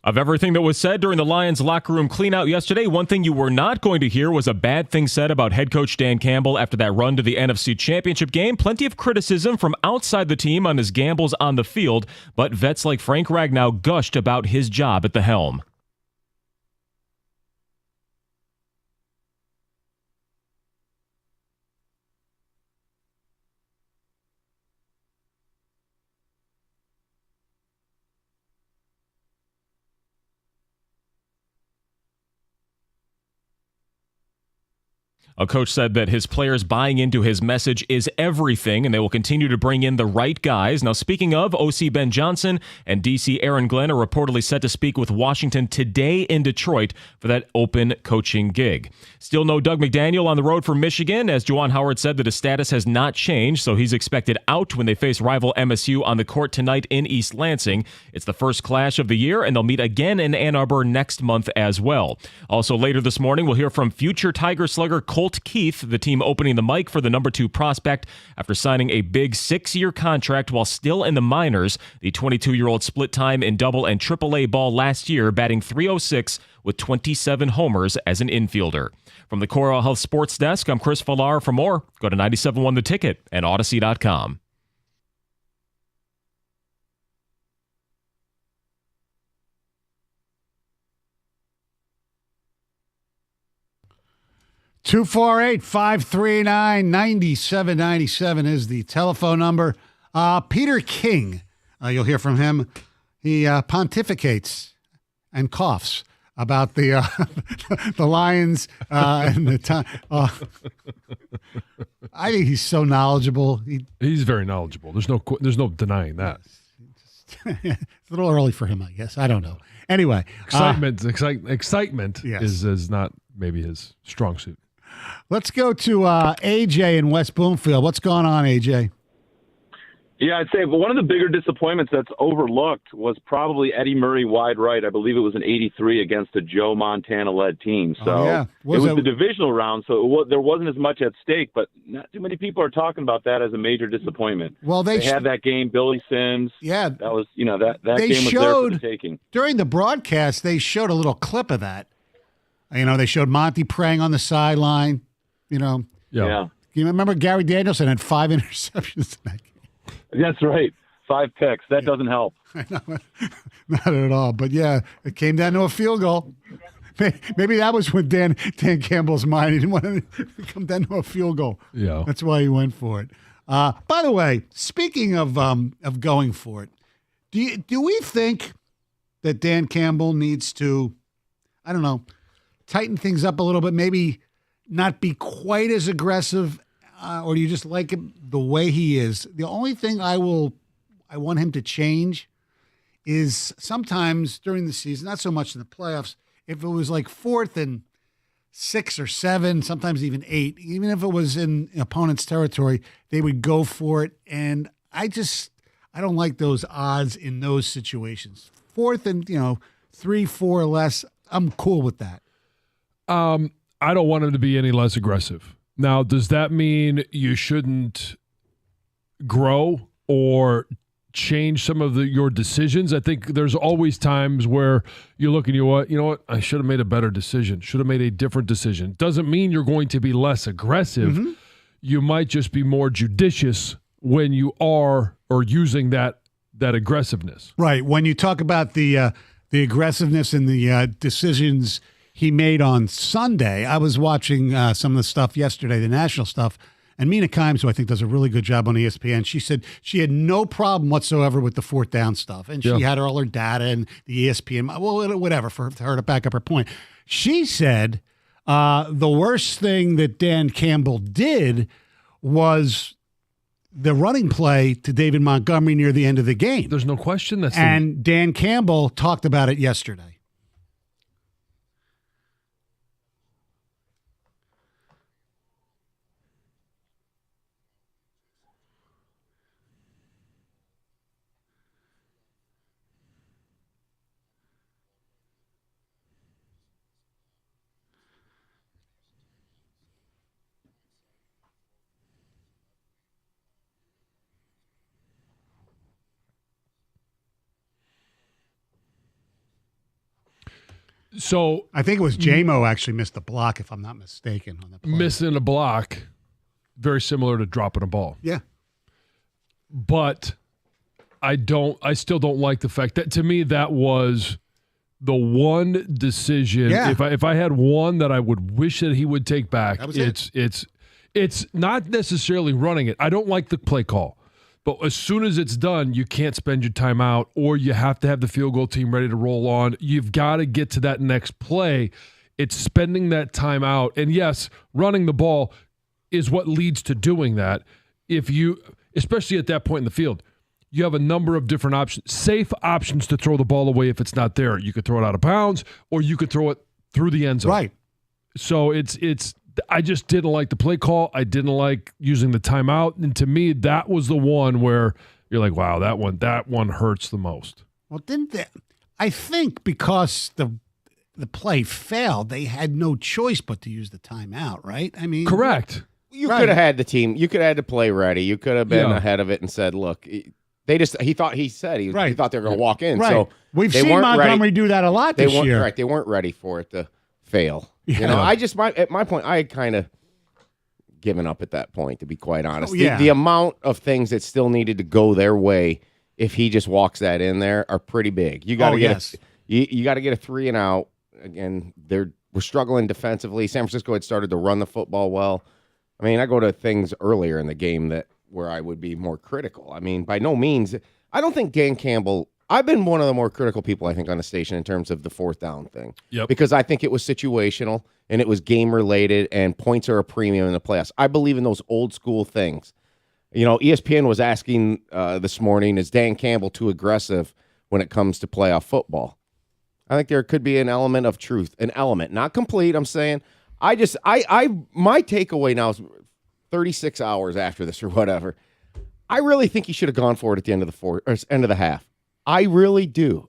Of everything that was said during the Lions locker room cleanout yesterday, one thing you were not going to hear was a bad thing said about head coach Dan Campbell after that run to the NFC Championship game. Plenty of criticism from outside the team on his gambles on the field, but vets like Frank Ragnow gushed about his job at the helm. A coach said that his players buying into his message is everything, and they will continue to bring in the right guys. Now, speaking of, OC Ben Johnson and DC Aaron Glenn are reportedly set to speak with Washington today in Detroit for that open coaching gig. Still no Doug McDaniel on the road for Michigan, as Juwan Howard said that his status has not changed, so he's expected out when they face rival MSU on the court tonight in East Lansing. It's the first clash of the year, and they'll meet again in Ann Arbor next month as well. Also later this morning, we'll hear from future Tiger slugger Colt Keith, the team opening the mic for the number 2 prospect after signing a big 6-year contract while still in the minors. The 22-year-old split time in double and triple A ball last year, batting .306 with 27 homers as an infielder. From the Coral Health Sports Desk, I'm Chris Villar. For more, go to 97.1 The Ticket and Odyssey.com. Two 539-9797 is the telephone number. Peter King, you'll hear from him. He pontificates and coughs about the the Lions and the time. I think he's so knowledgeable. He's very knowledgeable. There's no denying that. It's a little early for him, I guess. I don't know. Anyway, excitement yes. is not maybe his strong suit. Let's go to AJ in West Bloomfield. What's going on, AJ? Yeah, I'd say one of the bigger disappointments that's overlooked was probably Eddie Murray wide right. I believe it was an 83 against a Joe Montana-led team. So yeah. it was the divisional round, so there wasn't as much at stake, but not too many people are talking about that as a major disappointment. Well, they had that game, Billy Sims. Yeah. That was, that game was there for the taking. During the broadcast, they showed a little clip of that. They showed Monty praying on the sideline, Yeah. You remember Gary Danielson had 5 interceptions in that game? That's right. 5 picks. That doesn't help. Not at all. But, yeah, it came down to a field goal. Maybe that was with Dan Campbell's mind. He didn't want to come down to a field goal. Yeah. That's why he went for it. By the way, speaking of going for it, do we think that Dan Campbell needs to, I don't know, tighten things up a little bit, maybe not be quite as aggressive, or do you just like him the way he is? The only thing I want him to change is sometimes during the season, not so much in the playoffs, if it was like 4th and 6 or 7, sometimes even 8, even if it was in opponent's territory, they would go for it. And I don't like those odds in those situations. 4th and, 3, 4 or less, I'm cool with that. I don't want him to be any less aggressive. Now, does that mean you shouldn't grow or change some of your decisions? I think there's always times where you look and you know what? I should have made a better decision. Should have made a different decision. Doesn't mean you're going to be less aggressive. Mm-hmm. You might just be more judicious when you are or using that aggressiveness. Right. When you talk about the aggressiveness and the decisions he made on Sunday, I was watching some of the stuff yesterday, the national stuff, and Mina Kimes, who I think does a really good job on ESPN, she said she had no problem whatsoever with the 4th down stuff, and she had all her data and the ESPN, whatever, for her to back up her point. She said the worst thing that Dan Campbell did was the running play to David Montgomery near the end of the game. There's no question. Dan Campbell talked about it yesterday. So I think it was J-Mo actually missed the block, if I'm not mistaken, on the play. missing a block, very similar to dropping a ball. Yeah. But I still don't like the fact that, to me, that was the one decision. Yeah. If I had one that I would wish that he would take back, That was it's not necessarily running it. I don't like the play call. But as soon as it's done, you can't spend your timeout, or you have to have the field goal team ready to roll on. You've got to get to that next play. It's spending that timeout. And yes, running the ball is what leads to doing that. If you, especially at that point in the field, you have a number of different options, safe options to throw the ball away if it's not there. You could throw it out of bounds, or you could throw it through the end zone. Right. So I just didn't like the play call. I didn't like using the timeout. And to me, that was the one where you're like, wow, that one hurts the most. Well, I think because the play failed, they had no choice but to use the timeout, right? I mean, Correct. You Right. could have had the team. You could have had the play ready. You could have been Yeah. ahead of it and said, "Look, he thought he Right. thought they were going to walk in." Right. So We've they seen weren't Montgomery ready. do that a lot They this weren't year. right. They weren't ready for it to fail. Yeah. You know, at my point, I had kind of given up at that point, to be quite honest. Oh, yeah. The amount of things that still needed to go their way if he just walks that in there are pretty big. You got to Oh, get yes. you got to get a 3 and out. Again, we're struggling defensively. San Francisco had started to run the football well. I mean, I go to things earlier in the game where I would be more critical. I mean, by no means, I don't think Dan Campbell. I've been one of the more critical people, I think, on the station in terms of the 4th down thing. Yep. Because I think it was situational and it was game related, and points are a premium in the playoffs. I believe in those old school things. You know, ESPN was asking this morning, is Dan Campbell too aggressive when it comes to playoff football? I think there could be an element of truth, not complete. I'm saying, my takeaway now is 36 hours after this or whatever. I really think he should have gone for it at the end of the half. I really do.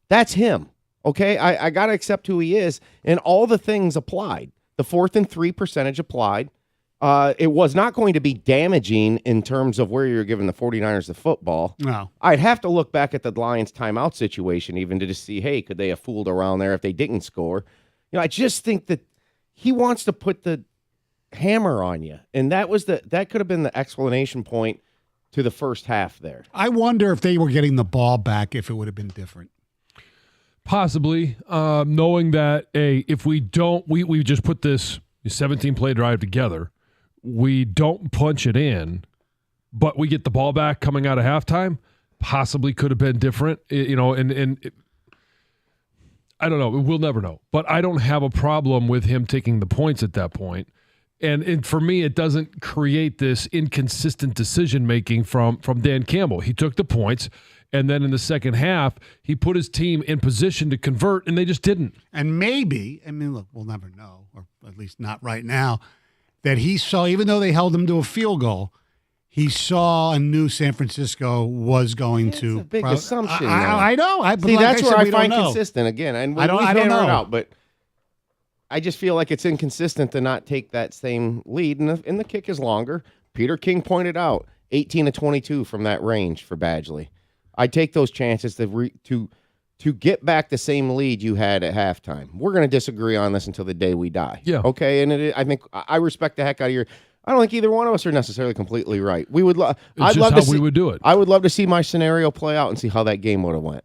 That's him. Okay, I got to accept who he is, and all the things applied. The 4th and 3 percentage applied. It was not going to be damaging in terms of where you're giving the 49ers the football. No. I'd have to look back at the Lions timeout situation even to just see, hey, could they have fooled around there if they didn't score? You know, I just think that he wants to put the hammer on you, and that could have been the explanation point to the first half there. I wonder if they were getting the ball back, if it would have been different. Possibly, knowing that, if we don't, we just put this 17-play drive together, we don't punch it in, but we get the ball back coming out of halftime, possibly could have been different, and I don't know. We'll never know. But I don't have a problem with him taking the points at that point. And for me, it doesn't create this inconsistent decision-making from Dan Campbell. He took the points, and then in the second half, he put his team in position to convert, and they just didn't. And maybe, I mean, look, we'll never know, or at least not right now, that he saw, even though they held him to a field goal, he saw and knew San Francisco was going It's to. a big assumption. I know. But See, like that's said, where I we don't find know. consistent again. And I don't hammer it know. out, but I just feel like it's inconsistent to not take that same lead, and the kick is longer. Peter King pointed out 18 to 22 from that range for Badgley. I take those chances to get back the same lead you had at halftime. We're going to disagree on this until the day we die. Yeah. Okay. And I think I respect the heck out of your. I don't think either one of us are necessarily completely right. We would. I'd just love how to see, we would do it. I would love to see my scenario play out and see how that game would have went.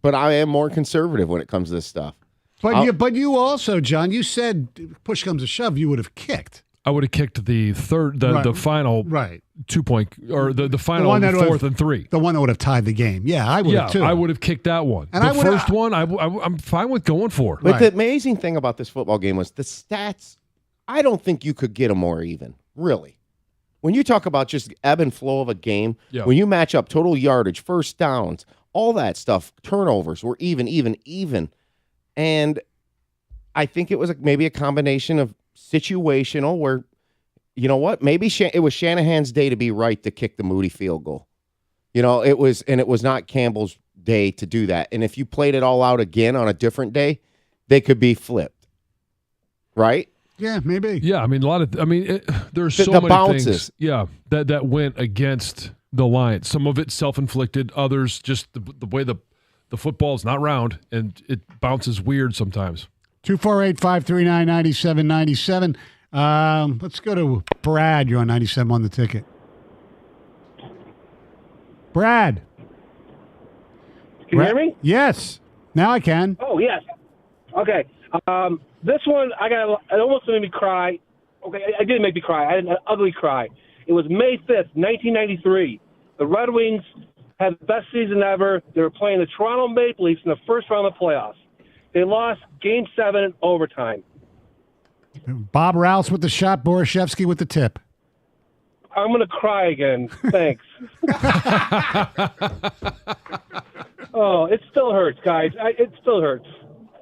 But I am more conservative when it comes to this stuff. But you also, John, you said push comes to shove, you would have kicked. I would have kicked the final Right. 2-point, or the final one that 4th and 3. The one that would have tied the game. Yeah, I would have too. I would have kicked that one. And the I would- first one, I'm fine with going for. But Right. the amazing thing about this football game was the stats. I don't think you could get them more even, really. When you talk about just ebb and flow of a game, Yeah. when you match up total yardage, first downs, all that stuff, turnovers were even. And I think it was maybe a combination of situational where, you know what, maybe it was Shanahan's day to be right to kick the Moody field goal. You know, it was not Campbell's day to do that. And if you played it all out again on a different day, they could be flipped. Right? Yeah, maybe. Yeah, I mean, there's The so many bounces. things. Yeah, that went against the Lions. Some of it self-inflicted. Others just the way the the football is not round and it bounces weird sometimes. 248-539-9797. Let's go to Brad. You're on 97 on the ticket. Brad. Can you hear me? Yes. Now I can. Oh, yes. Okay. This one, it almost made me cry. Okay, it didn't make me cry. I had an ugly cry. It was May 5th, 1993. The Red Wings had the best season ever. They were playing the Toronto Maple Leafs in the first round of the playoffs. They lost Game 7 in overtime. Bob Rouse with the shot, Borashevsky with the tip. I'm going to cry again. Thanks. Oh, it still hurts, guys. It still hurts.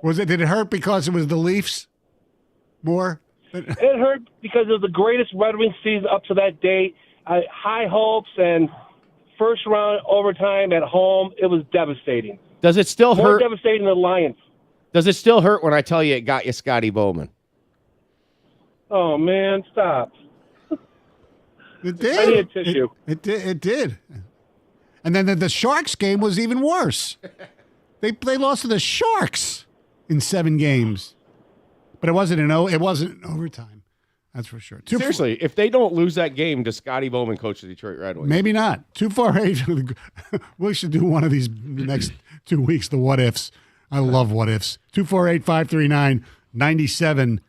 Did it hurt because it was the Leafs more? It hurt because it was the greatest Red Wings season up to that date. High hopes and first round overtime at home. It was devastating. Does it still More hurt? devastating than the Lions. Does it still hurt when I tell you it got you Scotty Bowman? Oh, man, stop. It did. I need a tissue. It did. And then the Sharks game was even worse. They lost to the Sharks in 7 games. But it wasn't in overtime. That's for sure. Seriously, if they don't lose that game, does Scotty Bowman coach the Detroit Red Wings? Maybe not. 248. We should do one of these next 2 weeks, the what ifs. I love what ifs. 248-539-9797.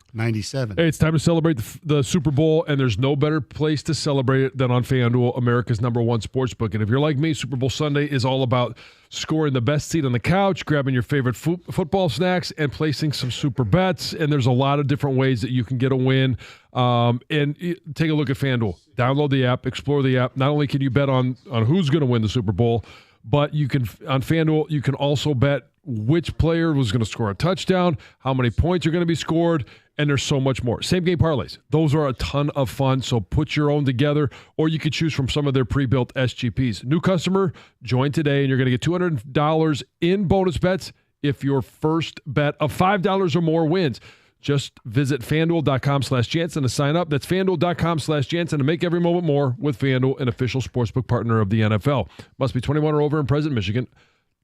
Hey, it's time to celebrate the Super Bowl, and there's no better place to celebrate it than on FanDuel, America's #1 sportsbook. And if you're like me, Super Bowl Sunday is all about scoring the best seat on the couch, grabbing your favorite football snacks, and placing some super bets. And there's a lot of different ways that you can get a win. Take a look at FanDuel. Download the app, explore the app. Not only can you bet on who's going to win the Super Bowl, but you can on FanDuel, you can also bet which player was going to score a touchdown, how many points are going to be scored, and there's so much more. Same game parlays. Those are a ton of fun, so put your own together, or you could choose from some of their pre-built SGPs. New customer, join today, and you're going to get $200 in bonus bets if your first bet of $5 or more wins. Just visit FanDuel.com/Jansen to sign up. That's FanDuel.com/Jansen to make every moment more with FanDuel, an official sportsbook partner of the NFL. Must be 21 or over and present in Michigan.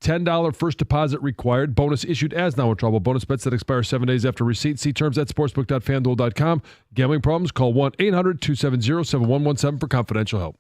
$10 first deposit required. Bonus issued as now in trouble. Bonus bets that expire 7 days after receipt. See terms at sportsbook.fanduel.com. Gambling problems? Call 1-800-270-7117 for confidential help.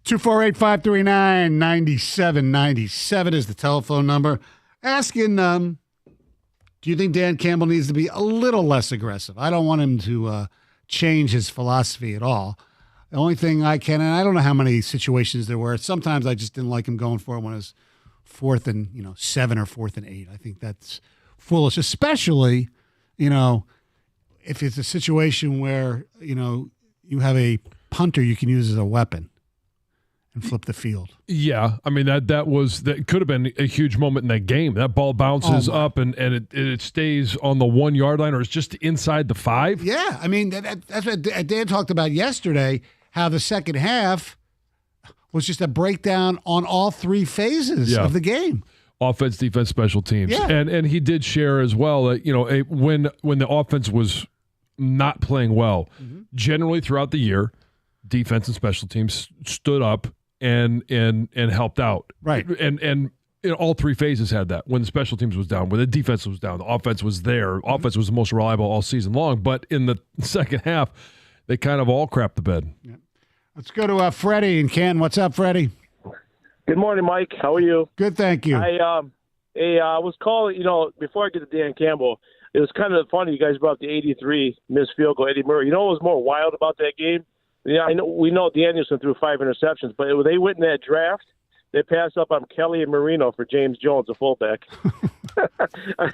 248-539-9797 is the telephone number. Asking, do you think Dan Campbell needs to be a little less aggressive? I don't want him to change his philosophy at all. The only thing I can, and I don't know how many situations there were. Sometimes I just didn't like him going for it when it was 4th and 7 or 4th and 8. I think that's foolish, especially if it's a situation where you have a punter you can use as a weapon and flip the field. Yeah, I mean that could have been a huge moment in that game. That ball bounces up and it stays on the 1 yard line, or it's just inside the 5. Yeah, I mean that's what Dan talked about yesterday. How the second half was just a breakdown on all 3 phases of the game. Offense, defense, special teams. Yeah. And he did share as well that when the offense was not playing well, generally throughout the year, defense and special teams stood up and helped out. Right. And all 3 phases had that. When the special teams was down, when the defense was down, the offense was there. Offense was the most reliable all season long. But in the second half, they kind of all crapped the bed. Yeah. Let's go to Freddie in Canton. What's up, Freddie? Good morning, Mike. How are you? Good, thank you. I was calling, before I get to Dan Campbell, it was kind of funny you guys brought up the 83 missed field goal, Eddie Murray. You know what was more wild about that game? Yeah, we know Danielson threw 5 interceptions, but when they went in that draft, they passed up on Kelly and Marino for James Jones, a fullback. That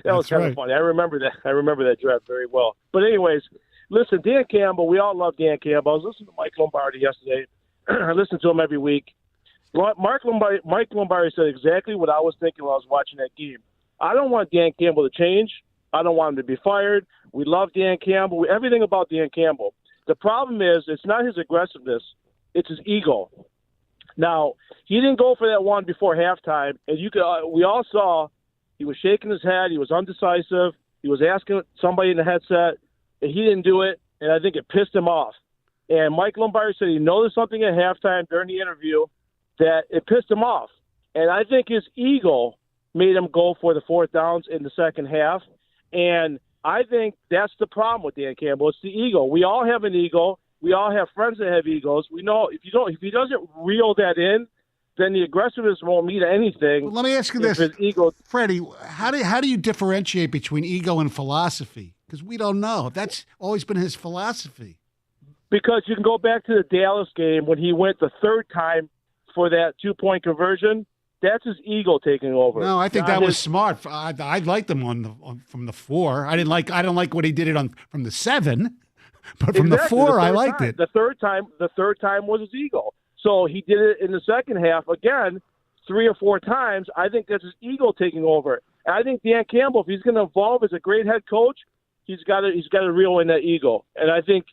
was kind of funny. I remember that draft very well. But anyways, listen, Dan Campbell, we all love Dan Campbell. I was listening to Mike Lombardi yesterday. I listen to him every week. Mike Lombardi said exactly what I was thinking when I was watching that game. I don't want Dan Campbell to change. I don't want him to be fired. We love Dan Campbell. Everything about Dan Campbell. The problem is it's not his aggressiveness. It's his ego. Now, he didn't go for that one before halftime, and we all saw he was shaking his head. He was undecisive. He was asking somebody in the headset, and he didn't do it, and I think it pissed him off. And Mike Lombardi said he noticed something at halftime during the interview that it pissed him off. And I think his ego made him go for the 4th downs in the second half. And I think that's the problem with Dan Campbell. It's the ego. We all have an ego. We all have friends that have egos. We know if he doesn't reel that in, then the aggressiveness won't mean anything. Well, let me ask you this, his ego. Freddie. How do you differentiate between ego and philosophy? Because we don't know. That's always been his philosophy. Because you can go back to the Dallas game when he went the 3rd time for that 2-point conversion. That's his ego taking over. No, I think that was smart. I liked him from the 4. I didn't like what he did from the 7, but from the 4, I liked it. The third time was his ego. So he did it in the second half again, 3 or 4 times. I think that's his ego taking over. And I think Dan Campbell, if he's going to evolve as a great head coach, he's got to reel in that ego. And I think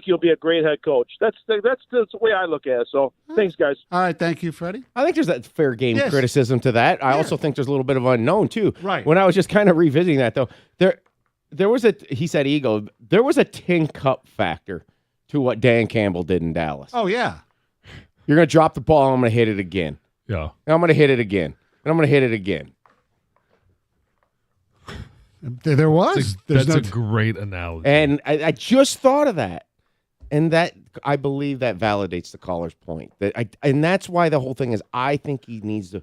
he'll be a great head coach. That's the way I look at it. So thanks, guys. All right, thank you, Freddie. I think there's that fair game criticism to that. I also think there's a little bit of unknown too. Right. When I was just kind of revisiting that though, there was he said ego. There was a tin cup factor to what Dan Campbell did in Dallas. Oh yeah. You're gonna drop the ball. And I'm gonna hit it again. Yeah. And I'm gonna hit it again. And I'm gonna hit it again. There was. That's a great analogy. And I just thought of that. And that I believe that validates the caller's point. And that's why the whole thing is I think he needs to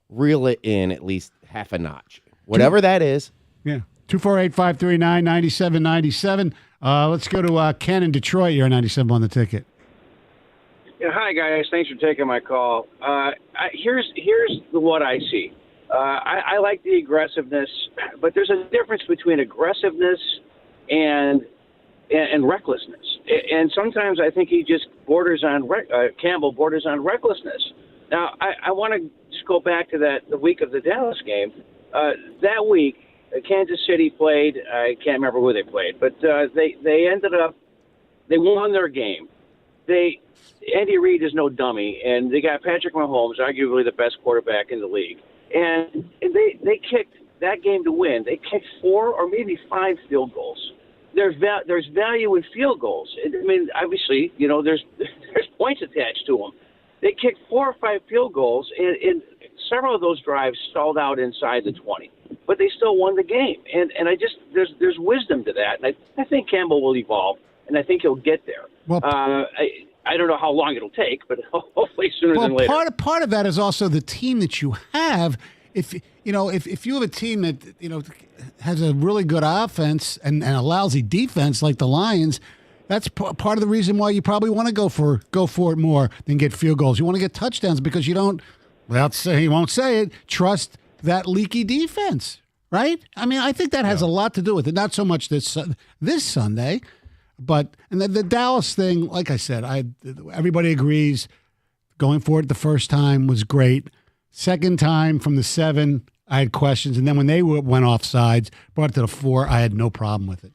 reel it in at least half a notch. Whatever that is. Yeah. 248-539-9797. Let's go to Ken in Detroit. You're 97 on the ticket. Yeah, hi, guys. Thanks for taking my call. Here's what I see. I like the aggressiveness, but there's a difference between aggressiveness and recklessness. And sometimes I think he just Campbell borders on recklessness. Now, I want to just go back to the week of the Dallas game. That week, Kansas City played. I can't remember who they played, but they ended up they won their game. Andy Reid is no dummy, and they got Patrick Mahomes, arguably the best quarterback in the league, and they kicked that game to win. They kicked 4 or maybe 5 field goals. There's value in field goals. I mean, obviously, there's points attached to them. They kicked 4 or 5 field goals, and several of those drives stalled out inside the 20. But they still won the game, and there's wisdom to that. And I think Campbell will evolve, and I think he'll get there. Well, I don't know how long it'll take, but hopefully sooner than later. Part of that is also the team that you have. If you have a team that has a really good offense and a lousy defense like the Lions, that's part of the reason why you probably want to go for it more than get field goals. You want to get touchdowns because you don't. Well, he won't say it. Trust that leaky defense, right? I mean, I think that has a lot to do with it. Not so much this Sunday, but the Dallas thing. Like I said, everybody agrees going for it the first time was great. Second time from the 7, I had questions, and then when they went off sides, brought it to the 4, I had no problem with it.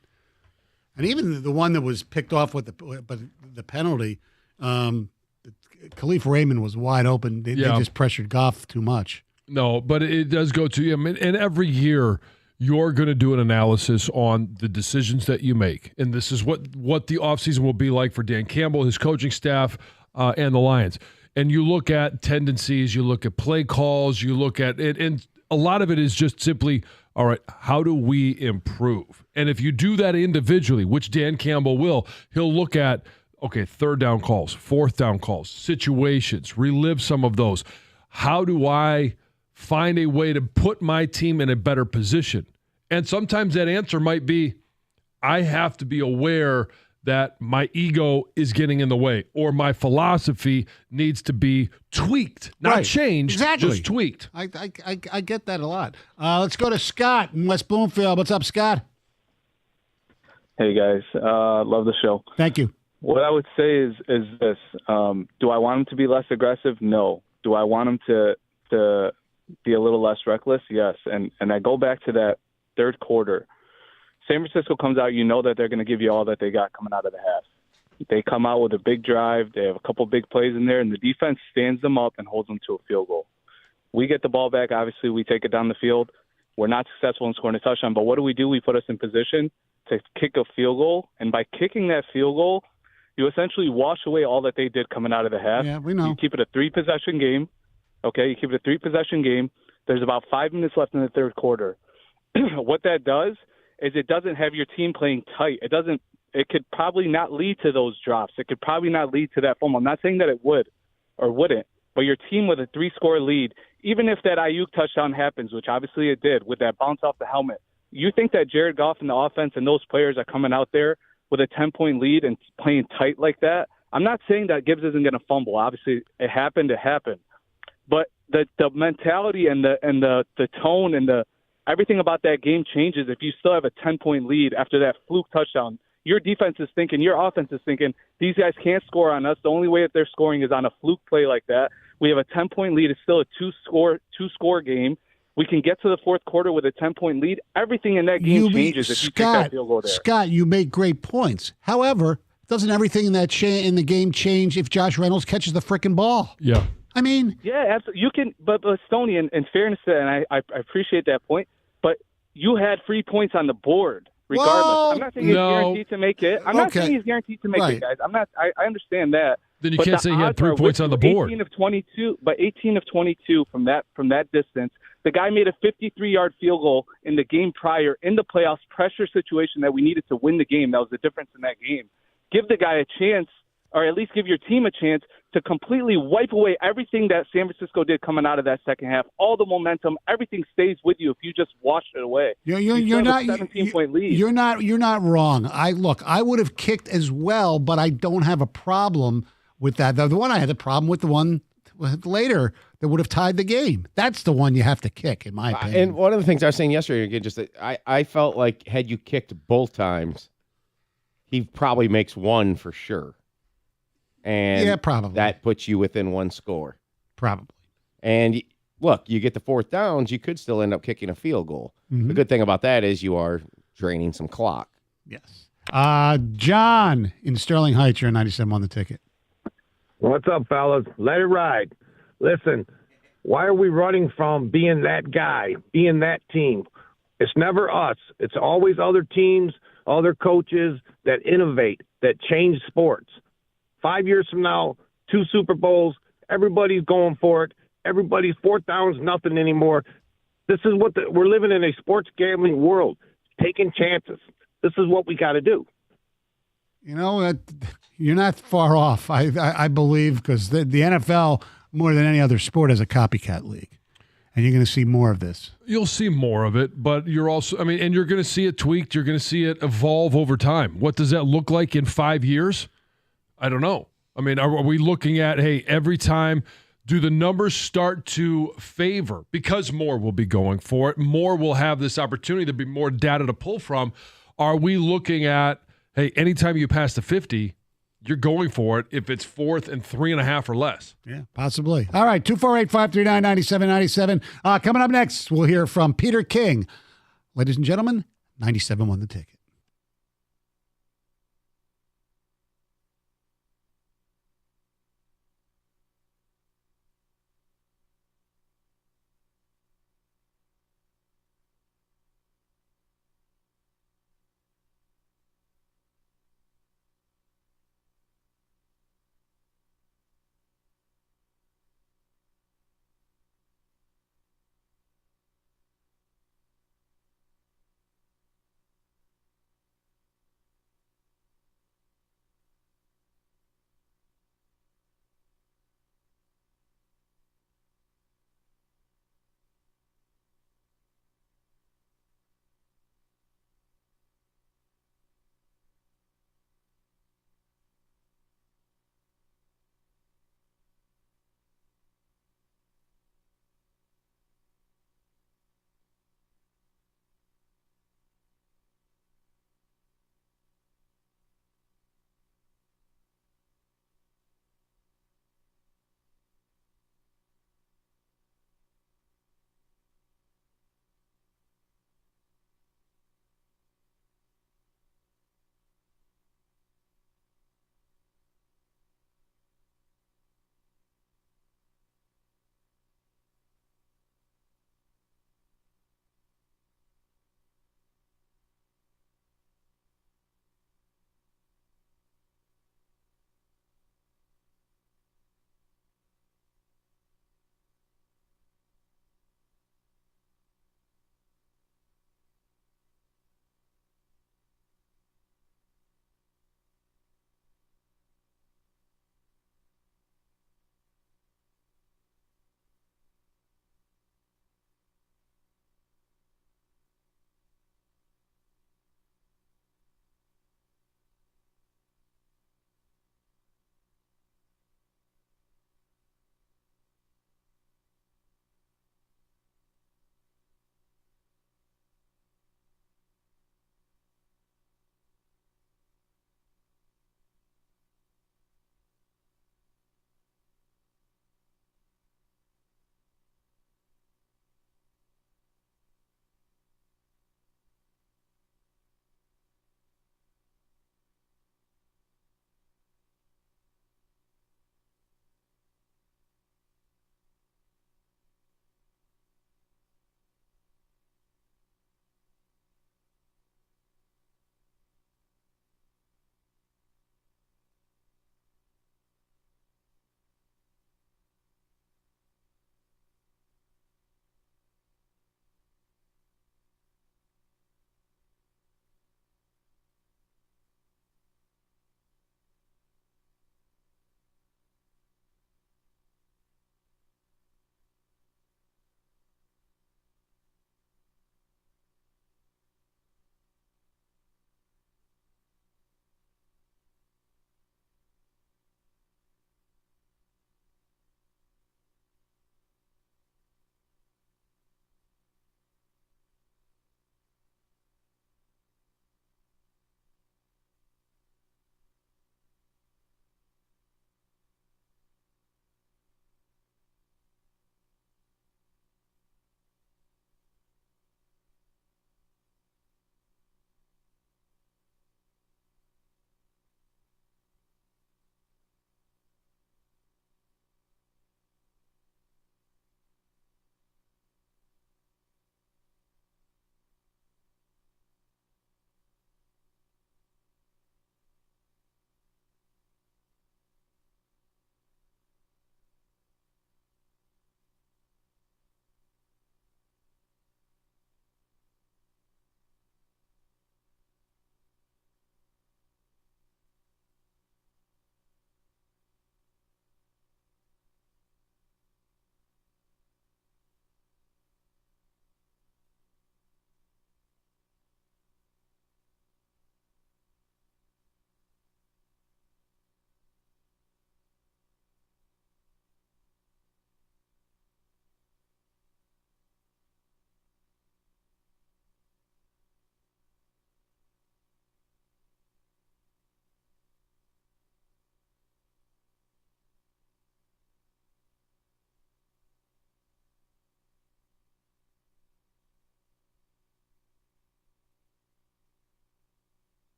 And even the one that was picked off with the penalty, Khalif Raymond was wide open. They just pressured Goff too much. No, but it does go to you. And every year you're going to do an analysis on the decisions that you make. And this is what the offseason will be like for Dan Campbell, his coaching staff, and the Lions. And you look at tendencies, you look at play calls, you look at it, and a lot of it is just simply, all right, how do we improve? And if you do that individually, which Dan Campbell will, he'll look at, okay, 3rd down calls, 4th down calls, situations, relive some of those. How do I find a way to put my team in a better position? And sometimes that answer might be, I have to be aware that my ego is getting in the way, or my philosophy needs to be tweaked, not changed, just tweaked. I get that a lot. Let's go to Scott in West Bloomfield. What's up, Scott? Hey, guys. Love the show. Thank you. What I would say is this. Do I want him to be less aggressive? No. Do I want him to be a little less reckless? Yes. And I go back to that third quarter. San Francisco comes out, you know that they're going to give you all that they got coming out of the half. They come out with a big drive. They have a couple big plays in there, and the defense stands them up and holds them to a field goal. We get the ball back. Obviously, we take it down the field. We're not successful in scoring a touchdown, but what do? We put us in position to kick a field goal, and by kicking that field goal, you essentially wash away all that they did coming out of the half. Yeah, we know. You keep it a 3-possession game. Okay, you keep it a 3-possession game. There's about 5 minutes left in the third quarter. What that does is it doesn't have your team playing tight. It could probably not lead to those drops. It could probably not lead to that fumble. I'm not saying that it would or wouldn't, but your team with a 3-score lead, even if that Ayuk touchdown happens, which obviously it did with that bounce off the helmet, you think that Jared Goff and the offense and those players are coming out there with a 10-point lead and playing tight like that? I'm not saying that Gibbs isn't going to fumble. Obviously, it happened. But the mentality and the tone and the everything about that game changes if you still have a 10-point lead after that fluke touchdown. Your defense is thinking, your offense is thinking, these guys can't score on us. The only way that they're scoring is on a fluke play like that. We have a 10-point lead. It's still a two-score game. We can get to the fourth quarter with a 10-point lead. Everything in that game changes if you kick that field goal there. Scott, you make great points. However, doesn't everything in the game change if Josh Reynolds catches the frickin' ball? Yeah. I mean, yeah, absolutely. You can, but Stoney, in fairness, and I appreciate that point, but you had free points on the board regardless. Whoa, I'm not saying he's guaranteed to make it. I'm not saying he's guaranteed to make it, guys. I understand that. Then you can't say he had 3 points on the board. 18 of 22 from that distance. The guy made a 53-yard field goal in the game prior in the playoffs pressure situation that we needed to win the game. That was the difference in that game. Give the guy a chance, or at least give your team a chance to completely wipe away everything that San Francisco did coming out of that second half. All the momentum, everything stays with you if you just wash it away. You're not 17-point lead. You're not wrong. I would have kicked as well, but I don't have a problem with that. The one I had a problem with, the one later that would have tied the game. That's the one you have to kick, in my opinion. And one of the things I was saying yesterday, again, just that I felt like had you kicked both times, he probably makes one for sure. And yeah, probably. That puts you within one score. Probably. And look, you get the fourth downs, you could still end up kicking a field goal. Mm-hmm. The good thing about that is you are draining some clock. Yes. John in Sterling Heights, you're 97 on the ticket. What's up, fellas? Let it ride. Listen, why are we running from being that guy, being that team? It's never us. It's always other teams, other coaches that innovate, that change sports. 5 years from now, 2 Super Bowls, everybody's going for it. Everybody's fourth down's nothing anymore. This is what we're living in, a sports gambling world, taking chances. This is what we got to do. You're not far off, I believe, because the NFL, more than any other sport, has a copycat league. And you're going to see more of this. You'll see more of it, but you're also, and you're going to see it tweaked. You're going to see it evolve over time. What does that look like in 5 years? I don't know. Are we looking at, hey, every time, do the numbers start to favor? Because more will be going for it. More will have this opportunity to be more data to pull from. Are we looking at, hey, anytime you pass the 50, you're going for it if it's 4th and 3.5 or less? Yeah, possibly. All right, 248-539-9797. Coming up next, we'll hear from Peter King. Ladies and gentlemen, 97 won the ticket.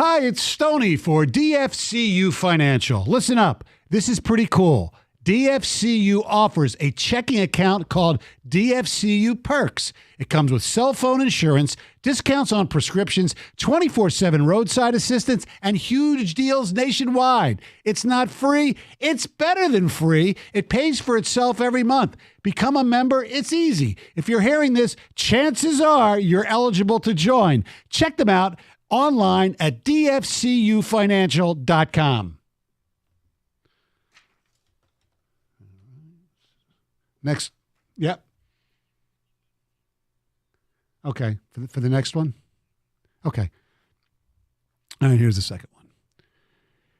Hi, it's Stoney for DFCU Financial. Listen up. This is pretty cool. DFCU offers a checking account called DFCU Perks. It comes with cell phone insurance, discounts on prescriptions, 24/7 roadside assistance, and huge deals nationwide. It's not free. It's better than free. It pays for itself every month. Become a member. It's easy. If you're hearing this, chances are you're eligible to join. Check them out online at dfcufinancial.com. Next. Yep. Okay. For the next one? Okay. All right, here's the second one.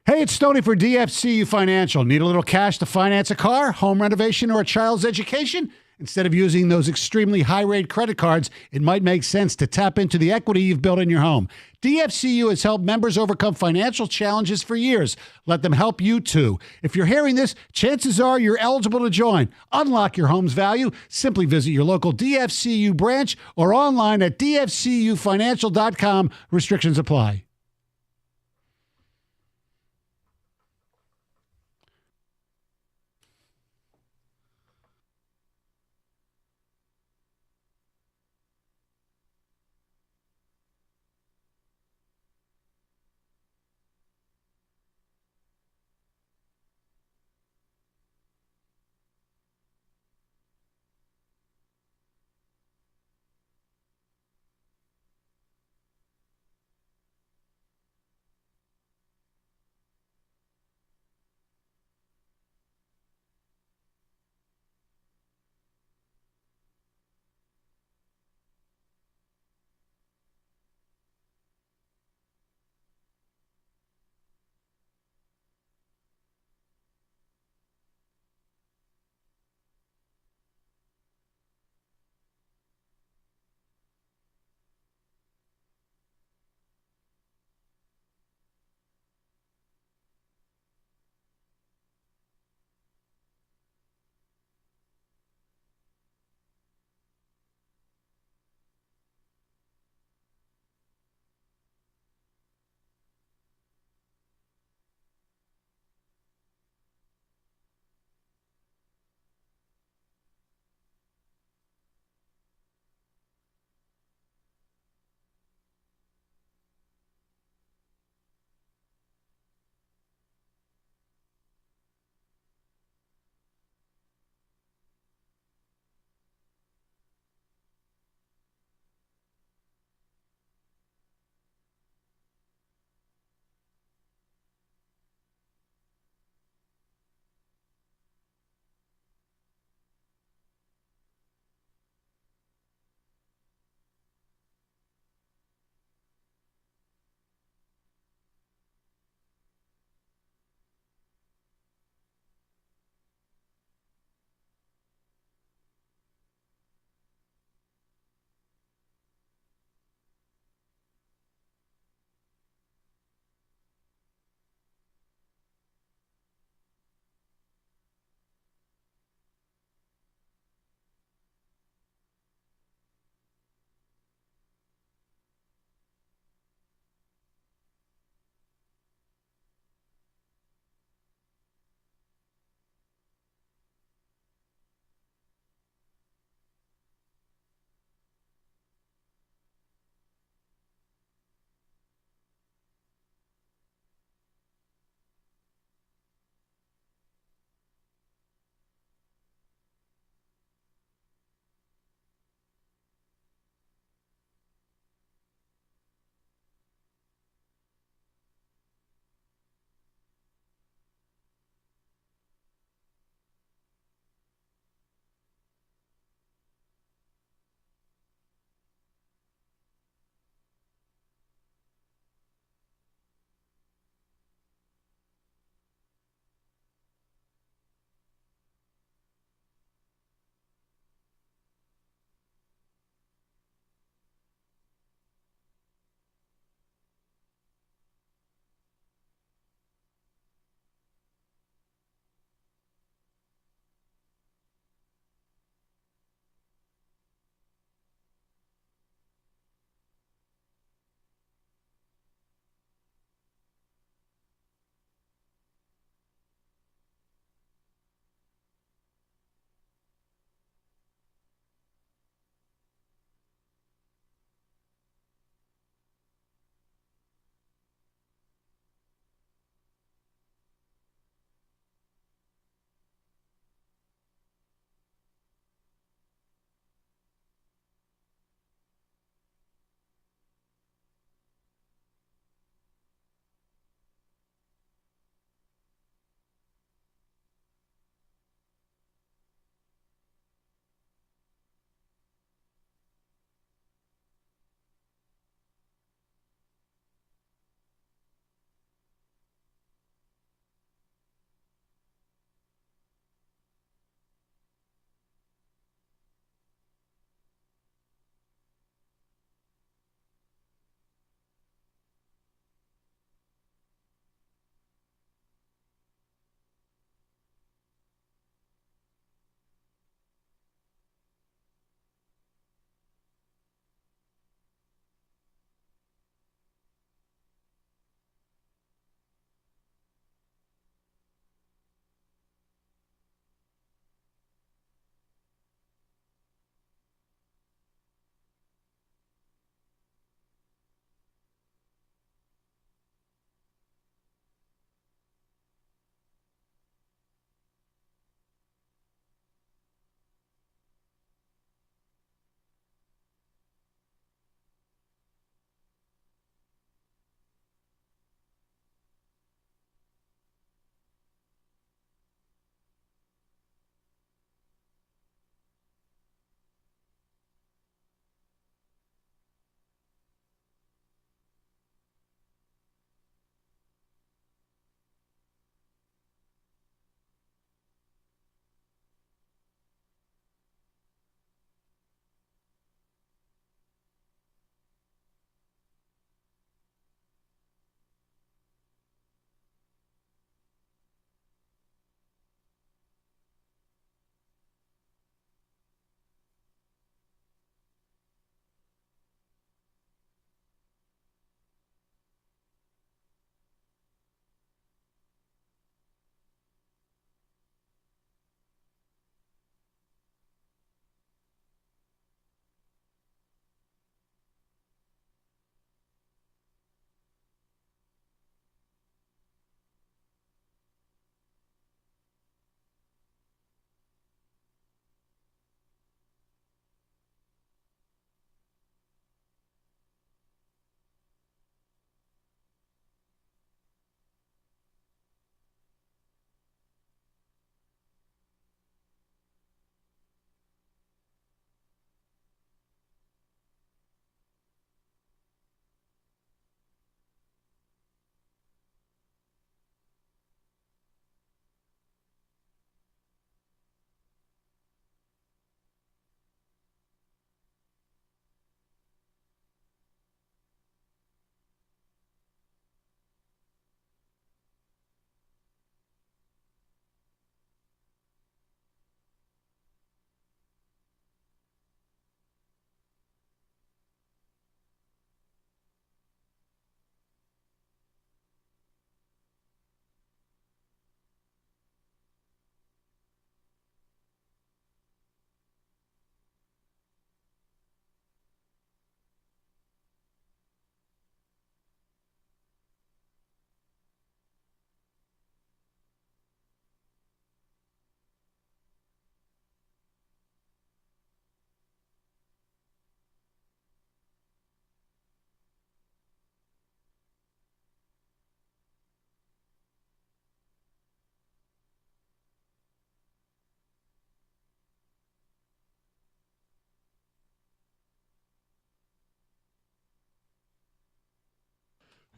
Hey, it's Stoney for DFCU Financial. Need a little cash to finance a car, home renovation, or a child's education? Instead of using those extremely high-rate credit cards, it might make sense to tap into the equity you've built in your home. DFCU has helped members overcome financial challenges for years. Let them help you too. If you're hearing this, chances are you're eligible to join. Unlock your home's value. Simply visit your local DFCU branch or online at dfcufinancial.com. Restrictions apply.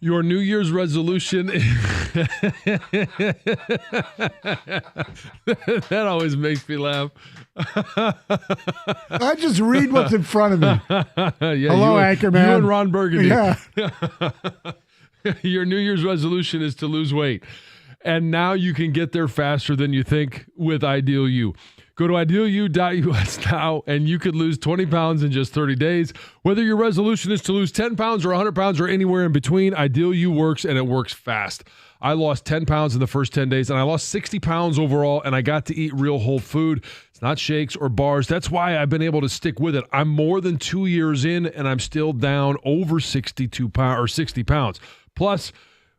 Your New Year's resolution. That always makes me laugh. I just read what's in front of me. Yeah, Hello, you Anchorman. You and Ron Burgundy. Yeah. Your New Year's resolution is to lose weight. And now you can get there faster than you think with Ideal You. Go to idealu.us now, and you could lose 20 pounds in just 30 days. Whether your resolution is to lose 10 pounds or 100 pounds or anywhere in between, Ideal You works, and it works fast. I lost 10 pounds in the first 10 days, and I lost 60 pounds overall, and I got to eat real whole food. It's not shakes or bars. That's why I've been able to stick with it. I'm more than 2 years in, and I'm still down over 62 pounds or 60 pounds. Plus,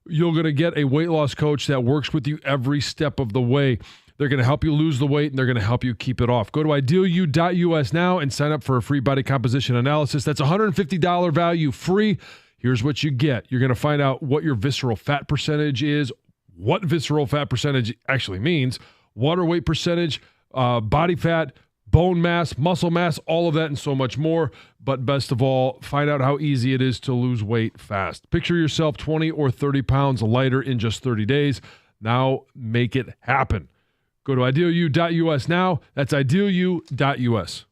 you're going to get a weight loss coach that works with you every step of the way. They're going to help you lose the weight, and they're going to help you keep it off. Go to idealu.us now and sign up for a free body composition analysis. That's $150 value free. Here's what you get. You're going to find out what your visceral fat percentage is, what visceral fat percentage actually means, water weight percentage, body fat, bone mass, muscle mass, all of that and so much more. But best of all, find out how easy it is to lose weight fast. Picture yourself 20 or 30 pounds lighter in just 30 days. Now make it happen. Go to idealu.us now. That's idealu.us.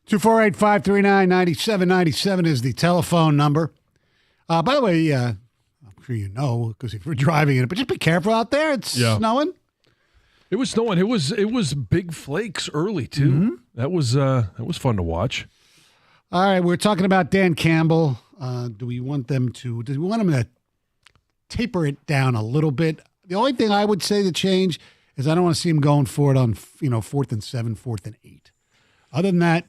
248-539-9797 is the telephone number. By the way, I'm sure you know because if you're driving it, but just be careful out there. It's snowing. It was snowing. It was big flakes early too. That was fun to watch. All right, we're talking about Dan Campbell. Do we want him to taper it down a little bit? The only thing I would say to change is I don't want to see him going for it on 4th and 7, 4th and 8. Other than that,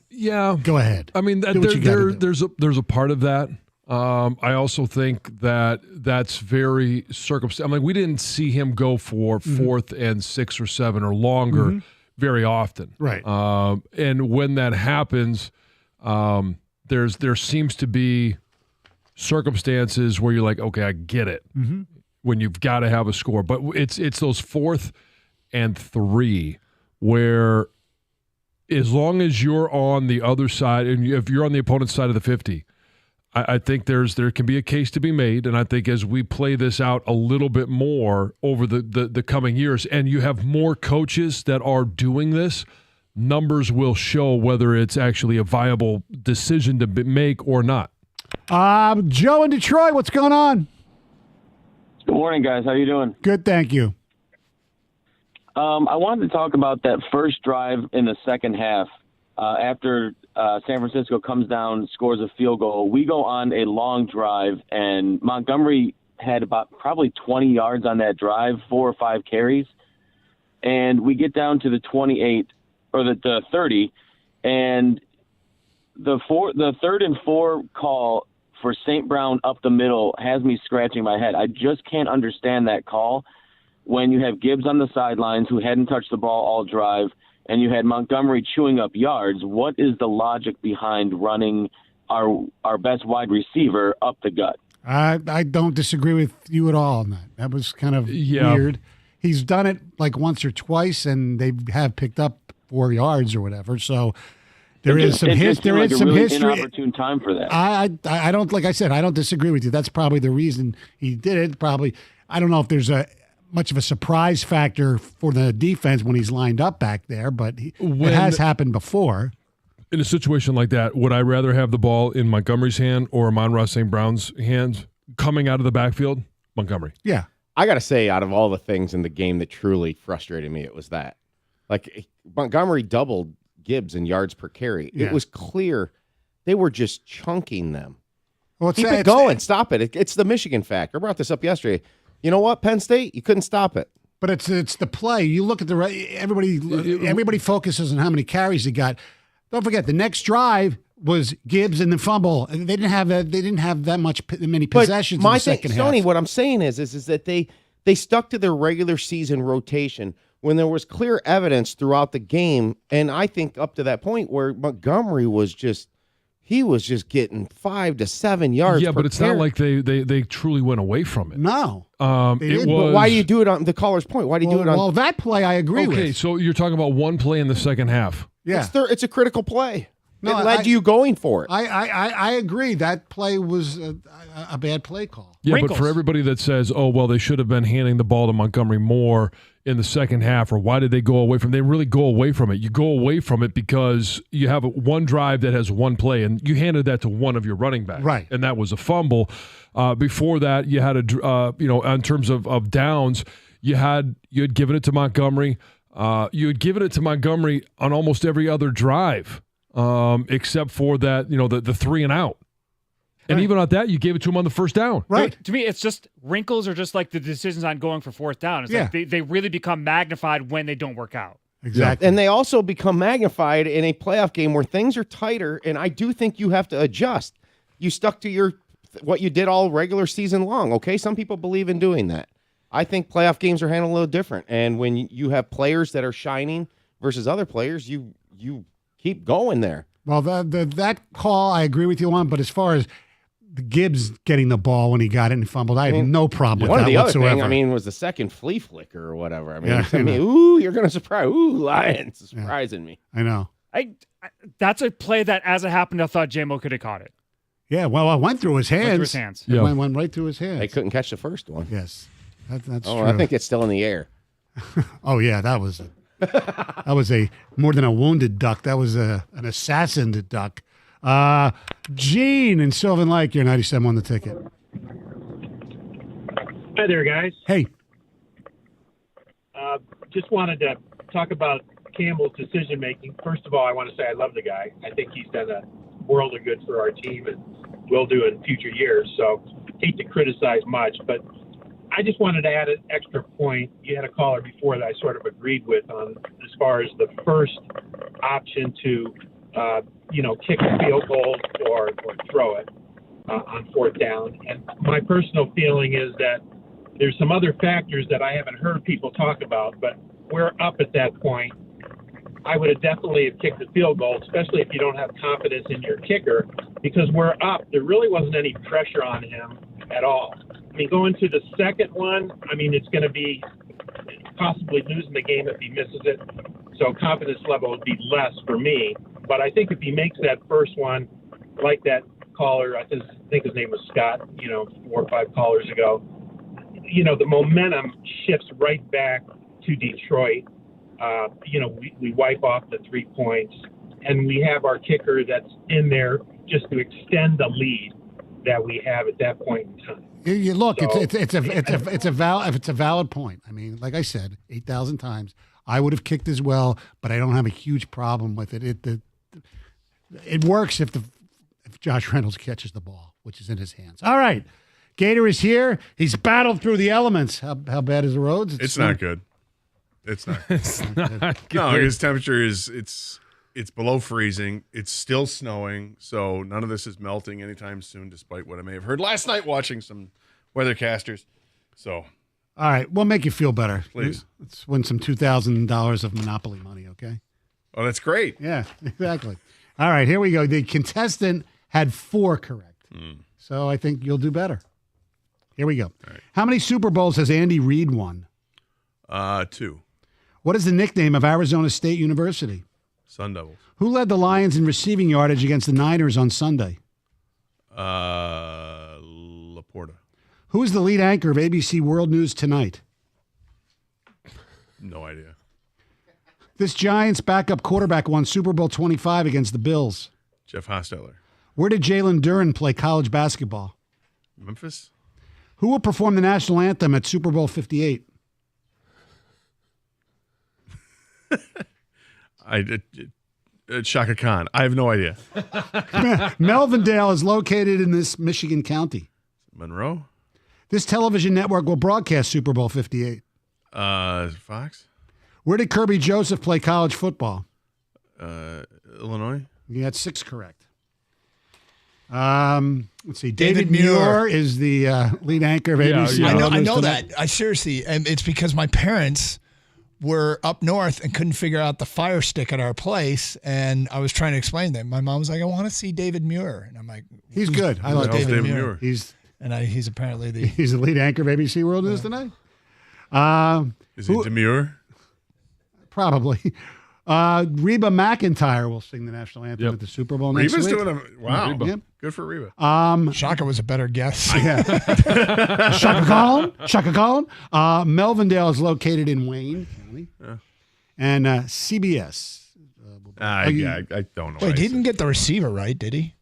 go ahead. I mean, there's a part of that. I also think that's very circumstantial. I mean, we didn't see him go for 4th and 6 or 7 or longer very often. Right. And when that happens, there seems to be circumstances where you're like, okay, I get it. When you've got to have a score, but it's those 4th and 3 where, as long as you're on the other side, and if you're on the opponent's side of the 50, I think there can be a case to be made, and I think as we play this out a little bit more over the coming years, and you have more coaches that are doing this, numbers will show whether it's actually a viable decision to make or not. Joe in Detroit, what's going on? Good morning, guys. How you doing? Good, thank you. I wanted to talk about that first drive in the second half. After San Francisco comes down, scores a field goal, we go on a long drive, and Montgomery had about probably 20 yards on that drive, 4 or 5 carries, and we get down to the 28 or the 30, and the 3rd and 4 call for St. Brown up the middle has me scratching my head. I just can't understand that call when you have Gibbs on the sidelines who hadn't touched the ball all drive, and you had Montgomery chewing up yards. What is the logic behind running our best wide receiver up the gut? I don't disagree with you at all on that. That was kind of weird. He's done it like once or twice, and they have picked up 4 yards or whatever. So there is some history. There is some history. Inopportune time for that. I don't, like I said, I don't disagree with you. That's probably the reason he did it. Probably, I don't know if there's much of a surprise factor for the defense when he's lined up back there, but it has happened before. In a situation like that, would I rather have the ball in Montgomery's hand or Amon-Ra St. Brown's hands coming out of the backfield? Montgomery. Yeah. I got to say, out of all the things in the game that truly frustrated me, it was that. Like, Montgomery doubled Gibbs in yards per carry. Yeah. It was clear they were just chunking them. Well, Keep it going. Stop it. It's the Michigan factor. I brought this up yesterday. You know what, Penn State? You couldn't stop it. But it's the play. You look at everybody focuses on how many carries he got. Don't forget the next drive was Gibbs and the fumble. They didn't have many possessions in the second half. Stoney, what I'm saying is that they stuck to their regular season rotation when there was clear evidence throughout the game, and I think up to that point where Montgomery was just getting 5 to 7 yards. Yeah, but it's not like they truly went away from it. No, it was. But why do you do it on the caller's point? Why do you do it on? Well, that play I agree with. Okay, so you're talking about one play in the second half. Yeah, it's a critical play. No, it led to you going for it. I agree. That play was a bad play call. Yeah, but for everybody that says, oh, well, they should have been handing the ball to Montgomery more in the second half, or why did they go away from it? They really go away from it. You go away from it because you have one drive that has one play, and you handed that to one of your running backs. Right. And that was a fumble. Before that, you had in terms of downs, you had given it to Montgomery. You had given it to Montgomery on almost every other drive. Except for that, the 3 and out. And even on that, you gave it to him on the first down. Right. To me, it's just wrinkles are just like the decisions on going for 4th down. It's like they really become magnified when they don't work out. Exactly. And they also become magnified in a playoff game where things are tighter, and I do think you have to adjust. You stuck to what you did all regular season long, okay? Some people believe in doing that. I think playoff games are handled a little different. And when you have players that are shining versus other players, you keep going there. Well, that call I agree with you on, but as far as Gibbs getting the ball when he got it and fumbled, I have no problem with that whatsoever. Other thing, was the second flea flicker or whatever. Ooh, you're going to surprise. Ooh, Lions surprising me. I know. That's a play that, as it happened, I thought J-Mo could have caught it. Yeah, well, it went through his hands. Yeah. It went right through his hands. They couldn't catch the first one. Yes, that's true. I think it's still in the air. Oh, yeah, that was That was more than a wounded duck. That was an assassined duck. Gene in Sylvan Lake, you're 97 on the ticket. Hi there, guys. Hey. Just wanted to talk about Campbell's decision making. First of all, I want to say I love the guy. I think he's done a world of good for our team and will do in future years. So hate to criticize much, but I just wanted to add an extra point. You had a caller before that I sort of agreed with on as far as the first option to, kick a field goal or throw it on fourth down. And my personal feeling is that there's some other factors that I haven't heard people talk about, but we're up at that point. I would have definitely have kicked the field goal, especially if you don't have confidence in your kicker, because we're up. There really wasn't any pressure on him at all. I mean, going to the second one, it's going to be possibly losing the game if he misses it. So confidence level would be less for me. But I think if he makes that first one, like that caller, I think his name was Scott, 4 or 5 callers ago, the momentum shifts right back to Detroit. We wipe off the 3 points, and we have our kicker that's in there just to extend the lead that we have at that point in time. You look, so, it's a valid point. I mean, like I said, 8,000 times, I would have kicked as well, but I don't have a huge problem with it. It works if Josh Reynolds catches the ball, which is in his hands. All right, Gator is here. He's battled through the elements. How bad is the roads? It's not good. It's not. No, his temperature it's below freezing. It's still snowing, so none of this is melting anytime soon, despite what I may have heard last night watching some weathercasters. So, all right, we'll make you feel better. Please. Let's win some $2,000 of Monopoly money, okay? Oh, that's great. Yeah, exactly. All right, here we go. The contestant had 4 correct, so I think you'll do better. Here we go. All right. How many Super Bowls has Andy Reid won? 2. What is the nickname of Arizona State University? Sun Devils. Who led the Lions in receiving yardage against the Niners on Sunday? Laporta. Who is the lead anchor of ABC World News Tonight? No idea. This Giants backup quarterback won Super Bowl 25 against the Bills. Jeff Hostetler. Where did Jalen Duren play college basketball? Memphis. Who will perform the national anthem at Super Bowl 58? Shaka Khan. I have no idea. Melvindale is located in this Michigan county. Monroe. This television network will broadcast Super Bowl 58. Fox. Where did Kirby Joseph play college football? Illinois. You had 6 correct. Let's see. David Muir is the lead anchor of ABC. Yeah. I know that. I seriously, and it's because my parents were up north and couldn't figure out the Fire Stick at our place, and I was trying to explain to them. My mom was like, "I want to see David Muir," and I'm like, "He's good. I like David Muir. He's apparently he's the lead anchor of ABC World News tonight. Is he Demure? Probably. Reba McEntire will sing the national anthem at the Super Bowl next Reba's week. doing wow. Yep. Good for Reba. Shaka was a better guess. Yeah. Shaka Khan. Melvindale is located in Wayne County. Yeah. And CBS. I don't know. Wait, he didn't get the receiver right, did he?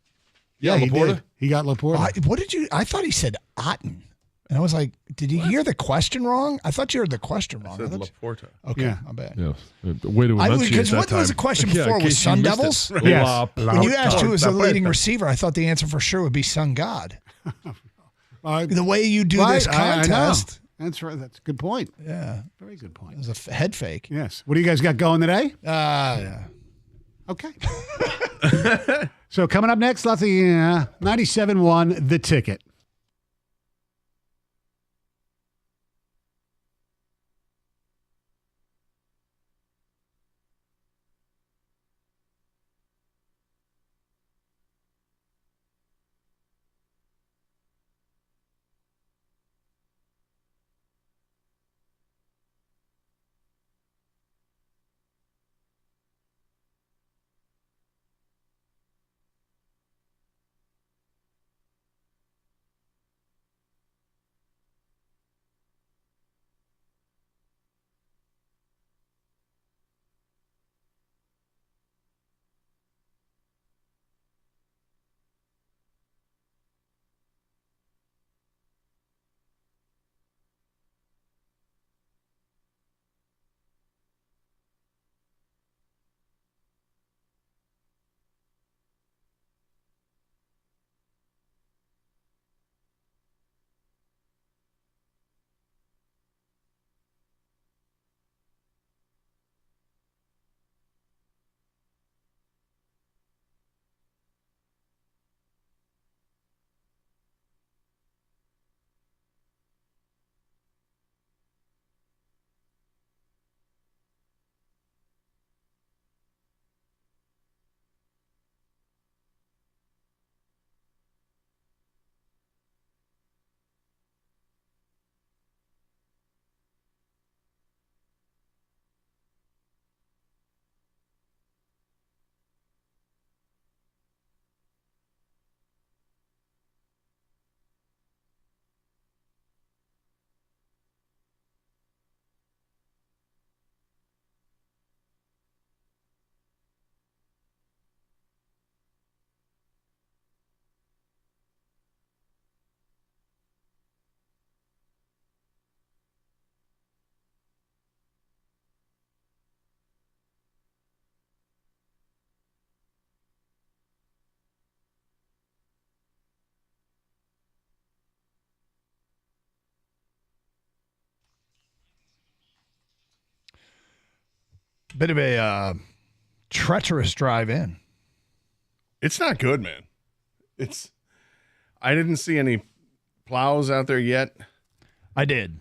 Yeah, he did. He got Laporta. What did you? I thought he said Otten. And I was like, did you hear the question wrong? I thought you heard the question wrong. I said Laporta. Okay, yeah. my bad. Yeah. Way to enunciate Because that what was the time. question before? in Was case you Sun missed Devils? it. Yes. When you asked who was the leading receiver, I thought the answer for sure would be Sun God. The way you do this contest. That's right. That's a good point. Yeah. Very good point. It was a head fake. Yes. What do you guys got going today? Yeah. Okay. So coming up next, lots of 97.1 The Ticket. Bit of a treacherous drive in. It's not good, man. I didn't see any plows out there yet. I did.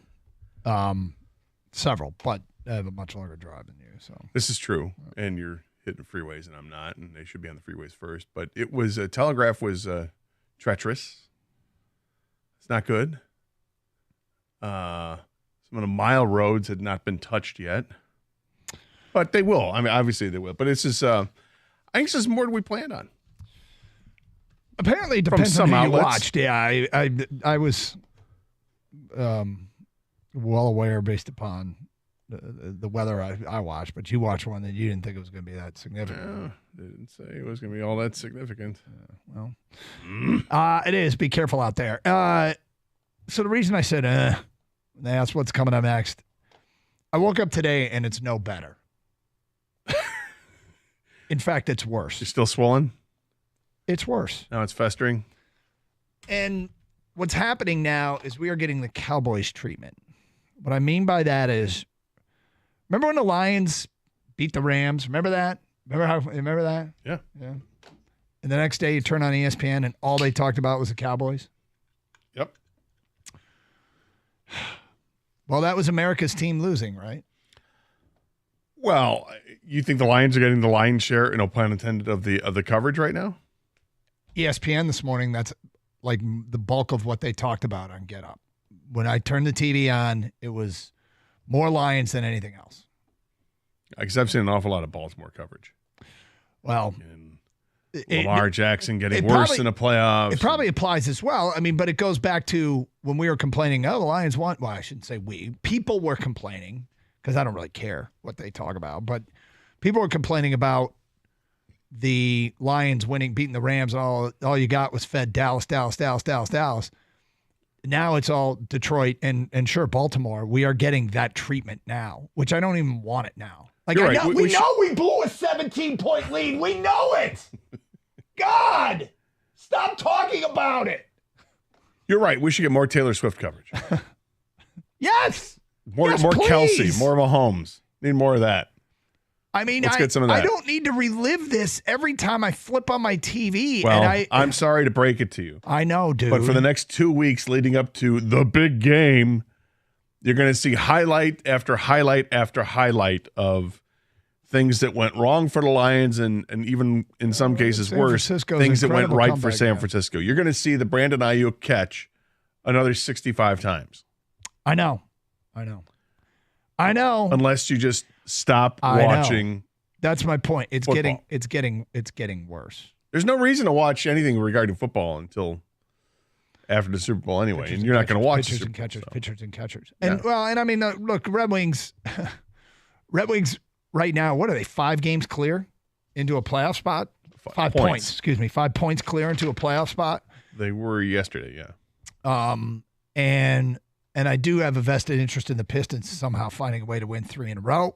Several, but I have a much longer drive than you. So this is true, and you're hitting freeways, and I'm not, and they should be on the freeways first. But it was Telegraph was treacherous. It's not good. Some of the mile roads had not been touched yet, but they will. I mean, obviously they will. But it's just, I think this is more than we planned on. Apparently, it depends on who you watched. Yeah, I was well aware based upon the weather I watched, but you watched one that you didn't think it was going to be that significant. Yeah, didn't say it was going to be all that significant. It is. Be careful out there. So the reason I said, that's what's coming up next. I woke up today and it's no better. In fact, it's worse. You're still swollen? It's worse. Now it's festering? And what's happening now is we are getting the Cowboys treatment. What I mean by that is, remember when the Lions beat the Rams? Remember that? Remember that? Yeah. Yeah. And the next day you turn on ESPN and all they talked about was the Cowboys? Yep. Well, that was America's team losing, right? Well, you think the Lions are getting the lion's share, no pun intended, of the coverage right now? ESPN this morning, that's like the bulk of what they talked about on Get Up. When I turned the TV on, it was more Lions than anything else. Because I've seen an awful lot of Baltimore coverage. Well, Lamar Jackson getting worse in the playoffs. It probably applies as well. I mean, but it goes back to when we were complaining, the Lions won. Well, I shouldn't say we. People were complaining, because I don't really care what they talk about, but people were complaining about the Lions beating the Rams, and all you got was fed Dallas. Now it's all Detroit and sure, Baltimore. We are getting that treatment now, which I don't even want it now. Like, You're I right. know, we know we blew a 17-point lead. We know it. God, stop talking about it. You're right. We should get more Taylor Swift coverage. Yes. More please. Kelsey, more Mahomes. Need more of that. I mean, Let's get some of that. I don't need to relive this every time I flip on my TV. Well, and I'm sorry to break it to you. I know, dude. But for the next 2 weeks leading up to the big game, you're going to see highlight after highlight after highlight of things that went wrong for the Lions and even in some cases worse, things that went right for San Francisco. You're going to see the Brandon Ayuk catch another 65 times. I know. Unless you just stop watching. That's my point. It's football. getting worse. There's no reason to watch anything regarding football until after the Super Bowl anyway, and you're not going to watch pitchers and catchers. And I mean, look, Red Wings right now, what are they? 5 games clear into a playoff spot? 5 points. Excuse me, 5 points clear into a playoff spot. They were yesterday, yeah. And I do have a vested interest in the Pistons somehow finding a way to win 3 in a row.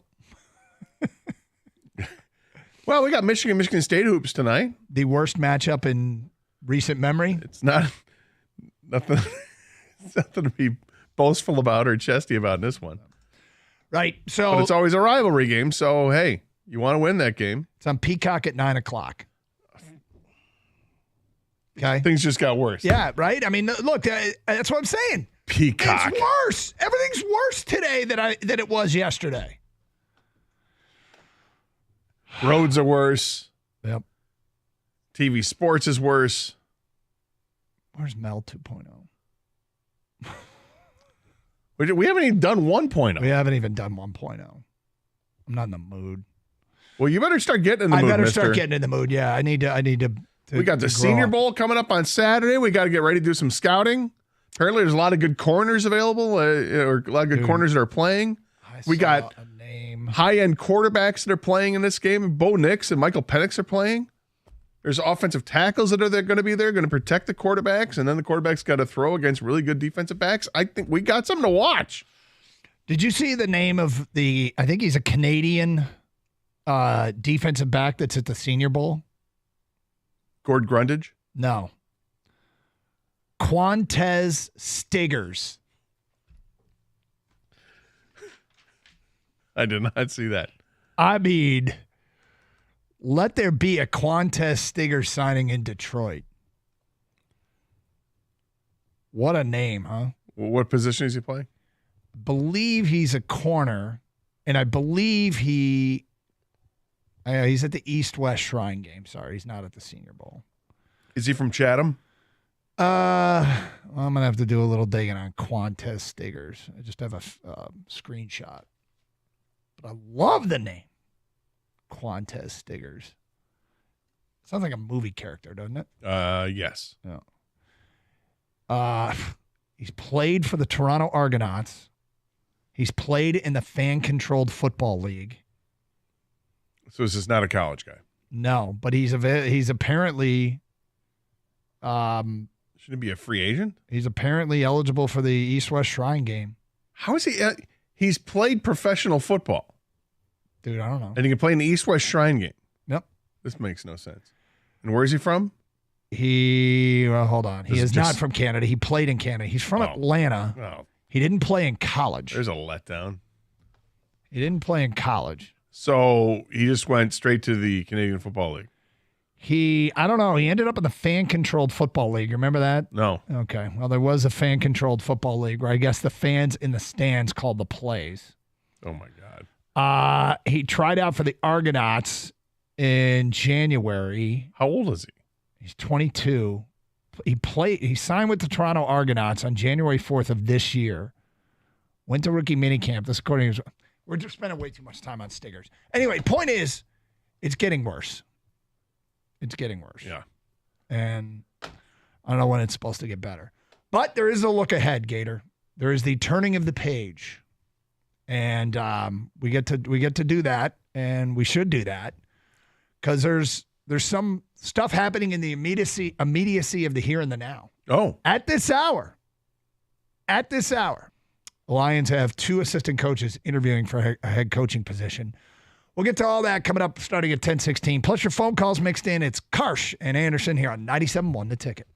Well, we got Michigan State hoops tonight. The worst matchup in recent memory. It's nothing to be boastful about or chesty about in this one. Right. So, but it's always a rivalry game. So, hey, you want to win that game. It's on Peacock at 9:00. Okay. Things just got worse. Yeah, right? I mean, look, that's what I'm saying. Peacock. It's worse. Everything's worse today than it was yesterday. Roads are worse. Yep. TV sports is worse. Where's Mel 2.0? We haven't even done 1.0. We haven't even done 1.0. I'm not in the mood. Well, you better start getting in the mood, I better mister. start getting in the mood. Yeah, I need to we got the Senior Bowl coming up on Saturday. We got to get ready to do some scouting. Apparently, there's a lot of good corners available, or a lot of good corners that are playing. We got high-end quarterbacks that are playing in this game. Bo Nix and Michael Penix are playing. There's offensive tackles that are going to be there, going to protect the quarterbacks, and then the quarterback's got to throw against really good defensive backs. I think we got something to watch. Did you see the name of I think he's a Canadian defensive back that's at the Senior Bowl? Gord Grundage? No. Quantez Stiggers. I did not see that. I mean, let there be a Quantez Stigger signing in Detroit. What a name, huh? What position is he playing? Believe he's a corner, and I believe he's at the East-West Shrine game. Sorry, he's not at the Senior Bowl. Is he from Chatham? Well, I'm gonna have to do a little digging on Quantez Stiggers. I just have a screenshot, but I love the name Quantez Stiggers. Sounds like a movie character, doesn't it? Yes. Yeah. He's played for the Toronto Argonauts. He's played in the Fan-Controlled Football League. So this is not a college guy. No, but he's apparently. Shouldn't he be a free agent? He's apparently eligible for the East-West Shrine game. How is he? He's played professional football. Dude, I don't know. And he can play in the East-West Shrine game. Yep. This makes no sense. And where is he from? Hold on. He is not from Canada. He played in Canada. He's from Atlanta. Oh. He didn't play in college. There's a letdown. He didn't play in college. So he just went straight to the Canadian Football League. I don't know. He ended up in the Fan-Controlled Football League. Remember that? No. Okay. Well, there was a Fan-Controlled Football League where I guess the fans in the stands called the plays. Oh, my God. He tried out for the Argonauts in January. How old is he? He's 22. He signed with the Toronto Argonauts on January 4th of this year. Went to rookie minicamp. This according to we're just spending way too much time on Stiggers. Anyway, point is, it's getting worse. It's getting worse. Yeah. And I don't know when it's supposed to get better. But there is a look ahead, Gator. There is the turning of the page. And we get to do that, and we should do that. Because there's some stuff happening in the immediacy of the here and the now. Oh. At this hour, the Lions have 2 assistant coaches interviewing for a head coaching position. We'll get to all that coming up starting at 10:16. Plus your phone calls mixed in. It's Karsh and Anderson here on 97.1 The Ticket.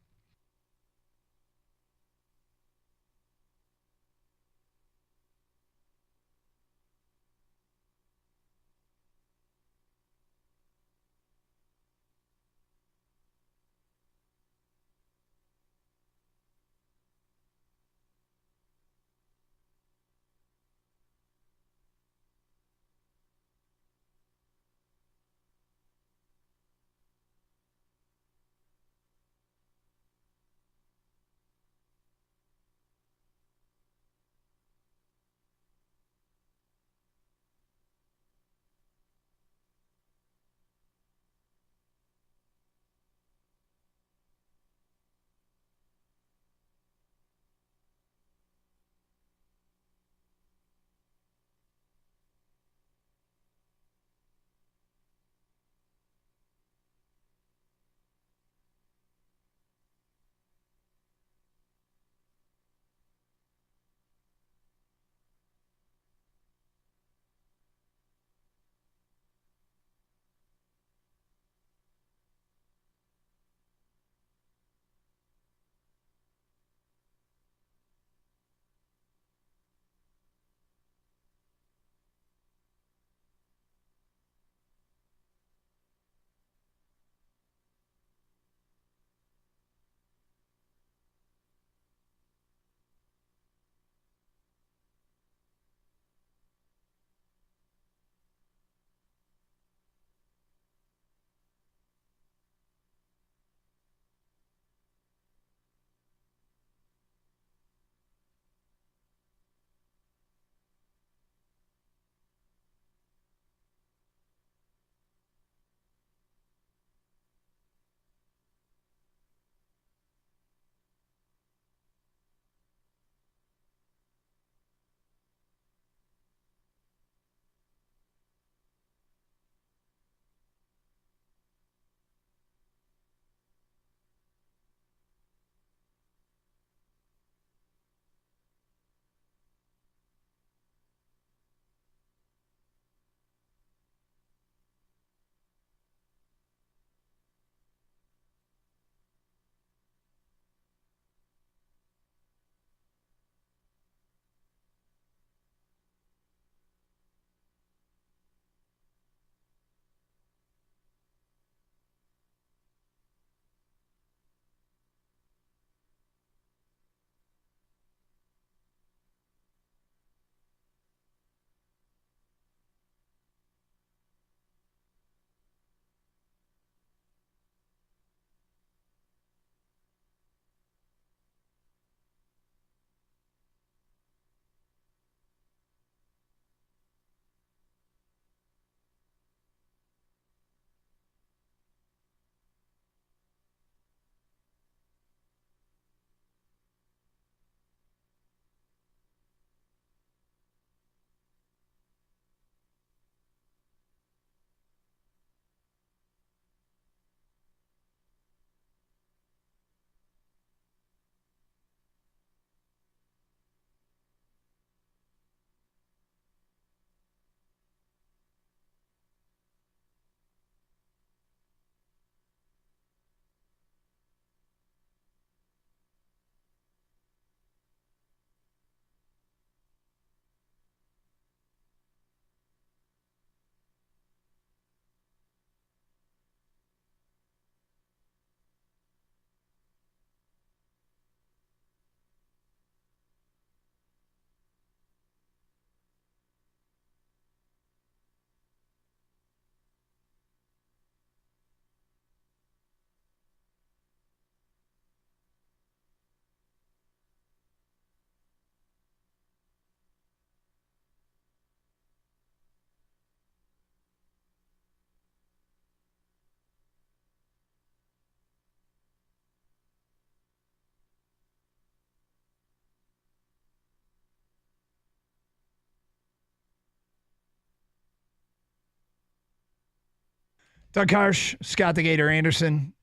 Doug Harsh, Scott the Gator Anderson.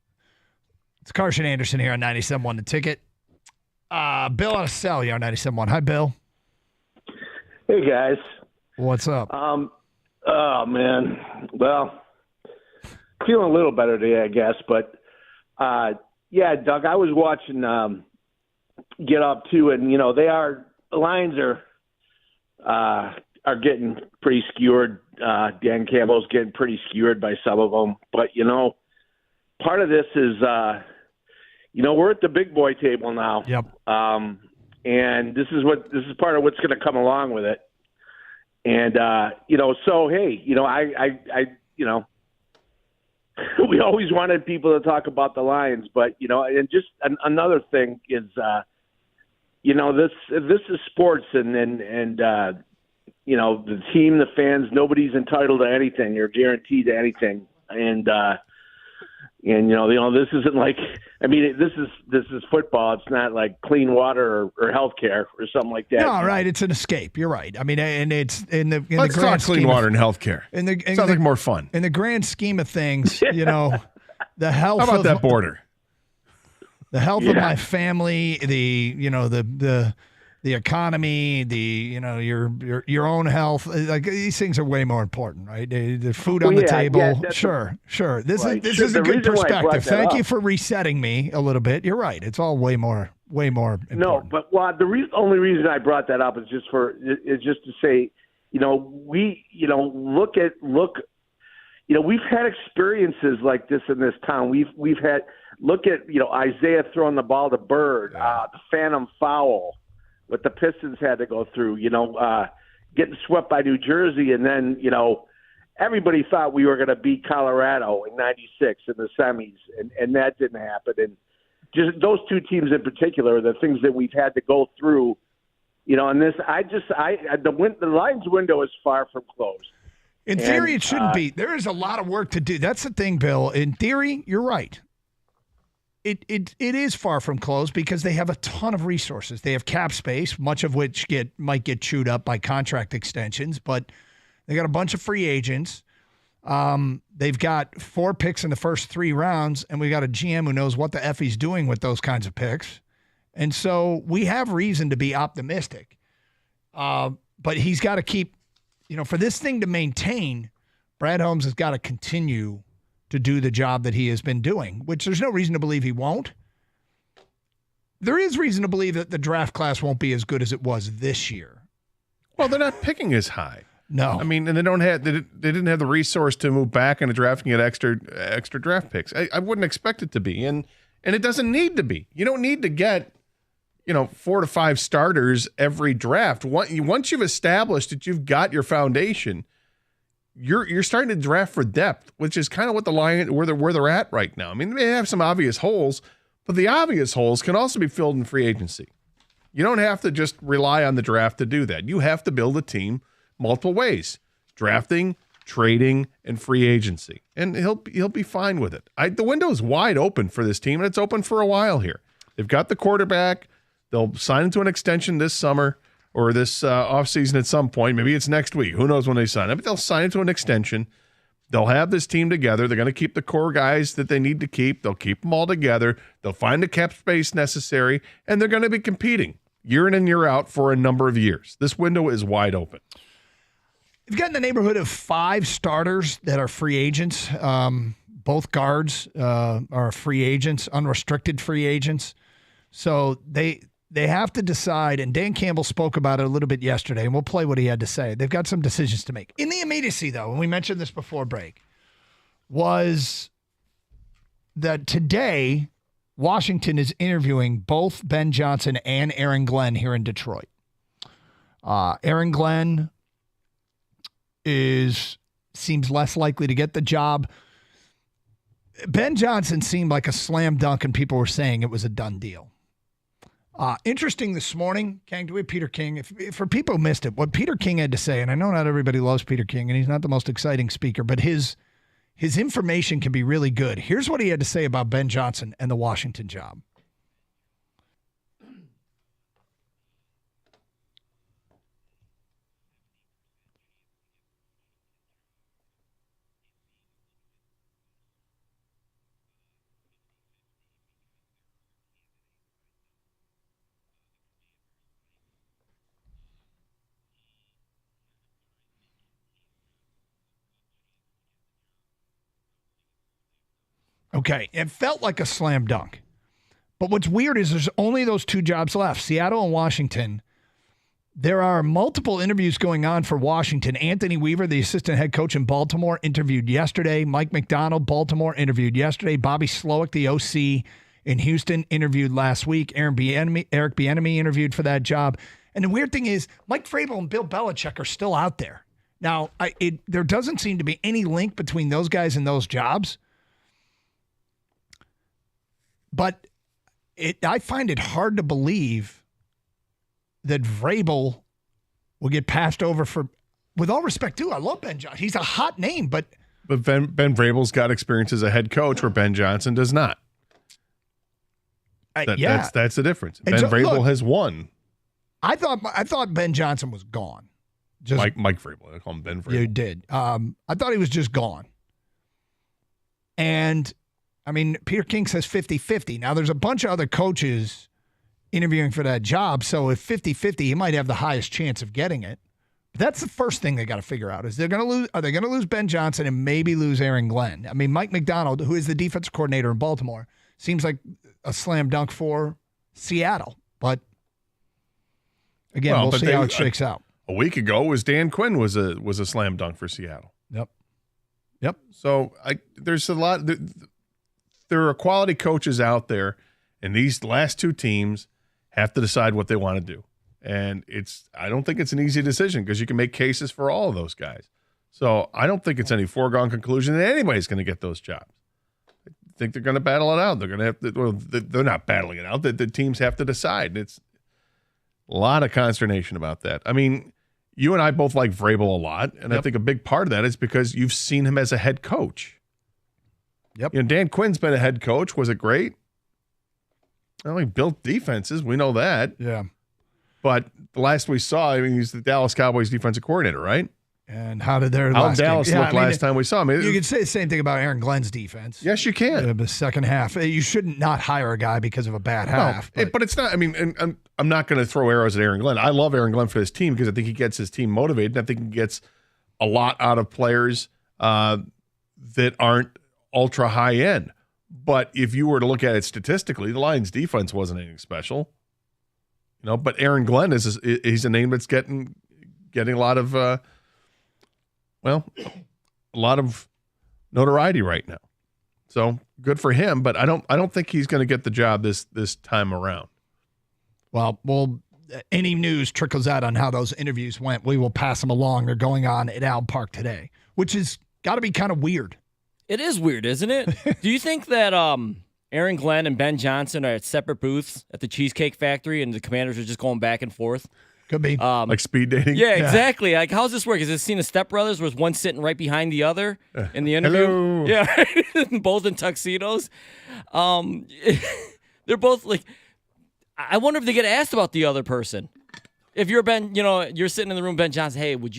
It's Carson Anderson here on 97.1 The Ticket. Bill out of Cell, you're on 97.1. Hi, Bill. Hey, guys. What's up? Oh, man. Well, feeling a little better today, I guess. But, yeah, Doug, I was watching Get Up, too. And, you know, the Lions are getting pretty skewered. Dan Campbell's getting pretty skewered by some of them. But, you know, part of this is, you know, we're at the big boy table now. Yep. And this is part of what's going to come along with it. And, you know, so, hey, you know, I you know, we always wanted people to talk about the Lions, but, you know, and just another thing is, you know, this is sports and you know, the team, the fans, nobody's entitled to anything. You're guaranteed to anything. And you know, this isn't like, I mean, this is football. It's not like clean water or healthcare or something like that. No, right. It's an escape. You're right. I mean, and it's in the Let's grand talk clean scheme water and healthcare. Sounds like more fun. In the grand scheme of things, you know, the health. How about of that border? The health of my family, the economy, you know, your own health, like these things are way more important, right? The food on the table. Yeah, sure. This is a good perspective. Thank you for resetting me a little bit. You're right. It's all way more important. No, but the only reason I brought that up is just to say, you know, look, you know, we've had experiences like this in this town. We've had, look at, you know, Isaiah throwing the ball to Bird, the phantom foul, what the Pistons had to go through, you know, getting swept by New Jersey. And then, you know, everybody thought we were going to beat Colorado in '96 in the semis, and that didn't happen. And just those two teams in particular are the things that we've had to go through, you know, and this, the Lions window is far from closed. In theory, it shouldn't be. There is a lot of work to do. That's the thing, Bill. In theory, you're right. It is far from closed because they have a ton of resources. They have cap space, much of which might get chewed up by contract extensions, but they got a bunch of free agents. They've got 4 picks in the first 3 rounds, and we got a GM who knows what the F he's doing with those kinds of picks. And so we have reason to be optimistic. But he's got to keep, you know, for this thing to maintain, Brad Holmes has got to continue to do the job that he has been doing, which there's no reason to believe he won't. There is reason to believe that the draft class won't be as good as it was this year. Well, they're not picking as high. No. I mean, and they didn't have the resource to move back into drafting at extra draft picks. I wouldn't expect it to be. And it doesn't need to be. You don't need to get, you know, 4 to 5 starters every draft. Once you've established that you've got your foundation, you're starting to draft for depth, which is kind of what the Lions where they're at right now. I mean, they have some obvious holes, but the obvious holes can also be filled in free agency. You don't have to just rely on the draft to do that. You have to build a team multiple ways: drafting, trading, and free agency. And he'll be fine with it. The window is wide open for this team, and it's open for a while here. They've got the quarterback. They'll sign into an extension this summer or this offseason at some point. Maybe it's next week. Who knows when they sign it, but they'll sign into an extension. They'll have this team together. They're going to keep the core guys that they need to keep. They'll keep them all together. They'll find the cap space necessary, and they're going to be competing year in and year out for a number of years. This window is wide open. You've got in the neighborhood of 5 starters that are free agents. Both guards are free agents, unrestricted free agents. So they have to decide, and Dan Campbell spoke about it a little bit yesterday, and we'll play what he had to say. They've got some decisions to make. In the immediacy, though, and we mentioned this before break, was that today Washington is interviewing both Ben Johnson and Aaron Glenn here in Detroit. Aaron Glenn seems less likely to get the job. Ben Johnson seemed like a slam dunk, and people were saying it was a done deal. Interesting this morning, King, do we have Peter King? If for people who missed it, what Peter King had to say, and I know not everybody loves Peter King, and he's not the most exciting speaker, but his information can be really good. Here's what he had to say about Ben Johnson and the Washington job. Okay, it felt like a slam dunk. But what's weird is there's only those 2 jobs left, Seattle and Washington. There are multiple interviews going on for Washington. Anthony Weaver, the assistant head coach in Baltimore, interviewed yesterday. Mike McDonald, Baltimore, interviewed yesterday. Bobby Slowick, the OC in Houston, interviewed last week. Eric Bieniemy interviewed for that job. And the weird thing is, Mike Vrabel and Bill Belichick are still out there. Now, there doesn't seem to be any link between those guys and those jobs. But I find it hard to believe that Vrabel will get passed over for, with all respect too, I love Ben Johnson. He's a hot name, but Ben Vrabel's got experience as a head coach where Ben Johnson does not. That's the difference. And Ben Vrabel has won. I thought Ben Johnson was gone. Mike Vrabel. I call him Ben Vrabel. You did. I thought he was just gone. And I mean, Peter King says 50-50. Now there's a bunch of other coaches interviewing for that job. So if 50-50, he might have the highest chance of getting it. But that's the first thing they got to figure out is are they going to lose Ben Johnson and maybe lose Aaron Glenn? I mean, Mike McDonald, who is the defensive coordinator in Baltimore, seems like a slam dunk for Seattle. But again, we'll see how it shakes out. A week ago was Dan Quinn was a slam dunk for Seattle. Yep. So there's a lot. There are quality coaches out there, and these last 2 teams have to decide what they want to do. And I don't think it's an easy decision because you can make cases for all of those guys. So I don't think it's any foregone conclusion that anybody's going to get those jobs. I think they're going to battle it out. They're going to have to. Well, they're not battling it out. The teams have to decide. It's a lot of consternation about that. I mean, you and I both like Vrabel a lot, and I think a big part of that is because you've seen him as a head coach. Yep. Dan Quinn's been a head coach. Was it great? Well, he built defenses. We know that. Yeah. But the last we saw, he's the Dallas Cowboys defensive coordinator, right? And how did their How last Dallas game? look last time we saw him? You could say the same thing about Aaron Glenn's defense. Yes, you can. The second half. You shouldn't not hire a guy because of a bad half. But it's not. I mean, and I'm not going to throw arrows at Aaron Glenn. I love Aaron Glenn for his team because I think he gets his team motivated. And I think he gets a lot out of players that aren't ultra high end. But if you were to look at it statistically, the Lions' defense wasn't anything special. But Aaron Glenn he's a name that's getting a lot of a lot of notoriety right now. So good for him, but I don't think he's going to get the job this time around. Well, any news trickles out on how those interviews went, we will pass them along. They're going on at Al Park today, which has got to be kind of weird. It is weird, isn't it? Do you think that Aaron Glenn and Ben Johnson are at separate booths at the Cheesecake Factory and the Commanders are just going back and forth? Could be. Like speed dating? Yeah, exactly. Like, how's this work? Is this scene of Step Brothers where one sitting right behind the other in the interview? Hello. Yeah, both in tuxedos. They're both like, I wonder if they get asked about the other person. If you're Ben, you're sitting in the room, Ben Johnson, hey, who would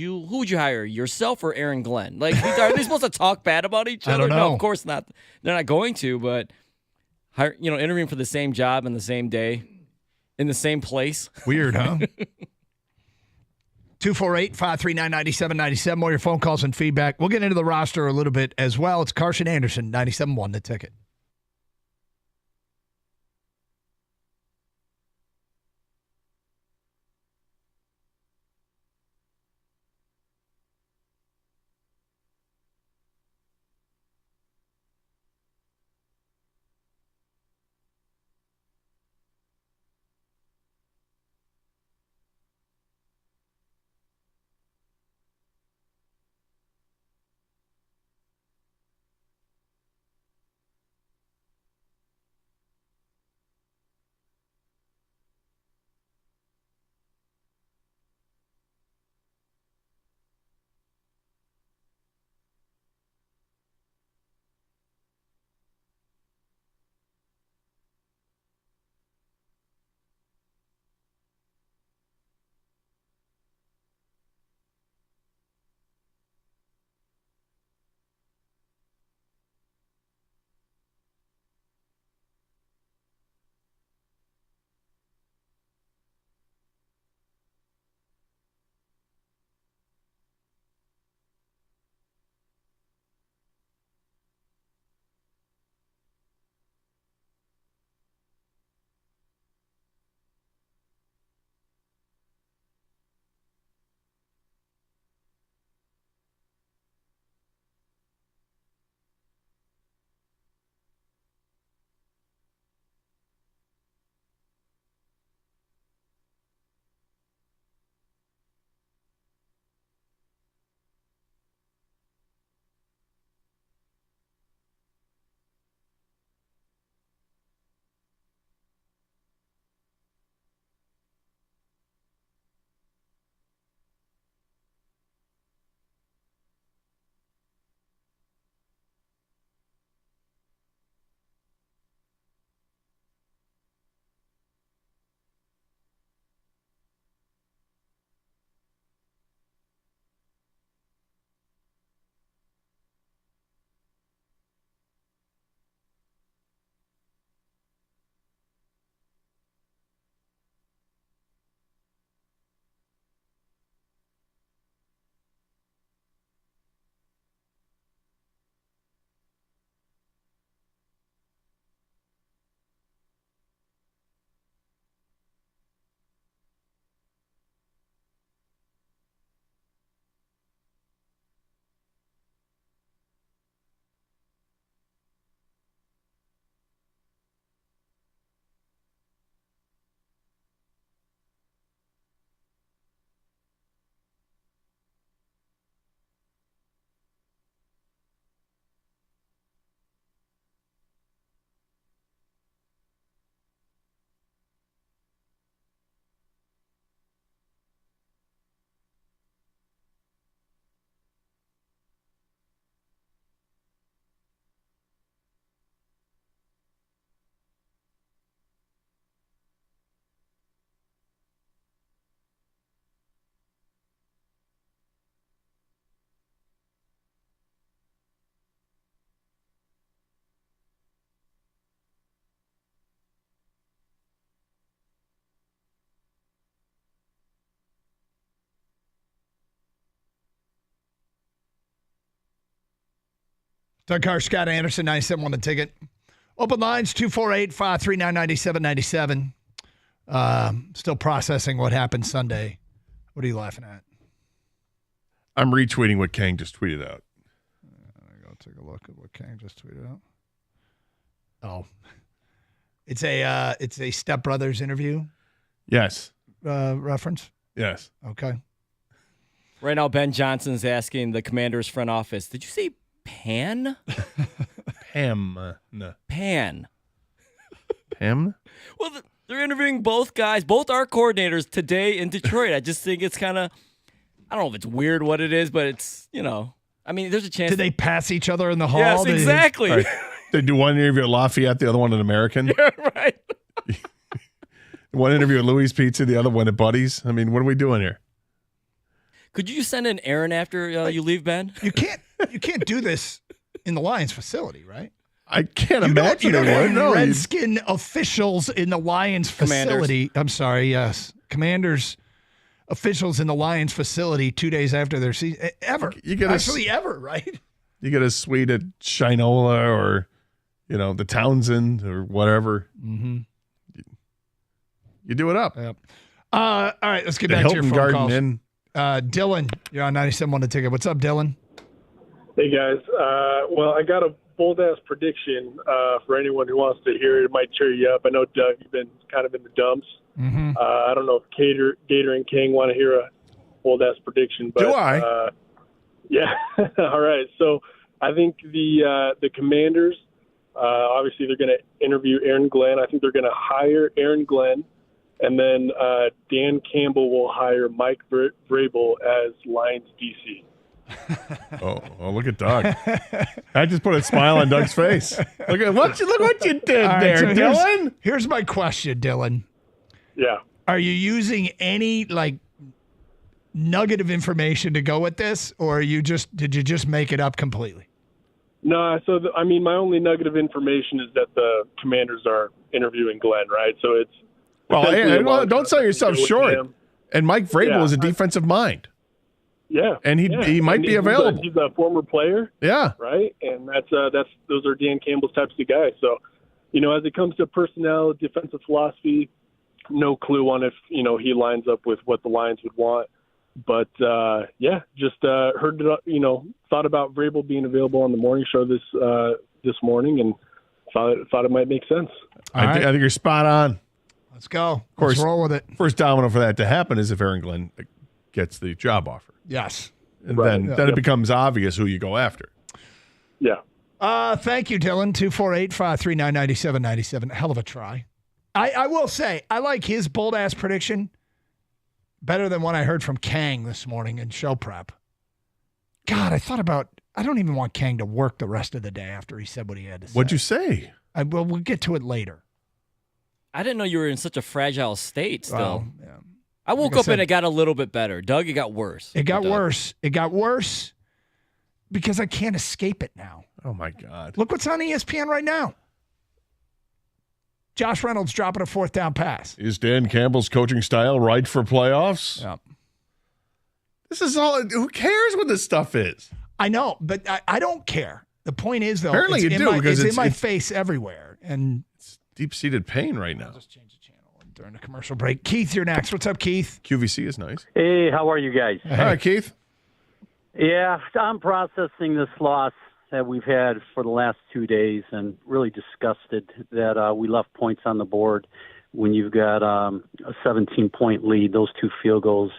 you hire, yourself or Aaron Glenn? Like, are they supposed to talk bad about each other? I don't know. No, of course not. They're not going to, but, interviewing for the same job in the same day, in the same place. Weird, huh? 248-539-9797. More your phone calls and feedback. We'll get into the roster a little bit as well. It's Carson Anderson, 97.1 The Ticket. Doug Carr, Scott Anderson, 97.1 The Ticket. Open lines, 248-539-9797. Still processing what happened Sunday. What are you laughing at? I'm retweeting what Kang just tweeted out. I'll take a look at what Kang just tweeted out. Oh. It's a Step Brothers interview Yes. reference? Yes. Okay. Right now, Ben Johnson's asking the Commanders front office, did you say Pan? Pam. Pan. Pam? Well, they're interviewing both guys, both our coordinators today in Detroit. I just think it's kind of, I don't know if it's weird what it is, but it's, I mean, there's a chance. Did they pass each other in the hall? Yes, exactly. Right. They do one interview at Lafayette, the other one at American. Yeah, right. One interview at Louis Pizza, the other one at Buddy's. I mean, what are we doing here? Could you send an errand after you leave, Ben? You can't do this in the Lions facility, right? I can't imagine it would. No, Redskin officials in the Lions facility. I'm sorry, yes. Commanders officials in the Lions facility 2 days after their season. Ever. Ever, right? You get a suite at Shinola or, the Townsend or whatever. Mm-hmm. You do it up. Yep. All right, let's get The back to your Hilton phone Garden calls. Inn. Dylan, you're on 97.1 The Ticket. What's up, Dylan? Hey, guys. Well, I got a bold-ass prediction for anyone who wants to hear it. It might cheer you up. I know, Doug, you've been kind of in the dumps. Mm-hmm. I don't know if Gator and King want to hear a bold-ass prediction. But, do I? Yeah. All right. So I think the Commanders, obviously they're going to interview Aaron Glenn. I think they're going to hire Aaron Glenn. And then Dan Campbell will hire Mike Vrabel as Lions DC. Oh, look at Doug. I just put a smile on Doug's face. Look what you did All right, there, so Dylan. Here's my question, Dylan. Yeah. Are you using any nugget of information to go with this, or did you just make it up completely? No, so my only nugget of information is that the Commanders are interviewing Glenn, right? So it's don't sell yourself short. And Mike Vrabel is a defensive mind. Yeah, and he might be available. He's a former player. Yeah, right. And those are Dan Campbell's types of guys. So, as it comes to personnel, defensive philosophy, no clue on if he lines up with what the Lions would want. But just heard it. Thought about Vrabel being available on the morning show this morning, and thought it might make sense. I think you're spot on. Let's go. Of course, let's roll with it. First domino for that to happen is if Aaron Glenn gets the job offer. Yes. And then it becomes obvious who you go after. Yeah. Thank you, Dylan. 248-539-9797. Hell of a try. I will say, I like his bold-ass prediction better than one I heard from Kang this morning in show prep. God, I don't even want Kang to work the rest of the day after he said what he had to say. What'd you say? We'll get to it later. I didn't know you were in such a fragile state still. Well, yeah. I woke up and it got a little bit better. Doug, it got worse. It got worse. It got worse because I can't escape it now. Oh, my God. Look what's on ESPN right now. Josh Reynolds dropping a fourth down pass. Is Dan Campbell's coaching style right for playoffs? Yeah. This is all. Who cares what this stuff is? I know, but I don't care. The point is, though, apparently you do because it's in my face everywhere, and it's deep-seated pain right now. I'll just change the channel during the commercial break. Keith, you're next. What's up, Keith? QVC is nice. Hey, how are you guys? All right, Keith. Yeah, I'm processing this loss that we've had for the last 2 days, and really disgusted that we left points on the board when you've got a 17-point lead. Those two field goals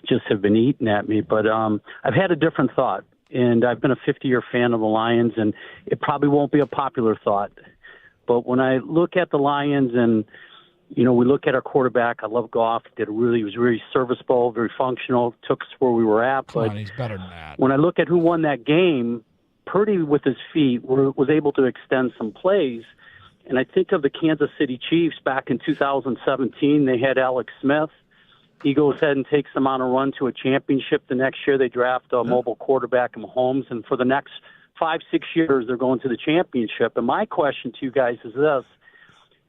just have been eating at me. But I've had a different thought, and I've been a 50-year fan of the Lions, and it probably won't be a popular thought. But when I look at the Lions and, we look at our quarterback, I love Goff, he was very serviceable, very functional, took us where we were at. Come on, he's better than that. When I look at who won that game, Purdy with his feet was able to extend some plays. And I think of the Kansas City Chiefs back in 2017. They had Alex Smith. He goes ahead and takes them on a run to a championship. The next year they draft a mobile quarterback in Mahomes. And for the next 5-6 years, they're going to the championship. And my question to you guys is this.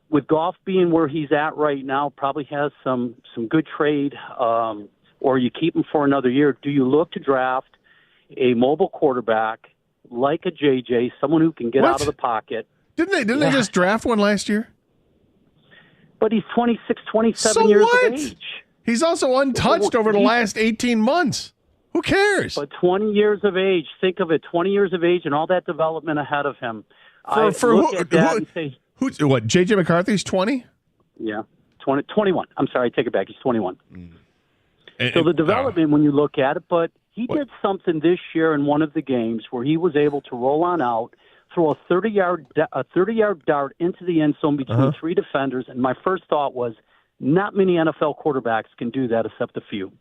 With Goff being where he's at right now, probably has some good trade, or you keep him for another year, do you look to draft a mobile quarterback like a JJ, someone who can get What? out of the pocket. Didn't they just draft one last year? But he's 26, 27 So years what? of age. He's also untouched over the last 18 months. Who cares? But 20 years of age, think of it, 20 years of age and all that development ahead of him. For look at that and say, what, J.J. McCarthy's 20? yeah, 21. I'm sorry, I take it back. He's 21. And- So the development, when you look at it, but he did something this year in one of the games where he was able to roll on out, throw a 30-yard dart into the end zone between three defenders, and my first thought was, not many NFL quarterbacks can do that except a few.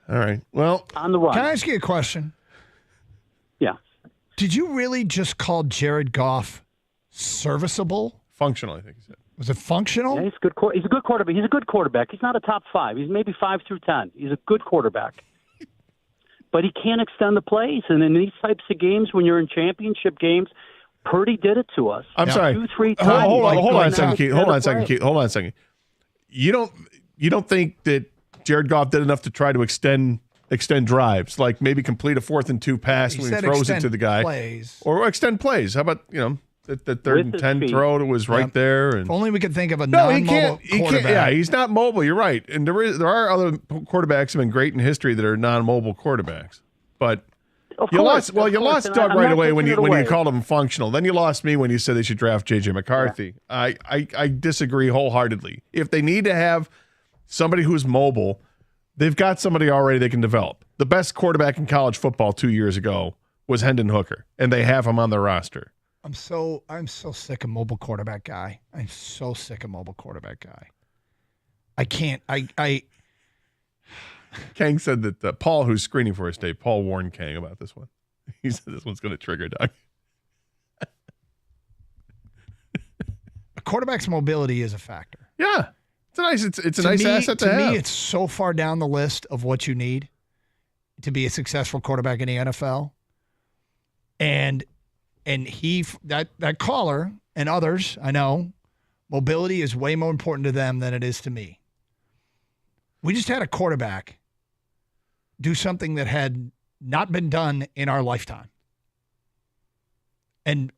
All right. Well, on the run. Can I ask you a question? Yeah. Did you really just call Jared Goff serviceable? Functional, I think he said. Was it functional? Yeah, he's a good quarterback. He's a good quarterback. He's not a top 5. He's maybe 5 through 10. He's a good quarterback. But he can't extend the plays. And in these types of games, when you're in championship games, Purdy did it to us. I'm sorry. 2-3 times. Hold on a second, Keith. Hold on a Extend second, the play. Keith. Hold on a second. You don't think that Jared Goff did enough to try to extend drives, like maybe complete a 4th and 2 pass He when he said throws it extend to the guy, plays. or extend plays? How about the 3rd and With his 10 feet. throw that was right there? And If only we could think of a no, he non-mobile can't. He quarterback. can't. Yeah, he's not mobile. You're right. And there are other quarterbacks who have been great in history that are non-mobile quarterbacks. But you course, lost. Well, of you course, lost and Doug I'm right not away when taking you it away. called him functional. Then you lost me when you said they should draft J.J. McCarthy. I disagree wholeheartedly. If they need to have somebody who's mobile, they've got somebody already they can develop. The best quarterback in college football 2 years ago was Hendon Hooker, and they have him on their roster. I'm so sick of mobile quarterback guy. I'm so sick of mobile quarterback guy. I can't. Kang said that Paul, who's screening for us today, Paul warned Kang about this one. He said this one's going to trigger Doug. A quarterback's mobility is a factor. Yeah, it's a nice. It's a To nice me- asset to have. me, it's so far down the list of what you need to be a successful quarterback in the NFL. And that caller and others, I know, mobility is way more important to them than it is to me. We just had a quarterback do something that had not been done in our lifetime. And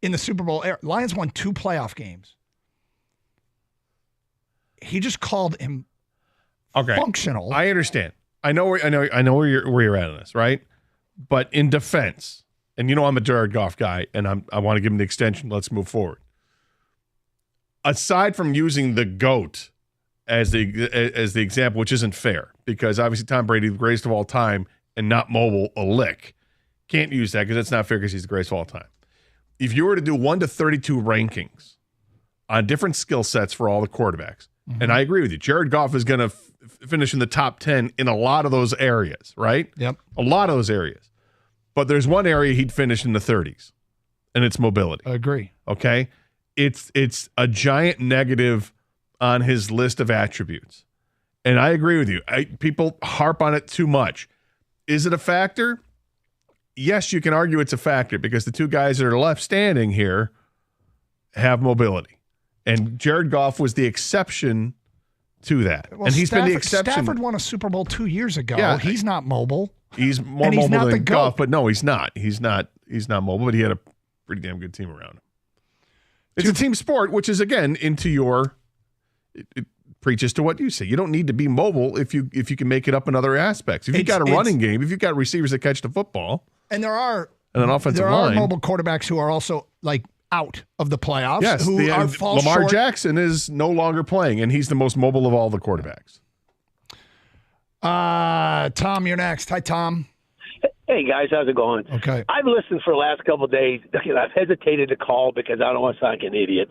in the Super Bowl, Lions won 2 playoff games. He just called him functional. I understand. I know where you're at on this, right? But in defense, and I'm a Jared Goff guy, and I want to give him the extension. Let's move forward. Aside from using the GOAT as the example, which isn't fair, because obviously Tom Brady, the greatest of all time, and not mobile a lick. Can't use that because that's not fair because he's the greatest of all time. If you were to do 1 to 32 rankings on different skill sets for all the quarterbacks, and I agree with you, Jared Goff is going to finish in the top 10 in a lot of those areas, right? Yep. A lot of those areas. But there's one area he'd finish in the 30s, and it's mobility. I agree. Okay? It's a giant negative on his list of attributes. And I agree with you. People harp on it too much. Is it a factor? Yes, you can argue it's a factor because the 2 guys that are left standing here have mobility. And Jared Goff was the exception to that. Well, and he's been the exception. Stafford won a Super Bowl 2 years ago. Yeah. He's not mobile. He's more And he's mobile not the than Goff, GOAT. but no, he's not. He's not mobile, but he had a pretty damn good team around him. It's a team sport, which is again into your it preaches to what you say. You don't need to be mobile if you can make it up in other aspects. If you've got a running game, if you've got receivers that catch the football, And there are and an offensive there line. are mobile quarterbacks who are also out of the playoffs. Yes, who are fall Lamar short. Jackson is no longer playing, and he's the most mobile of all the quarterbacks. Tom, you're next. Hi, Tom. Hey guys, how's it going? Okay. I've listened for the last couple of days. I've hesitated to call because I don't want to sound like an idiot.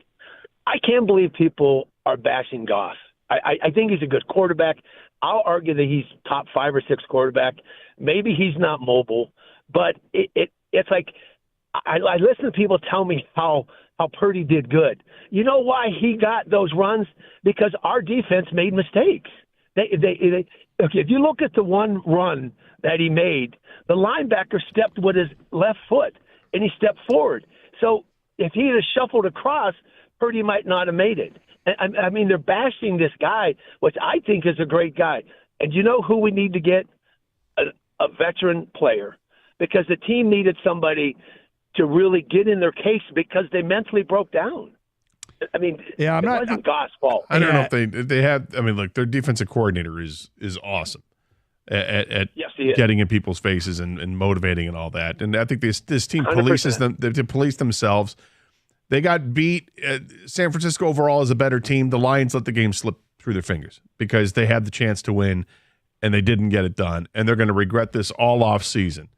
I can't believe people are bashing Goff. I think he's a good quarterback. I'll argue that he's top 5 or 6 quarterback. Maybe he's not mobile, but it's like I listen to people tell me how Purdy did good. You know why he got those runs? Because our defense made mistakes. Okay, if you look at the one run that he made, the linebacker stepped with his left foot, and he stepped forward. So if he had shuffled across, Purdy might not have made it. I mean, they're bashing this guy, which I think is a great guy. And you know who we need to get? A veteran player. because the team needed somebody to really get in their case because they mentally broke down. I mean, it wasn't Goff's fault. I don't know if they have. I mean, look, their defensive coordinator is awesome at getting in people's faces and motivating and all that. And I think this team 100%. polices them. They police themselves. They got beat. San Francisco overall is a better team. The Lions let the game slip through their fingers because they had the chance to win and they didn't get it done. And they're going to regret this all off season.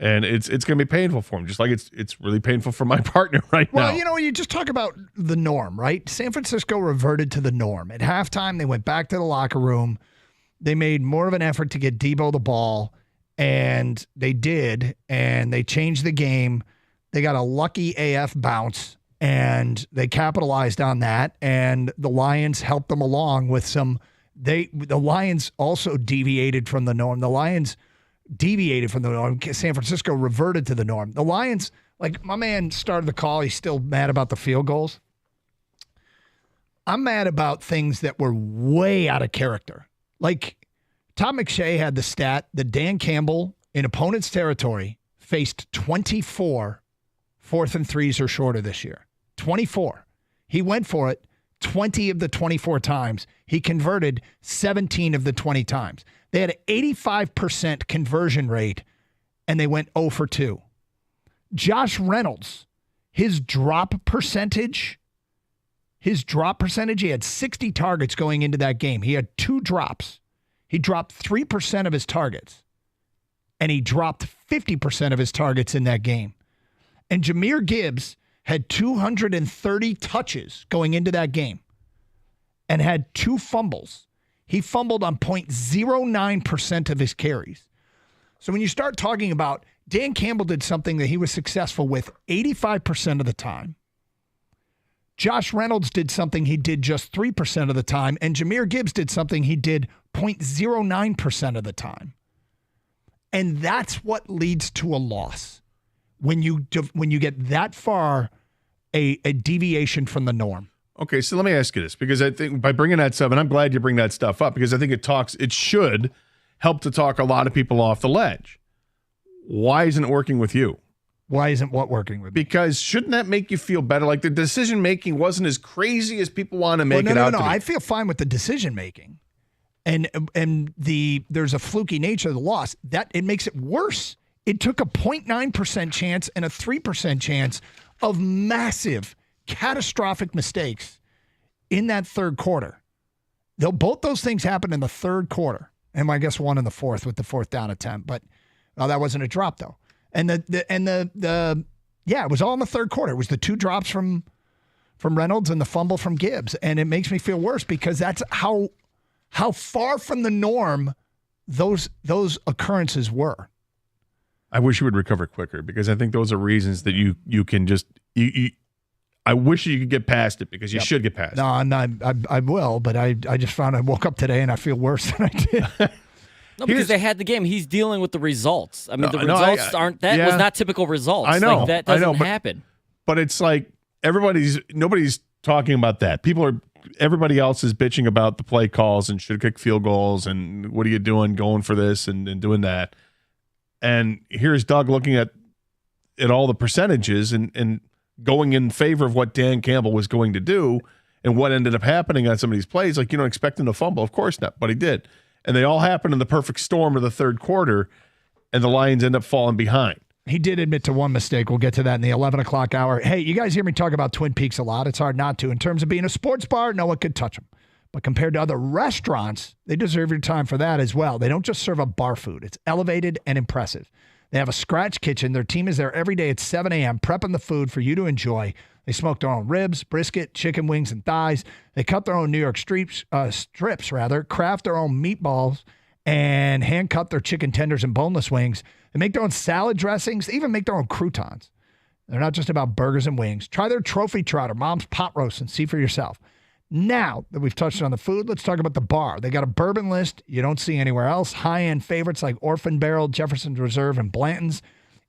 And it's going to be painful for them, just like it's really painful for my partner now. Well, you just talk about the norm, right? San Francisco reverted to the norm. At halftime, they went back to the locker room. They made more of an effort to get Debo the ball, and they did, and they changed the game. They got a lucky AF bounce, and they capitalized on that, and the Lions helped them along with some – the Lions also deviated from the norm. The Lions – deviated from the norm. San Francisco reverted to the norm. The Lions, like my man started the call, he's still mad about the field goals. I'm mad about things that were way out of character. Like Todd McShay had the stat that Dan Campbell in opponent's territory faced 24 4th and 3s or shorter this year. 24. He went for it 20 of the 24 times. He converted 17 of the 20 times. They had an 85% conversion rate, and they went 0 for 2. Josh Reynolds, his drop percentage, he had 60 targets going into that game. He had 2 drops. He dropped 3% of his targets, and he dropped 50% of his targets in that game. And Jahmyr Gibbs had 230 touches going into that game and had 2 fumbles. He fumbled on 0.09% of his carries. So when you start talking about Dan Campbell did something that he was successful with 85% of the time. Josh Reynolds did something he did just 3% of the time. And Jahmyr Gibbs did something he did 0.09% of the time. And that's what leads to a loss. When you get that far, a deviation from the norm. Okay, so let me ask you this, because I think by bringing that stuff, and I'm glad you bring that stuff up, because I think it should help to talk a lot of people off the ledge. Why isn't it working with you? Why isn't what working with me? Because shouldn't that make you feel better? Like the decision making wasn't as crazy as people want to make it out to be. I feel fine with the decision making, and there's a fluky nature of the loss that it makes it worse. It took a 0.9% chance and a 3% chance of massive, catastrophic mistakes in that third quarter. Though both those things happened in the third quarter, and I guess one in the fourth with the 4th down attempt. But that wasn't a drop though. And it was all in the third quarter. It was the 2 drops from Reynolds and the fumble from Gibbs, and it makes me feel worse because that's how far from the norm those occurrences were. I wish you would recover quicker, because I think those are reasons that you can just I wish you could get past it, because you should get past it. No, I will, but I just found I woke up today and I feel worse than I did. No, because they had the game. He's dealing with the results. I mean, the results was not typical results. I know. Like, that doesn't happen. But it's like nobody's talking about that. Everybody else is bitching about the play calls and should kick field goals and what are you doing going for this and doing that. And here's Doug looking at all the percentages and going in favor of what Dan Campbell was going to do, and what ended up happening on some of these plays. Like, you don't expect him to fumble. Of course not, but he did. And they all happened in the perfect storm of the third quarter, and the Lions end up falling behind. He did admit to one mistake. We'll get to that in the 11 o'clock hour. Hey, you guys hear me talk about Twin Peaks a lot. It's hard not to. In terms of being a sports bar, no one could touch them. But compared to other restaurants, they deserve your time for that as well. They don't just serve up bar food. It's elevated and impressive. They have a scratch kitchen. Their team is there every day at 7 a.m. prepping the food for you to enjoy. They smoke their own ribs, brisket, chicken wings, and thighs. They cut their own New York strips, craft their own meatballs, and hand cut their chicken tenders and boneless wings. They make their own salad dressings. They even make their own croutons. They're not just about burgers and wings. Try their trophy trout or mom's pot roast and see for yourself. Now that we've touched on the food, let's talk about the bar. They got a bourbon list you don't see anywhere else. High-end favorites like Orphan Barrel, Jefferson's Reserve, and Blanton's.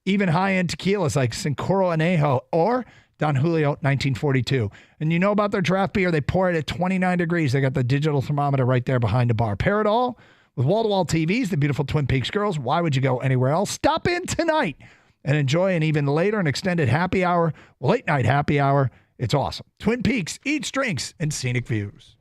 Even high-end tequilas like Cincoro Anejo or Don Julio 1942. And you know about their draft beer. They pour it at 29 degrees. They got the digital thermometer right there behind the bar. Pair it all With wall-to-wall TVs, the beautiful Twin Peaks girls, why would you go anywhere else? Stop in tonight and enjoy an even later and extended happy hour, late night happy hour. It's awesome. Twin Peaks, eats, drinks, and scenic views.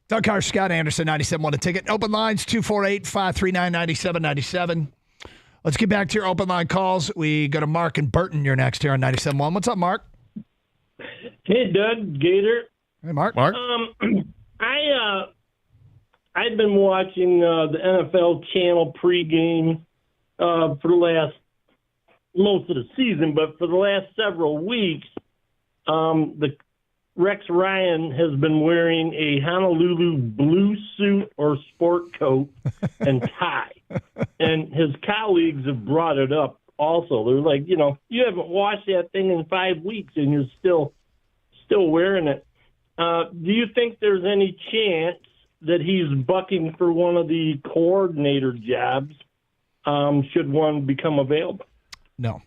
Doug Carr, Scott Anderson, 97.1 The Ticket. Open lines, 248-539-9797. Let's get back to your open line calls. We go to Mark and Burton. You're next here on 97.1. What's up, Mark? Hey, Doug, Gator. Hey, Mark. Mark? I've been watching the NFL channel pregame for the last, most of the season, but for the last several weeks, the Rex Ryan has been wearing a Honolulu blue suit or sport coat and tie. And his colleagues have brought it up also. They're like, you haven't washed that thing in 5 weeks and you're still wearing it. Do you think there's any chance that he's bucking for one of the coordinator jobs should one become available? No.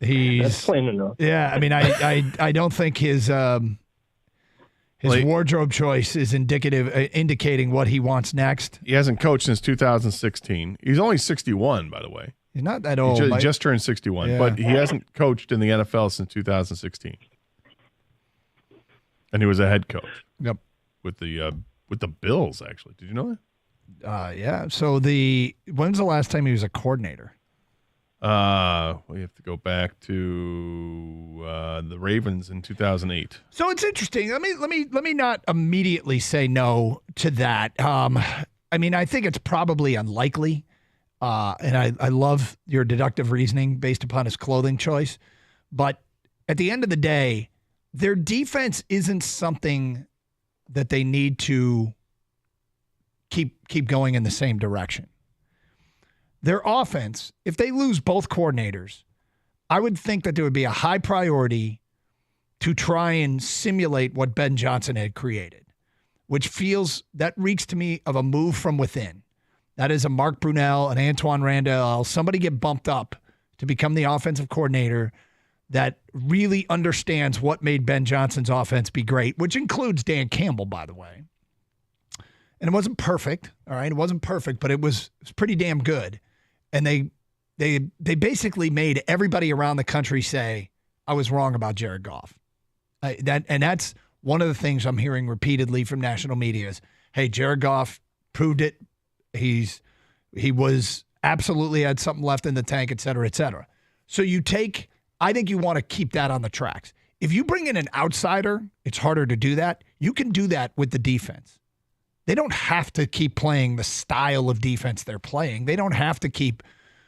That's plain enough. Yeah, I mean, I don't think his wardrobe choice is indicating what he wants next. He hasn't coached since 2016. He's only 61, by the way. He's not that old. He just turned 61, Yeah. but he hasn't coached in the NFL since 2016. And he was a head coach. Yep. With the Bills, actually. Did you know that? Yeah. So when's the last time he was a coordinator? We have to go back to the Ravens in 2008. So it's interesting. Let me not immediately say no to that. I mean, I think it's probably unlikely, and I love your deductive reasoning based upon his clothing choice. But at the end of the day, their defense isn't something that they need to keep going in the same direction. Their offense, if they lose both coordinators, I would think that there would be a high priority to try and simulate what Ben Johnson had created, which that reeks to me of a move from within. That is a Mark Brunell, an Antoine Randall, somebody get bumped up to become the offensive coordinator that really understands what made Ben Johnson's offense be great, which includes Dan Campbell, by the way. And it wasn't perfect, all right? It wasn't perfect, but it was pretty damn good. And they basically made everybody around the country say, I was wrong about Jared Goff. That's one of the things I'm hearing repeatedly from national media is, hey, Jared Goff proved it. He was absolutely had something left in the tank, et cetera, et cetera. So I think you want to keep that on the tracks. If you bring in an outsider, it's harder to do that. You can do that with the defense. They don't have to keep playing the style of defense they're playing. They don't have to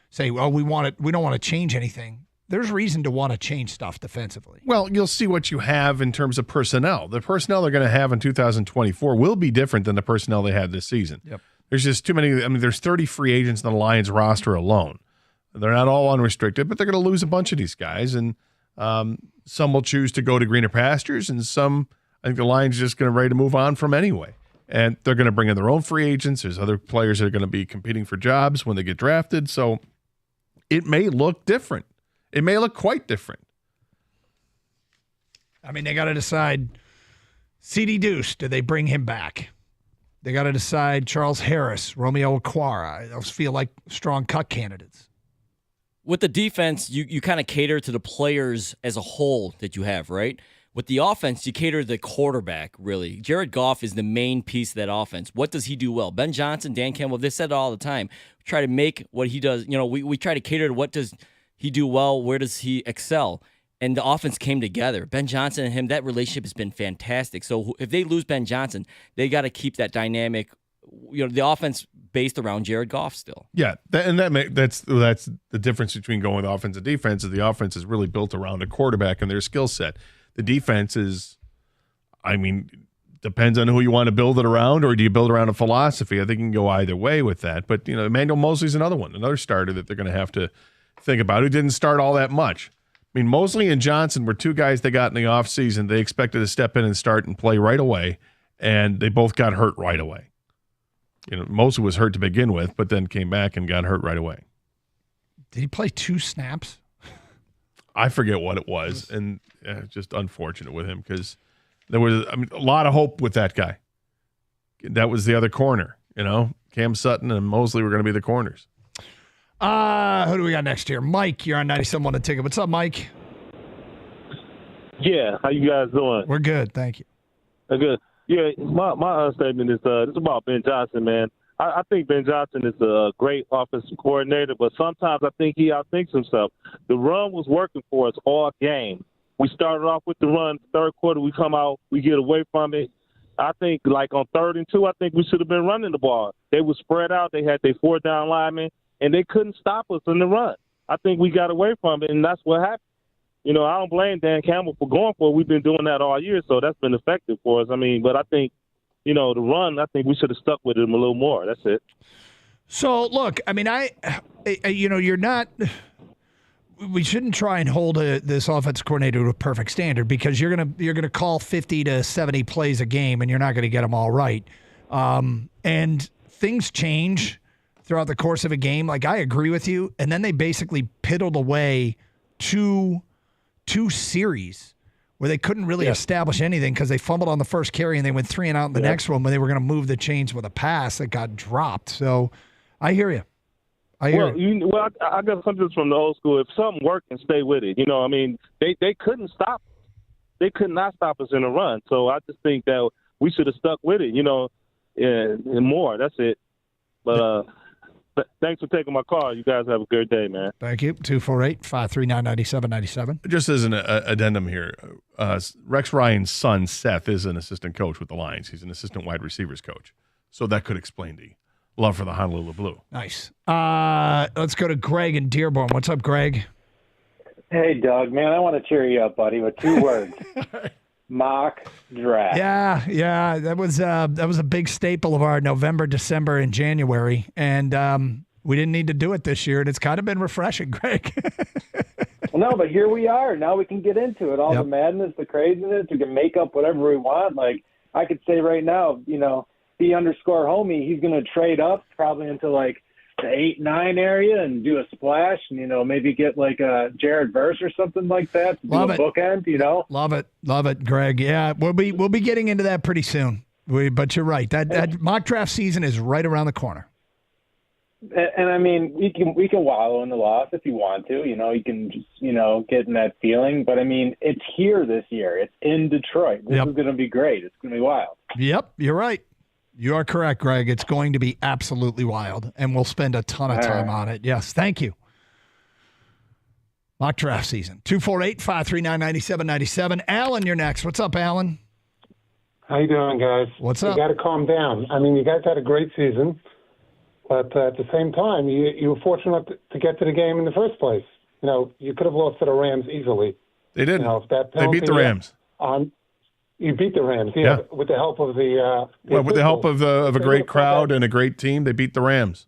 say, well, we don't want to change anything. There's reason to want to change stuff defensively. Well, you'll see what you have in terms of personnel. The personnel they're going to have in 2024 will be different than the personnel they had this season. Yep. There's just too many. I mean, there's 30 free agents in the Lions roster alone. They're not all unrestricted, but they're going to lose a bunch of these guys, and some will choose to go to greener pastures, and some, I think the Lions are just going to ready to move on from anyway. And they're going to bring in their own free agents. There's other players that are going to be competing for jobs when they get drafted. So it may look different. It may look quite different. I mean, they got to decide C.D. Deuce, do they bring him back? They got to decide Charles Harris, Romeo Okwara. Those feel like strong cut candidates. With the defense, you kind of cater to the players as a whole that you have, right? With the offense, you cater to the quarterback, really. Jared Goff is the main piece of that offense. What does he do well? Ben Johnson, Dan Campbell, they said it all the time. We try to make what he does, we try to cater to what does he do well, where does he excel? And the offense came together. Ben Johnson and him, that relationship has been fantastic. So if they lose Ben Johnson, they got to keep that dynamic, the offense based around Jared Goff still. Yeah, that's the difference between going with offense and defense. Is the offense is really built around a quarterback and their skill set. The defense is, depends on who you want to build it around, or do you build around a philosophy? I think you can go either way with that. But, Emmanuel Mosley's another starter that they're going to have to think about, who didn't start all that much. Mosley and Johnson were two guys they got in the offseason. They expected to step in and start and play right away, and they both got hurt right away. Mosley was hurt to begin with, but then came back and got hurt right away. Did he play 2 snaps? I forget what it was, and just unfortunate with him because there was a lot of hope with that guy. That was the other corner, Cam Sutton and Mosley were going to be the corners. Who do we got next here? Mike, you're on 97.1 The Ticket. What's up, Mike? Yeah, how you guys doing? We're good, thank you. Good. Yeah, my statement is it's about Ben Johnson, man. I think Ben Johnson is a great offensive coordinator, but sometimes I think he outthinks himself. The run was working for us all game. We started off with the run. Third quarter, we come out, we get away from it. I think, like on 3rd and 2, I think we should have been running the ball. They were spread out. They had their 4th down linemen, and they couldn't stop us in the run. I think we got away from it, and that's what happened. I don't blame Dan Campbell for going for it. We've been doing that all year, so that's been effective for us. But I think, the run, I think we should have stuck with him a little more. That's it. So, look, you're not – we shouldn't try and hold this offensive coordinator to a perfect standard because you're gonna call 50 to 70 plays a game, and you're not going to get them all right. And things change throughout the course of a game. Like, I agree with you. And then they basically piddled away two series where they couldn't really establish anything because they fumbled on the first carry and they went 3 and out in the next one when they were going to move the chains with a pass that got dropped. So I hear you. I got something from the old school. If something worked, and stay with it. They couldn't stop. They could not stop us in a run. So I just think that we should have stuck with it, and more. That's it. But Thanks for taking my call. You guys have a good day, man. Thank you. 248-539-9797. Just as an addendum here, Rex Ryan's son, Seth, is an assistant coach with the Lions. He's an assistant wide receivers coach. So that could explain the love for the Honolulu Blue. Nice. Let's go to Greg in Dearborn. What's up, Greg? Hey, Doug, man, I want to cheer you up, buddy, with 2 words. Mock draft. Yeah. That was a big staple of our November, December, and January. And we didn't need to do it this year, and it's kind of been refreshing, Greg. Well, no, but here we are. Now we can get into it. All the madness, the craziness. We can make up whatever we want. Like, I could say right now, B_homie, he's going to trade up probably into, like, the 8-9 area and do a splash and, maybe get like a Jared Verse or something like that to Love do a it. bookend, Love it, Greg. Yeah, we'll be getting into that pretty soon. But you're right. That mock draft season is right around the corner. And I mean, we can wallow in the loss if you want to. You can just get in that feeling. But I mean, it's here this year. It's in Detroit. This is going to be great. It's going to be wild. Yep, you're right. You are correct, Greg. It's going to be absolutely wild, and we'll spend a ton of time on it. Yes, thank you. Mock draft season. 248-539-9797. Alan, you're next. What's up, Alan? How you doing, guys? What's up? You got to calm down. I mean, you guys had a great season, but at the same time, you were fortunate to get to the game in the first place. You could have lost to the Rams easily. They didn't. They beat the Rams. You beat the Rams, yeah. With the help of the with the help of a great crowd and a great team, they beat the Rams.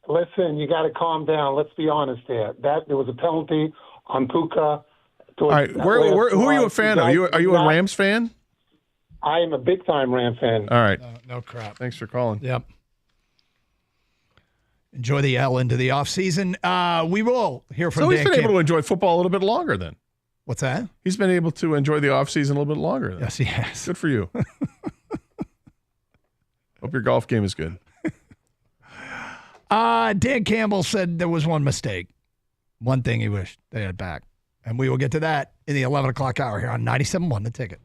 Listen, you got to calm down. Let's be honest here. There was a penalty on Puka. All right, who are you a fan of? Are you a Rams fan? I am a big time Rams fan. All right, no crap. Thanks for calling. Yep. Enjoy the L into the offseason. We will hear from So he's Dan been able Campbell. to enjoy football a little bit longer then. What's that? He's been able to enjoy the offseason a little bit longer then. Yes, he has. Good for you. Hope your golf game is good. Dan Campbell said there was one mistake. One thing he wished they had back. And we will get to that in the 11 o'clock hour here on 97.1 The Ticket.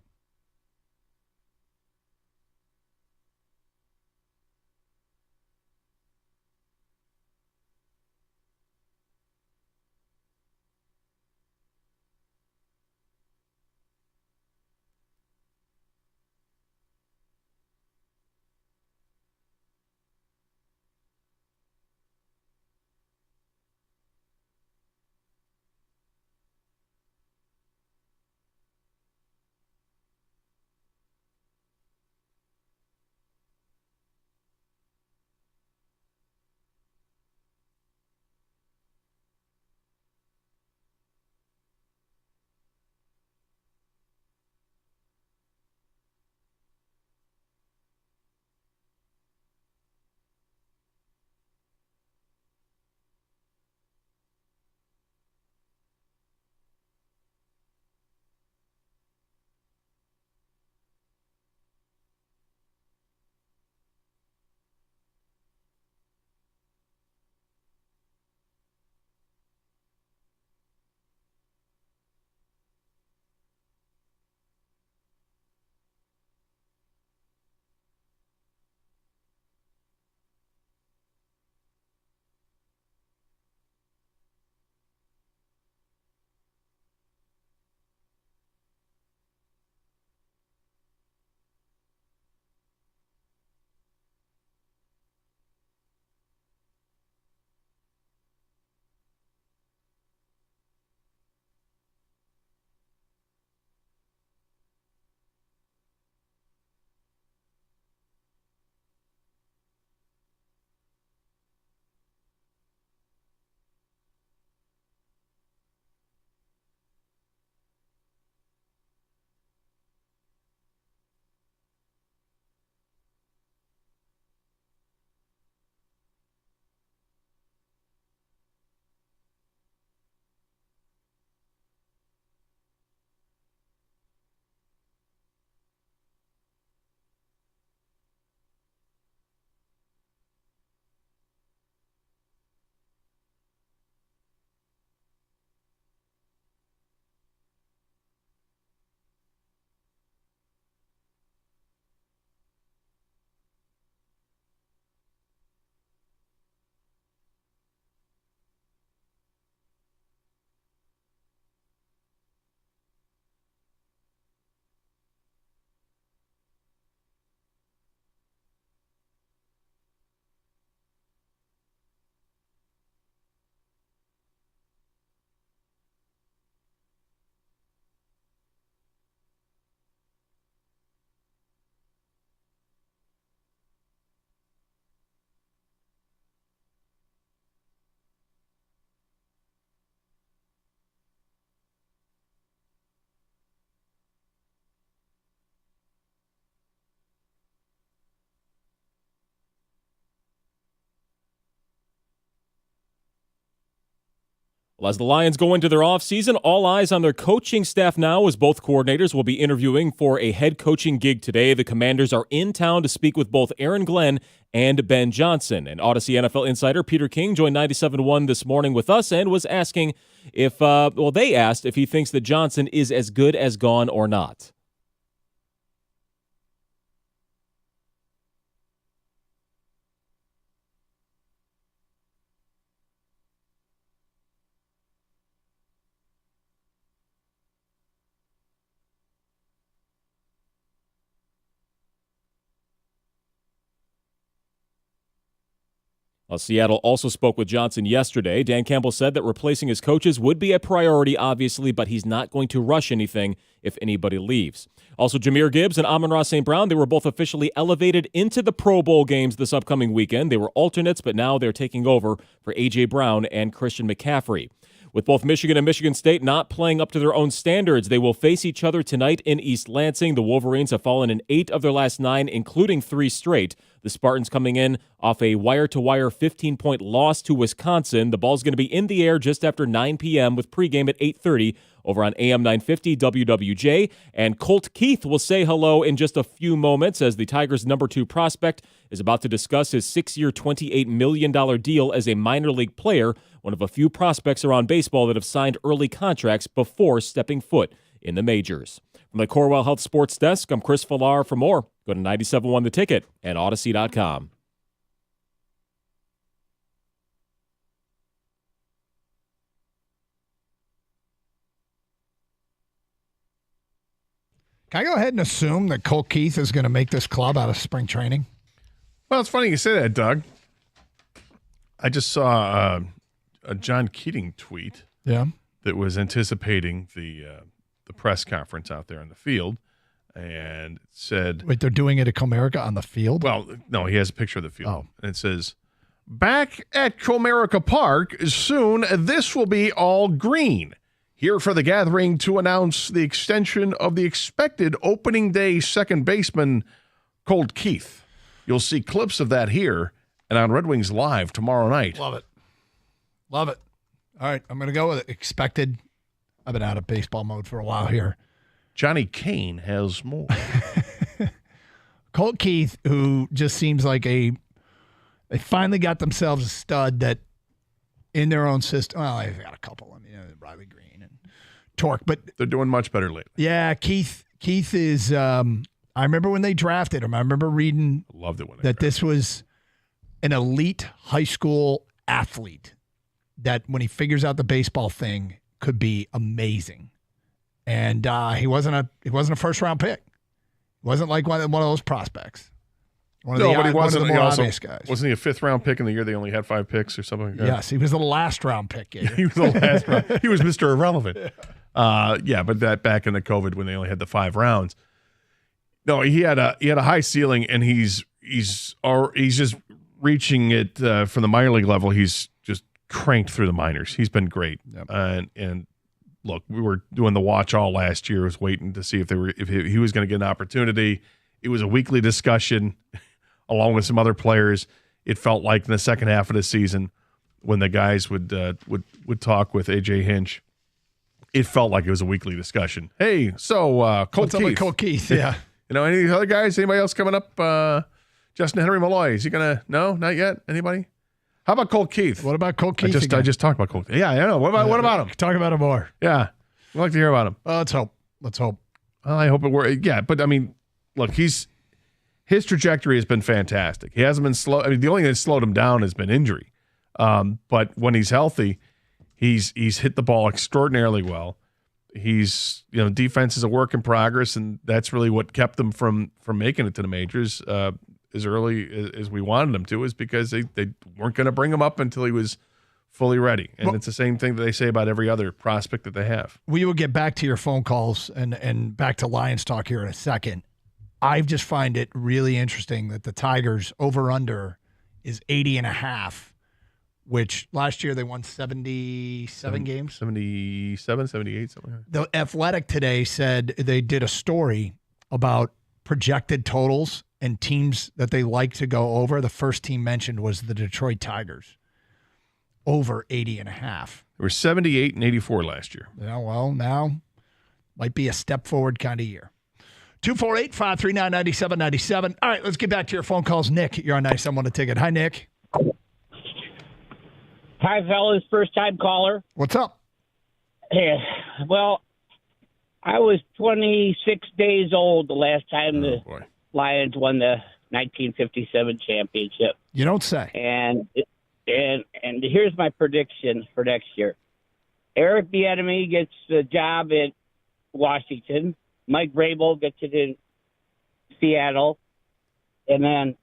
Well, as the Lions go into their offseason, all eyes on their coaching staff now, as both coordinators will be interviewing for a head coaching gig today. The Commanders are in town to speak with both Aaron Glenn and Ben Johnson. And Odyssey NFL insider Peter King joined 97.1 this morning with us and was asking if, they asked if he thinks that Johnson is as good as gone or not. Seattle also spoke with Johnson yesterday. Dan Campbell said that replacing his coaches would be a priority, obviously, but he's not going to rush anything if anybody leaves. Also, Jahmyr Gibbs and Amon-Ra St. Brown, they were both officially elevated into the Pro Bowl games this upcoming weekend. They were alternates, but now they're taking over for A.J. Brown and Christian McCaffrey. With both Michigan and Michigan State not playing up to their own standards, they will face each other tonight in East Lansing. The Wolverines have fallen in 8 of their last 9, including 3 straight. The Spartans coming in off a wire-to-wire 15-point loss to Wisconsin. The ball's going to be in the air just after 9 p.m. with pregame at 8:30 over on AM 950 WWJ. And Colt Keith will say hello in just a few moments as the Tigers' number 2 prospect is about to discuss his 6-year, $28 million deal as a minor league player, one of a few prospects around baseball that have signed early contracts before stepping foot in the majors. From the Corewell Health Sports Desk, I'm Chris Villar. For more, go to 97.1 The Ticket and Odyssey.com. Can I go ahead and assume that Colt Keith is going to make this club out of spring training? Well, it's funny you say that, Doug. I just saw a John Keating tweet that was anticipating the press conference out there in the field and said... Wait, they're doing it at Comerica on the field? Well, no, he has a picture of the field. And it says, back at Comerica Park, soon this will be all green. Here for the gathering to announce the extension of the expected opening day second baseman, Colt Keith. You'll see clips of that here and on Red Wings Live tomorrow night. Love it. Love it. All right, I'm going to go with it. Expected. I've been out of baseball mode for a while here. Johnny Kane has more. Colt Keith, who just seems like they finally got themselves a stud that in their own system. Well, they've got a couple. I mean, Riley Green and Torque, but they're doing much better lately. Yeah, Keith is. I remember when they drafted him. I remember reading Loved it when that this was an elite high school athlete that when he figures out the baseball thing could be amazing. And he wasn't a first round pick. He wasn't like one of those prospects. But he wasn't. More obvious guys. Wasn't he a 5th round pick in the year they only had 5 picks or something like that? Yes, he was the last round pick. He was the last round. He was Mr. Irrelevant. But that back in the COVID when they only had the 5 rounds. No, he had a high ceiling, and he's just reaching it from the minor league level. He's just cranked through the minors. He's been great. Yep. And look, we were doing the watch all last year. Was waiting to see if he was going to get an opportunity. It was a weekly discussion, along with some other players. It felt like in the second half of the season, when the guys would talk with AJ Hinch, it felt like it was a weekly discussion. Hey, so Colt Keith. Colt Keith, yeah. Any other guys? Anybody else coming up? Justin Henry Malloy. Is he gonna? No, not yet. Anybody? How about Colt Keith? What about Colt Keith? I just talked about Colt. Yeah, I know. What about him? Talk about him more. Yeah, I'd like to hear about him. Let's hope. Well, I hope it works. Yeah, but I mean, look, his trajectory has been fantastic. He hasn't been slow. I mean, the only thing that's slowed him down has been injury. But when he's healthy, he's hit the ball extraordinarily well. He's, defense is a work in progress, and that's really what kept them from making it to the majors as early as we wanted them to, is because they weren't going to bring him up until he was fully ready. And it's the same thing that they say about every other prospect that they have. We will get back to your phone calls and back to Lions talk here in a second. I just find it really interesting that the Tigers over-under is 80.5, which last year they won 77 games. 77, 78, something like that. The Athletic today said they did a story about projected totals and teams that they like to go over. The first team mentioned was the Detroit Tigers. over 80.5. They were 78 and 84 last year. Yeah, well, now might be a step forward kind of year. 248-539-9797. All right, let's get back to your phone calls. Nick, you're on 97 on a ticket. Hi, Nick. Hi, fellas. First-time caller. What's up? Yeah, well, I was 26 days old the last time the Lions won the 1957 championship. You don't say. And here's my prediction for next year. Eric Bieniemy gets the job at Washington. Mike Vrabel gets it in Seattle. And then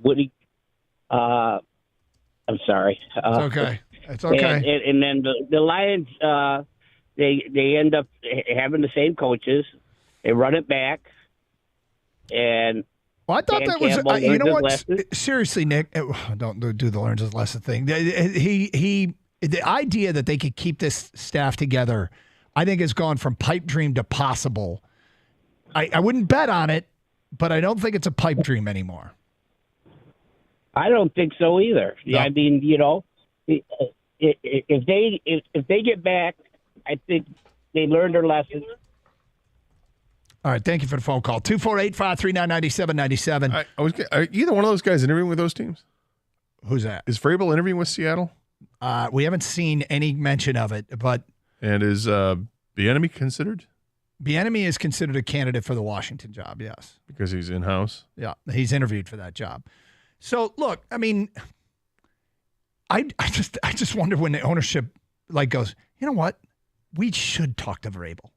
Woody I'm sorry. It's okay. It's okay. And then the Lions, they end up having the same coaches. They run it back. And well, I thought Dan that was Campbell you know what? lessons. Seriously, Nick, don't do the learns his lesson thing. The idea that they could keep this staff together, I think, has gone from pipe dream to possible. I wouldn't bet on it, but I don't think it's a pipe dream anymore. I don't think so either. No. I mean, you know, if they get back, I think they learned their lesson. All right, thank you for the phone call. 248-539-9797. Are either one of those guys interviewing with those teams? Who's that? Is Vrabel interviewing with Seattle? We haven't seen any mention of it, but And is Bieniemy considered? Bieniemy is considered a candidate for the Washington job, yes. Because he's in-house? Yeah, he's interviewed for that job. So, look, I mean, I just wonder when the ownership goes, you know what? We should talk to Vrabel.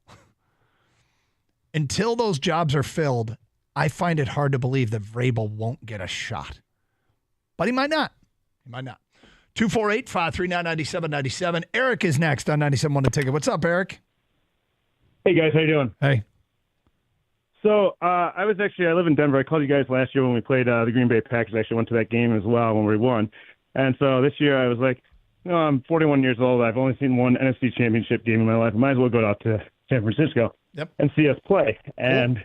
Until those jobs are filled, I find it hard to believe that Vrabel won't get a shot. But he might not. 248-539-9797. Eric is next on 97 on the ticket. What's up, Eric? Hey, guys. How you doing? Hey. So I live in Denver. I called you guys last year when we played the Green Bay Packers. I actually went to that game as well when we won. And so this year I was like, I'm 41 years old. I've only seen one NFC championship game in my life. I might as well go out to San Francisco and see us play. And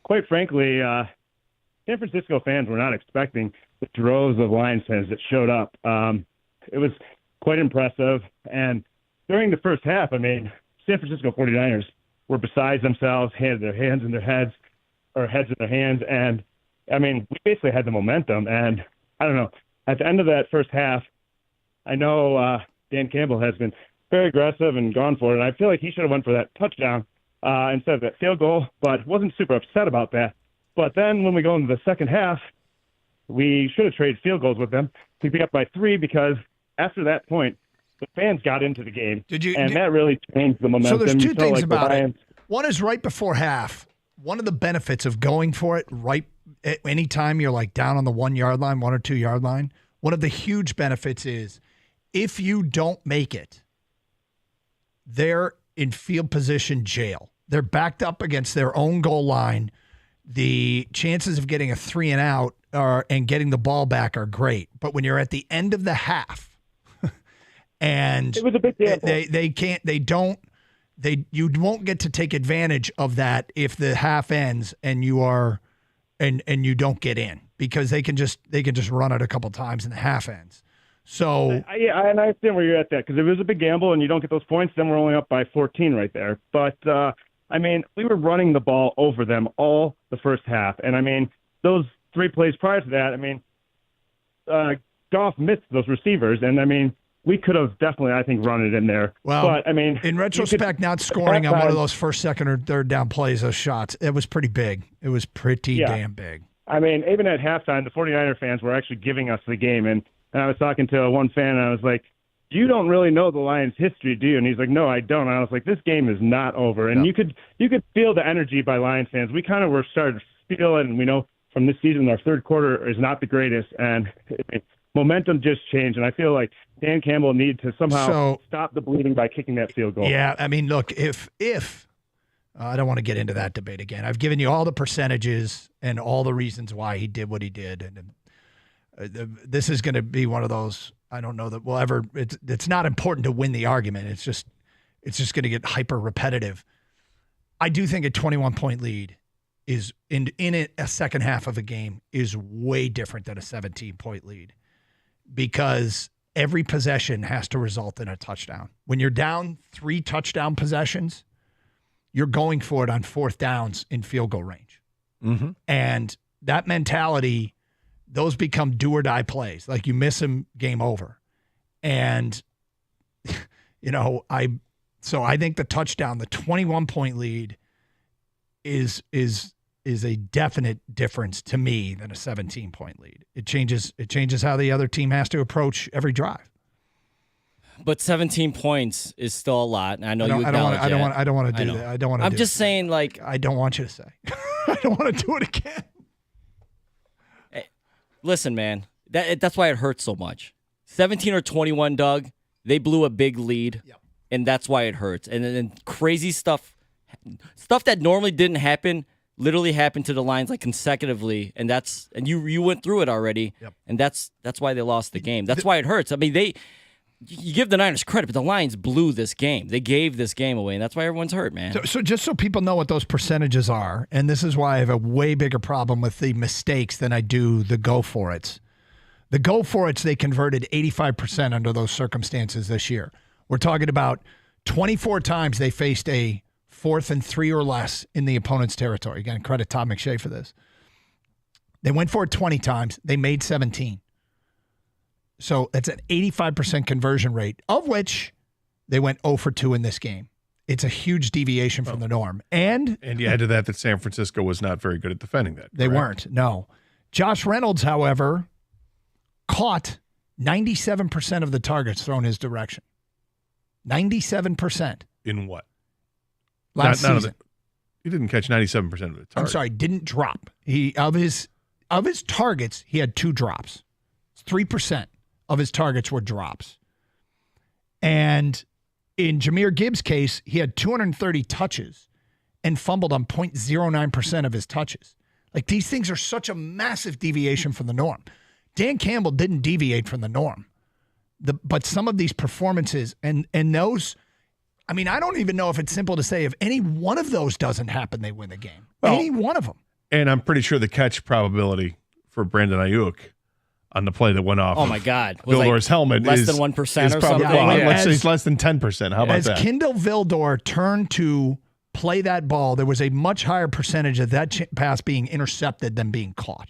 quite frankly, San Francisco fans were not expecting the droves of Lions fans that showed up. It was quite impressive. And during the first half, I mean, San Francisco 49ers were beside themselves, had their hands in their heads, or heads in their hands. And, I mean, we basically had the momentum. And, I don't know, at the end of that first half, I know Dan Campbell has been very aggressive and gone for it. And I feel like he should have went for that touchdown instead of that field goal, but wasn't super upset about that. But then when we go into the second half, we should have traded field goals with them to be up by 3 because after that point, the fans got into the game. That really changed the momentum. So there's two You felt things like the about Lions- it. One is right before half. One of the benefits of going for it right at any time you're like down on the 1 yard line, 1 or 2 yard line, one of the huge benefits is if you don't make it, they're in field position jail. They're backed up against their own goal line. The chances of getting a 3 and out and getting the ball back are great. But when you're at the end of the half, and it was a big deal. You won't get to take advantage of that if the half ends and you you don't get in because they can just run it a couple times and the half ends. So and I understand where you're at that because if it was a big gamble and you don't get those points, then we're only up by 14 right there. But I mean, we were running the ball over them all the first half, and I mean those 3 plays prior to that. I mean, Goff missed those receivers, and I mean. We could have definitely, I think, run it in there. Well, but, I mean, in retrospect, not scoring on one of those first, second, or third down plays, those shots, it was pretty big. It was pretty damn big. I mean, even at halftime, the 49er fans were actually giving us the game. And I was talking to one fan, and I was like, you don't really know the Lions' history, do you? And he's like, no, I don't. And I was like, this game is not over. And you could feel the energy by Lions fans. We kind of were starting to feel it, and we know from this season our third quarter is not the greatest. And momentum just changed, and I feel like Dan Campbell needs to somehow stop the bleeding by kicking that field goal. Yeah, I mean, look, if I don't want to get into that debate again. I've given you all the percentages and all the reasons why he did what he did, and this is going to be one of those. I don't know that we'll ever. It's not important to win the argument. It's just going to get hyper repetitive. I do think a 21-point lead is a second half of a game is way different than a 17-point lead because every possession has to result in a touchdown. When you're down 3 touchdown possessions, you're going for it on 4th downs in field goal range. Mm-hmm. And that mentality, those become do or die plays. Like you miss them, game over. And, I think the touchdown, the 21-point lead is a definite difference to me than a 17-point lead. It changes how the other team has to approach every drive. But 17 points is still a lot. And I know you acknowledge I don't want to do that. I don't want to. I'm just saying, like, I don't want you to say. I don't want to do it again. Listen, man, that's why it hurts so much. 17 or 21, Doug, they blew a big lead, and that's why it hurts. And then crazy stuff that normally didn't happen, literally happened to the Lions like consecutively, and you went through it already, and that's why they lost the game. That's why it hurts. I mean, you give the Niners credit, but the Lions blew this game. They gave this game away, and that's why everyone's hurt, man. So just so people know what those percentages are, and this is why I have a way bigger problem with the mistakes than I do the go-for-its. The go-for-its, they converted 85% under those circumstances this year. We're talking about 24 times they faced a 4th and 3 or less in the opponent's territory. Again, credit Todd McShay for this. They went for it 20 times. They made 17. So it's an 85% conversion rate, of which they went 0 for 2 in this game. It's a huge deviation from the norm. And you add to that San Francisco was not very good at defending that. They correct? weren't, no. Josh Reynolds, however, caught 97% of the targets thrown his direction. 97%. In what? Last season. He didn't catch 97% of the targets. I'm sorry, didn't drop. Of his targets, he had 2 drops. 3% of his targets were drops. And in Jahmyr Gibbs' case, he had 230 touches and fumbled on 0.09% of his touches. Like, these things are such a massive deviation from the norm. Dan Campbell didn't deviate from the norm. But some of these performances and those, I mean, I don't even know if it's simple to say if any one of those doesn't happen, they win the game. Well, any one of them. And I'm pretty sure the catch probability for Brandon Ayuk on the play that went off. Oh my God! Vildor's helmet less is than 1% or probably, something. Well, let's say it's less than 10%. How about as that? As Kindle Vildor turned to play that ball, there was a much higher percentage of that pass being intercepted than being caught.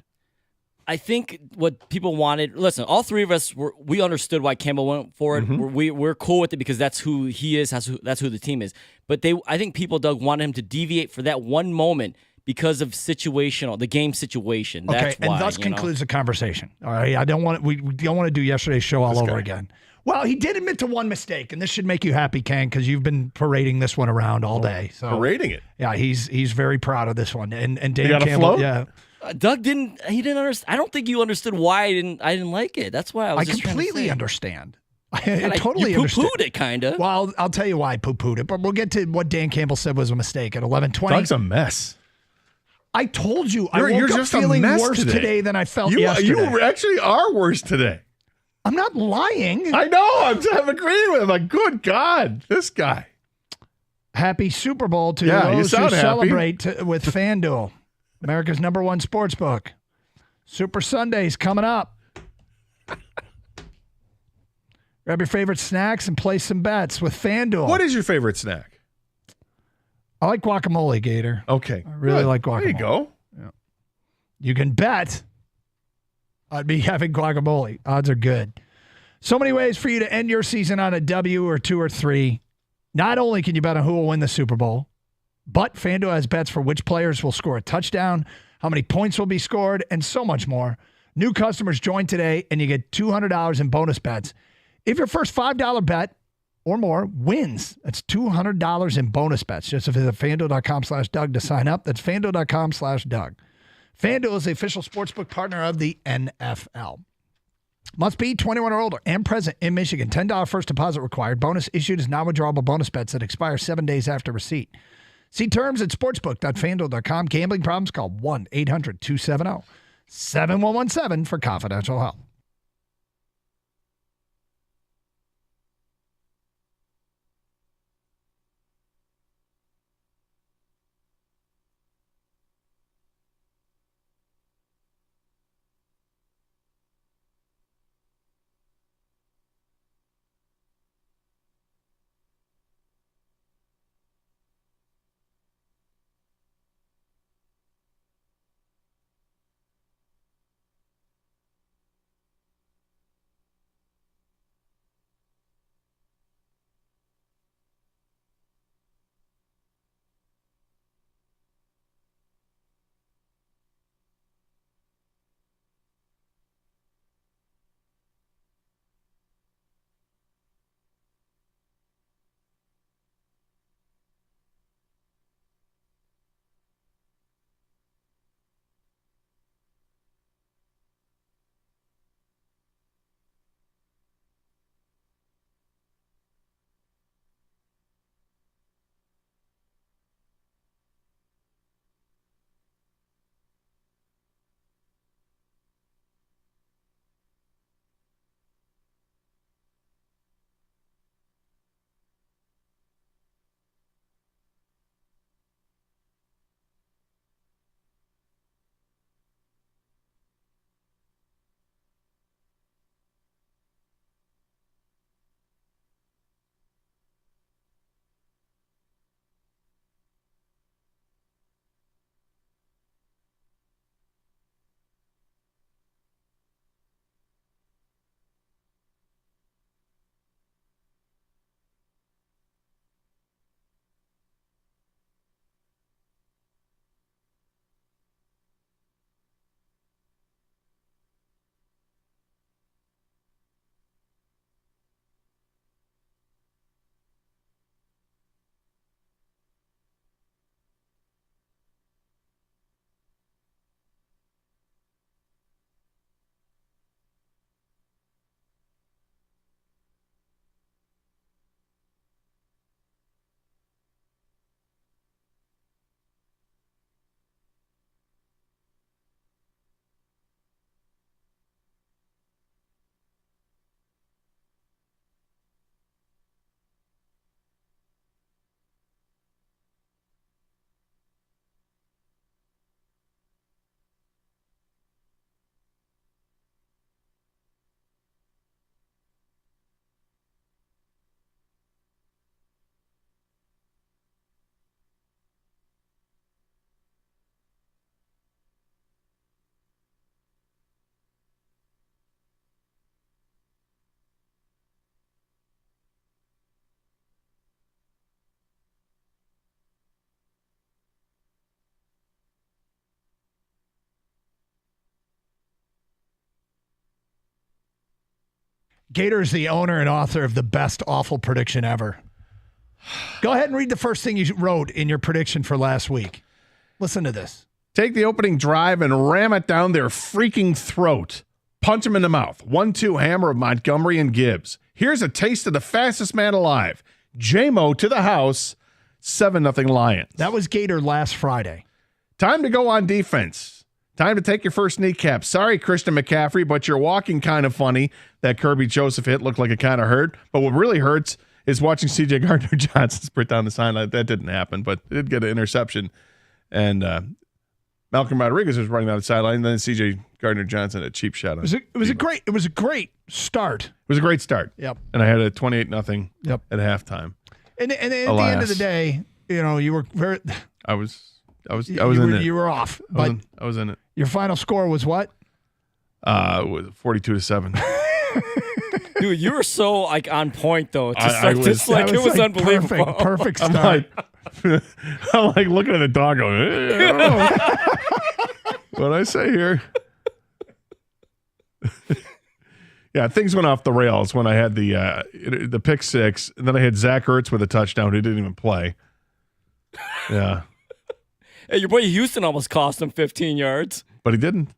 I think what people wanted. Listen, all three of us we understood why Campbell went for it. Mm-hmm. We're cool with it because that's who he is. That's who the team is. But I think people, Doug, wanted him to deviate for that one moment because of the game situation. That's okay, why, and thus concludes the conversation. All right, we don't want to do yesterday's show all over again. Well, he did admit to one mistake, and this should make you happy, Ken, because you've been parading this one around all day. So parading it. Yeah, he's very proud of this one. And Dan you got Campbell, a float? yeah. Doug didn't understand. I don't think you understood why I didn't like it. That's why I was. I completely understand. I And totally you understand. poo-pooed it, kind of. Well, I'll tell you why I poo-pooed it, but we'll get to what Dan Campbell said was a mistake at 11:20. Doug's a mess. I told you I You're woke up just a feeling mess worse today than I felt yesterday. You actually are worse today. I'm not lying. I know. I'm agreeing with him. Like, good God, this guy. Happy Super Bowl to Yeah, you those who sound happy. celebrate with FanDuel, America's #1 sports book. Super Sunday's coming up. Grab your favorite snacks and place some bets with FanDuel. What is your favorite snack? I like guacamole, Gator. Okay. I really Good. like guacamole. There you go. Yeah. You can bet I'd be having guacamole. Odds are good. So many ways for you to end your season on a W or 2 or 3. Not only can you bet on who will win the Super Bowl, but FanDuel has bets for which players will score a touchdown, how many points will be scored, and so much more. New customers join today, and you get $200 in bonus bets. If your first $5 bet or more wins, that's $200 in bonus bets. Just visit FanDuel.com/Doug to sign up. That's FanDuel.com/Doug. FanDuel is the official sportsbook partner of the NFL. Must be 21 or older and present in Michigan. $10 first deposit required. Bonus issued as non-withdrawable bonus bets that expire 7 days after receipt. See terms at sportsbook.fanduel.com. Gambling problems? Call 1-800-270-7117 for confidential help. Gator's the owner and author of the best awful prediction ever. Go ahead and read the first thing you wrote in your prediction for last week. Listen to this. Take the opening drive and ram it down their freaking throat. Punch them in the mouth. 1-2 hammer of Montgomery and Gibbs. Here's a taste of the fastest man alive. J-Mo to the house. 7-0 Lions. That was Gator last Friday. Time to go on defense. Time to take your first kneecap. Sorry, Christian McCaffrey, but you're walking kind of funny. That Kirby Joseph hit looked like it kind of hurt. But what really hurts is watching C.J. Gardner-Johnson sprint down the sideline. That didn't happen, but it did get an interception. And Malcolm Rodriguez was running down the sideline, and then C.J. Gardner-Johnson a cheap shot on It was a great start. It was a great start. Yep. And I had a 28-0 Yep. at halftime. And at the end of the day, you were very. I was in it. You were off, but I was in it. Your final score was what? It was 42-7. Dude, you were so on point though. I was unbelievable. Perfect start. I'm like looking at the dog going, I don't know. What'd I say here? Yeah, things went off the rails when I had the pick six, and then I had Zach Ertz with a touchdown who didn't even play. Yeah. Hey, your boy Houston almost cost him 15 yards. But he didn't.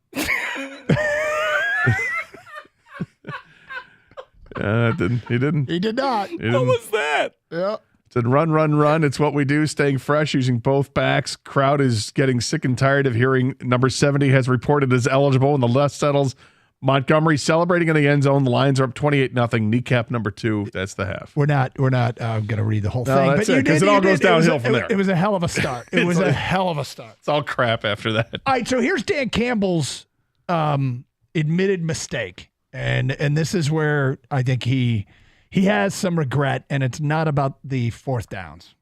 He didn't. He did not. What was that? Yeah. Said run. It's what we do. Staying fresh, using both backs. Crowd is getting sick and tired of hearing number 70 has reported as eligible, and the dust settles. Montgomery celebrating in the end zone. The Lions are up 28-0. Kneecap number 2. That's the half. We're not going to read the whole thing. That's it, because it all goes downhill from there. It was a hell of a start. It was a hell of a start. It's all crap after that. All right, so here's Dan Campbell's admitted mistake. And this is where I think he has some regret, and it's not about the fourth downs.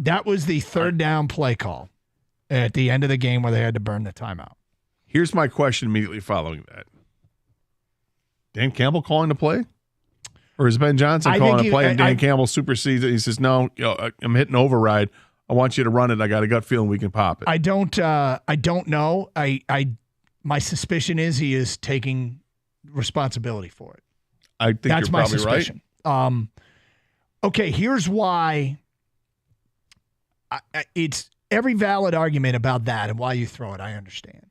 That was the third down play call at the end of the game where they had to burn the timeout. Here's my question immediately following that. Dan Campbell calling the play? Or is Ben Johnson calling a play and Dan Campbell supersedes it? He says, no, I'm hitting override. I want you to run it. I got a gut feeling we can pop it. I don't know. My suspicion is he is taking responsibility for it. I think that's you're my probably suspicion. right. Okay, here's why. It's every valid argument about that and why you throw it. I understand.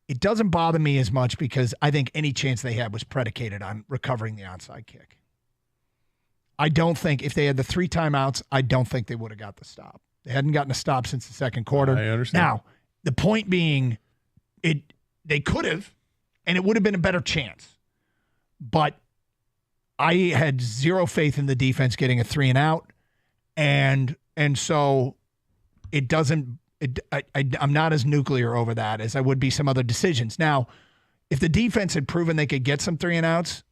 It doesn't bother me as much because I think any chance they had was predicated on recovering the onside kick. I don't think if they had the 3 timeouts, I don't think they would have got the stop. They hadn't gotten a stop since the second quarter. I understand. Now, the point being, they could have, and it would have been a better chance. But I had zero faith in the defense getting a 3 and out, and so it doesn't. I'm not as nuclear over that as I would be some other decisions. Now, if the defense had proven they could get some 3 and outs,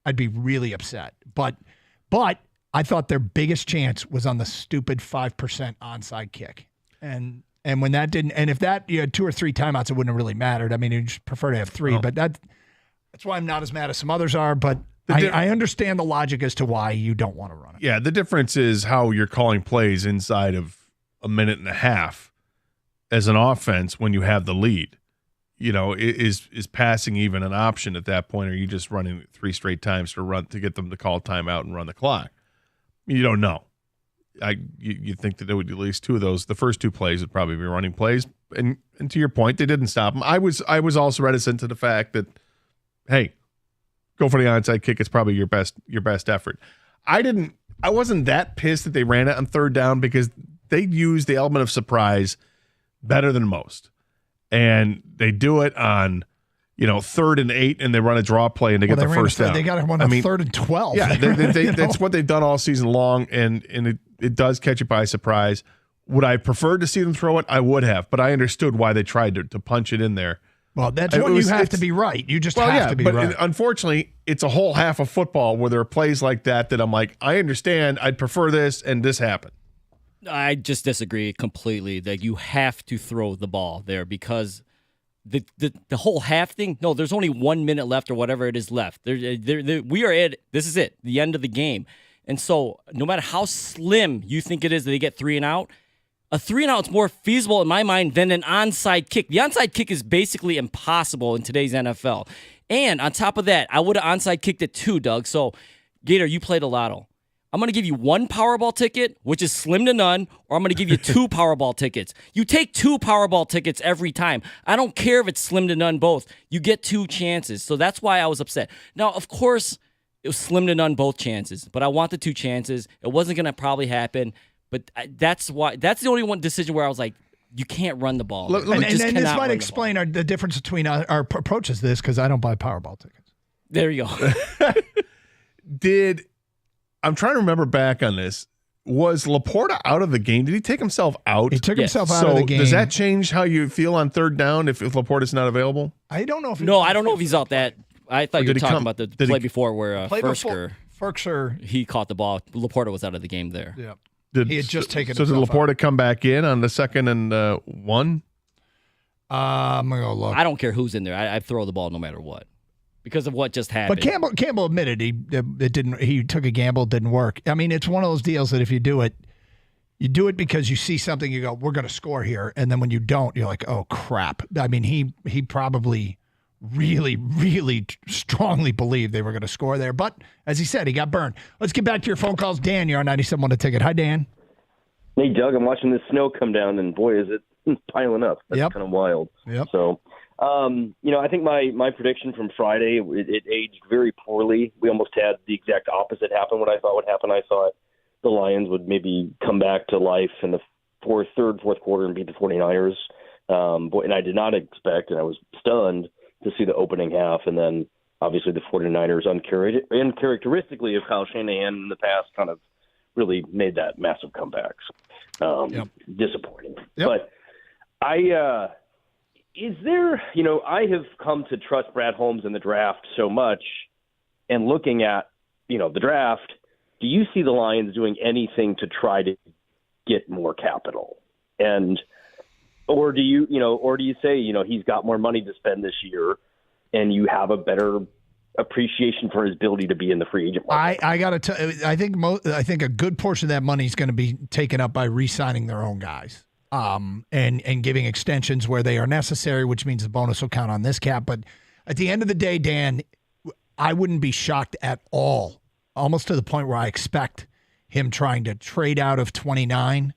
I'd be really upset. But I thought their biggest chance was on the stupid 5% onside kick, and when that didn't, and if that you had 2 or 3 timeouts, it wouldn't have really mattered. I mean, you'd just prefer to have 3, but that's why I'm not as mad as some others are. But I understand the logic as to why you don't want to run it. Yeah, the difference is how you're calling plays inside of a minute and a half as an offense when you have the lead. You know, is passing even an option at that point, or are you just running 3 straight times to get them to call timeout and run the clock? You don't know. You think that there would be at least 2 of those. The first 2 plays would probably be running plays, and to your point, they didn't stop them. I was also reticent to the fact that, hey, go for the onside kick. It's probably your best effort. I wasn't that pissed that they ran it on 3rd down because they used the element of surprise better than most. And they do it on, 3rd and 8, and they run a draw play and they get the first down. They got one on 3rd and 12. Yeah, that's what they've done all season long, and it does catch you by surprise. Would I prefer to see them throw it? I would have, but I understood why they tried to punch it in there Well, that's when you have to be right. You just have to be right. Unfortunately, it's a whole half of football where there are plays like that I'm like, I understand. I'd prefer this, and this happened. I just disagree completely. That you have to throw the ball there because the whole half thing. No, there's only 1 minute left or whatever it is left. We are at this is it, the end of the game, and so no matter how slim you think it is that they get 3 and out, a 3 and out is more feasible in my mind than an onside kick. The onside kick is basically impossible in today's NFL. And on top of that, I would have onside kicked it too, Doug. So, Gator, you played a lotto. I'm going to give you 1 Powerball ticket, which is slim to none, or I'm going to give you 2 Powerball tickets. You take 2 Powerball tickets every time. I don't care if it's slim to none both. You get 2 chances. So that's why I was upset. Now, of course, it was slim to none both chances, but I want the 2 chances. It wasn't going to probably happen. But that's the only one decision where I was like, you can't run the ball. And this might explain the difference between our approaches to this because I don't buy Powerball tickets. There you go. I'm trying to remember back on this. Was Laporta out of the game? Did he take himself out? He took himself out of the game. Does that change how you feel on third down if Laporta's not available? I don't know if I don't know if he's out that. I thought you were talking about the play before where Ferkser. He caught the ball. Laporta was out of the game there. Yeah. He had just taken. So did Laporta come back in on the 2nd and 1? I'm gonna go look. I don't care who's in there. I throw the ball no matter what because of what just happened. But Campbell admitted it didn't. He took a gamble. It didn't work. I mean, it's one of those deals that if you do it because you see something. You go, we're going to score here, and then when you don't, you're like, oh crap. I mean, he probably really, really strongly believed they were going to score there. But as he said, he got burned. Let's get back to your phone calls. Dan, you're on 97.1 The Ticket. Hi, Dan. Hey, Doug, I'm watching the snow come down, and boy, is it piling up. That's kind of wild. Yep. So, I think my prediction from Friday, it aged very poorly. We almost had the exact opposite happen what I thought would happen. I thought the Lions would maybe come back to life in the fourth quarter and beat the 49ers. And I did not expect, and I was stunned to see the opening half, and then obviously the 49ers uncharacteristically of Kyle Shanahan in the past kind of really made that massive comebacks. Disappointing. Yep. But I have come to trust Brad Holmes in the draft so much, and looking at, the draft, do you see the Lions doing anything to try to get more capital? Or do you say, he's got more money to spend this year and you have a better appreciation for his ability to be in the free agent market? I got to tell you, I think a good portion of that money is going to be taken up by re-signing their own guys and giving extensions where they are necessary, which means the bonus will count on this cap. But at the end of the day, Dan, I wouldn't be shocked at all, almost to the point where I expect him trying to trade out of 29.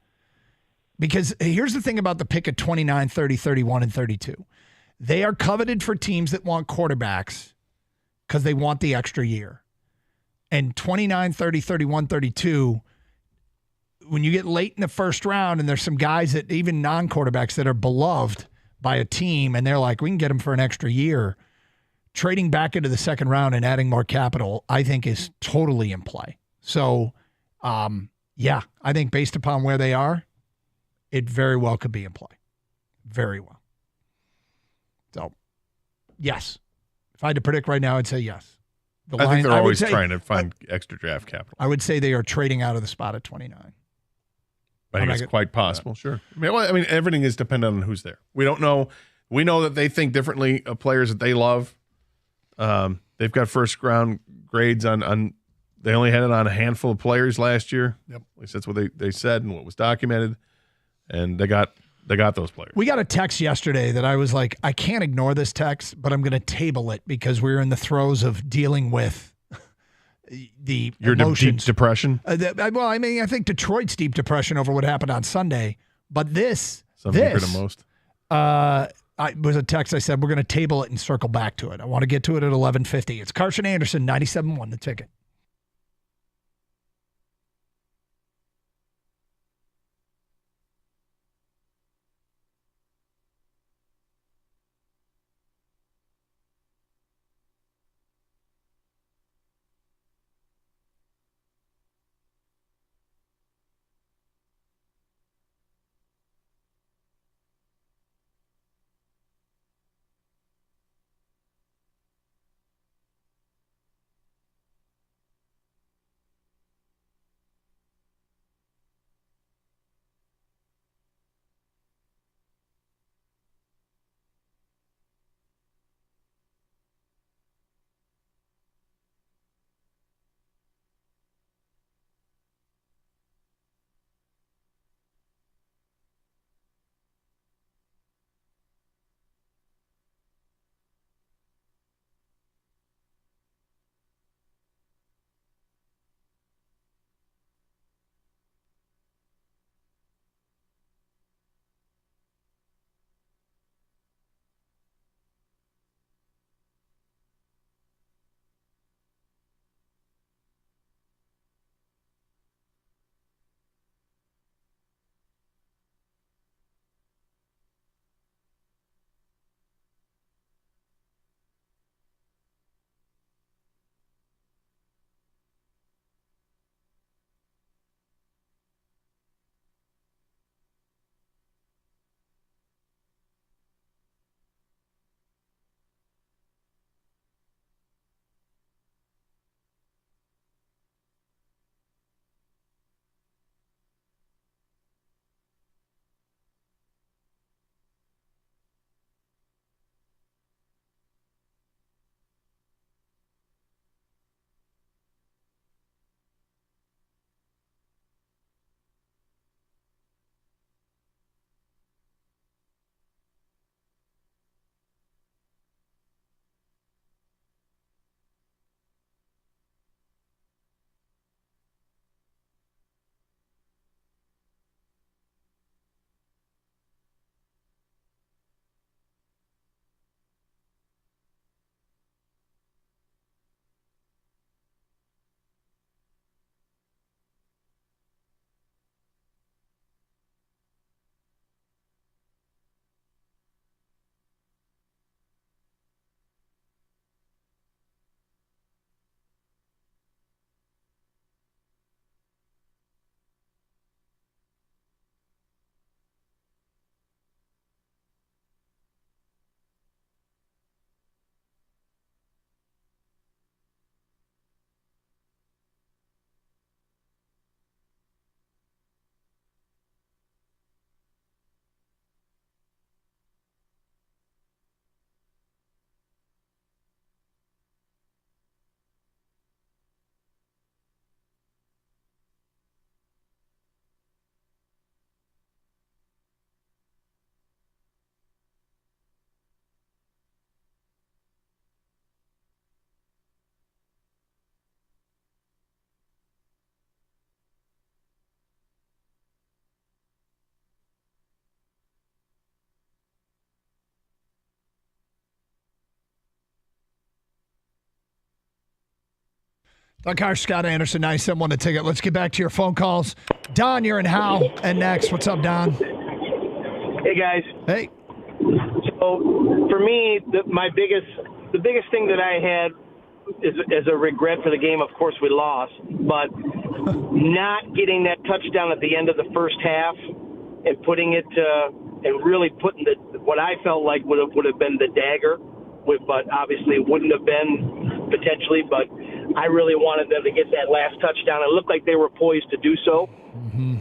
Because here's the thing about the pick at 29, 30, 31, and 32. They are coveted for teams that want quarterbacks because they want the extra year. And 29, 30, 31, 32, when you get late in the first round and there's some guys that even non-quarterbacks that are beloved by a team and they're like, we can get them for an extra year, trading back into the second round and adding more capital, I think is totally in play. So, I think based upon where they are, it very well could be in play. Very well. So, yes. If I had to predict right now, I'd say yes. I think they're always trying to find extra draft capital. I would say they are trading out of the spot at 29. I think it's quite possible, sure. I mean, everything is dependent on who's there. We don't know. We know that they think differently of players that they love. They've got first round grades on they only had it on a handful of players last year. Yep. At least that's what they said and what was documented. And they got those players. We got a text yesterday that I was like, I can't ignore this text, but I'm going to table it because we're in the throes of dealing with the emotions. Deep depression? I think Detroit's deep depression over what happened on Sunday. But something you heard the most. Was a text I said, we're going to table it and circle back to it. I want to get to it at 11:50. It's Carson Anderson, 97.1 The Ticket. Doug Harsh, Scott Anderson, 97.1 The Ticket. Let's get back to your phone calls. Don, you're in Howe. And next, what's up, Don? Hey, guys. Hey. So, for me, the biggest thing that I had is a regret for the game. Of course, we lost. But not getting that touchdown at the end of the first half and putting it and really putting what I felt like would have been the dagger, but obviously it wouldn't have been potentially, but I really wanted them to get that last touchdown. It looked like they were poised to do so. Mm-hmm.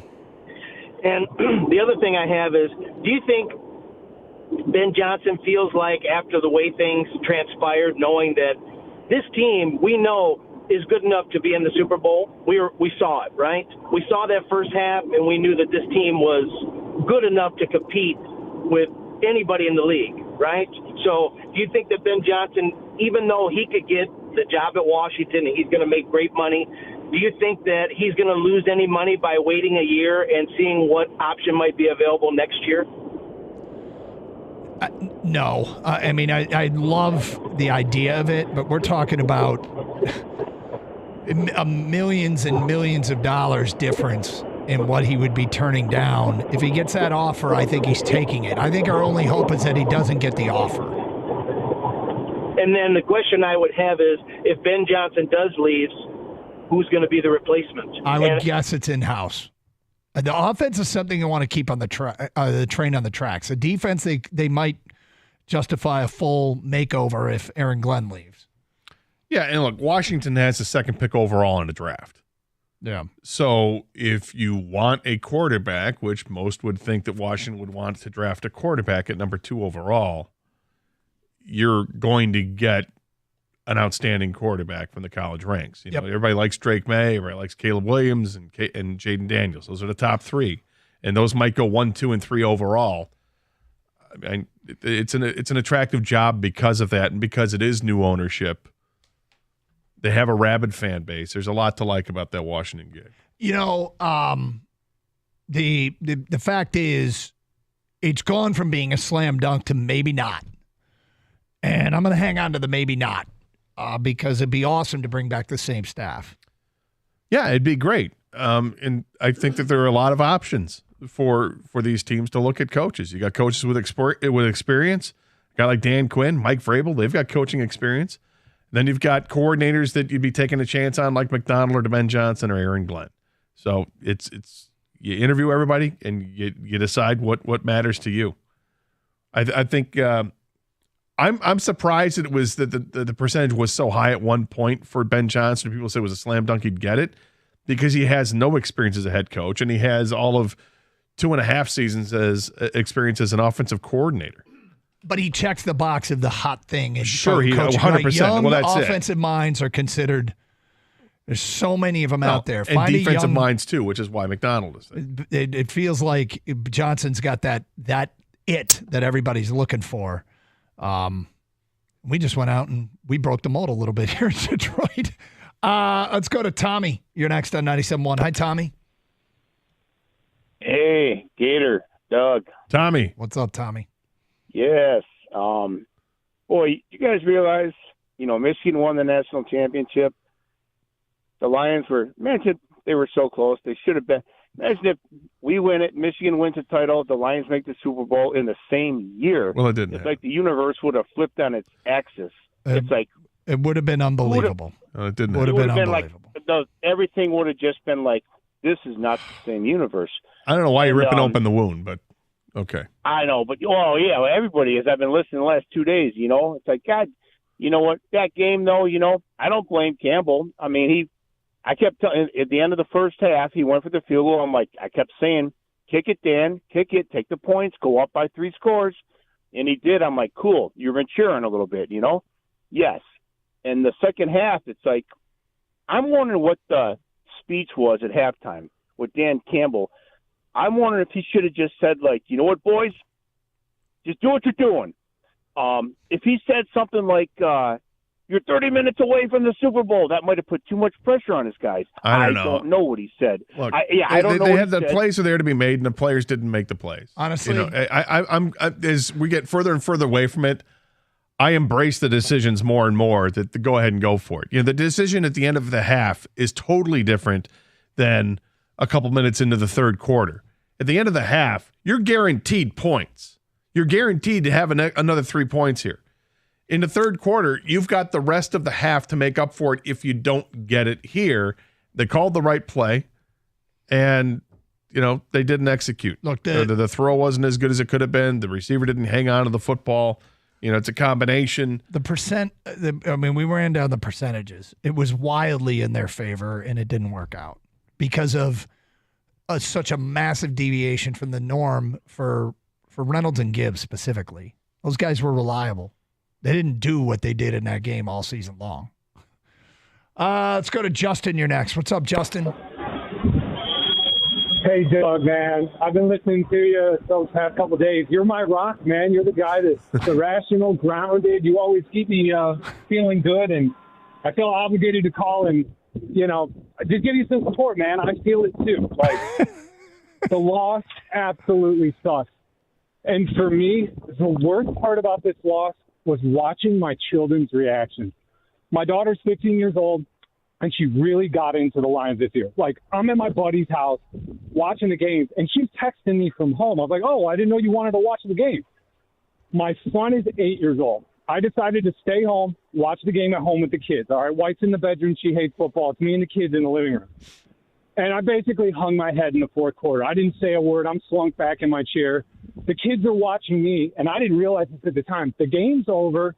And the other thing I have is, do you think Ben Johnson feels like after the way things transpired, knowing that this team we know is good enough to be in the Super Bowl? We saw it, right? We saw that first half, and we knew that this team was good enough to compete with anybody in the league, right? So do you think that Ben Johnson, even though he could get the job at Washington and he's going to make great money, do you think that he's going to lose any money by waiting a year and seeing what option might be available next year? No. I mean, I love the idea of it, but we're talking about millions and millions of dollars difference in what he would be turning down. If he gets that offer, I think he's taking it. I think our only hope is that he doesn't get the offer. And then the question I would have is, if Ben Johnson does leave, who's going to be the replacement? I would guess it's in-house. The offense is something you want to keep on the train on the tracks. The defense, they might justify a full makeover if Aaron Glenn leaves. Yeah, and look, Washington has the second pick overall in the draft. Yeah. So if you want a quarterback, which most would think that Washington would want to draft a quarterback at number 2 overall, you're going to get an outstanding quarterback from the college ranks. You know, everybody likes Drake May, everybody likes Caleb Williams and Jaden Daniels. Those are the top 3, and those might go 1, 2, and 3 overall. I mean, it's an attractive job because of that, and because it is new ownership. They have a rabid fan base. There's a lot to like about that Washington gig. You know, the fact is, it's gone from being a slam dunk to maybe not. And I'm going to hang on to the maybe not because it'd be awesome to bring back the same staff. Yeah, it'd be great. And I think that there are a lot of options for these teams to look at coaches. You got coaches with experience. A guy like Dan Quinn, Mike Vrabel, they've got coaching experience. Then you've got coordinators that you'd be taking a chance on, like McDonald or Ben Johnson or Aaron Glenn. So it's you interview everybody and you decide what matters to you. I think I'm surprised that it was that the percentage was so high at one point for Ben Johnson. People say it was a slam dunk he'd get it because he has no experience as a head coach and he has all of 2.5 seasons as experience as an offensive coordinator. But he checks the box of the hot thing. Sure, he 100%. Right? Young well, that's offensive minds are considered. There's so many of them out there. And defensive minds too, which is why McDonald is there. It feels like Johnson's got that it that everybody's looking for. We just went out and we broke the mold a little bit here in Detroit. Let's go to Tommy. You're next on 97.1. Hi, Tommy. Hey, Gator, Doug. Tommy. What's up, Tommy? Yes. Boy, you guys realize, Michigan won the national championship. The Lions they were so close. They should have been. Imagine if we win it, Michigan wins the title, the Lions make the Super Bowl in the same year. Well, it didn't. It's like the universe would have flipped on its axis. It's like it would have been unbelievable. It didn't. Would have been unbelievable. Everything would have just been like, this is not the same universe. I don't know why you're ripping open the wound, but okay. I know, but everybody is. I've been listening the last 2 days. It's like, God, you know what? That game, though, I don't blame Campbell. I mean, I kept telling at the end of the first half, he went for the field goal. I kept saying, kick it, Dan, kick it, take the points, go up by 3 scores, and he did. I'm like, cool, you're maturing a little bit, Yes. And the second half, it's like, I'm wondering what the speech was at halftime with Dan Campbell. I'm wondering if he should have just said, like, you know what, boys, just do what you're doing. If he said something like, you're 30 minutes away from the Super Bowl, that might have put too much pressure on his guys. I don't know what he said. Look, I don't know. They had the plays are there to be made, and the players didn't make the plays. Honestly, I'm as we get further and further away from it, I embrace the decisions more and more that to go ahead and go for it. The decision at the end of the half is totally different than a couple minutes into the third quarter. At the end of the half, you're guaranteed points. You're guaranteed to have another 3 points here. In the third quarter, you've got the rest of the half to make up for it if you don't get it here. They called the right play, and they didn't execute. Look, the throw wasn't as good as it could have been. The receiver didn't hang on to the football. It's a combination. We ran down the percentages. It was wildly in their favor, and it didn't work out because of such a massive deviation from the norm for Reynolds and Gibbs specifically. Those guys were reliable. They didn't do what they did in that game all season long. Let's go to Justin. You're next. What's up, Justin? Hey, Doug, man. I've been listening to you those past couple of days. You're my rock, man. You're the guy that's rational, grounded. You always keep me feeling good, and I feel obligated to call and, just give you some support, man. I feel it too. Like, the loss absolutely sucks. And for me, the worst part about this loss was watching my children's reactions. My daughter's 15 years old, and she really got into the Lions this year. Like, I'm at my buddy's house watching the games, and she's texting me from home. I was like, oh, I didn't know you wanted to watch the game. My son is 8 years old. I decided to stay home, watch the game at home with the kids. All right, White's in the bedroom. She hates football. It's me and the kids in the living room. And I basically hung my head in the fourth quarter. I didn't say a word. I'm slunked back in my chair. The kids are watching me, and I didn't realize this at the time. The game's over.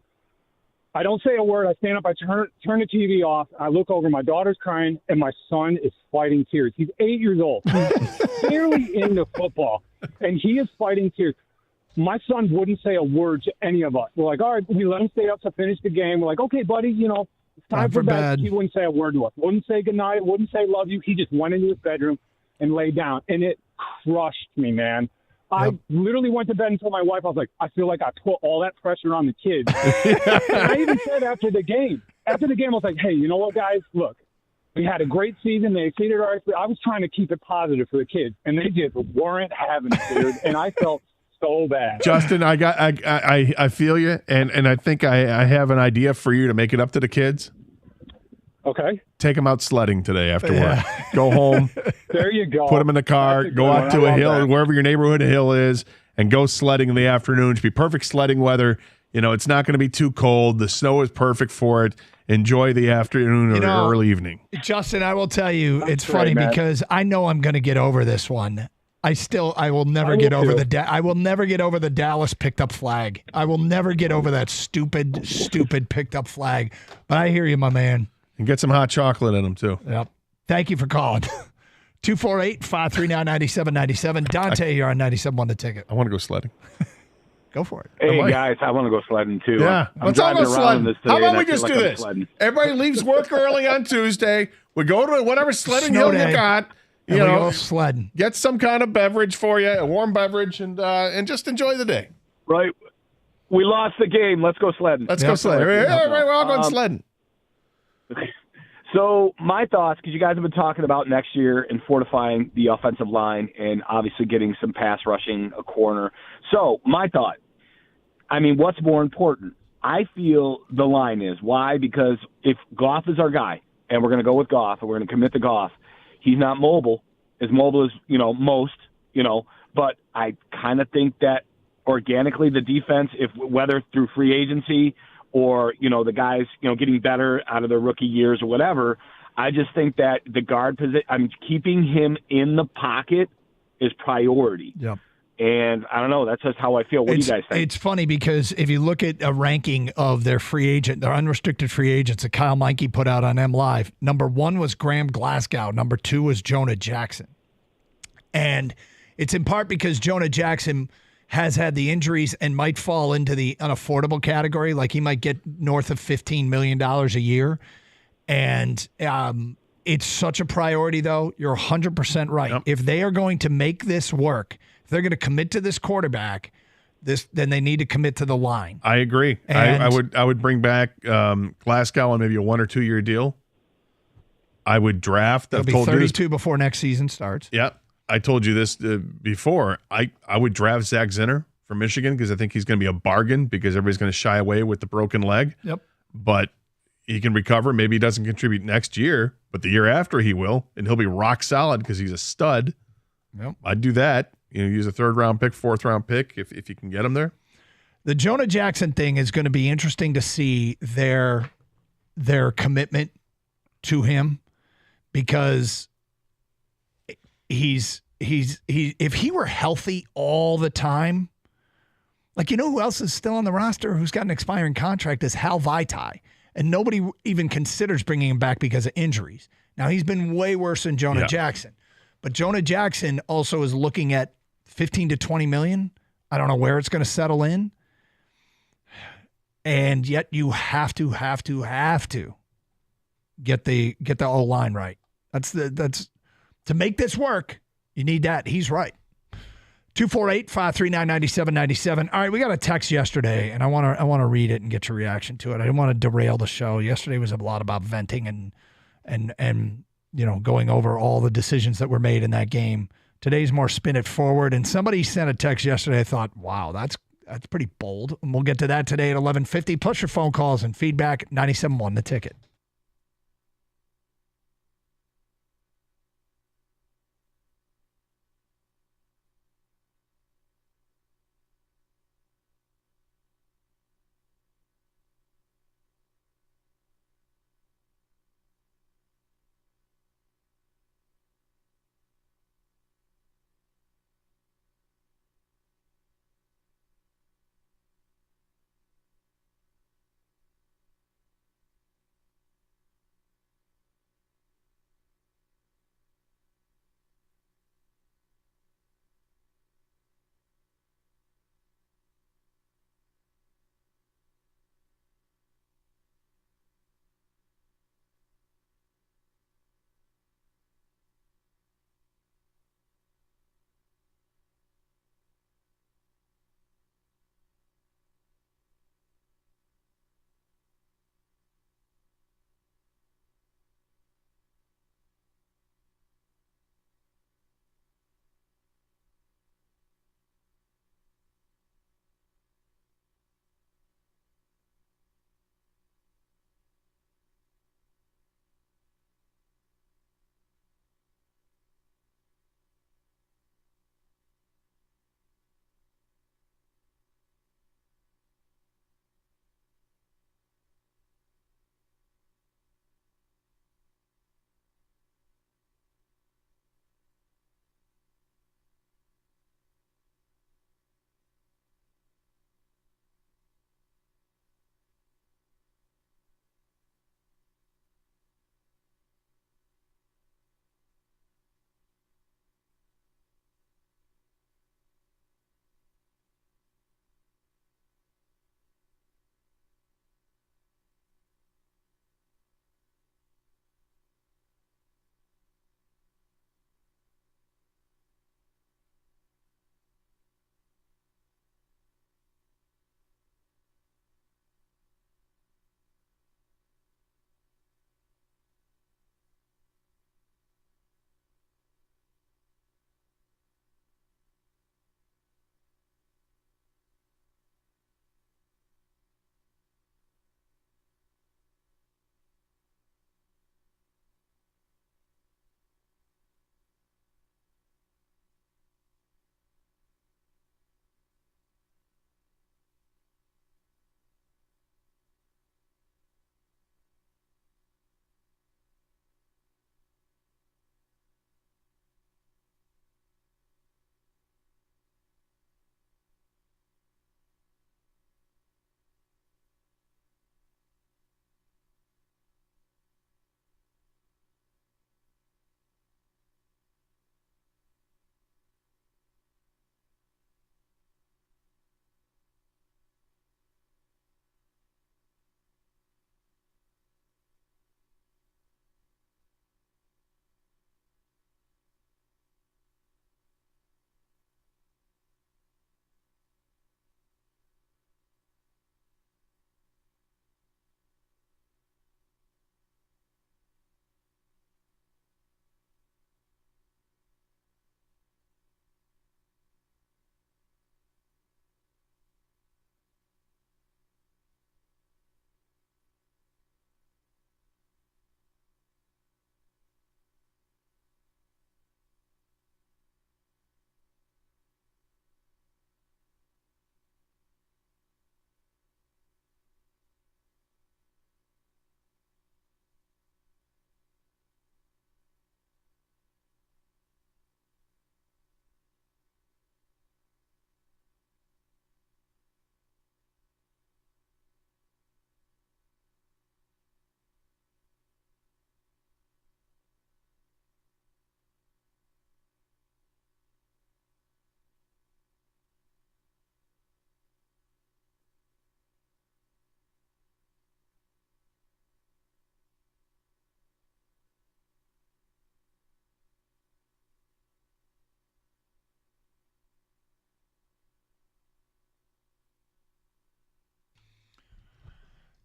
I don't say a word. I stand up. I turn the TV off. I look over. My daughter's crying, and my son is fighting tears. He's 8 years old. He's barely into football, and he is fighting tears. My son wouldn't say a word to any of us. We're like, all right, we let him stay up to finish the game. We're like, okay, buddy, it's time for bed. He wouldn't say a word to us. Wouldn't say goodnight. Wouldn't say love you. He just went into his bedroom and laid down, and it crushed me, man. I literally went to bed and told my wife, I was like, I feel like I put all that pressure on the kids. And I even said after the game, I was like, hey, you know what, guys? Look, we had a great season. They exceeded our expectations. I was trying to keep it positive for the kids, and they just weren't having it, dude. And I felt so bad. Justin, I feel you, and I think I have an idea for you to make it up to the kids. Okay. Take them out sledding today after work. Go home. There you go. Put them in the car. Go out to a hill, wherever your neighborhood hill is, and go sledding in the afternoon. It should be perfect sledding weather. It's not going to be too cold. The snow is perfect for it. Enjoy the afternoon or early evening. Justin, I will tell you, it's funny because I know I'm going to get over this one. I will never get over I will never get over the Dallas picked up flag. I will never get over that stupid picked up flag. But I hear you, my man. And get some hot chocolate in them, too. Yep. Thank you for calling. 248-539-9797. Dante, you're on 97.1 The Ticket. I want to go sledding. Go for it. Hey, guys, I want to go sledding, too. Yeah. I'm driving around this today. How about we just do this? Everybody leaves work early on Tuesday. We go to whatever sledding hill you got. We go sledding. Get some kind of beverage for you, a warm beverage, and just enjoy the day. Right. We lost the game. Let's go sledding. Let's go sledding. We're all going sledding. So my thoughts, because you guys have been talking about next year and fortifying the offensive line and obviously getting some pass rushing, a corner. So my thought, what's more important? I feel the line is. Why? Because if Goff is our guy, and we're going to go with Goff, and we're going to commit to Goff, he's not mobile as most, but I kind of think that organically the defense, whether through free agency or, the guys, getting better out of their rookie years or whatever, I just think that the guard position, keeping him in the pocket is priority. Yep. And I don't know, that's just how I feel. What do you guys think? It's funny because if you look at a ranking of their unrestricted free agents that Kyle Meinke put out on M Live, number 1 was Graham Glasgow. Number 2 was Jonah Jackson. And it's in part because Jonah Jackson has had the injuries and might fall into the unaffordable category. Like he might get north of $15 million a year. And it's such a priority, though. You're 100% right. Yep. If they are going to make this work, if they're going to commit to this quarterback, then they need to commit to the line. I agree. I would bring back Glasgow on maybe a 1 or 2 year deal. I would draft. He'll be 32 before next season starts. Yeah. I told you this before. I would draft Zach Zinner from Michigan because I think he's going to be a bargain because everybody's going to shy away with the broken leg. Yep. But he can recover. Maybe he doesn't contribute next year, but the year after he will, and he'll be rock solid because he's a stud. Yep. I'd do that. Use a 3rd-round pick, 4th-round pick if you can get him there. The Jonah Jackson thing is going to be interesting to see their commitment to him because he if he were healthy all the time, like who else is still on the roster who's got an expiring contract is Hal Vaitai, and nobody even considers bringing him back because of injuries. Now he's been way worse than Jonah Jackson, but Jonah Jackson also is looking at 15 to 20 million. I don't know where it's going to settle in. And yet you have to get the O-line right. That's to make this work, you need that. He's right. 248-539-9797. All right, we got a text yesterday, and I want to read it and get your reaction to it. I didn't want to derail the show. Yesterday was a lot about venting and going over all the decisions that were made in that game. Today's more spin it forward. And somebody sent a text yesterday. I thought, wow, that's pretty bold. And we'll get to that today at 11:50. Plus your phone calls and feedback. 97.1 The Ticket.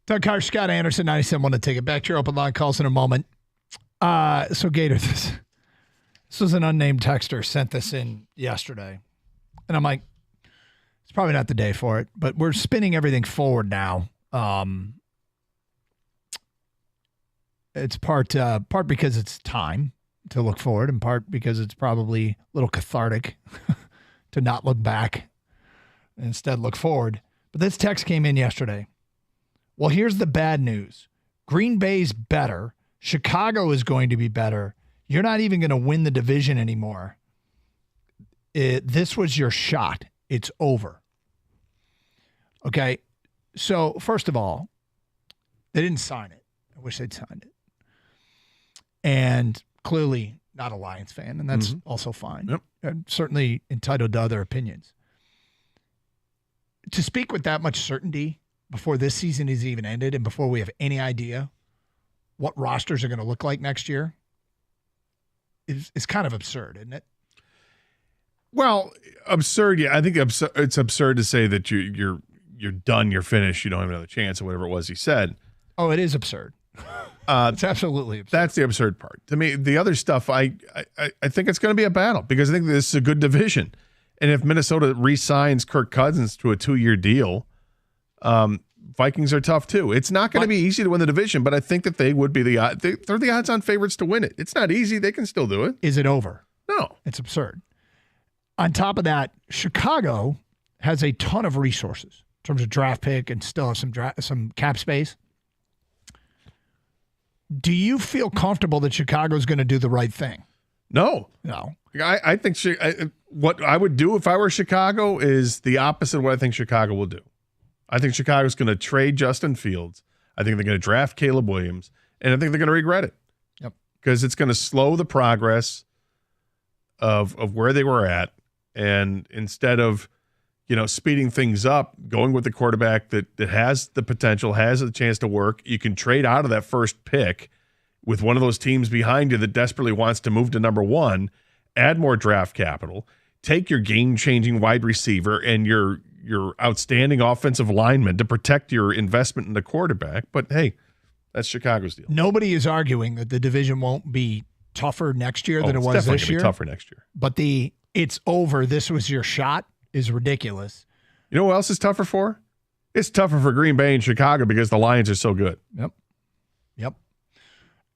Doug Carr, Scott Anderson, 97.1 to take it back to your open line calls in a moment. So Gator, this was an unnamed texter sent this in yesterday. And I'm like, it's probably not the day for it, but we're spinning everything forward now. It's part because it's time to look forward, and part because it's probably a little cathartic to not look back and instead look forward. But this text came in yesterday. Well, here's the bad news. Green Bay's better. Chicago is going to be better. You're not even going to win the division anymore. This was your shot. It's over. Okay. So, first of all, they didn't sign it. I wish they'd signed it. And clearly not a Lions fan, and that's also fine. Yep. I'm certainly entitled to other opinions. To speak with that much certainty before this season is even ended and before we have any idea what rosters are going to look like next year is kind of absurd, isn't it? Well, absurd. Yeah, I think it's absurd to say that you're done, you're finished, you don't have another chance, or whatever it was he said. Oh, it is absurd. It's absolutely absurd. That's the absurd part. To me, the other stuff, I think it's going to be a battle because I think this is a good division. And if Minnesota re-signs Kirk Cousins to a 2-year deal, Vikings are tough too. It's not going to be easy to win the division, but I think that they would be they're the odds-on favorites to win it. It's not easy. They can still do it. Is it over? No. It's absurd. On top of that, Chicago has a ton of resources in terms of draft pick and still have some cap space. Do you feel comfortable that Chicago's going to do the right thing? No. I think what I would do if I were Chicago is the opposite of what I think Chicago will do. I think Chicago's going to trade Justin Fields. I think they're going to draft Caleb Williams, and I think they're going to regret it. Yep. Because it's going to slow the progress of where they were at, and instead of speeding things up, going with the quarterback that has the potential, has a chance to work, you can trade out of that first pick with one of those teams behind you that desperately wants to move to number 1, add more draft capital, take your game-changing wide receiver and your outstanding offensive lineman to protect your investment in the quarterback. But hey, that's Chicago's deal. Nobody is arguing that the division won't be tougher next year than it was this year. Be tougher next year. But it's over, this was your shot is ridiculous. You know what else is tougher for? It's tougher for Green Bay and Chicago because the Lions are so good. Yep.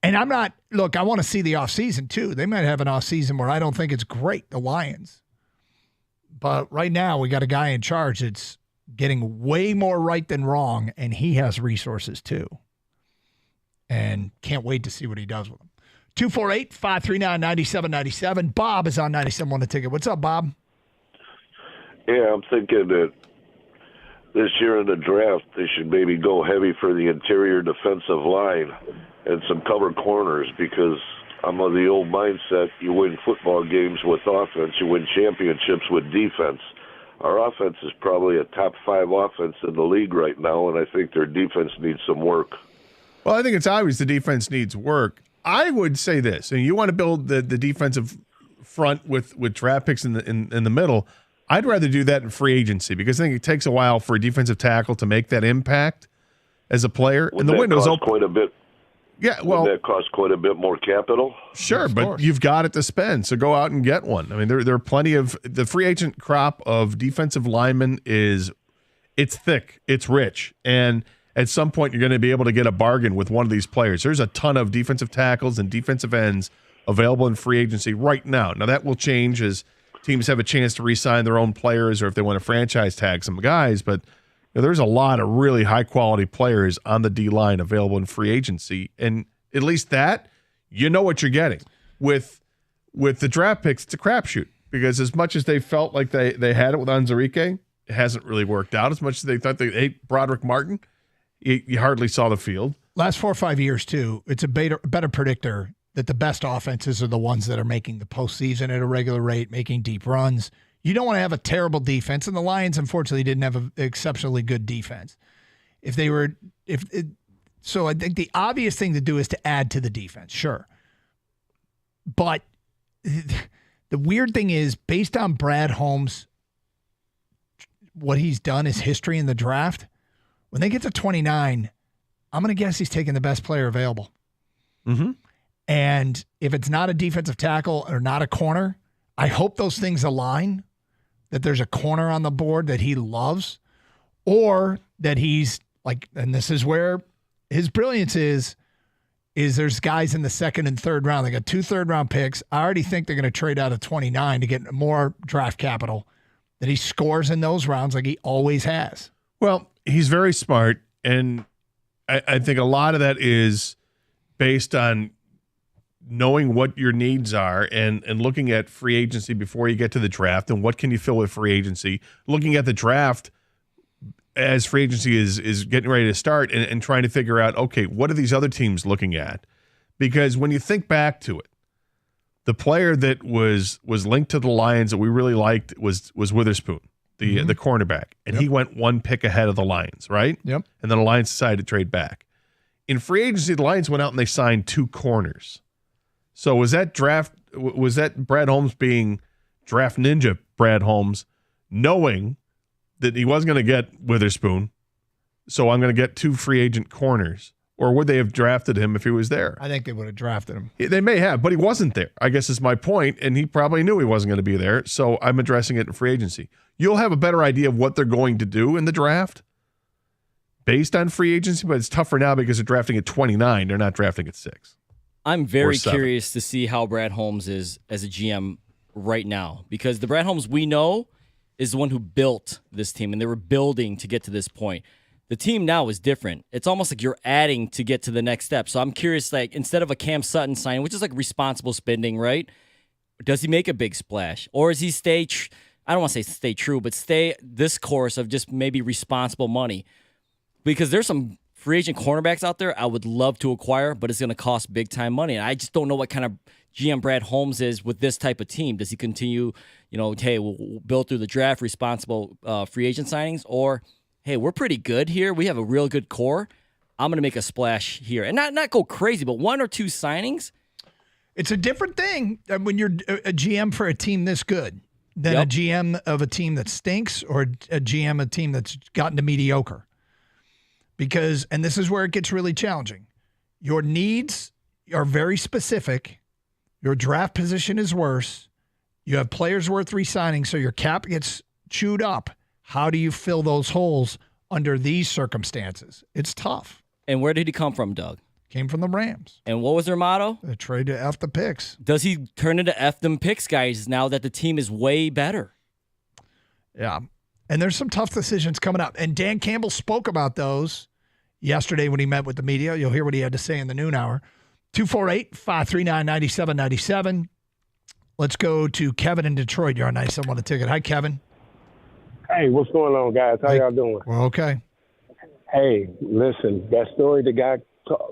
And I want to see the offseason too. They might have an offseason where I don't think it's great, the Lions. But right now we got a guy in charge that's getting way more right than wrong, and he has resources too. And can't wait to see what he does with them. 248-539-9797. Bob is on 97.1 The Ticket. What's up, Bob? Yeah, I'm thinking that this year in the draft, they should maybe go heavy for the interior defensive line and some cover corners, because I'm of the old mindset, you win football games with offense, you win championships with defense. Our offense is probably a top 5 offense in the league right now, and I think their defense needs some work. Well, I think it's obvious the defense needs work. I would say this, and you want to build the defensive front with draft picks in the middle. I'd rather do that in free agency because I think it takes a while for a defensive tackle to make that impact as a player. Would and the that window's cost open. Quite a bit. Yeah, well, would that cost quite a bit more capital? Sure, but you've got it to spend, so go out and get one. I mean, there are plenty of the free agent crop of defensive linemen it's thick, it's rich, and at some point you're going to be able to get a bargain with one of these players. There's a ton of defensive tackles and defensive ends available in free agency right now. Now that will change as teams have a chance to re-sign their own players or if they want to franchise tag some guys, but there's a lot of really high-quality players on the D-line available in free agency, and at least that, you know what you're getting. With the draft picks, it's a crapshoot because as much as they felt like they had it with Onwuzurike, it hasn't really worked out. As much as they thought they ate Broderick Martin, you hardly saw the field. Last 4 or 5 years, too, it's a better predictor that the best offenses are the ones that are making the postseason at a regular rate, making deep runs. You don't want to have a terrible defense, and the Lions, unfortunately, didn't have an exceptionally good defense. So I think the obvious thing to do is to add to the defense, sure. But the weird thing is, based on Brad Holmes, what he's done, his history in the draft, when they get to 29, I'm going to guess he's taking the best player available. Mm-hmm. And if it's not a defensive tackle or not a corner, I hope those things align, that there's a corner on the board that he loves, or that he's like, and this is where his brilliance is there's guys in the second and third round. They got 2 third-round picks. I already think they're going to trade out of 29 to get more draft capital, that he scores in those rounds like he always has. Well, he's very smart, and I think a lot of that is based on knowing what your needs are and looking at free agency before you get to the draft and what can you fill with free agency, looking at the draft as free agency is getting ready to start and trying to figure out, okay, what are these other teams looking at? Because when you think back to it, the player that was linked to the Lions that we really liked was Witherspoon, the cornerback, and he went 1 pick ahead of the Lions, right? Yep. And then the Lions decided to trade back. In free agency, the Lions went out and they signed 2 corners. So was that Brad Holmes being draft ninja Brad Holmes, knowing that he wasn't going to get Witherspoon, so I'm going to get 2 free agent corners? Or would they have drafted him if he was there? I think they would have drafted him. They may have, but he wasn't there, I guess is my point, and he probably knew he wasn't going to be there, so I'm addressing it in free agency. You'll have a better idea of what they're going to do in the draft based on free agency, but it's tougher now because they're drafting at 29. They're not drafting at 6. I'm very curious to see how Brad Holmes is as a GM right now, because the Brad Holmes we know is the one who built this team, and they were building to get to this point. The team now is different. It's almost like you're adding to get to the next step. So I'm curious, like, instead of a Cam Sutton signing, which is like responsible spending, right? Does he make a big splash? Or does he stay, I don't want to say stay true, but stay this course of just maybe responsible money? Because there's some free agent cornerbacks out there I would love to acquire, but it's going to cost big time money. And I just don't know what kind of GM Brad Holmes is with this type of team. Does he continue, hey, we'll build through the draft, responsible free agent signings, or hey, we're pretty good here. We have a real good core. I'm going to make a splash here. And not go crazy, but 1 or 2 signings. It's a different thing when you're a GM for a team this good than a GM of a team that stinks or a GM of a team that's gotten to mediocre. Because, and this is where it gets really challenging, your needs are very specific. Your draft position is worse. You have players worth re-signing, so your cap gets chewed up. How do you fill those holes under these circumstances? It's tough. And where did he come from, Doug? Came from the Rams. And what was their motto? They trade to F the picks. Does he turn into F them picks guys now that the team is way better? Yeah. And there's some tough decisions coming up. And Dan Campbell spoke about those yesterday when he met with the media. You'll hear what he had to say in the noon hour. 248-539-9797. Let's go to Kevin in Detroit. You're on 97 on the ticket. Hi, Kevin. Hey, what's going on, guys? How y'all doing? Well, okay. Hey, listen, that story the guy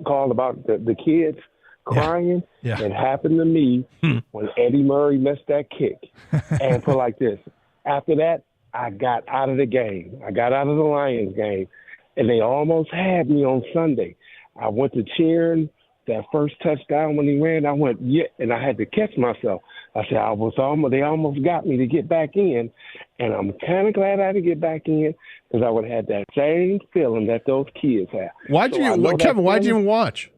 called about the kids crying, it happened to me when Eddie Murray missed that kick. And put like this, after that, I got out of the game. I got out of the Lions game, and they almost had me on Sunday. I went to cheering that first touchdown when he ran. I went, yeah, and I had to catch myself. I said, they almost got me to get back in, and I'm kind of glad I didn't get back in because I would have had that same feeling that those kids have. Kevin, why'd you even watch?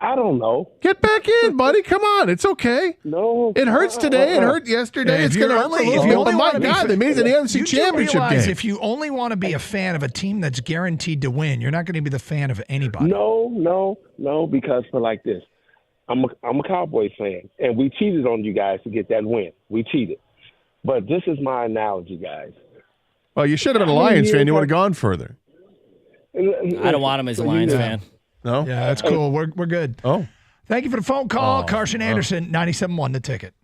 I don't know. Get back in, buddy. Come on. It's okay. No. It hurts today. It hurt yesterday. It's going to hurt a little bit. But my God, they made it to the NFC Championship game. If you only want to be a fan of a team that's guaranteed to win, you're not going to be the fan of anybody. No, because for like this, I'm a Cowboys fan, and we cheated on you guys to get that win. We cheated. But this is my analogy, guys. Well, you should have been a Lions fan. You would have gone further. I don't want him as a Lions fan. No? Yeah, that's cool. We're good. Oh. Thank you for the phone call. Carson Anderson, 97.1 The Ticket.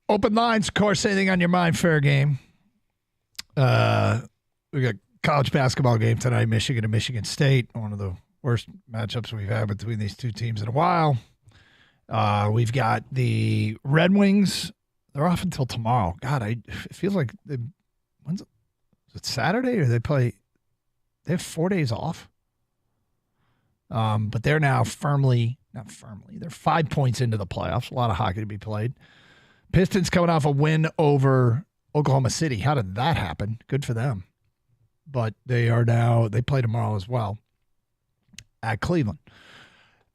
Open lines, of course, anything on your mind, fair game. We got college basketball game tonight, Michigan and Michigan State. One of the worst matchups we've had between these two teams in a while. We've got the Red Wings. They're off until tomorrow. God, it feels like is it Saturday or they have 4 days off? But they're now they're 5 points into the playoffs. A lot of hockey to be played. Pistons coming off a win over Oklahoma City. How did that happen? Good for them. But they play tomorrow as well at Cleveland.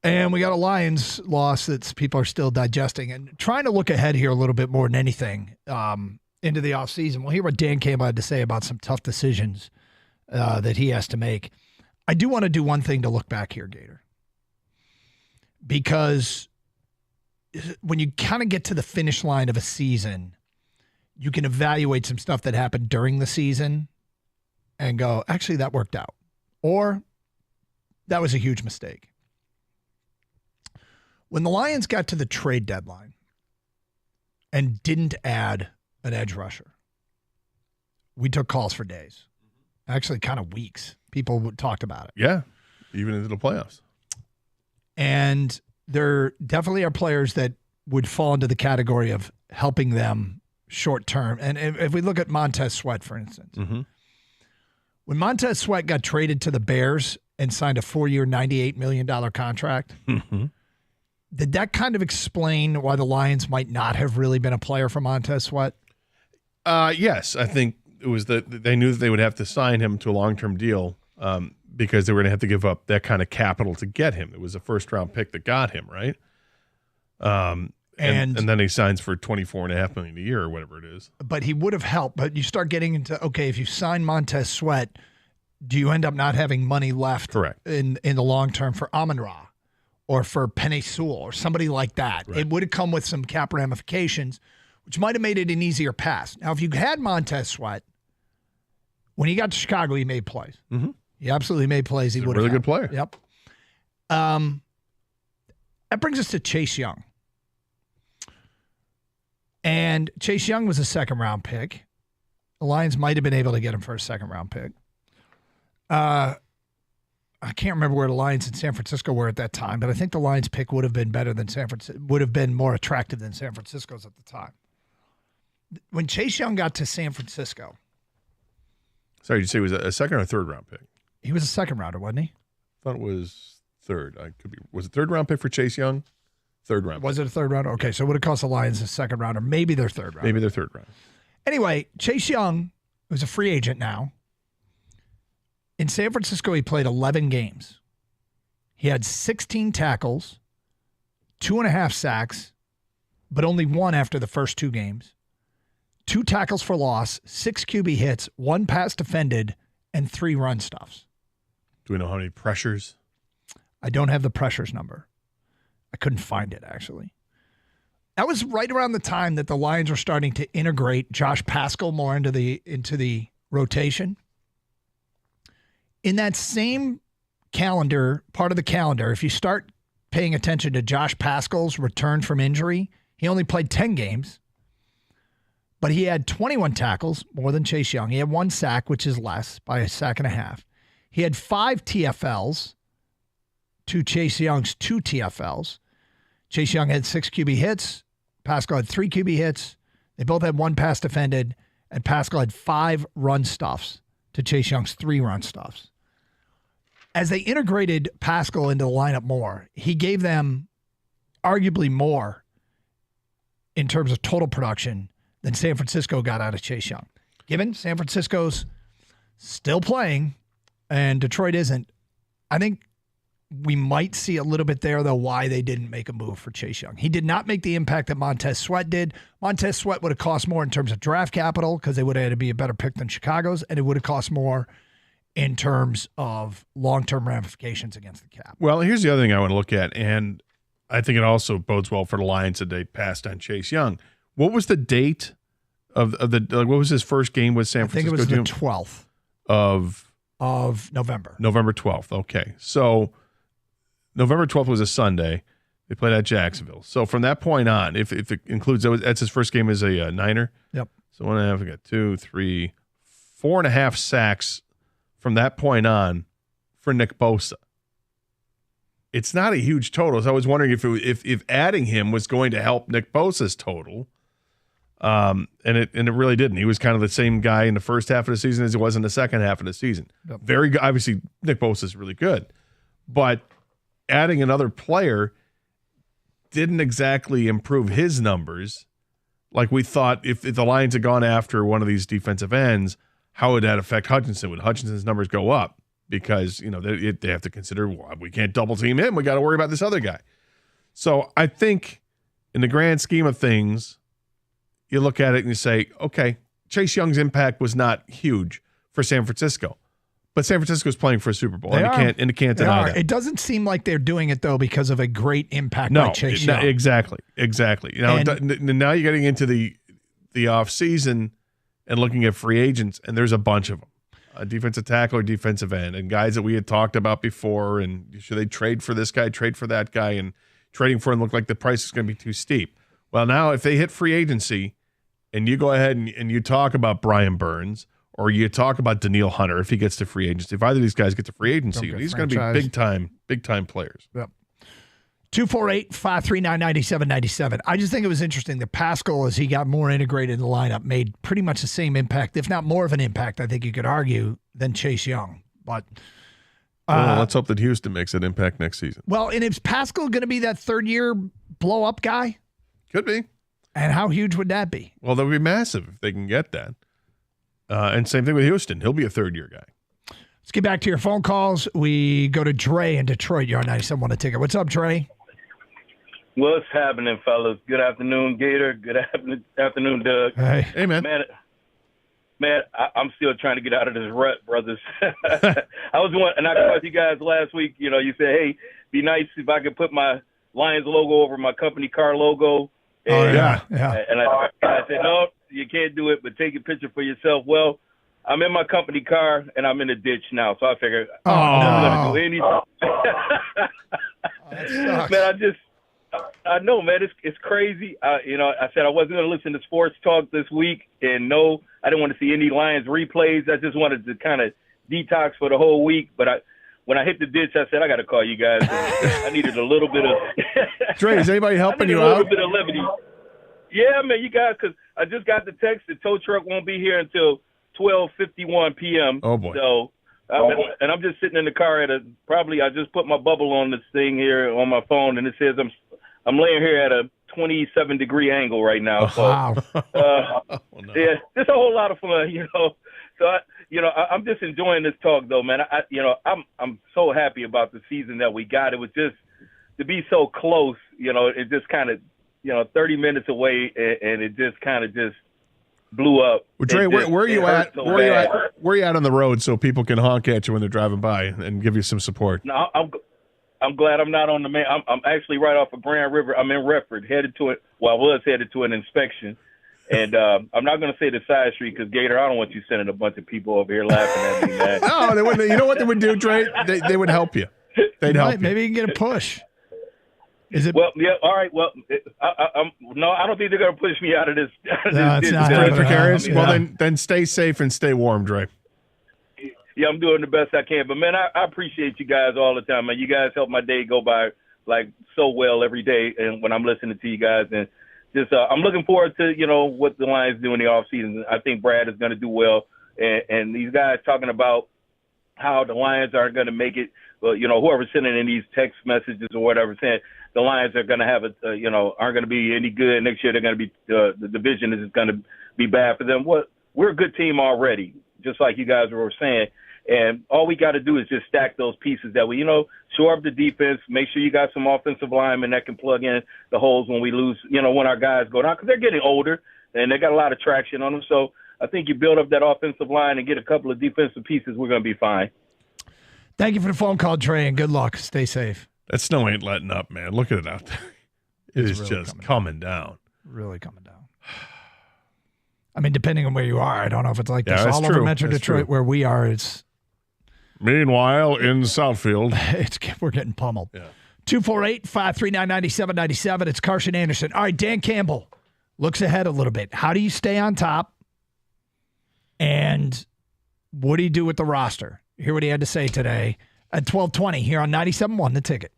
And we got a Lions loss that people are still digesting and trying to look ahead here a little bit more than anything into the offseason. We'll hear what Dan Campbell had to say about some tough decisions that he has to make. I do want to do one thing to look back here, Gator. Because when you kind of get to the finish line of a season, you can evaluate some stuff that happened during the season and go, actually, that worked out. Or that was a huge mistake. When the Lions got to the trade deadline and didn't add an edge rusher, we took calls for days. Actually, kind of weeks. People talked about it. Yeah, even into the playoffs. And there definitely are players that would fall into the category of helping them short term. And if we look at Montez Sweat, for instance, when Montez Sweat got traded to the Bears and signed a 4-year, $98 million contract, did that kind of explain why the Lions might not have really been a player for Montez Sweat? Yes, I think it was that they knew that they would have to sign him to a long-term deal because they were going to have to give up that kind of capital to get him. It was a first-round pick that got him, right? And then he signs for $24.5 million a year or whatever it is. But he would have helped. But you start getting into, okay, if you sign Montez Sweat, do you end up not having money left Correct. in the long term for Amon-Ra or for Penei Sewell or somebody like that? Right. It would have come with some cap ramifications, which might have made it an easier pass. Now, if you had Montez Sweat, when he got to Chicago, he made plays. He absolutely made plays. He would have really good player. Yep. That brings us to Chase Young. And Chase Young was a second-round pick. The Lions might have been able to get him for a second-round pick. I can't remember where the Lions in San Francisco were at that time, but I think the Lions pick would have been better than San Francisco, would have been more attractive than San Francisco's at the time. When Chase Young got to San Francisco. Sorry, did you say it was a second or third round pick? He was a second rounder, wasn't he? I thought it was third. I could be. Was it third round pick for Chase Young? Third round. Was it a third rounder? Okay, so it would have cost the Lions a second rounder, maybe their third rounder. Maybe their third round. Anyway, Chase Young, who's a free agent now. In San Francisco, he played 11 games. He had 16 tackles, 2.5 sacks, but only one after the first 2 games. 2 tackles for loss, 6 QB hits, 1 pass defended, and 3 run stuffs. Do we know how many pressures? I don't have the pressures number. I couldn't find it, actually. That was right around the time that the Lions were starting to integrate Josh Paschal more into the rotation. In that same calendar, part of the calendar, if you start paying attention to Josh Paschal's return from injury, he only played 10 games, but he had 21 tackles, more than Chase Young. He had 1 sack, which is less by a sack and a half. He had 5 TFLs to Chase Young's 2 TFLs. Chase Young had 6 QB hits. Paschal had 3 QB hits. They both had 1 pass defended, and Paschal had 5 run stuffs to Chase Young's 3 run stuffs. As they integrated Paschal into the lineup more, he gave them arguably more in terms of total production than San Francisco got out of Chase Young. Given San Francisco's still playing and Detroit isn't, I think we might see a little bit there, though, why they didn't make a move for Chase Young. He did not make the impact that Montez Sweat did. Montez Sweat would have cost more in terms of draft capital because they would have had to be a better pick than Chicago's, and it would have cost more in terms of long-term ramifications against the cap. Well, here's the other thing I want to look at, and I think it also bodes well for the Lions that they passed on Chase Young. What was the date of the what was his first game with San Francisco? I think it was the 12th of November. November 12th. Okay. So November 12th was a Sunday. They played at Jacksonville. So from that point on, if it includes that's his first game as a Niner. Yep. So 1.5. We got 2, 3, 4.5 sacks from that point on for Nick Bosa. It's not a huge total. So I was wondering if adding him was going to help Nick Bosa's total. And it really didn't. He was kind of the same guy in the first half of the season as he was in the second half of the season. Yep. Very good. Obviously, Nick Bosa is really good, but adding another player didn't exactly improve his numbers. Like we thought, if the Lions had gone after one of these defensive ends, how would that affect Hutchinson? Would Hutchinson's numbers go up? Because they have to consider, well, we can't double team him. We got to worry about this other guy. So I think in the grand scheme of things, you look at it and you say, okay, Chase Young's impact was not huge for San Francisco, but San Francisco's playing for a Super Bowl, and you can't deny that. It doesn't seem like they're doing it though because of a great impact by Chase Young. Exactly. Now you're getting into the off season and looking at free agents, and there's a bunch of them. A defensive tackle or defensive end, and guys that we had talked about before, and should they trade for this guy, trade for that guy, and trading for him looked like the price is going to be too steep. Well, now if they hit free agency and you go ahead and you talk about Brian Burns or you talk about Danielle Hunter, if he gets to free agency, if either of these guys get to free agency, these are going to be big time players. Yep. 248-539-9797. I just think it was interesting that Pascal, as he got more integrated in the lineup, made pretty much the same impact, if not more of an impact, I think you could argue, than Chase Young. But let's hope that Houston makes an impact next season. Well, and is Pascal going to be that third-year blow-up guy? Could be. And how huge would that be? Well, that would be massive if they can get that. And same thing with Houston. He'll be a third-year guy. Let's get back to your phone calls. We go to Dre in Detroit. You're on 97.1 A Ticket. What's up, Dre? What's happening, fellas? Good afternoon, Gator. Good afternoon, Doug. Hey, man. Man, I'm still trying to get out of this rut, brothers. I called you guys last week. You said, hey, be nice if I could put my Lions logo over my company car logo. And, And I said, no, you can't do it, but take a picture for yourself. Well, I'm in my company car, and I'm in a ditch now, so I figured I'm going to do anything. That sucks. Man, I know, man, it's crazy. I said I wasn't going to listen to sports talk this week, and no, I didn't want to see any Lions replays. I just wanted to kind of detox for the whole week. But when I hit the ditch, I said I got to call you guys. I needed a little bit of. Dre, is anybody helping you out? A little bit of levity. Yeah, man, you guys, because I just got the text. The tow truck won't be here until 12:51 p.m. Oh boy. So. I'm just sitting in the car I just put my bubble on this thing here on my phone, and it says I'm laying here at a 27-degree angle right now. So, wow. Yeah, it's a whole lot of fun, So I'm just enjoying this talk, though, man. I'm so happy about the season that we got. It was just to be so close. It just kind of 30 minutes away, and it just kind of just blew up. Well, Dre, where are you at? Where are you at on the road so people can honk at you when they're driving by and give you some support? No, I'm glad I'm not on the main. I'm actually right off of Grand River. I'm in Redford, headed to it. Well, I was headed to an inspection, and I'm not going to say the side street because Gator, I don't want you sending a bunch of people over here laughing at me, man. No, they wouldn't. You know what they would do, Dre? They would help you. They'd help you. Maybe you can get a push. Is it? Well, yeah. All right. Well, I don't think they're going to push me out of this. It's not precarious. Well, then stay safe and stay warm, Dre. Yeah, I'm doing the best I can. But, man, I appreciate you guys all the time, man. You guys help my day go by, so well every day and when I'm listening to you guys. And just I'm looking forward to, what the Lions do in the offseason. I think Brad is going to do well. And these guys talking about how the Lions aren't going to make it, well, whoever's sending in these text messages or whatever saying the Lions are going to have aren't going to be any good next year. They're going to be the division is going to be bad for them. We're a good team already, just like you guys were saying. And all we got to do is just stack those pieces that we, shore up the defense, make sure you got some offensive linemen that can plug in the holes when we lose, when our guys go down, because they're getting older and they got a lot of traction on them. So I think you build up that offensive line and get a couple of defensive pieces, we're going to be fine. Thank you for the phone call, Dre, and good luck. Stay safe. That snow ain't letting up, man. Look at it out there. It is really just coming down. Really coming down. I mean, depending on where you are, I don't know if it's like this all true. over Metro That's Detroit true. where we are. It's meanwhile in Southfield, we're getting pummeled. Yeah. 248-539-9797. It's Carson Anderson. All right, Dan Campbell looks ahead a little bit. How do you stay on top? And what do you do with the roster? Hear what he had to say today at 12:20 here on 97.1 The Ticket.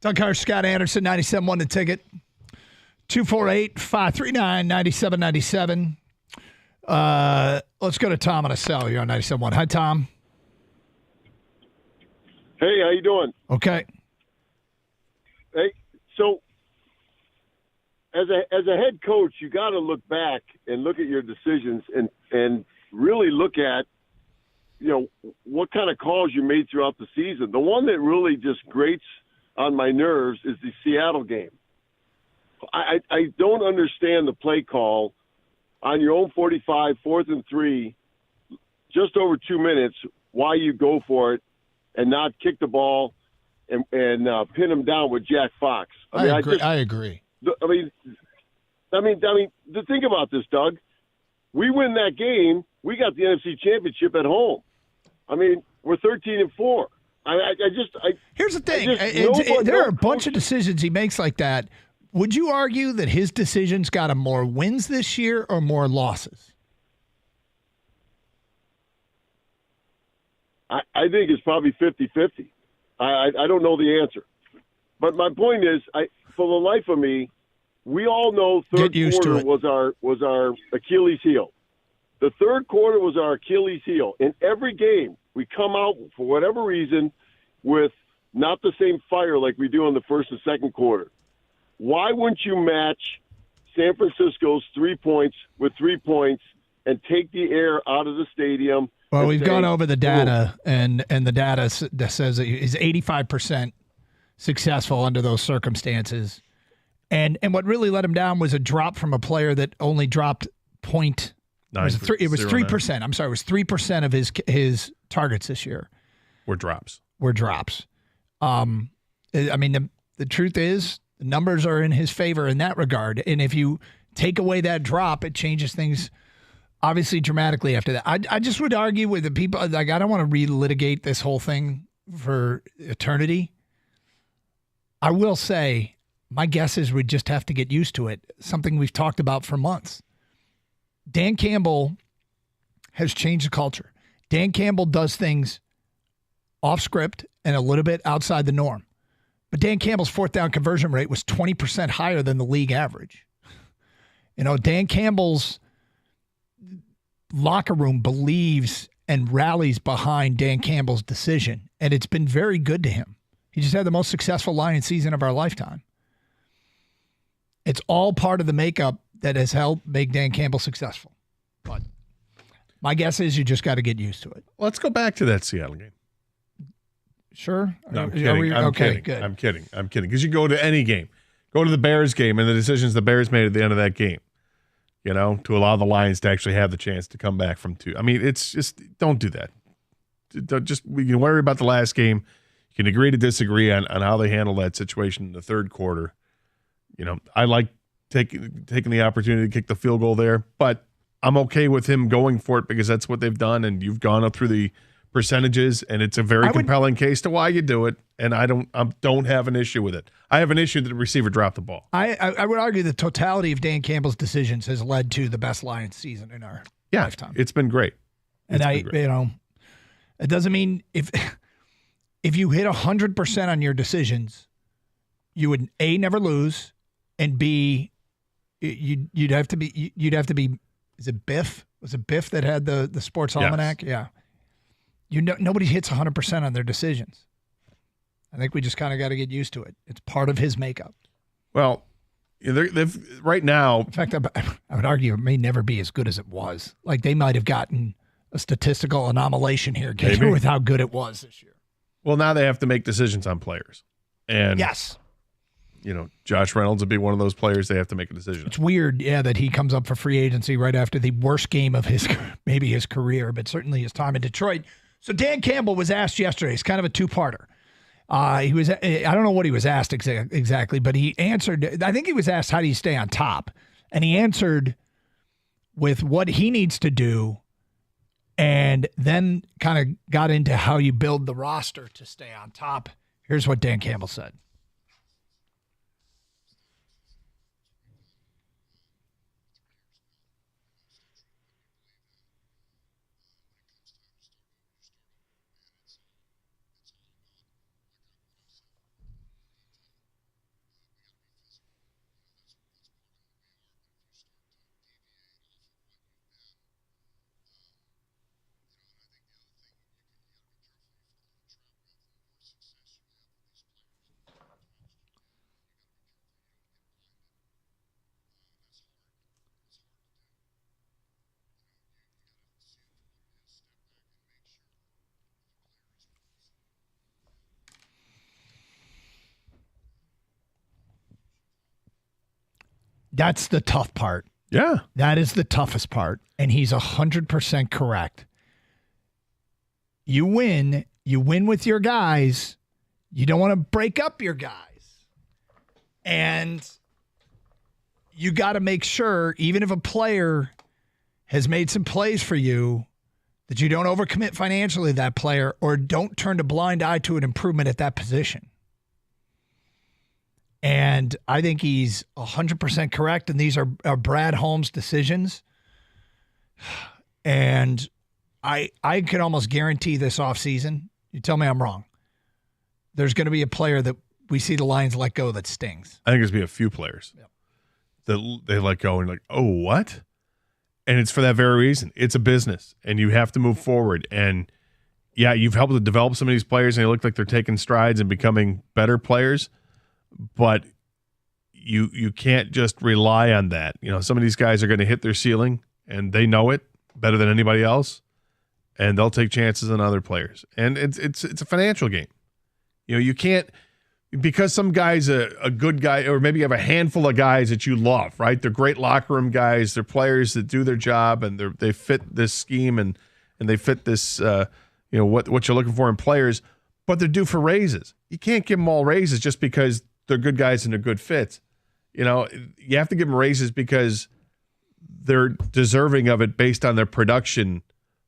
Doug Carr, Scott Anderson, 97.1 The Ticket. 248-539-9797. Let's go to Tom on a cell here on 97.1. Hi, Tom. Hey, how you doing? Okay. Hey, so as a head coach, you got to look back and look at your decisions and really look at, what kind of calls you made throughout the season. The one that really just grates on my nerves is the Seattle game. I don't understand the play call on your own 45, 4th and 3, just over 2 minutes, why you go for it and not kick the ball and pin him down with Jack Fox. I agree. Think about this, Doug. We win that game, we got the NFC Championship at home. We're 13-4. Here's the thing. There are a bunch of decisions he makes like that. Would you argue that his decisions got him more wins this year or more losses? I think it's probably 50-50. I don't know the answer. But my point is, for the life of me, we all know third quarter was our Achilles heel. The third quarter was our Achilles heel. In every game, we come out, for whatever reason, with not the same fire like we do in the first and second quarter. Why wouldn't you match San Francisco's 3 points with 3 points and take the air out of the stadium? Well, we've gone over the data, and the data that says that he's 85% successful under those circumstances. And what really let him down was a drop from a player that only dropped point. It was 3%. I'm sorry, it was 3% of his targets this year were drops. The truth is, the numbers are in his favor in that regard. And if you take away that drop, it changes things obviously dramatically after that. I just would argue with the people, like, I don't want to relitigate this whole thing for eternity. I will say, my guess is we just have to get used to it, something we've talked about for months. Dan Campbell has changed the culture. Dan Campbell does things off script and a little bit outside the norm. But Dan Campbell's 4th down conversion rate was 20% higher than the league average. Dan Campbell's locker room believes and rallies behind Dan Campbell's decision, and it's been very good to him. He just had the most successful Lions season of our lifetime. It's all part of the makeup that has helped make Dan Campbell successful. But my guess is you just got to get used to it. Let's go back to that Seattle game. Sure. No, I'm kidding. I'm kidding. Good. I'm kidding. Because you go to any game. Go to the Bears game and the decisions the Bears made at the end of that game, to allow the Lions to actually have the chance to come back from 2. It's just, don't do that. We can worry about the last game. You can agree to disagree on how they handle that situation in the third quarter. I like taking the opportunity to kick the field goal there, but I'm okay with him going for it because that's what they've done, and you've gone up through the percentages, and it's a very compelling case to why you do it, and I don't have an issue with it. I have an issue that the receiver dropped the ball. I would argue the totality of Dan Campbell's decisions has led to the best Lions season in our lifetime. It's been great. It doesn't mean if you hit 100% on your decisions, you would A, never lose, and B, you'd have to be. Is it Biff? Was it Biff that had the sports almanac? Yes. Yeah. Nobody hits 100% on their decisions. I think we just kind of got to get used to it. It's part of his makeup. Well, they've right now. In fact, I would argue it may never be as good as it was. Like, they might have gotten a statistical anomalation here with how good it was this year. Well, now they have to make decisions on players. And yes. Josh Reynolds would be one of those players they have to make a decision. It's weird, that he comes up for free agency right after the worst game of his career, but certainly his time in Detroit. So Dan Campbell was asked yesterday. It's kind of a two-parter. I don't know what he was asked exactly, but he answered. I think he was asked, how do you stay on top? And he answered with what he needs to do, and then kind of got into how you build the roster to stay on top. Here's what Dan Campbell said. That's the tough part. Yeah. That is the toughest part. And he's 100% correct. You win with your guys. You don't want to break up your guys. And you got to make sure, even if a player has made some plays for you, that you don't overcommit financially to that player or don't turn a blind eye to an improvement at that position. And I think he's 100% correct, and these are Brad Holmes' decisions. And I could almost guarantee this offseason, you tell me I'm wrong, there's going to be a player that we see the Lions let go that stings. I think there's going to be a few players that they let go and like, oh, what? And it's for that very reason. It's a business, and you have to move forward. And, yeah, you've helped to develop some of these players, and they look like they're taking strides and becoming better players. But you can't just rely on that. You know, some of these guys are going to hit their ceiling, and they know it better than anybody else, and they'll take chances on other players. And it's a financial game. You know, you can't – because some guy's a good guy, or maybe you have a handful of guys that you love, right? They're great locker room guys. They're players that do their job, and they fit this scheme, and they fit this what you're looking for in players, but they're due for raises. You can't give them all raises just because they're good guys and they're good fits. You know, you have to give them raises because they're deserving of it based on their production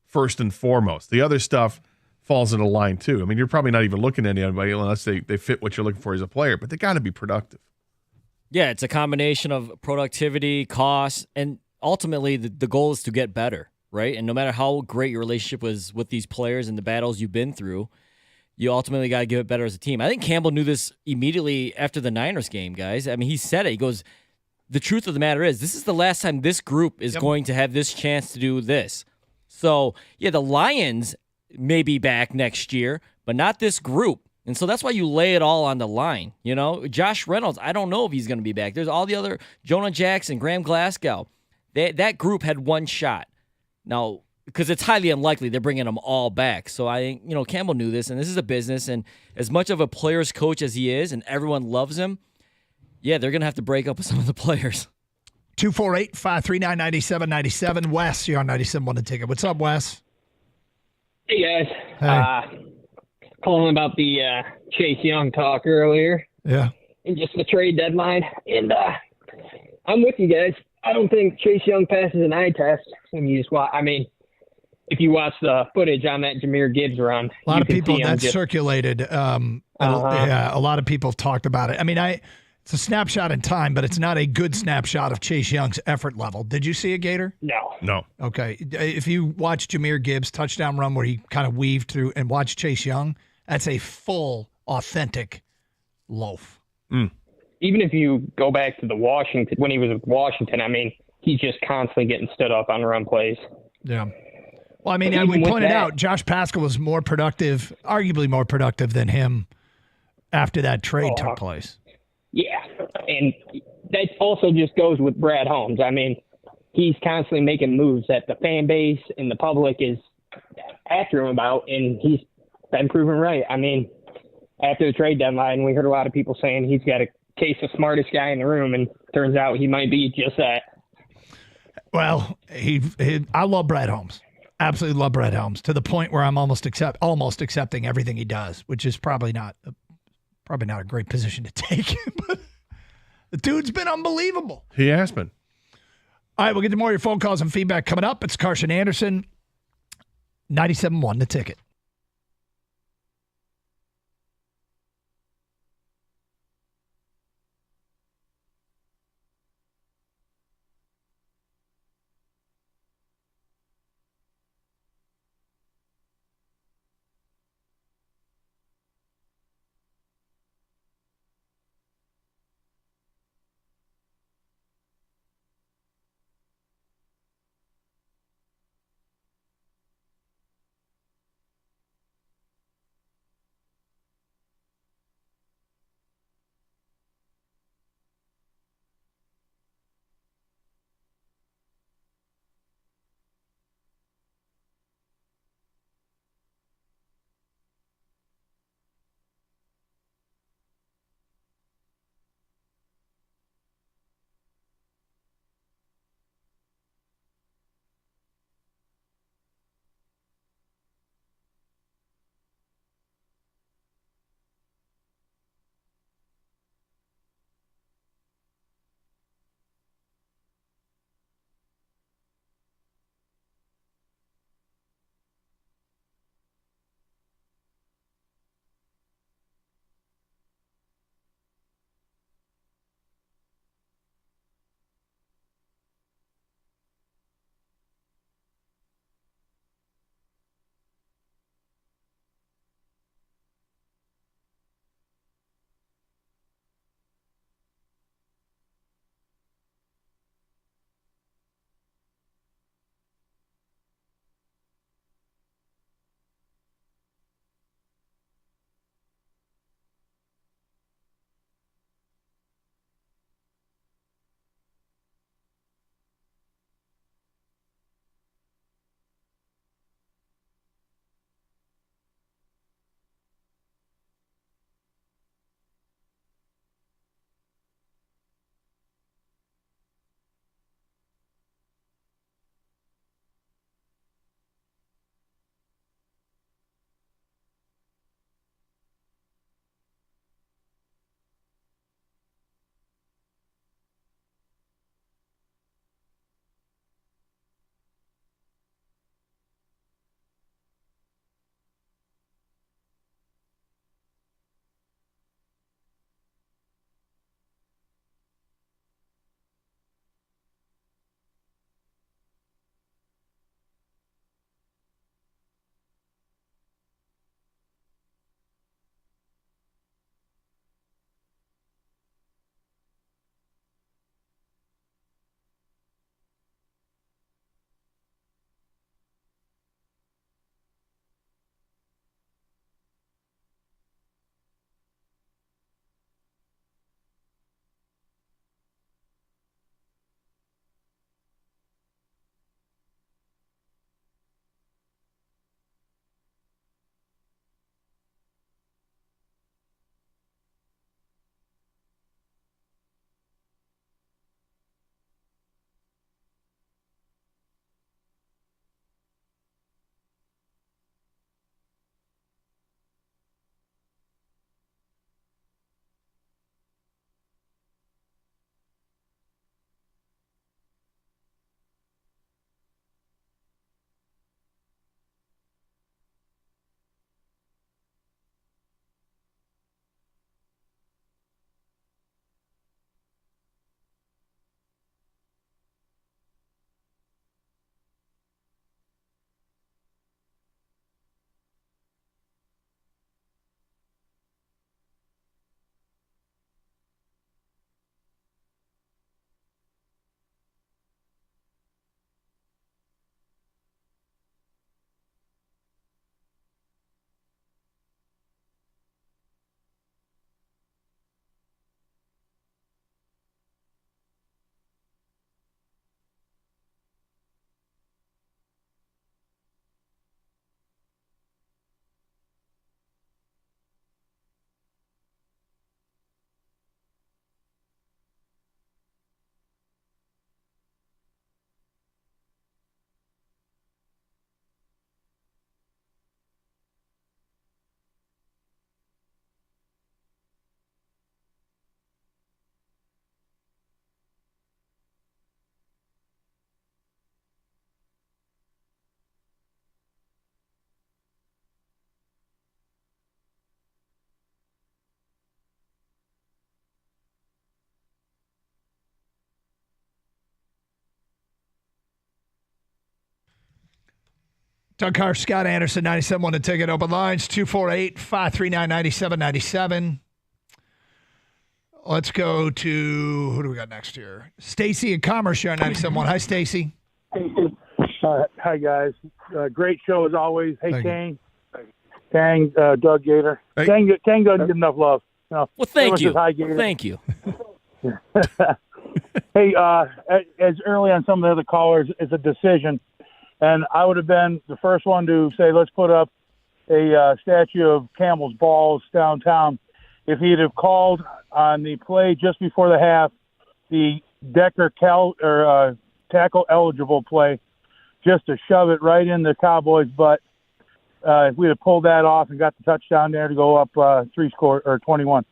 first and foremost. The other stuff falls into line too. I mean, you're probably not even looking at anybody unless they fit what you're looking for as a player, but they got to be productive. Yeah, it's a combination of productivity, cost, and ultimately the goal is to get better, right? And no matter how great your relationship was with these players and the battles you've been through, you ultimately got to give it better as a team. I think Campbell knew this immediately after the Niners game, guys. I mean, he said it. He goes, the truth of the matter is this is the last time this group is going to have this chance to do this. So, yeah, the Lions may be back next year, but not this group. And so that's why you lay it all on the line. You know, Josh Reynolds, I don't know if he's going to be back. There's all the other, Jonah Jackson, Graham Glasgow. That group had one shot. Now, because it's highly unlikely they're bringing them all back. So I think, Campbell knew this, and this is a business. And as much of a player's coach as he is, and everyone loves him, yeah, they're going to have to break up with some of the players. 248-539-9797. Wes, you're on 97.1 The Ticket. What's up, Wes? Hey, guys. Hey. Calling about the Chase Young talk earlier. Yeah. And just the trade deadline. And I'm with you guys. I don't think Chase Young passes an eye test when you just watch. I mean, if you watch the footage on that Jahmyr Gibbs run, a lot of people that circulated. A lot of people talked about it. I mean, it's a snapshot in time, but it's not a good snapshot of Chase Young's effort level. Did you see it, Gator? No. Okay. If you watch Jahmyr Gibbs' touchdown run where he kind of weaved through and watch Chase Young, that's a full, authentic loaf. Even if you go back to when he was with Washington, I mean, he's just constantly getting stood up on run plays. Yeah. Well, I mean, and we pointed out Josh Pascal was more productive, arguably more productive than him after that trade took place. Yeah, and that also just goes with Brad Holmes. I mean, he's constantly making moves that the fan base and the public is after him about, and he's been proven right. I mean, after the trade deadline, we heard a lot of people saying he's got a case of smartest guy in the room, and turns out he might be just that. Well, I love Brad Holmes. Absolutely love Brad Holmes to the point where I'm almost accepting everything he does, which is probably not a great position to take. But the dude's been unbelievable. He has been. All right, we'll get to more of your phone calls and feedback coming up. It's Carson Anderson, 97.1 The Ticket. Doug Harsh, Scott Anderson, 97.1 The Ticket. Open lines, 248-539-9797. Let's go to, who do we got next here? Stacy at Commerce, you're on 97.1. Hi, Stacy. Hi, guys. Great show as always. Hey, Thank Kang. Kang, Doug Gator. Hey. Kang doesn't get enough love. No, Well, thank you. Hi, Gator. Thank you. Hey, as early on some of the other callers, it's a decision. And I would have been the first one to say, let's put up a statue of Campbell's balls downtown. If he'd have called on the play just before the half, the Decker tackle eligible play, just to shove it right in the Cowboys' butt, if we'd have pulled that off and got the touchdown there to go up 21.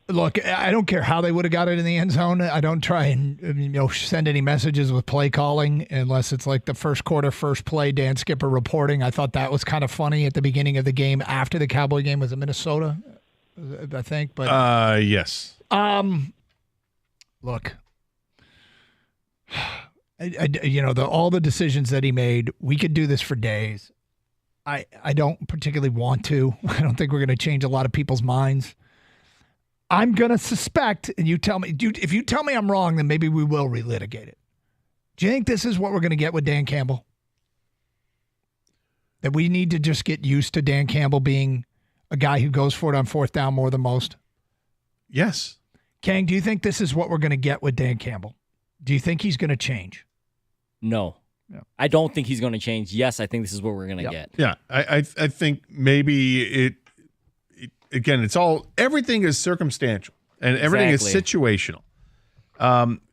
Look, I don't care how they would have got it in the end zone. I don't try and send any messages with play calling unless it's like the first quarter, first play, Dan Skipper reporting. I thought that was kind of funny at the beginning of the game after the Cowboy game. Was it Minnesota, I think? But yes. Look, all the decisions that he made, we could do this for days. I don't particularly want to. I don't think we're going to change a lot of people's minds. I'm going to suspect, and you tell me, dude, if you tell me I'm wrong, then maybe we will relitigate it. Do you think this is what we're going to get with Dan Campbell? That we need to just get used to Dan Campbell being a guy who goes for it on fourth down more than most? Yes. Kang, do you think this is what we're going to get with Dan Campbell? Do you think he's going to change? No. I don't think he's going to change. Yes, I think this is what we're going to get. Yeah, I think maybe again, everything is circumstantial and everything is situational.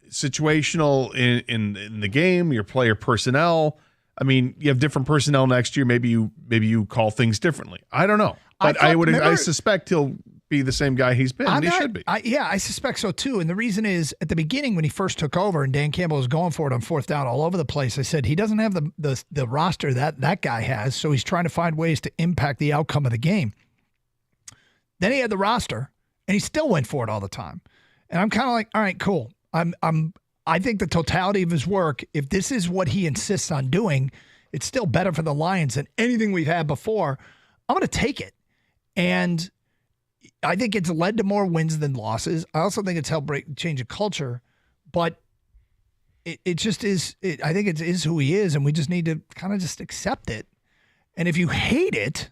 Situational in the game, your player personnel. I mean, you have different personnel next year. Maybe you call things differently. I don't know, but I suspect he'll be the same guy he's been. He should be. I suspect so too. And the reason is, at the beginning when he first took over and Dan Campbell was going for it on fourth down all over the place, I said he doesn't have the roster that guy has, so he's trying to find ways to impact the outcome of the game. Then he had the roster, and he still went for it all the time. And I'm kind of like, all right, cool. I think the totality of his work, if this is what he insists on doing, it's still better for the Lions than anything we've had before. I'm going to take it. And I think it's led to more wins than losses. I also think it's helped change a culture, but it just is. I think it is who he is, and we just need to kind of just accept it. And if you hate it,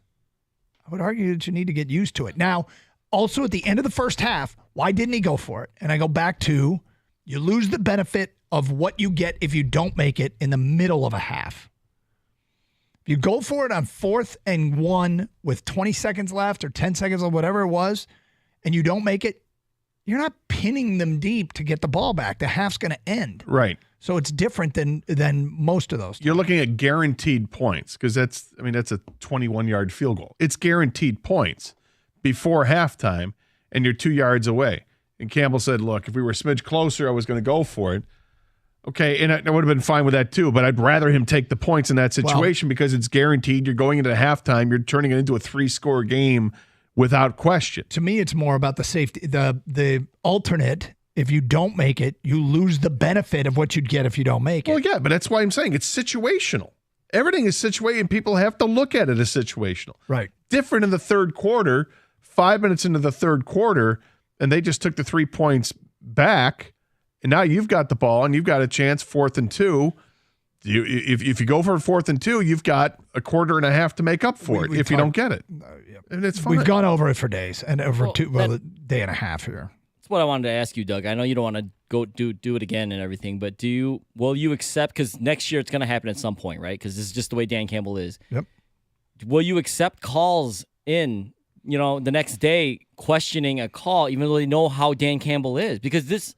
I would argue that you need to get used to it. Now, also at the end of the first half, why didn't he go for it? And I go back to, you lose the benefit of what you get if you don't make it in the middle of a half. If you go for it on 4th and 1 with 20 seconds left or 10 seconds or whatever it was, and you don't make it, you're not pinning them deep to get the ball back. The half's going to end. Right. So it's different than most of those. You're looking at guaranteed points because that's a 21-yard field goal. It's guaranteed points before halftime, and you're 2 yards away. And Campbell said, look, if we were a smidge closer, I was going to go for it. Okay, and I would have been fine with that too, but I'd rather him take the points in that situation because it's guaranteed. You're going into halftime. You're turning it into a 3-score game without question. To me, it's more about the safety. The alternate, if you don't make it, you lose the benefit of what you'd get if you don't make it. Well, yeah, but that's why I'm saying it's situational. Everything is situated, and people have to look at it as situational. Right. Different in the third quarter, 5 minutes into the third quarter, and they just took the 3 points back, and now you've got the ball, and you've got a chance, 4th and 2. If you go for 4th and 2, you've got a quarter and a half to make up for it if you don't get it. And it's fine. We've gone over it for days and over a day and a half here. That's what I wanted to ask you, Doug. I know you don't want to go do it again and everything, but will you accept, because next year it's going to happen at some point, right? Because this is just the way Dan Campbell is. Yep. Will you accept calls in, the next day questioning a call, even though they know how Dan Campbell is? Because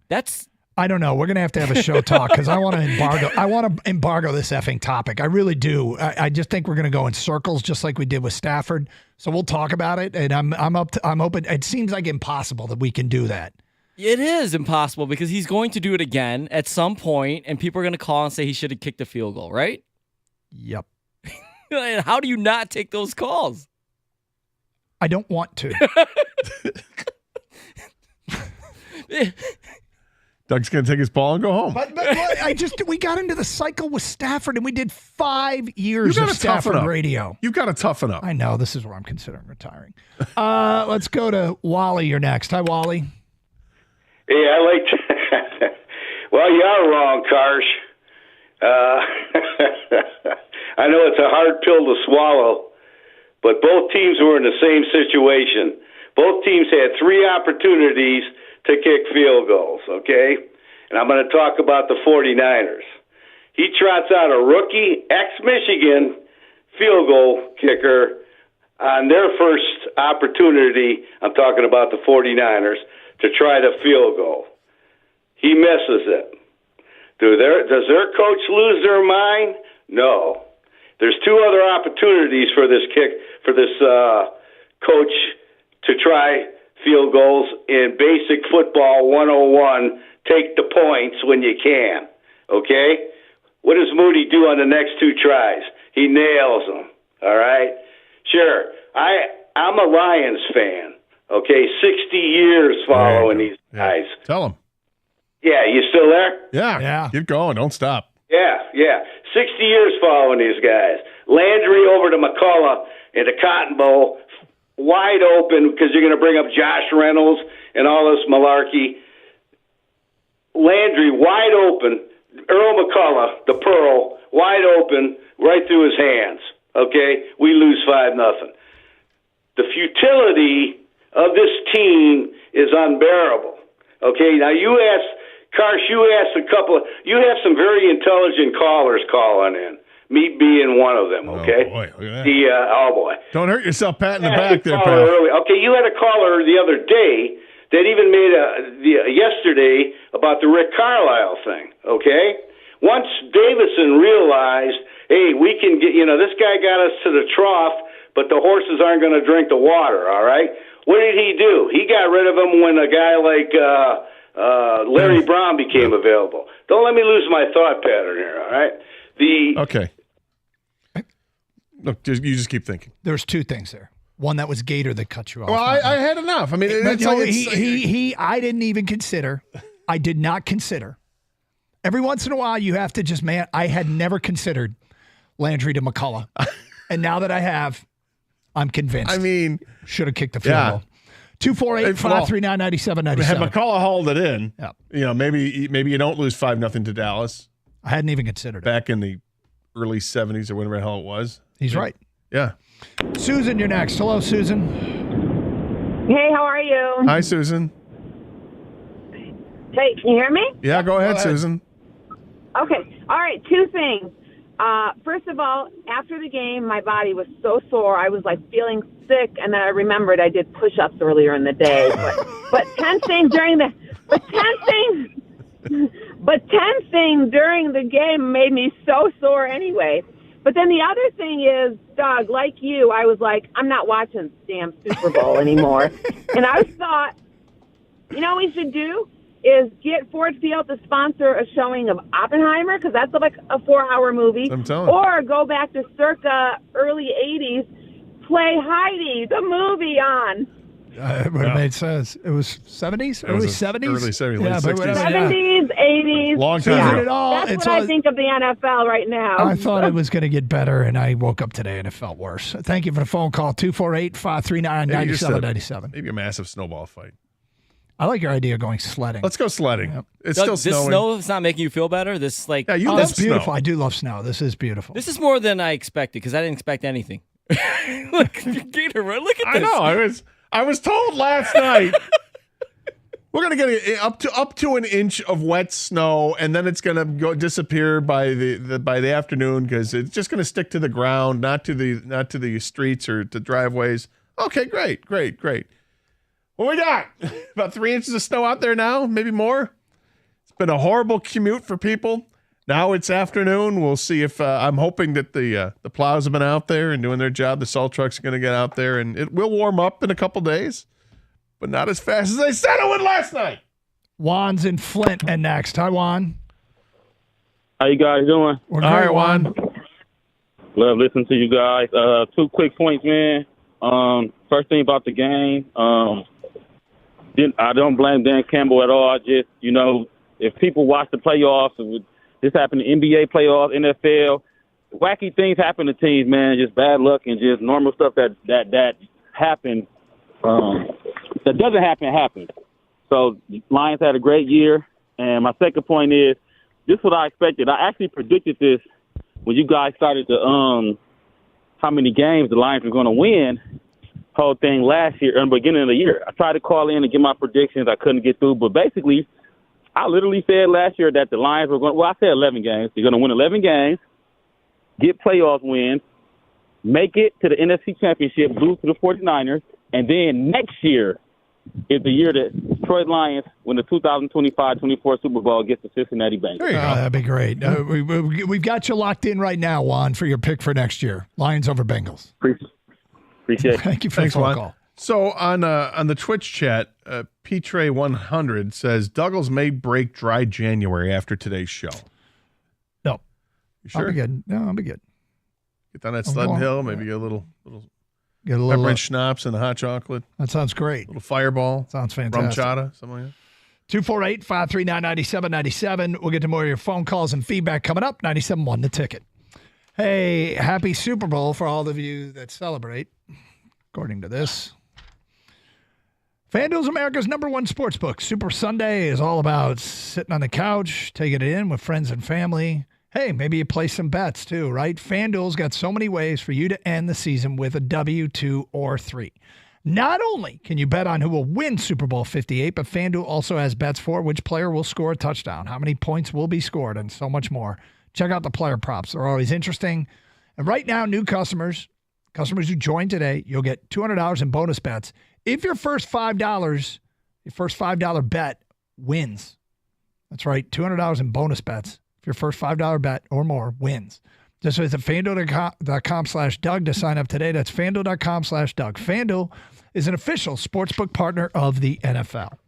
that's... I don't know. We're going to have a show talk because I want to embargo this effing topic. I really do. I just think we're going to go in circles just like we did with Stafford. So we'll talk about it, and I'm open. It seems like impossible that we can do that. It is impossible because he's going to do it again at some point, and people are going to call and say he should have kicked a field goal, right? Yep. How do you not take those calls? I don't want to. Doug's going to take his ball and go home. But we got into the cycle with Stafford, and we did 5 years You of gotta toughen Stafford up. radio. You got to toughen up. I know. This is where I'm considering retiring. Let's go to Wally. You're next. Hi, Wally. Yeah, I like. Well, you are wrong, Karsh. I know it's a hard pill to swallow, but both teams were in the same situation. Both teams had 3 opportunities to kick field goals, okay? And I'm going to talk about the 49ers. He trots out a rookie, ex-Michigan field goal kicker on their first opportunity. I'm talking about the 49ers to try the field goal. He misses it. Does their coach lose their mind? No. There's 2 other opportunities for this coach to try field goals in basic football 101. Take the points when you can. Okay? What does Moody do on the next 2 tries? He nails them. All right? Sure. I'm a Lions fan. Okay? 60 years following these guys. Tell him. Yeah, you still there? Yeah. Keep going. Don't stop. Yeah. 60 years following these guys. Landry over to McCullough in the Cotton Bowl, wide open because you're going to bring up Josh Reynolds and all this malarkey. Landry wide open. Earl McCullough, the Pearl, wide open, right through his hands. Okay? We lose 5-0. The futility of this team is unbearable. Okay? Now, Karsh, you have some very intelligent callers calling in. Me being one of them, okay? Oh, boy. Look at that. Oh, boy. Don't hurt yourself patting the back there, Caller pal. early. Okay, you had a caller the other day that even made yesterday about the Rick Carlisle thing, okay? Once Davison realized, hey, we can get, this guy got us to the trough, but the horses aren't going to drink the water, all right? What did he do? He got rid of him when a guy like Larry Brown became available. Don't let me lose my thought pattern here, all right? Okay. Look, you just keep thinking. There's 2 things there. One, that was Gator that cut you off. Well, I had enough. I mean, I didn't even consider. I did not consider. Every once in a while, you have to just, I had never considered Landry to McCullough. And now that I have, I'm convinced. I mean, should have kicked the field goal. 248-539-9797. Had McCullough hauled it in, maybe you don't lose 5-0 to Dallas. I hadn't even considered it. Back in the early 70s or whatever the hell it was. He's right. Yeah. Susan, you're next. Hello, Susan. Hey, how are you? Hi, Susan. Hey, can you hear me? Yeah, go ahead, Susan. Okay. All right, 2 things. First of all, after the game, my body was so sore. I was like feeling sick, and then I remembered I did push-ups earlier in the day. But 10 things during the game made me so sore anyway. But then the other thing is, Doug, like you, I was like, I'm not watching the damn Super Bowl anymore. And I thought, you know what we should do? Is get Ford Field to sponsor a showing of Oppenheimer, because that's like a 4-hour movie. I'm telling you. Or go back to circa early 80s, play Heidi, the movie on. It would have made sense. It was 70s? Early 70s? Early 70s, Yeah, late but 60s. whatever, 70s, 80s. Long time ago. That's what I think of the NFL right now. I thought it was going to get better, and I woke up today and it felt worse. Thank you for the phone call, 248-539-9797. Maybe a massive snowball fight. I like your idea of going sledding. Let's go sledding. Yep. It's Doug, still this snowing. snow is not making you feel better? This That's beautiful. I do love snow. This is beautiful. This is more than I expected because I didn't expect anything. Look, Gator, look at this. I know. I was told last night we're gonna get up to an inch of wet snow, and then it's gonna go disappear by the afternoon because it's just gonna stick to the ground, not to the streets or to driveways. Okay, great. What we got? About 3 inches of snow out there now, maybe more. It's been a horrible commute for people. Now it's afternoon. We'll see if I'm hoping that the plows have been out there and doing their job. The salt trucks are going to get out there, and it will warm up in a couple days, but not as fast as they said it would last night. Juan's in Flint and next. Hi, Juan. How you guys doing? We're great, right, Juan. Love listening to you guys. 2 quick points, man. First thing about the game. I don't blame Dan Campbell at all. I just, if people watch the playoffs, this happened in NBA playoffs, NFL, wacky things happen to teams, man. Just bad luck and just normal stuff that happened. That doesn't happen. So Lions had a great year. And my second point is, this is what I expected. I actually predicted this when you guys started the how many games the Lions were going to win whole thing last year, in the beginning of the year. I tried to call in and get my predictions. I couldn't get through. But basically, I literally said last year that the Lions were going to, well, I said 11 games. They're going to win 11 games, get playoff wins, make it to the NFC Championship, lose to the 49ers, and then next year is the year that Detroit Lions win the 2025-24 Super Bowl against the Cincinnati Bengals. That'd be great. We've got you locked in right now, Juan, for your pick for next year. Lions over Bengals. Appreciate it. Thank you for the phone call. So on the Twitch chat, P-Tray100 says Douglas may break dry January after today's show. No. You sure? I'll be good. No, I'll be good. Get down that Sledding Hill, maybe get a little little peppermint schnapps and a hot chocolate. That sounds great. Little fireball. Sounds fantastic. Rum chata, something like that. 248-539-9797. We'll get to more of your phone calls and feedback coming up. 97.1 The Ticket. Hey, happy Super Bowl for all of you that celebrate, according to this. FanDuel's America's #1 sportsbook. Super Sunday is all about sitting on the couch, taking it in with friends and family. Hey, maybe you play some bets too, right? FanDuel's got so many ways for you to end the season with a W, 2, or 3. Not only can you bet on who will win Super Bowl 58, but FanDuel also has bets for which player will score a touchdown, how many points will be scored, and so much more. Check out the player props. They're always interesting. And right now, new customers who join today, you'll get $200 in bonus bets if your first $5 bet wins. That's right, $200 in bonus bets if your first $5 bet or more wins. Just visit FanDuel.com/Doug to sign up today. That's FanDuel.com/Doug. FanDuel is an official sportsbook partner of the NFL.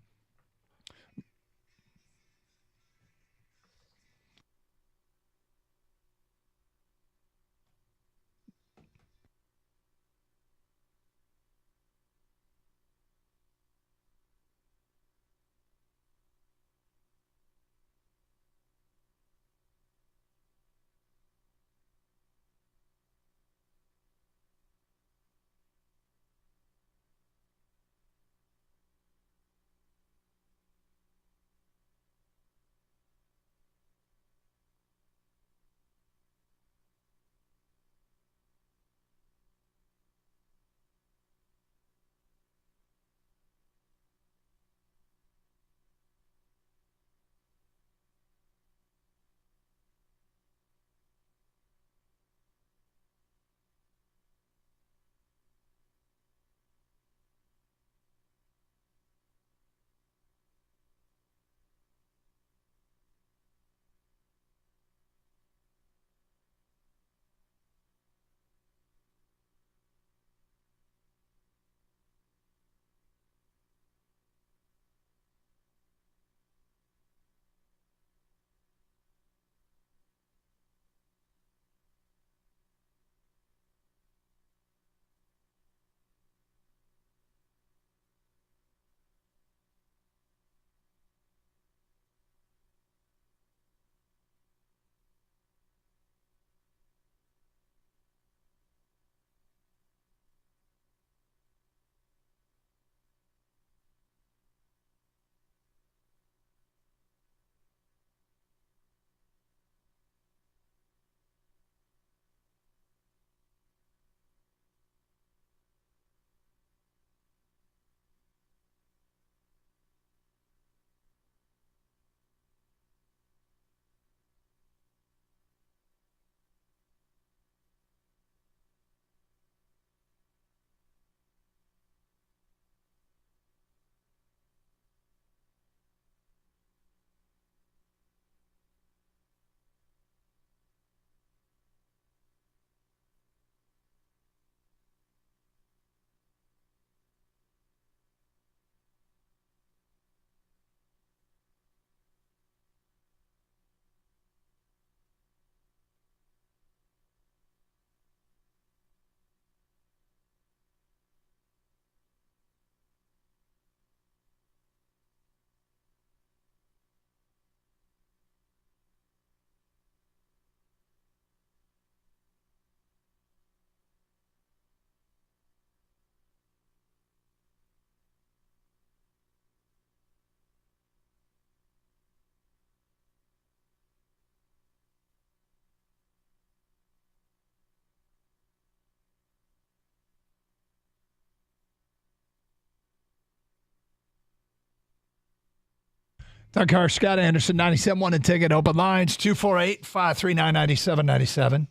Doug Carr, Scott Anderson, 97.1 and Ticket. Open lines, 248-539-9797.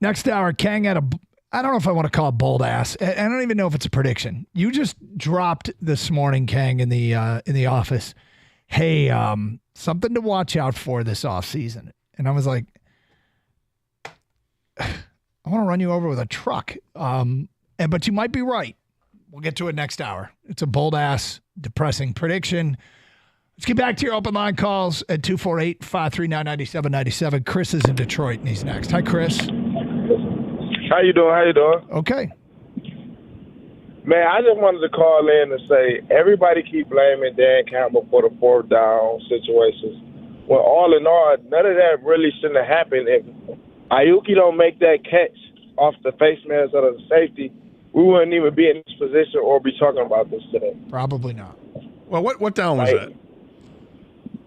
Next hour, Kang had I don't know if I want to call it bold ass. I don't even know if it's a prediction. You just dropped this morning, Kang, in the office. Hey, something to watch out for this offseason. And I was like, I want to run you over with a truck. But you might be right. We'll get to it next hour. It's a bold ass, depressing prediction. Let's get back to your open line calls at 248-539-9797. Chris is in Detroit, and he's next. Hi, Chris. How you doing? Okay. Man, I just wanted to call in and say everybody keep blaming Dan Campbell for the fourth down situations. Well, all in all, none of that really shouldn't have happened. If Ayuki don't make that catch off the face mask of the safety, we wouldn't even be in this position or be talking about this today. Probably not. Well, what down was that?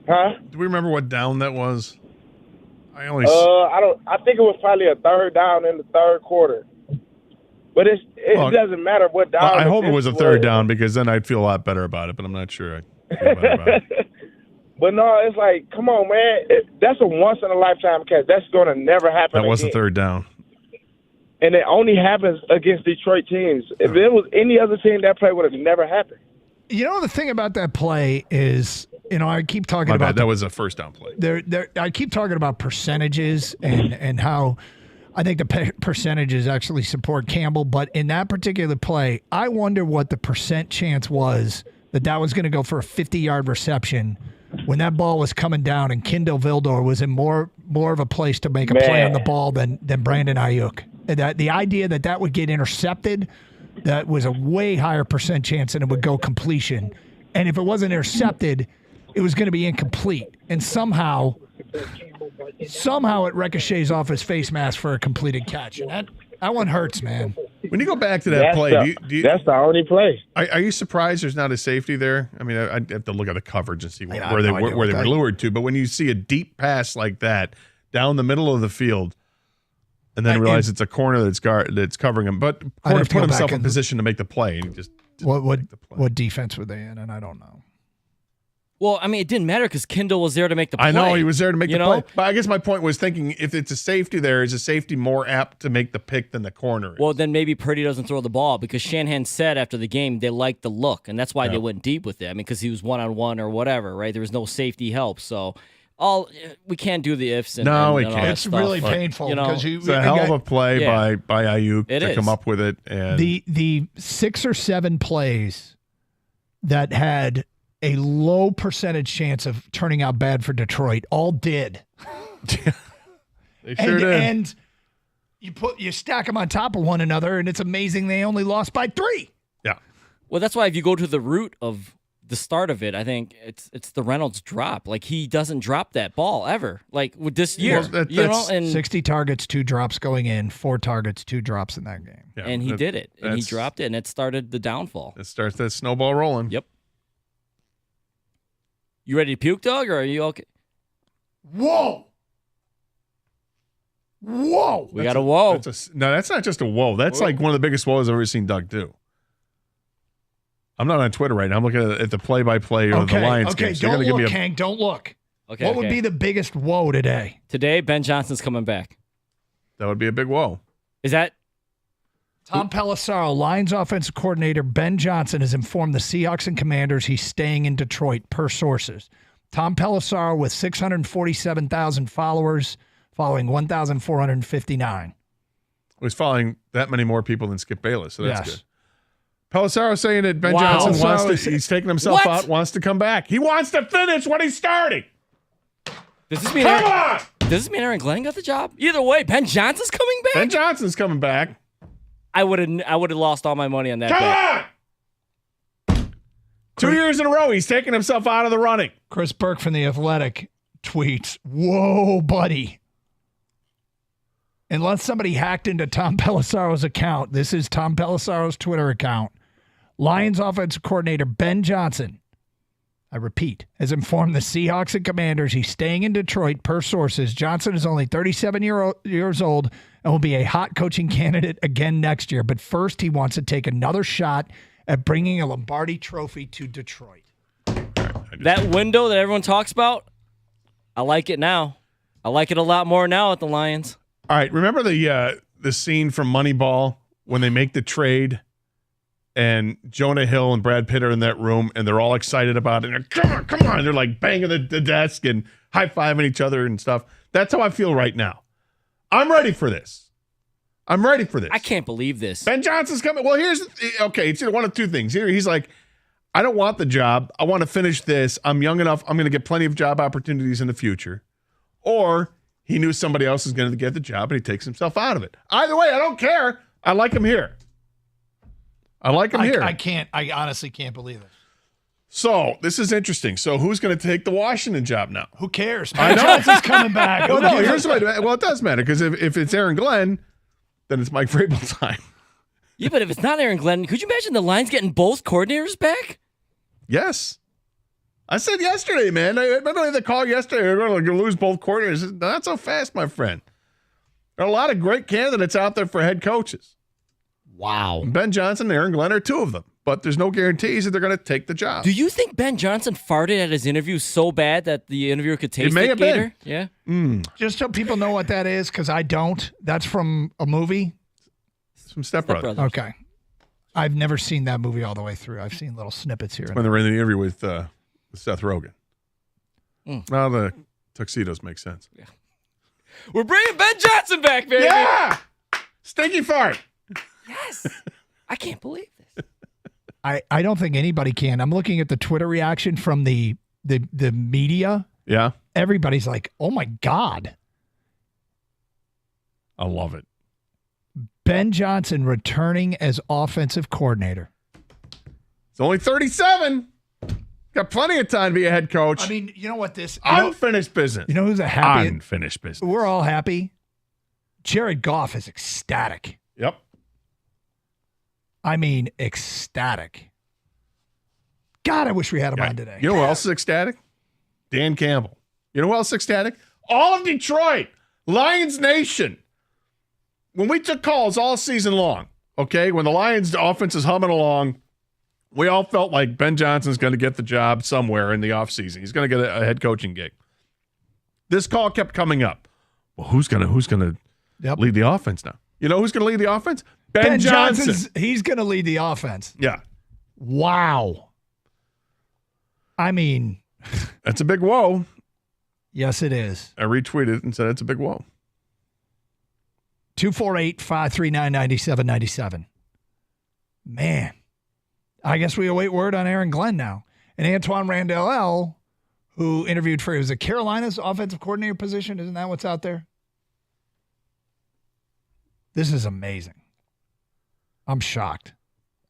Huh? Do we remember what down that was? I think it was probably a third down in the third quarter. But it doesn't matter what down. I hope it was a third down because then I'd feel a lot better about it, but I'm not sure I feel better about it. But no, it's like, come on, man. That's a once-in-a-lifetime catch. That's going to never happen That was again. the third down. And it only happens against Detroit teams. If it was any other team, that play would have never happened. You know, the thing about that play is, I keep talking My about bad. That was a first down play. I keep talking about percentages and how I think the percentages actually support Campbell. But in that particular play, I wonder what the percent chance was that was going to go for a 50-yard reception when that ball was coming down and Kindle Vildor was in more of a place to make a play on the ball than Brandon Ayuk. The idea that would get intercepted, that was a way higher percent chance than it would go completion. And if it wasn't intercepted, it was going to be incomplete. And somehow it ricochets off his face mask for a completed catch. And that one hurts, man. When you go back to that play, that's the only play. Are you surprised there's not a safety there? I mean, I'd have to look at the coverage and see where they were lured to. But when you see a deep pass like that down the middle of the field, and then realize it's a corner that's covering him, but corner put himself in position to make the play. And just what defense were they in? And I don't know. Well, I mean, it didn't matter because Kindle was there to make the play. I know he was there to make the play. But I guess my point was thinking if it's a safety there, is a safety more apt to make the pick than the corner is? Well, then maybe Purdy doesn't throw the ball because Shanahan said after the game they liked the look, and that's why they went deep with it. I mean, because he was one-on-one or whatever, right? There was no safety help. So we can't do the ifs. We can't. It's really painful because it's a hell of a play by Ayuk to come up with it. And the 6 or 7 plays that had a low percentage chance of turning out bad for Detroit all did. They sure did. And you stack them on top of one another, and it's amazing they only lost by 3. Yeah. Well, that's why if you go to the root of the start of it, I think it's the Reynolds drop. Like, he doesn't drop that ball ever. Like, with this year, and 60 targets, 2 drops going in, 4 targets, 2 drops in that game. Yeah, and he did it, and he dropped it, and it started the downfall. It starts that snowball rolling. Yep. You ready to puke, Doug, or are you okay? Whoa! We got a whoa. No, that's not just a whoa. That's like one of the biggest whoas I've ever seen Doug do. I'm not on Twitter right now. I'm looking at the play-by-play of the Lions game. So don't look, Hank. Don't look. Okay. What would be the biggest whoa today? Today, Ben Johnson's coming back. That would be a big whoa. Is that? Tom Pelissero, Lions offensive coordinator Ben Johnson, has informed the Seahawks and Commanders he's staying in Detroit, per sources. Tom Pelissero with 647,000 followers, following 1,459. He's following that many more people than Skip Bayless, so that's good. Pelissero saying that Ben Johnson he's taking himself out, wants to come back. He wants to finish what he's starting. Does this mean Does this mean Aaron Glenn got the job? Either way, Ben Johnson's coming back? Ben Johnson's coming back. I would have lost all my money on that bet. 2 years in a row, he's taking himself out of the running. Chris Burke from The Athletic tweets, "Whoa, buddy." Unless somebody hacked into Tom Pelissero's account, this is Tom Pelissero's Twitter account. Lions offensive coordinator Ben Johnson, I repeat, has informed the Seahawks and Commanders he's staying in Detroit, per sources. Johnson is only 37 years old and will be a hot coaching candidate again next year. But first, he wants to take another shot at bringing a Lombardi trophy to Detroit. I That window that everyone talks about, I like it now. I like it a lot more now at the Lions. All right, remember the scene from Moneyball when they make the trade and Jonah Hill and Brad Pitt are in that room and they're all excited about it. And they're, come on. They're like banging the desk and high-fiving each other and stuff. That's how I feel right now. I'm ready for this. I can't believe this. Ben Johnson's coming. Well, it's one of two things. Here he's like, I don't want the job. I want to finish this. I'm young enough. I'm going to get plenty of job opportunities in the future. Or he knew somebody else was going to get the job and he takes himself out of it. Either way, I don't care. I like him here. I honestly can't believe it. So this is interesting. So who's going to take the Washington job now? Who cares? Ben Johnson's coming back. Well, no, here's what. Well, it does matter because if it's Aaron Glenn, then it's Mike Vrabel time. Yeah, but if it's not Aaron Glenn, could you imagine the Lions getting both coordinators back? Yes. I said yesterday, man. I remember the call yesterday. We're going to lose both coordinators. Not so fast, my friend. There are a lot of great candidates out there for head coaches. Wow. Ben Johnson and Aaron Glenn are two of them. But there's no guarantees that they're going to take the job. Do you think Ben Johnson farted at his interview so bad that the interviewer could taste it? May have Gator? been. Yeah. Just so people know what that is, because I don't. That's from a movie. It's from Step Brothers. Okay. I've never seen that movie all the way through. I've seen little snippets here. When they were in the interview with Seth Rogen. Mm. Now the tuxedos make sense. Yeah. We're bringing Ben Johnson back, baby. Yeah! Stinky fart. Yes. I can't believe this. I don't think anybody can. I'm looking at the Twitter reaction from the media. Yeah. Everybody's like, oh, my God. I love it. Ben Johnson returning as offensive coordinator. It's only 37. Got plenty of time to be a head coach. I mean, you know what this... Unfinished business. You know who's a happy... Unfinished business. We're all happy. Jared Goff is ecstatic. Yep. I mean, ecstatic. God, I wish we had him on today. You know who else is ecstatic? Dan Campbell. You know who else is ecstatic? All of Detroit. Lions Nation. When we took calls all season long, okay, when the Lions offense is humming along, we all felt like Ben Johnson's going to get the job somewhere in the offseason. He's going to get a head coaching gig. This call kept coming up. Well, who's going to lead the offense now? You know who's going to lead the offense? Ben Johnson. He's going to lead the offense. Yeah. Wow. I mean. That's a big whoa. Yes, it is. I retweeted and said it's a big whoa. 248-539-9797. Man. I guess we await word on Aaron Glenn now. And Antoine Randall, who interviewed for, was it Carolina's offensive coordinator position? Isn't that what's out there? This is amazing. I'm shocked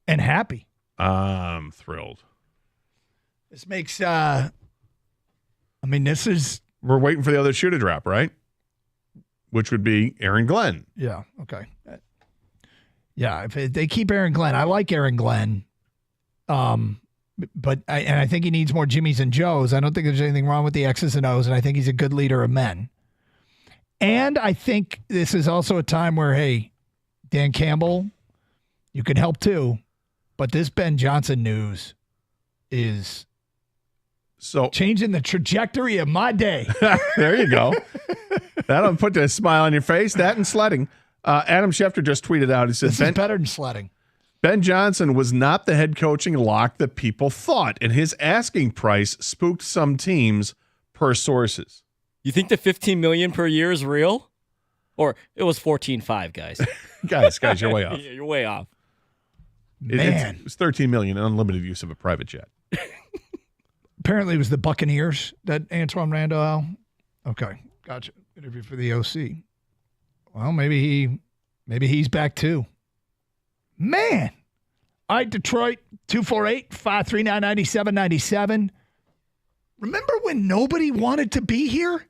and happy. I'm thrilled. This makes, this is. We're waiting for the other shoe to drop, right? Which would be Aaron Glenn. Yeah. Okay. Yeah. If they keep Aaron Glenn, I like Aaron Glenn. But I think he needs more Jimmies and Joes. I don't think there's anything wrong with the X's and O's, and I think he's a good leader of men. And I think this is also a time where, hey, Dan Campbell, you can help too. But this Ben Johnson news is so changing the trajectory of my day. There you go. That'll put a smile on your face. That and sledding. Adam Schefter just tweeted out. He said, "This is better than sledding." Ben Johnson was not the head coaching lock that people thought, and his asking price spooked some teams, per sources. You think the $15 million per year is real? Or it was 14.5, guys. guys, you're way off. You're way off. Man, it was $13 million in unlimited use of a private jet. Apparently, it was the Buccaneers that Antoine Randall. Okay, gotcha. Interview for the OC. Well, maybe he's back too. Man. All right, Detroit, 248-539-9797. Remember when nobody wanted to be here?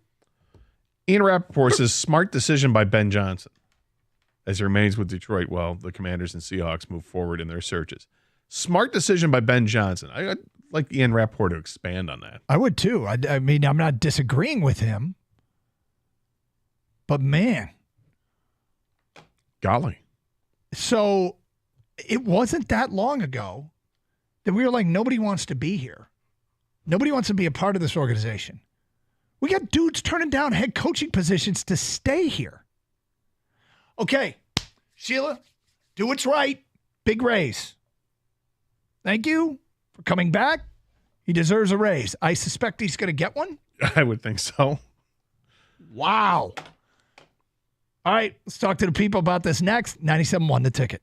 Ian Rappaport says, smart decision by Ben Johnson as he remains with Detroit while the Commanders and Seahawks move forward in their searches. Smart decision by Ben Johnson. I'd like Ian Rappaport to expand on that. I would too. I mean, I'm not disagreeing with him. But man. Golly. So it wasn't that long ago that we were like, nobody wants to be here. Nobody wants to be a part of this organization. We got dudes turning down head coaching positions to stay here. Okay, Sheila, do what's right. Big raise. Thank you for coming back. He deserves a raise. I suspect he's going to get one. I would think so. Wow. All right, let's talk to the people about this next. 97.1 The Ticket.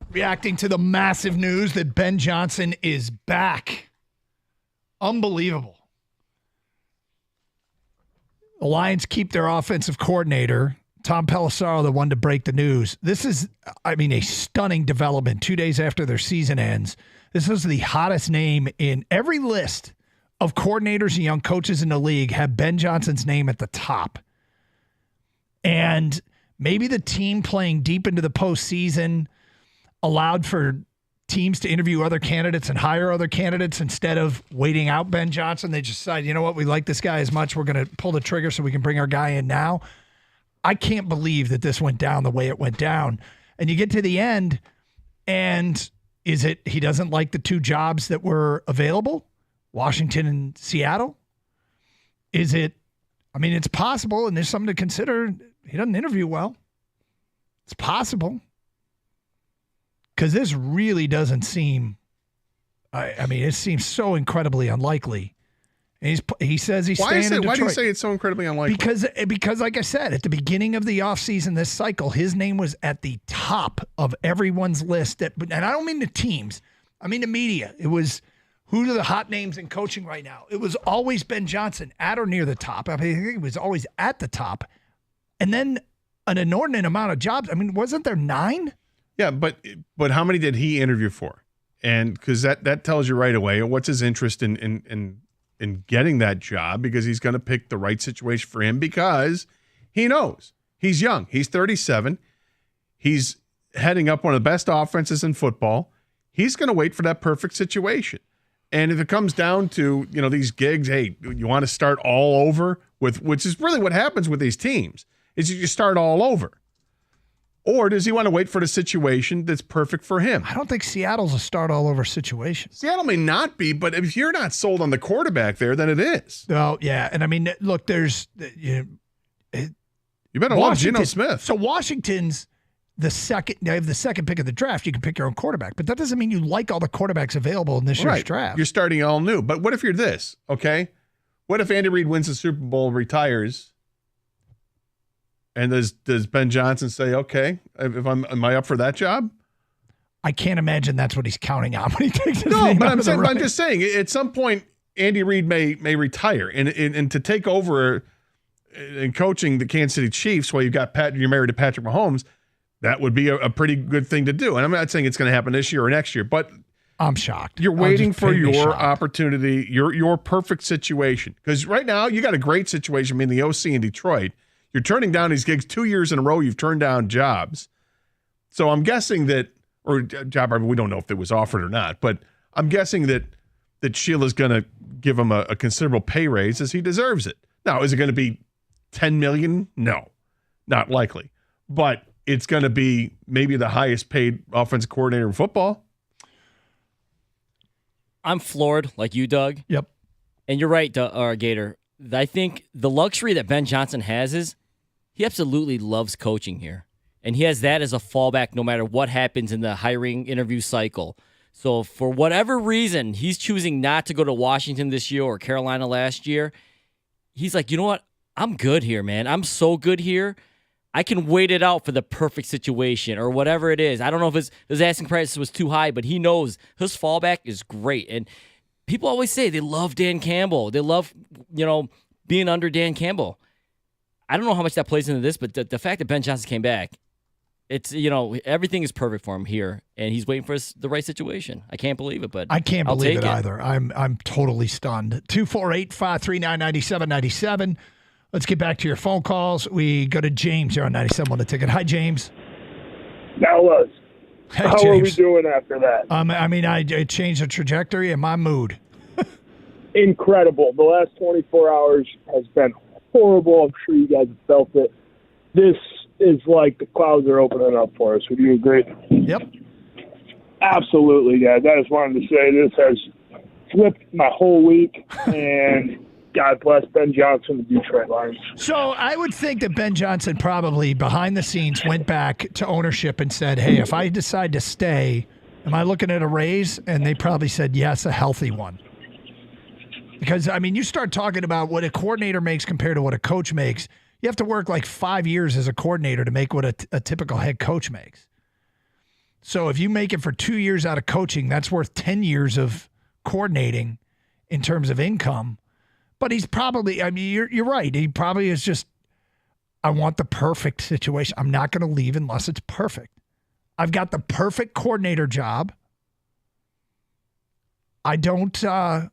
Reacting to the massive news that Ben Johnson is back. Unbelievable. The Lions keep their offensive coordinator, Tom Pelissero, the one to break the news. This is, a stunning development 2 days after their season ends. This is the hottest name in every list of coordinators and young coaches in the league have Ben Johnson's name at the top. And maybe the team playing deep into the postseason allowed for teams to interview other candidates and hire other candidates instead of waiting out Ben Johnson. They just decided, you know what, we like this guy as much, we're going to pull the trigger so we can bring our guy in now. I can't believe that this went down the way it went down. And you get to the end, and is it he doesn't like the two jobs that were available, Washington and Seattle? Is it, it's possible, and there's something to consider. He doesn't interview well. It's possible. Because this really doesn't seem, it seems so incredibly unlikely. He says he's Why staying in Detroit. Why do you say it's so incredibly unlikely? Because, like I said, at the beginning of the offseason, this cycle, his name was at the top of everyone's list. And I don't mean the teams. I mean the media. It was, who are the hot names in coaching right now? It was always Ben Johnson at or near the top. I mean, he was always at the top. And then an inordinate amount of jobs. I mean, wasn't there 9? Yeah, but how many did he interview for? And because that tells you right away what's his interest in getting that job, because he's going to pick the right situation for him, because he knows he's young. He's 37. He's heading up one of the best offenses in football. He's going to wait for that perfect situation. And if it comes down to, these gigs, hey, you want to start all over with, which is really what happens with these teams, is you start all over. Or does he want to wait for the situation that's perfect for him? I don't think Seattle's a start-all-over situation. Seattle may not be, but if you're not sold on the quarterback there, then it is. Oh, yeah. And, I mean, look, there's you better love Geno Smith. So Washington's they have the second pick of the draft. You can pick your own quarterback. But that doesn't mean you like all the quarterbacks available in this year's draft. You're starting all new. But what if you're this, okay? What if Andy Reid wins the Super Bowl, retires, and does Ben Johnson say, okay, am I up for that job? I can't imagine that's what he's counting on when he takes his name out but of the I'm just saying, at some point, Andy Reid may retire, and to take over in coaching the Kansas City Chiefs while you're married to Patrick Mahomes, that would be a pretty good thing to do. And I'm not saying it's going to happen this year or next year, but I'm shocked. You're waiting for your opportunity, your perfect situation. Because right now, you got a great situation, the OC in Detroit. You're turning down these gigs 2 years in a row. You've turned down jobs. So I'm guessing that, or job, we don't know if it was offered or not, but I'm guessing that Sheila's going to give him a considerable pay raise as he deserves it. Now, is it going to be $10 million? No, not likely. But it's going to be maybe the highest paid offensive coordinator in football. I'm floored like you, Doug. Yep. And you're right, Gator. I think the luxury that Ben Johnson has is he absolutely loves coaching here. And he has that as a fallback no matter what happens in the hiring interview cycle. So for whatever reason, he's choosing not to go to Washington this year or Carolina last year. He's like, you know what? I'm good here, man. I'm so good here. I can wait it out for the perfect situation or whatever it is. I don't know if his asking price was too high, but he knows his fallback is great. And people always say they love Dan Campbell. They love, being under Dan Campbell. I don't know how much that plays into this, but the fact that Ben Johnson came back, it's, everything is perfect for him here, and he's waiting for the right situation. I can't believe it, but I can't believe it either. I'm totally stunned. 248-539-9797. Let's get back to your phone calls. We go to James here on 97 on the ticket. Hi, James. Fellas, hey, how James. are we doing after that? I changed the trajectory and my mood. Incredible. The last 24 hours has been horrible. I'm sure you guys have felt it. This is like the clouds are opening up for us. Would you agree? Yep. Absolutely, guys. I just wanted to say this has flipped my whole week, and God bless Ben Johnson, the Detroit Lions. So I would think that Ben Johnson probably behind the scenes went back to ownership and said, hey, if I decide to stay, am I looking at a raise? And they probably said, yes, a healthy one. Because, you start talking about what a coordinator makes compared to what a coach makes. You have to work like 5 years as a coordinator to make what a typical head coach makes. So if you make it for 2 years out of coaching, that's worth 10 years of coordinating in terms of income. But he's probably, you're right. He probably is just, I want the perfect situation. I'm not going to leave unless it's perfect. I've got the perfect coordinator job. I don't, I'm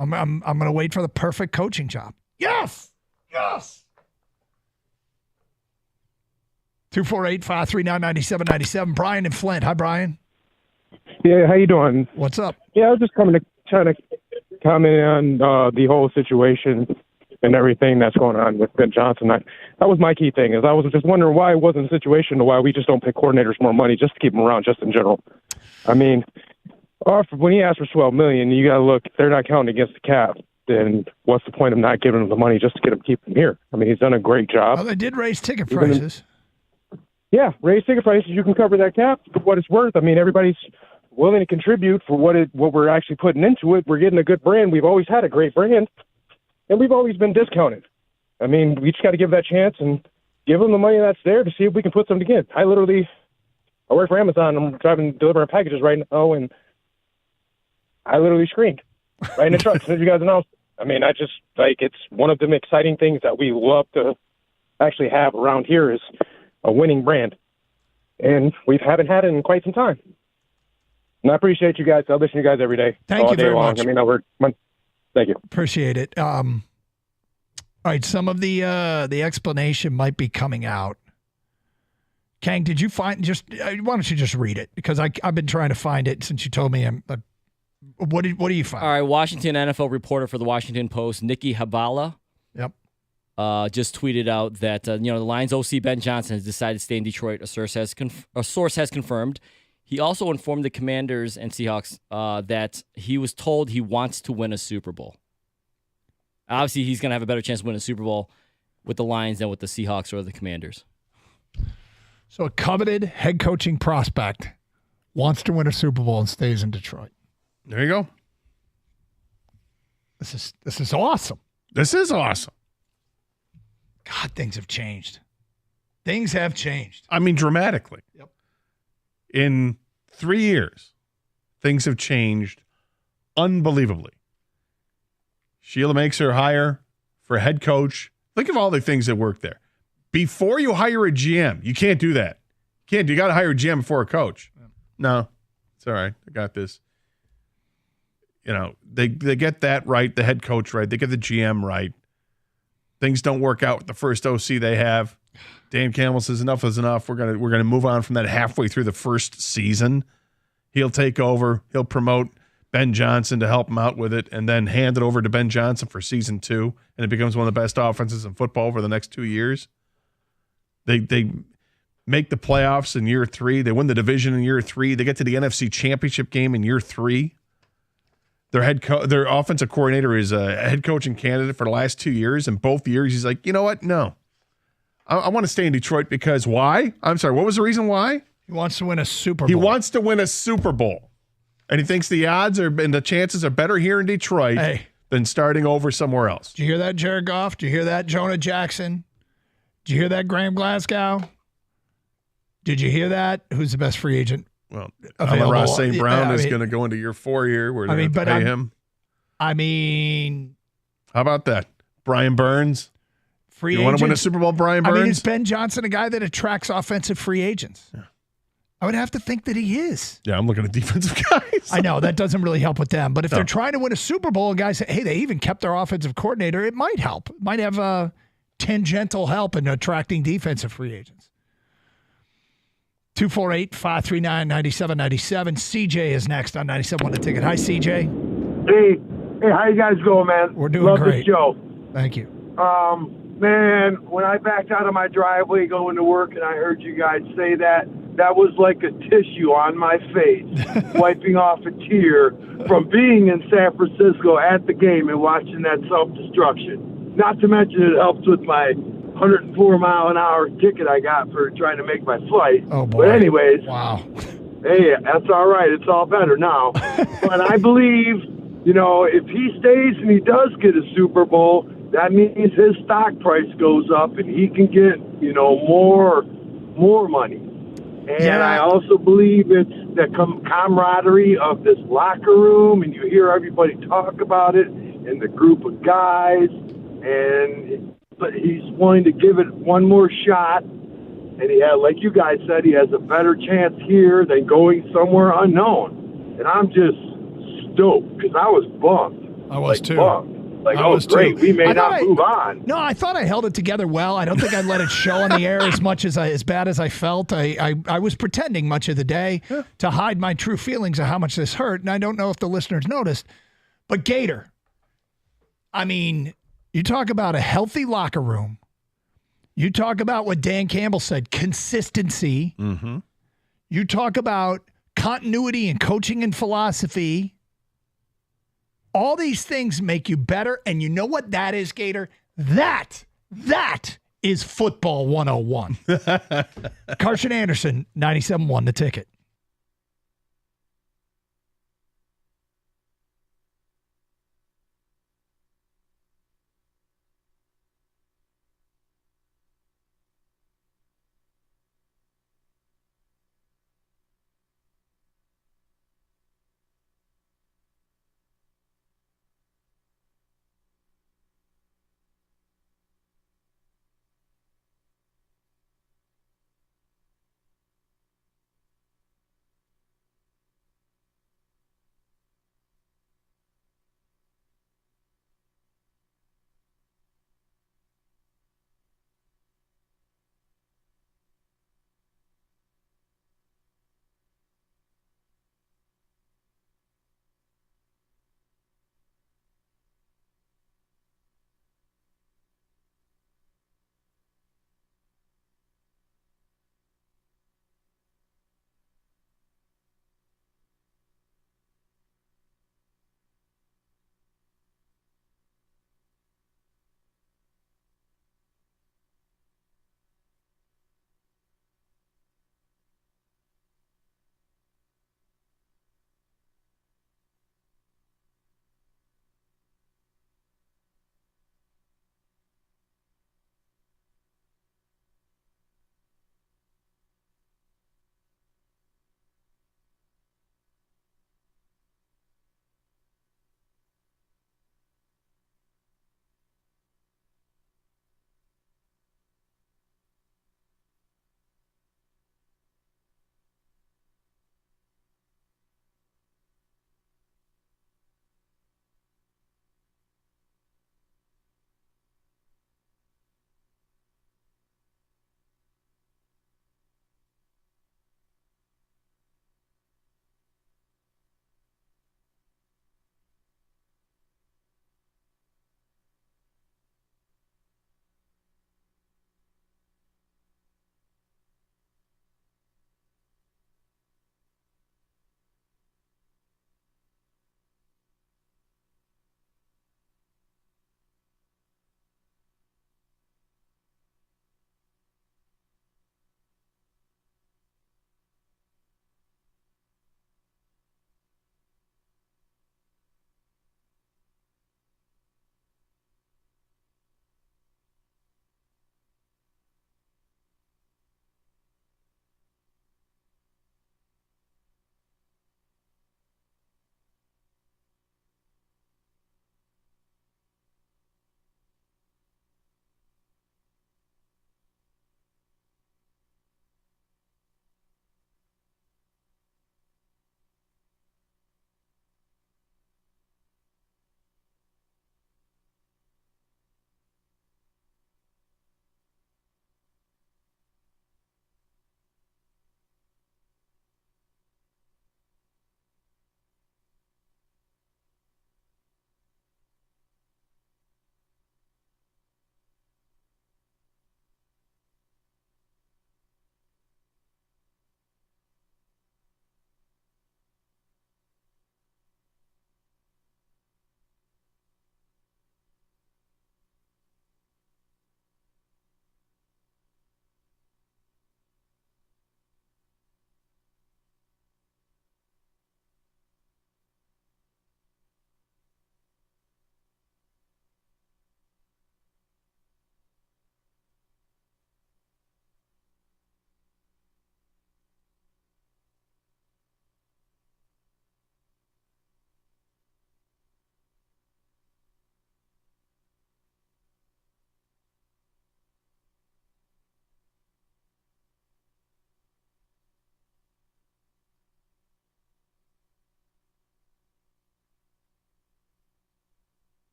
going to wait for the perfect coaching job. Yes! Yes! 248-539-9797. Brian and Flint. Hi, Brian. Yeah, how you doing? What's up? Yeah, I was just trying to comment on the whole situation and everything that's going on with Ben Johnson. That was my key thing, is I was just wondering why it wasn't a situation to why we just don't pay coordinators more money just to keep them around, just in general. When he asked for $12 million, you got to look, they're not counting against the cap. Then what's the point of not giving him the money just to keep him here? He's done a great job. Well, they did raise ticket prices. Raise ticket prices. You can cover that cap for what it's worth. Everybody's willing to contribute for what we're actually putting into it. We're getting a good brand. We've always had a great brand, and we've always been discounted. I mean, we just got to give that chance and give them the money that's there to see if we can put something together. I work for Amazon. I'm delivering packages right now, and I literally screamed right in the truck as soon as you guys announced. I mean, it's one of the exciting things that we love to actually have around here is a winning brand. And we haven't had it in quite some time. And I appreciate you guys. I listen to you guys every day. Thank you very much. I mean, thank you. Appreciate it. All right, some of the explanation might be coming out. Kang, did you find why don't you just read it? Because I've been trying to find it since you told me. What do you find? All right, Washington NFL reporter for the Washington Post, Nikki Habala. Yep. Just tweeted out that the Lions OC Ben Johnson has decided to stay in Detroit. A source has confirmed. He also informed the Commanders and Seahawks that he was told he wants to win a Super Bowl. Obviously, he's going to have a better chance to win a Super Bowl with the Lions than with the Seahawks or the Commanders. So a coveted head coaching prospect wants to win a Super Bowl and stays in Detroit. There you go. This is awesome. This is awesome. God, things have changed. Things have changed. I mean, dramatically. Yep. In 3 years, things have changed unbelievably. Sheila makes her hire for a head coach. Think of all the things that work there. Before you hire a GM, you can't do that. You got to hire a GM before a coach. Yeah. No, it's all right. I got this. They get that right, the head coach right. They get the GM right. Things don't work out with the first OC they have. Dan Campbell says enough is enough. We're gonna move on from that halfway through the first season. He'll take over. He'll promote Ben Johnson to help him out with it, and then hand it over to Ben Johnson for season 2, and it becomes one of the best offenses in football over the next 2 years. They make the playoffs in year 3. They win the division in year 3. They get to the NFC Championship game in year 3. Their offensive coordinator is a head coaching candidate for the last 2 years, and both years he's like, you know what? No. I want to stay in Detroit because why? I'm sorry, what was the reason why? He wants to win a Super Bowl. He wants to win a Super Bowl. And he thinks the odds and the chances are better here in Detroit than starting over somewhere else. Did you hear that, Jared Goff? Did you hear that, Jonah Jackson? Did you hear that, Graham Glasgow? Did you hear that? Who's the best free agent? Well, Amon-Ra St. Brown is going to go into year 4 here where they're going to pay him. I mean, how about that? Brian Burns. Free agent. You want to win a Super Bowl, Brian Burns? I mean, is Ben Johnson a guy that attracts offensive free agents? Yeah. I would have to think that he is. Yeah, I'm looking at defensive guys. I know that doesn't really help with them. But if they're trying to win a Super Bowl, guys say, hey, they even kept their offensive coordinator, it might help. It might have a tangential help in attracting defensive free agents. 248-539-9797. CJ is next on 97.1 The Ticket. Hi, CJ. Hey, how you guys going, man? We're doing great. Love the show. Thank you. Man, when I backed out of my driveway going to work and I heard you guys say that was like a tissue on my face, wiping off a tear from being in San Francisco at the game and watching that self-destruction. Not to mention it helps with my 104-mile-an-hour ticket I got for trying to make my flight. Oh, boy. But anyways, wow. Hey, that's all right. It's all better now. But I believe, if he stays and he does get a Super Bowl, that means his stock price goes up and he can get, more money. And I also believe it's the camaraderie of this locker room, and you hear everybody talk about it, and the group of guys, but he's willing to give it one more shot. And like you guys said, he has a better chance here than going somewhere unknown. And I'm just stoked because I was bummed. I was too. Bummed. Great. We may not move on. No, I thought I held it together well. I don't think I let it show on the air as bad as I felt. I was pretending much of the day to hide my true feelings of how much this hurt. And I don't know if the listeners noticed. But Gator, I mean, you talk about a healthy locker room. You talk about what Dan Campbell said, consistency. Mm-hmm. You talk about continuity in coaching and philosophy. All these things make you better. And you know what that is, Gator? That is football 101. Carson Anderson, 97.1 The Ticket.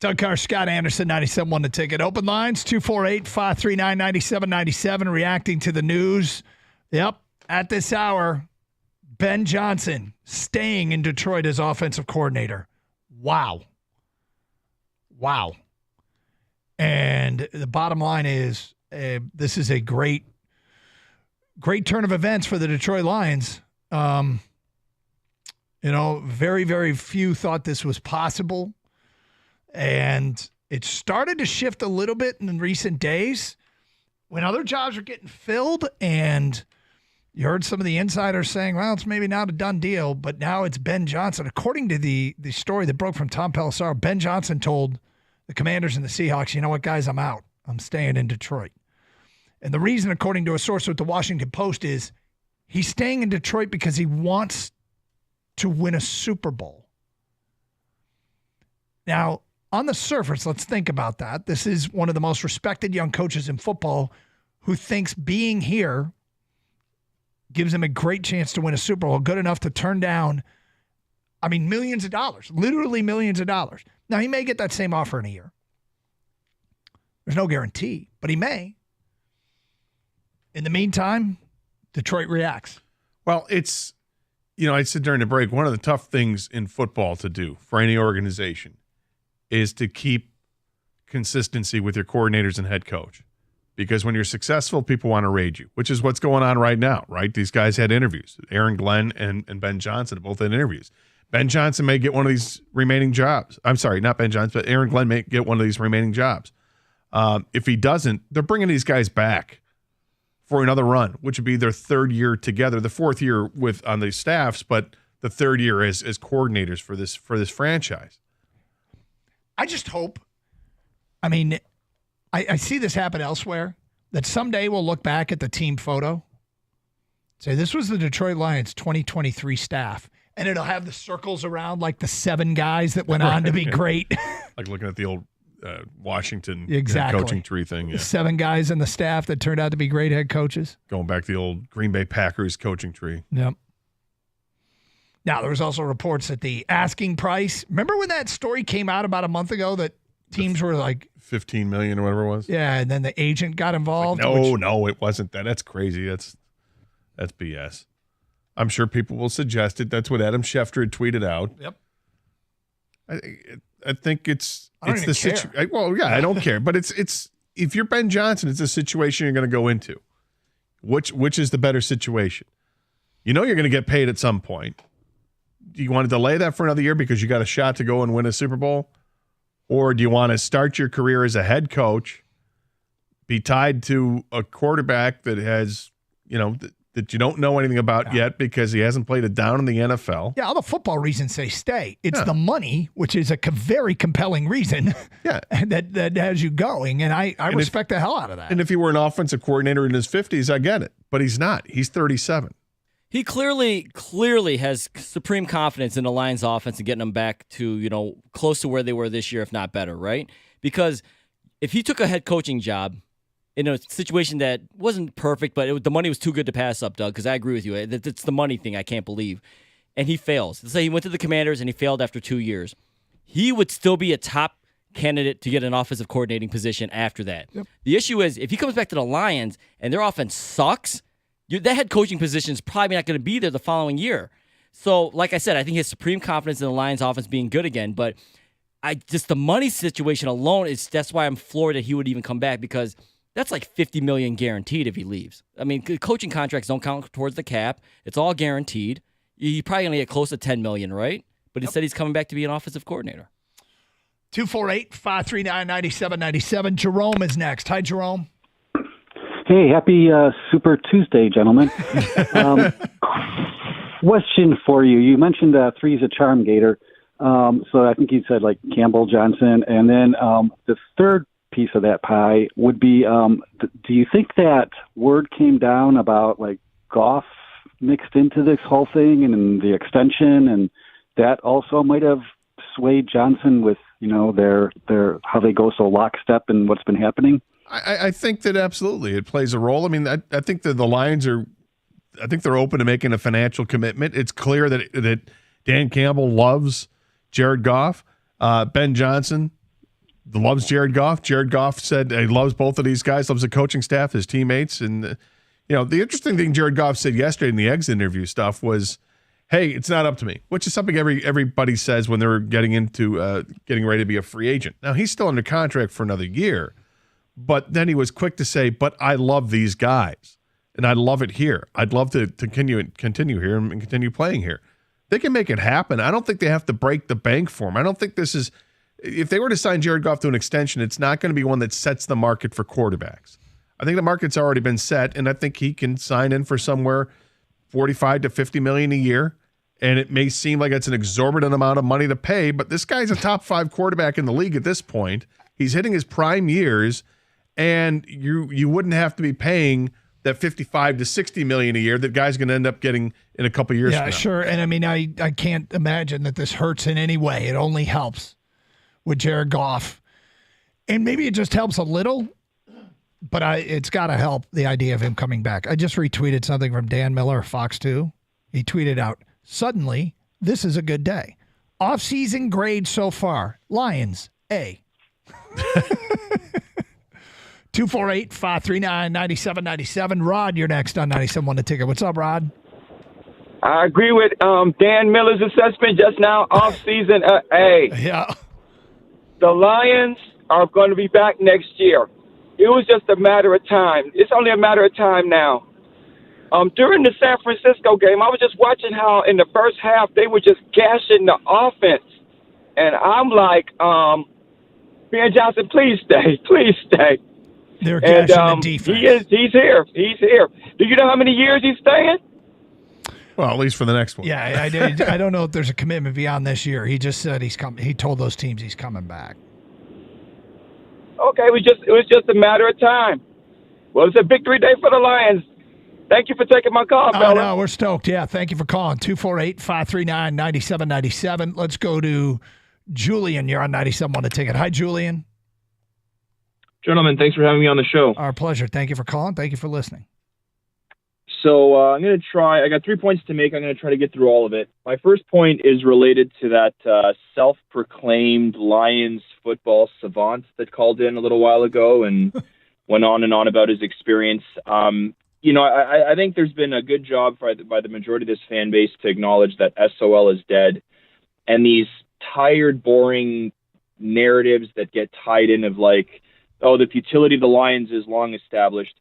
Doug Carr, Scott Anderson, 97.1 The Ticket. Open lines, 248-539-9797, reacting to the news. Yep, at this hour, Ben Johnson staying in Detroit as offensive coordinator. Wow. And the bottom line is this is a great turn of events for the Detroit Lions. Very, very few thought this was possible. And it started to shift a little bit in recent days when other jobs are getting filled, and you heard some of the insiders saying, well, it's maybe not a done deal, but now it's Ben Johnson. According to the story that broke from Tom Pelissero, Ben Johnson told the Commanders and the Seahawks, you know what, guys, I'm out. I'm staying in Detroit. And the reason, according to a source with the Washington Post, is he's staying in Detroit because he wants to win a Super Bowl. Now, on the surface, let's think about that. This is one of the most respected young coaches in football who thinks being here gives him a great chance to win a Super Bowl, good enough to turn down, millions of dollars, literally millions of dollars. Now, he may get that same offer in a year. There's no guarantee, but he may. In the meantime, Detroit reacts. Well, it's, I said during the break, one of the tough things in football to do for any organization is to keep consistency with your coordinators and head coach. Because when you're successful, people want to raid you, which is what's going on right now, right? These guys had interviews. Aaron Glenn and Ben Johnson both had interviews. Ben Johnson may get one of these remaining jobs. I'm sorry, not Ben Johnson, but Aaron Glenn may get one of these remaining jobs. If he doesn't, they're bringing these guys back for another run, which would be their third year together, the fourth year on the staffs, but the third year as coordinators for this franchise. I just hope, I see this happen elsewhere, that someday we'll look back at the team photo, say this was the Detroit Lions 2023 staff, and it'll have the circles around like the 7 guys that went on to be great. Like looking at the old Washington coaching tree thing. Yeah. 7 guys in the staff that turned out to be great head coaches. Going back to the old Green Bay Packers coaching tree. Yep. Now, there was also reports that the asking price, remember when that story came out about a month ago that teams were like $15 million or whatever it was? Yeah, and then the agent got involved. No, it wasn't that. That's crazy. That's BS. I'm sure people will suggest it. That's what Adam Schefter had tweeted out. Yep. I think it's I don't the even situation. Well, yeah, I don't care, but it's if you're Ben Johnson, it's a situation you're going to go into. Which is the better situation? You're going to get paid at some point. Do you want to delay that for another year because you got a shot to go and win a Super Bowl? Or do you want to start your career as a head coach, be tied to a quarterback that has, that you don't know anything about yet because he hasn't played it down in the NFL? Yeah, all the football reasons say stay. It's the money, which is a very compelling reason that has you going, and I respect the hell out of that. And if he were an offensive coordinator in his 50s, I get it. But he's not. He's 37. He clearly has supreme confidence in the Lions offense and getting them back to, close to where they were this year, if not better, right? Because if he took a head coaching job in a situation that wasn't perfect, but the money was too good to pass up, Doug, because I agree with you. It's the money thing I can't believe. And he fails. Let's say he went to the Commanders and he failed after 2 years. He would still be a top candidate to get an offensive coordinating position after that. Yep. The issue is if he comes back to the Lions and their offense sucks, that head coaching position is probably not going to be there the following year. So, like I said, I think he has supreme confidence in the Lions offense being good again, but the money situation alone that's why I'm floored that he would even come back, because that's like $50 million guaranteed if he leaves. Coaching contracts don't count towards the cap. It's all guaranteed. He's probably going to get close to $10 million, right? But instead he's coming back to be an offensive coordinator. 248-539-9797. Jerome is next. Hi, Jerome. Hey, happy Super Tuesday, gentlemen. Question for you. You mentioned three's a charm gator. So I think you said like Campbell, Johnson. And then the third piece of that pie would be, do you think that word came down about like Goff mixed into this whole thing and the extension, and that also might have swayed Johnson with, their how they go so lockstep in what's been happening? I think that absolutely it plays a role. I think that the Lions they're open to making a financial commitment. It's clear that Dan Campbell loves Jared Goff. Ben Johnson loves Jared Goff. Jared Goff said he loves both of these guys, loves the coaching staff, his teammates. And, the interesting thing Jared Goff said yesterday in the exit interview stuff was, hey, it's not up to me, which is something everybody says when they're getting ready to be a free agent. Now, he's still under contract for another year, but then he was quick to say, but I love these guys, and I love it here. I'd love to continue here and continue playing here. They can make it happen. I don't think they have to break the bank for him. I don't think this is – if they were to sign Jared Goff to an extension, it's not going to be one that sets the market for quarterbacks. I think the market's already been set, and I think he can sign in for somewhere $45 to $50 million a year, and it may seem like it's an exorbitant amount of money to pay, but this guy's a top 5 quarterback in the league at this point. He's hitting his prime years, and you wouldn't have to be paying – that $55 to $60 million a year that guy's going to end up getting in a couple years. Yeah, sure. And I mean, I can't imagine that this hurts in any way. It only helps with Jared Goff, and maybe it just helps a little, but it's got to help the idea of him coming back. I just retweeted something from Dan Miller of Fox 2. He tweeted out, "Suddenly, this is a good day. Off-season grade so far: Lions A." 248-539-9797. Rod, you're next on 97.1 The Ticket. What's up, Rod? I agree with Dan Miller's assessment just now. Off-season A. Yeah. The Lions are going to be back next year. It was just a matter of time. It's only a matter of time now. During the San Francisco game, I was just watching how in the first half they were just gashing the offense. And I'm like, Ben Johnson, please stay. Please stay. They're gashing the defense. He's here. He's here. Do you know how many years he's staying? Well, at least for the next one. Yeah, I don't know if there's a commitment beyond this year. He just said he's coming. He told those teams he's coming back. Okay, it was just a matter of time. Well, it's a victory day for the Lions. Thank you for taking my call, fella. No, we're stoked. Yeah, thank you for calling. 248-539-9797. Let's go to Julian. You're on 97.1 The Ticket. Hi, Julian. Gentlemen, thanks for having me on the show. Our pleasure. Thank you for calling. Thank you for listening. So I'm going to try. I got 3 points to make. I'm going to try to get through all of it. My first point is related to that self-proclaimed Lions football savant that called in a little while ago and went on and on about his experience. I think there's been a good job by the majority of this fan base to acknowledge that SOL is dead. And these tired, boring narratives that get tied in of like, oh, the futility of the Lions is long established.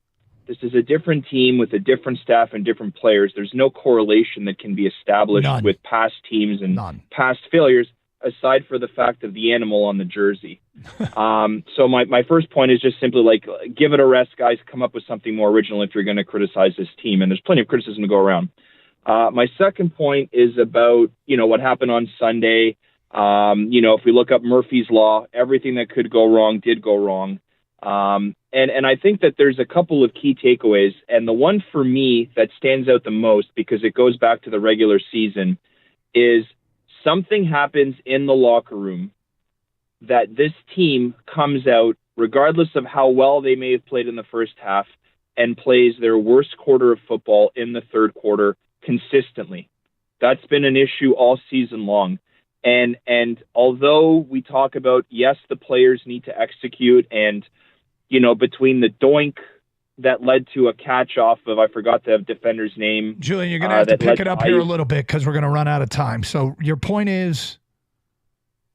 This is a different team with a different staff and different players. There's no correlation that can be established with past teams and past failures, aside for the fact of the animal on the jersey. So my first point is just simply like, give it a rest, guys. Come up with something more original if you're going to criticize this team. And there's plenty of criticism to go around. My second point is about, what happened on Sunday. If we look up Murphy's Law, everything that could go wrong did go wrong. And I think that there's a couple of key takeaways. And the one for me that stands out the most, because it goes back to the regular season, is something happens in the locker room that this team comes out, regardless of how well they may have played in the first half, and plays their worst quarter of football in the third quarter consistently. That's been an issue all season long. And although we talk about, yes, the players need to execute, and, between the doink that led to a catch off of, I forgot the defender's name. Julian, you're going to have to pick it up here a little bit because we're going to run out of time. So your point is?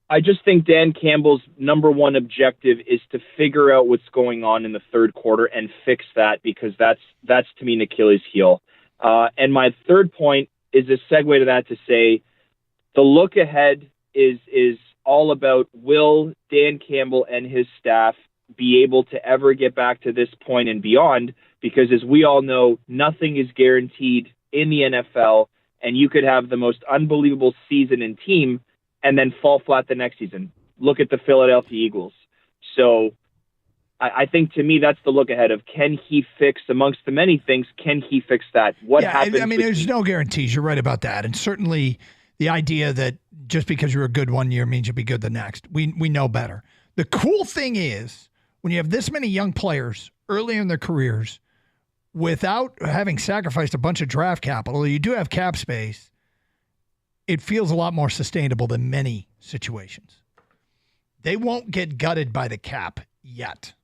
I just think Dan Campbell's number one objective is to figure out what's going on in the third quarter and fix that, because that's to me an Achilles heel. And my third point is a segue to that, to say the look ahead is all about, will Dan Campbell and his staff be able to ever get back to this point and beyond? Because as we all know, nothing is guaranteed in the NFL, and you could have the most unbelievable season and team and then fall flat the next season. Look at the Philadelphia Eagles. So I think, to me, that's the look ahead of, can he fix, amongst the many things, can he fix that? What happens? I mean, there's no guarantees. You're right about that. And certainly the idea that just because you're good one year means you'll be good the next. We know better. The cool thing is, when you have this many young players early in their careers, without having sacrificed a bunch of draft capital, you do have cap space, it feels a lot more sustainable than many situations. They won't get gutted by the cap yet.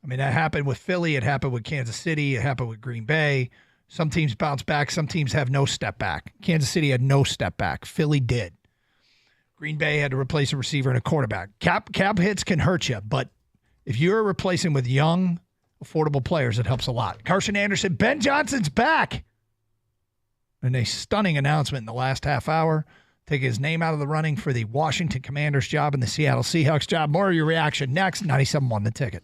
I mean, that happened with Philly. It happened with Kansas City. It happened with Green Bay. Some teams bounce back. Some teams have no step back. Kansas City had no step back. Philly did. Green Bay had to replace a receiver and a quarterback. Cap hits can hurt you, but if you're replacing with young, affordable players, it helps a lot. Carson Anderson, Ben Johnson's back. And a stunning announcement in the last half hour. Take his name out of the running for the Washington Commanders job and the Seattle Seahawks job. More of your reaction next. 97.1 The Ticket.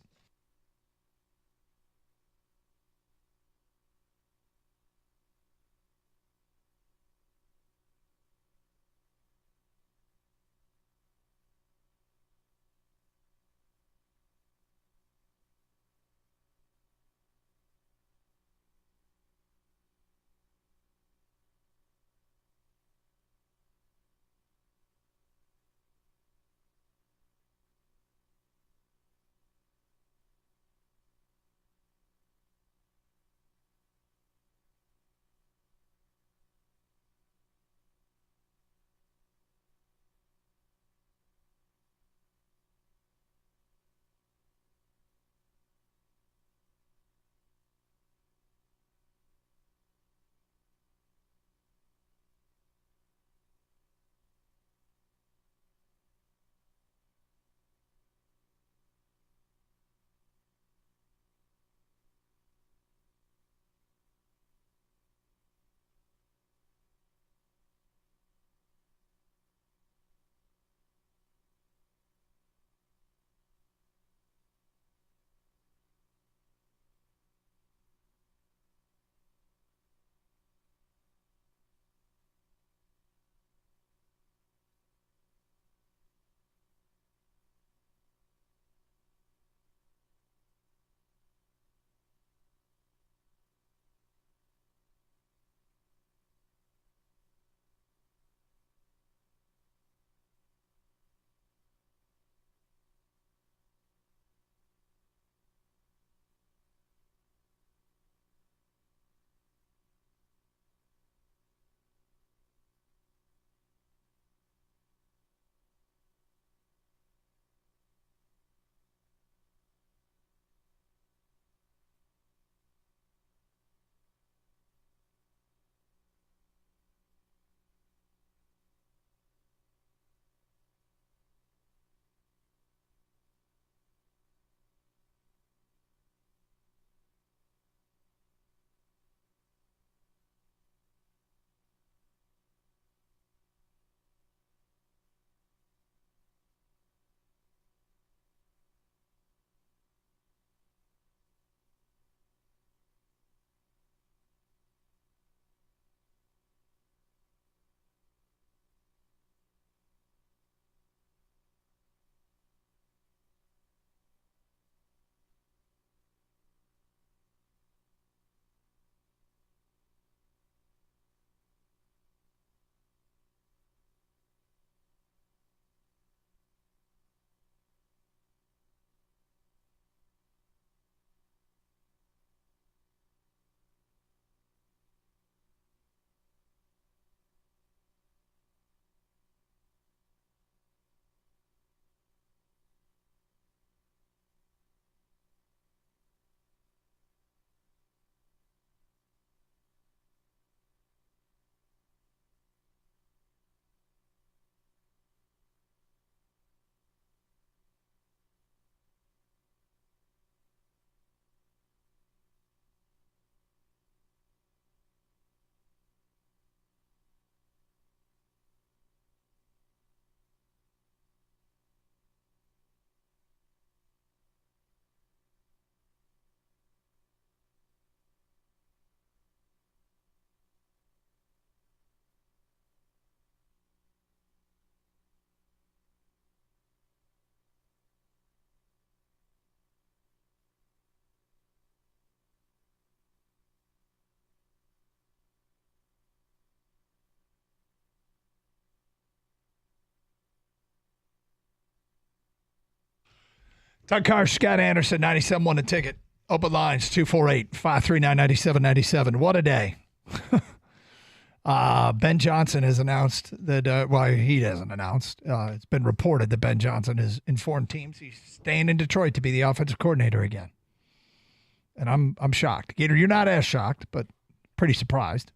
Doug Carr, Scott Anderson, 97.1 The Ticket. Open lines, 248-539-9797. What a day. Ben Johnson has announced that, he hasn't announced. It's been reported that Ben Johnson has informed teams he's staying in Detroit to be the offensive coordinator again. And I'm shocked. Gator, you're not as shocked, but pretty surprised.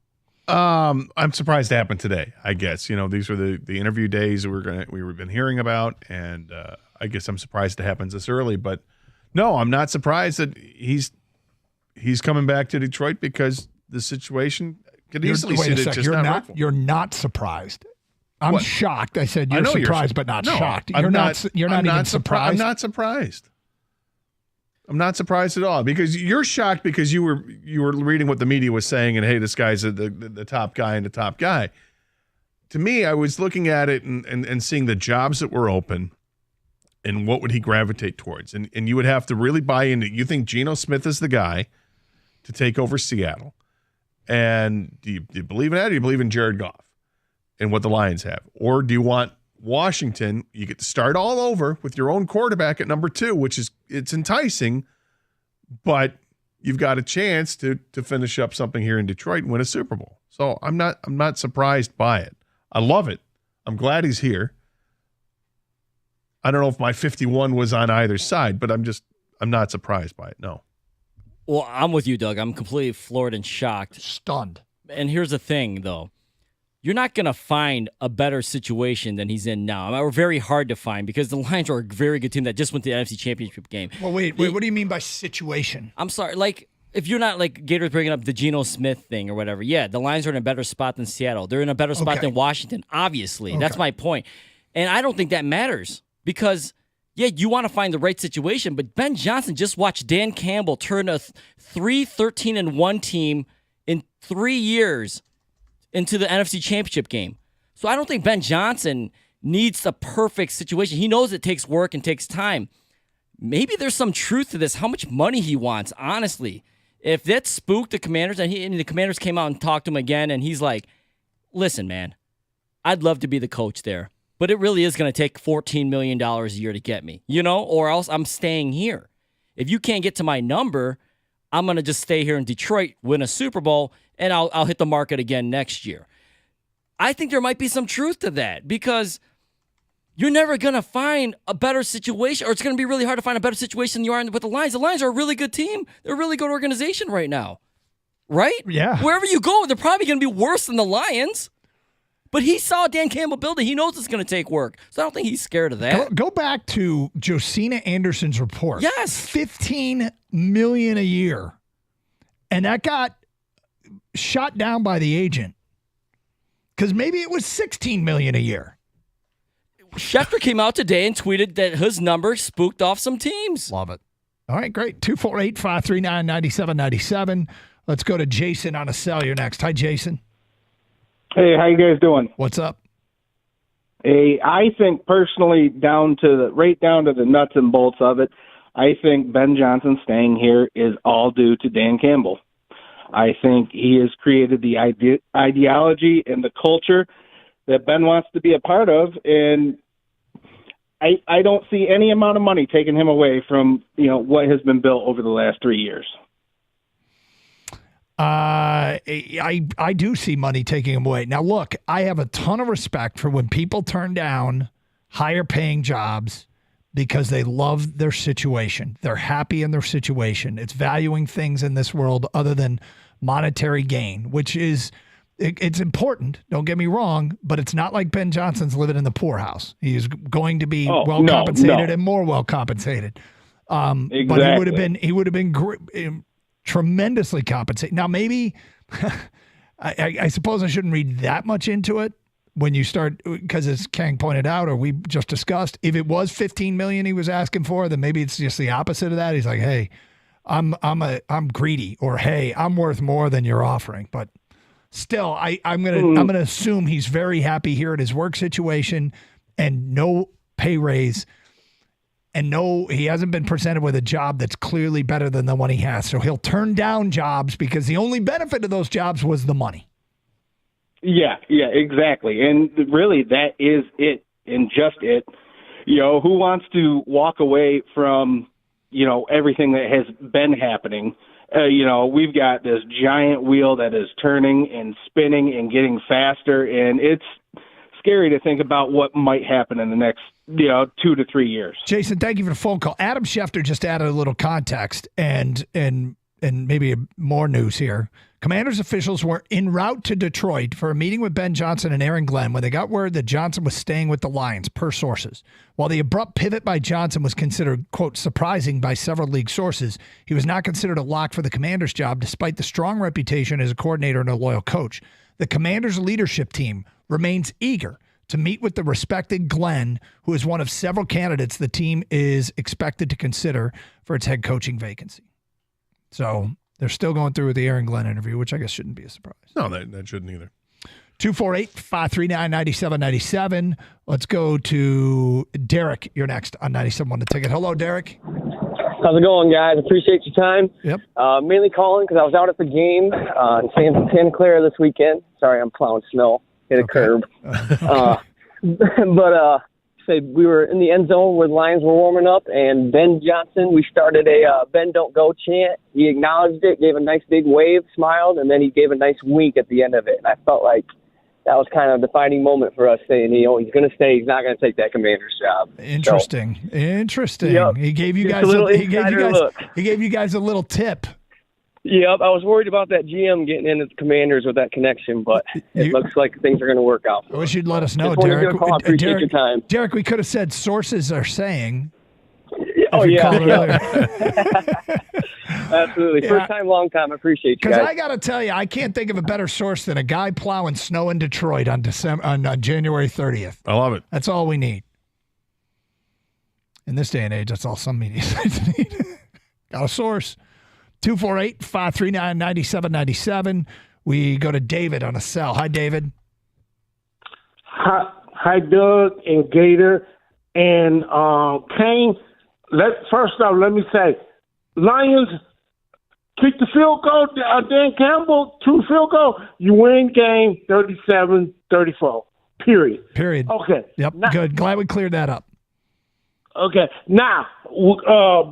I'm surprised it happened today, I guess. These were the interview days we've been hearing about, and I guess I'm surprised it happens this early. But no, I'm not surprised that he's coming back to Detroit because the situation could easily see that just you're not surprised. I'm shocked. I said you're surprised, but not shocked. You're I'm not even surprised. I'm not surprised. I'm not surprised at all because you're shocked because you were reading what the media was saying and hey, this guy's the top guy and the top guy. To me, I was looking at it and seeing the jobs that were open and what would he gravitate towards. And you would have to really buy into it. You think Geno Smith is the guy to take over Seattle. And do you believe in that or do you believe in Jared Goff and what the Lions have? Or do you want Washington, you get to start all over with your own quarterback at number 2, which is it's enticing, but you've got a chance to finish up something here in Detroit and win a Super Bowl. So I'm not surprised by it. I love it. I'm glad he's here. I don't know if my 51 was on either side, but I'm not surprised by it. No. Well, I'm with you, Doug. I'm completely floored and shocked. Stunned. And here's the thing, though. You're not going to find a better situation than he's in now. We're very hard to find because the Lions are a very good team that just went to the NFC Championship game. Well, wait, what do you mean by situation? I'm sorry. Like, if you're not, like, Gator's bringing up the Geno Smith thing or whatever, yeah, the Lions are in a better spot than Seattle. They're in a better spot than Washington, obviously. Okay. That's my point. And I don't think that matters because, yeah, you want to find the right situation, but Ben Johnson just watched Dan Campbell turn a 3-13-1 team in 3 years into the NFC Championship game. So I don't think Ben Johnson needs the perfect situation. He knows it takes work and takes time. Maybe there's some truth to this, how much money he wants, honestly. If that spooked the Commanders and the Commanders came out and talked to him again and he's like, listen, man, I'd love to be the coach there, but it really is going to take $14 million a year to get me, or else I'm staying here. If you can't get to my number, I'm going to just stay here in Detroit, win a Super Bowl, and I'll hit the market again next year. I think there might be some truth to that because you're never going to find a better situation, or it's going to be really hard to find a better situation than you are with the Lions. The Lions are a really good team. They're a really good organization right now, right? Yeah. Wherever you go, they're probably going to be worse than the Lions. But he saw Dan Campbell building. He knows it's going to take work. So I don't think he's scared of that. Go back to Josina Anderson's report. Yes. $15 million a year. And that got shot down by the agent because maybe it was $16 million a year. Schefter came out today and tweeted that his number spooked off some teams. Love it. All right, great. 248-539-9797. Let's go to Jason on a cell. You're next. Hi, Jason. Hey, how you guys doing? What's up? Hey, I think personally, down to the nuts and bolts of it, I think Ben Johnson staying here is all due to Dan Campbell. I think he has created the ideology and the culture that Ben wants to be a part of, and I don't see any amount of money taking him away from what has been built over the last 3 years. I do see money taking him away. Now, look, I have a ton of respect for when people turn down higher paying jobs because they love their situation. They're happy in their situation. It's valuing things in this world other than monetary gain, which is it's important. Don't get me wrong, but it's not like Ben Johnson's living in the poorhouse. He is going to be well compensated and more well compensated. Exactly. But he would have been tremendously compensated. Now, maybe I suppose I shouldn't read that much into it when you start, because as Kang pointed out, or we just discussed, if it was $15 million he was asking for, then maybe it's just the opposite of that. He's like, hey, I'm greedy, or hey, I'm worth more than you're offering. But still, I'm gonna assume he's very happy here at his work situation and no pay raise. And no, he hasn't been presented with a job that's clearly better than the one he has. So he'll turn down jobs because the only benefit of those jobs was the money. Yeah, exactly. And really, that is it and just it. Who wants to walk away from, everything that has been happening we've got this giant wheel that is turning and spinning and getting faster, and it's scary to think about what might happen in the next 2 to 3 years. Jason, thank you for the phone call. Adam Schefter just added a little context and maybe more news here. Commanders officials were en route to Detroit for a meeting with Ben Johnson and Aaron Glenn when they got word that Johnson was staying with the Lions, per sources. While the abrupt pivot by Johnson was considered, quote, surprising by several league sources, he was not considered a lock for the Commanders' job despite the strong reputation as a coordinator and a loyal coach. The Commanders' leadership team remains eager to meet with the respected Glenn, who is one of several candidates the team is expected to consider for its head coaching vacancy. So they're still going through with the Aaron Glenn interview, which I guess shouldn't be a surprise. No, that shouldn't either. 248-539-9797. Let's go to Derek. You're next on 97.1 The Ticket. Hello, Derek. How's it going, guys? Appreciate your time. Yep. Mainly calling because I was out at the game in Santa Clara this weekend. Sorry, I'm plowing snow. Hit a curb. Say we were in the end zone where the Lions were warming up, and Ben Johnson, we started a Ben Don't Go chant. He acknowledged it, gave a nice big wave, smiled, and then he gave a nice wink at the end of it. And I felt like that was kind of a defining moment for us, saying, he's going to stay. He's not going to take that Commander's job. Interesting. So, Interesting. Yep. He gave you Just guys a little he gave you insider guys a little tip. Yep, I was worried about that GM getting into the Commanders with that connection, but it looks like things are going to work out. I wish you'd let us know, Just wanted to Derek. give a call. I appreciate your time. Derek, we could have said sources are saying. Oh, if you yeah. called earlier. Absolutely. Yeah. First time, long time. I appreciate you Because guys. I got to tell you, I can't think of a better source than a guy plowing snow in Detroit on January 30th. I love it. That's all we need. In this day and age, that's all some media sites need. Got a source. 248-539-9797. We go to David on a cell. Hi, David. Hi, Doug and Gator and Kane. First off, let me say, Lions kick the field goal. Dan Campbell, 2 field goal. You win game 37-34. Period. Okay. Yep. Good. Glad we cleared that up. Okay. Now,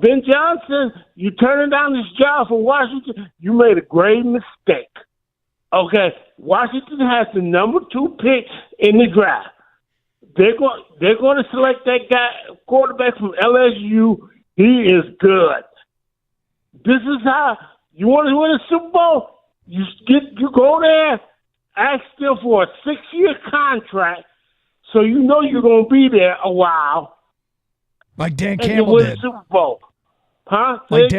Ben Johnson, you turning down this job for Washington. You made a grave mistake. Okay. Washington has the number 2 pick in the draft. They're going to select that guy, quarterback from LSU. He is good. This is how you want to win a Super Bowl. You go there, ask them for a 6-year contract, so you know you're going to be there a while. Like Dan and Campbell win did. a Super Bowl, huh? Like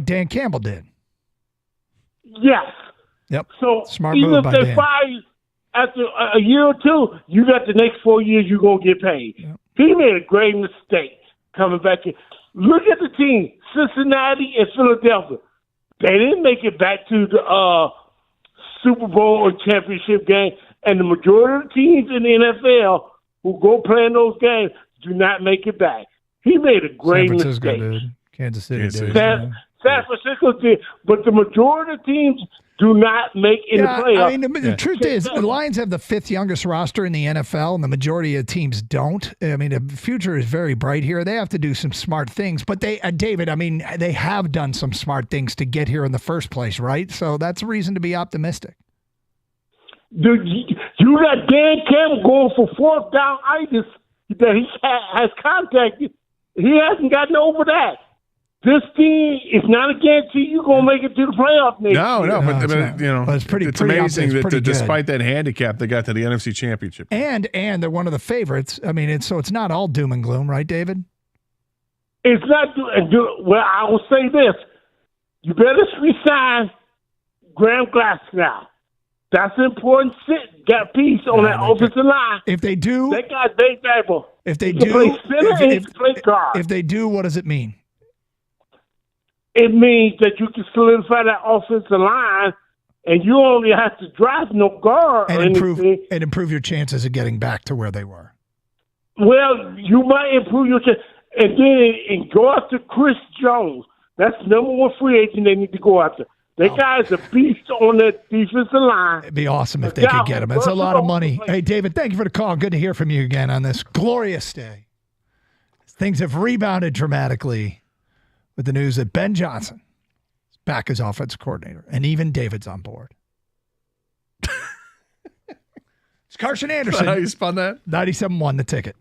Dan Campbell did. Yes. Yep. So Smart even move if by they Dan. fire you after a year or two, you got the next 4 years you're going to get paid. Yep. He made a great mistake coming back here. Look at the team, Cincinnati and Philadelphia. They didn't make it back to the Super Bowl or championship game, and the majority of the teams in the NFL who go play in those games do not make it back. He made a great San Francisco mistake. did. Kansas City did. San Francisco did, but the majority of teams do not make it in the playoffs. I mean, the truth is, the Lions have the 5th youngest roster in the NFL, and the majority of teams don't. I mean, the future is very bright here. They have to do some smart things, but they, David, I mean, they have done some smart things to get here in the first place, right? So that's a reason to be optimistic. Dude, you got Dan Campbell going for 4th down itis that he has contacted. He hasn't gotten over that. This team is not a guarantee you're going to make it to the playoff next year. But it's pretty amazing that pretty good. despite that handicap, they got to the NFC Championship. And they're one of the favorites. I mean, it's not all doom and gloom, right, David? It's not. Well, I will say this: you better resign Graham Glasgow. That's an important piece on that offensive line. If they do, they got Dave Babel. If they he can do, play center and he can play guard. If they do, what does it mean? It means that you can solidify that offensive line, and you only have to draft no guard And or anything. improve your chances of getting back to where they were. Well, you might improve your chance. And then go after Chris Jones. That's the number 1 free agent they need to go after. That guy's a beast on that defensive line. It'd be awesome if they could get him. It's a lot of money. Hey, David, thank you for the call. Good to hear from you again on this glorious day. Things have rebounded dramatically with the news that Ben Johnson is back as offensive coordinator. And even David's on board. It's Carson Anderson. How you spun that? 97.1 The Ticket.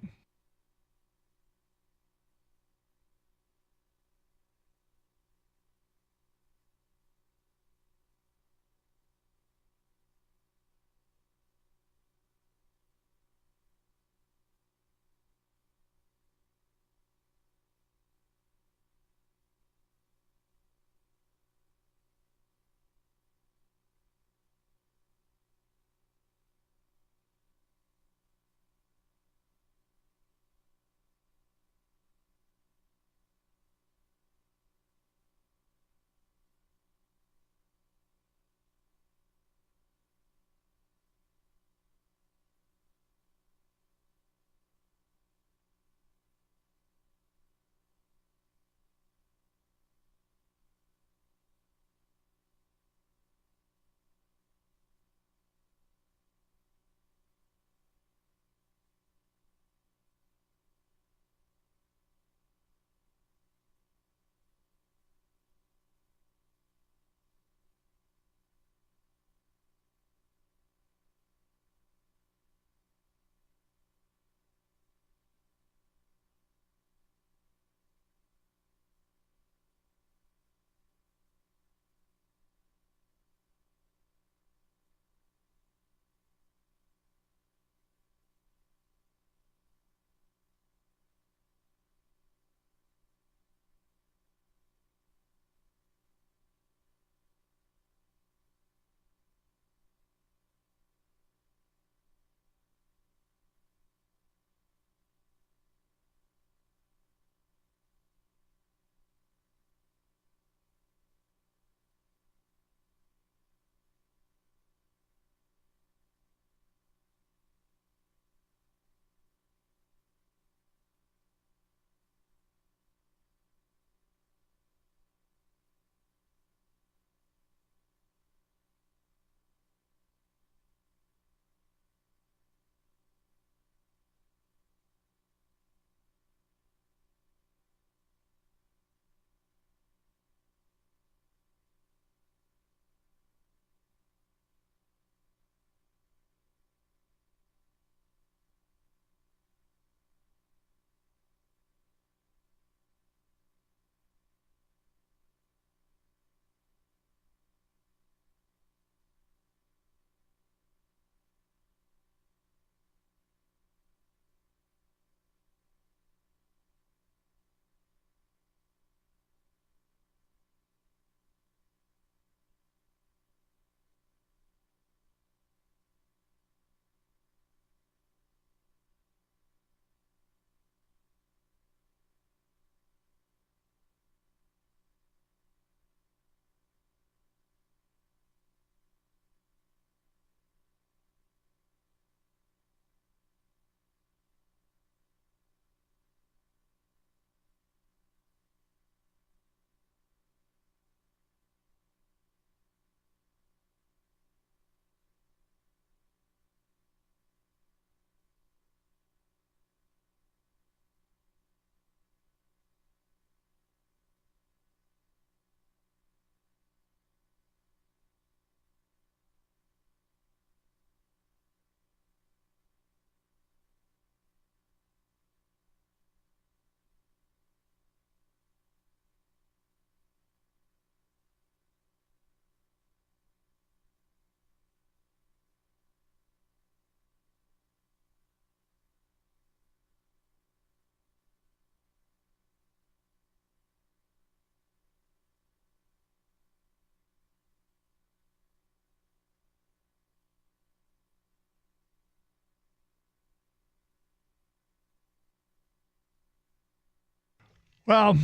Well,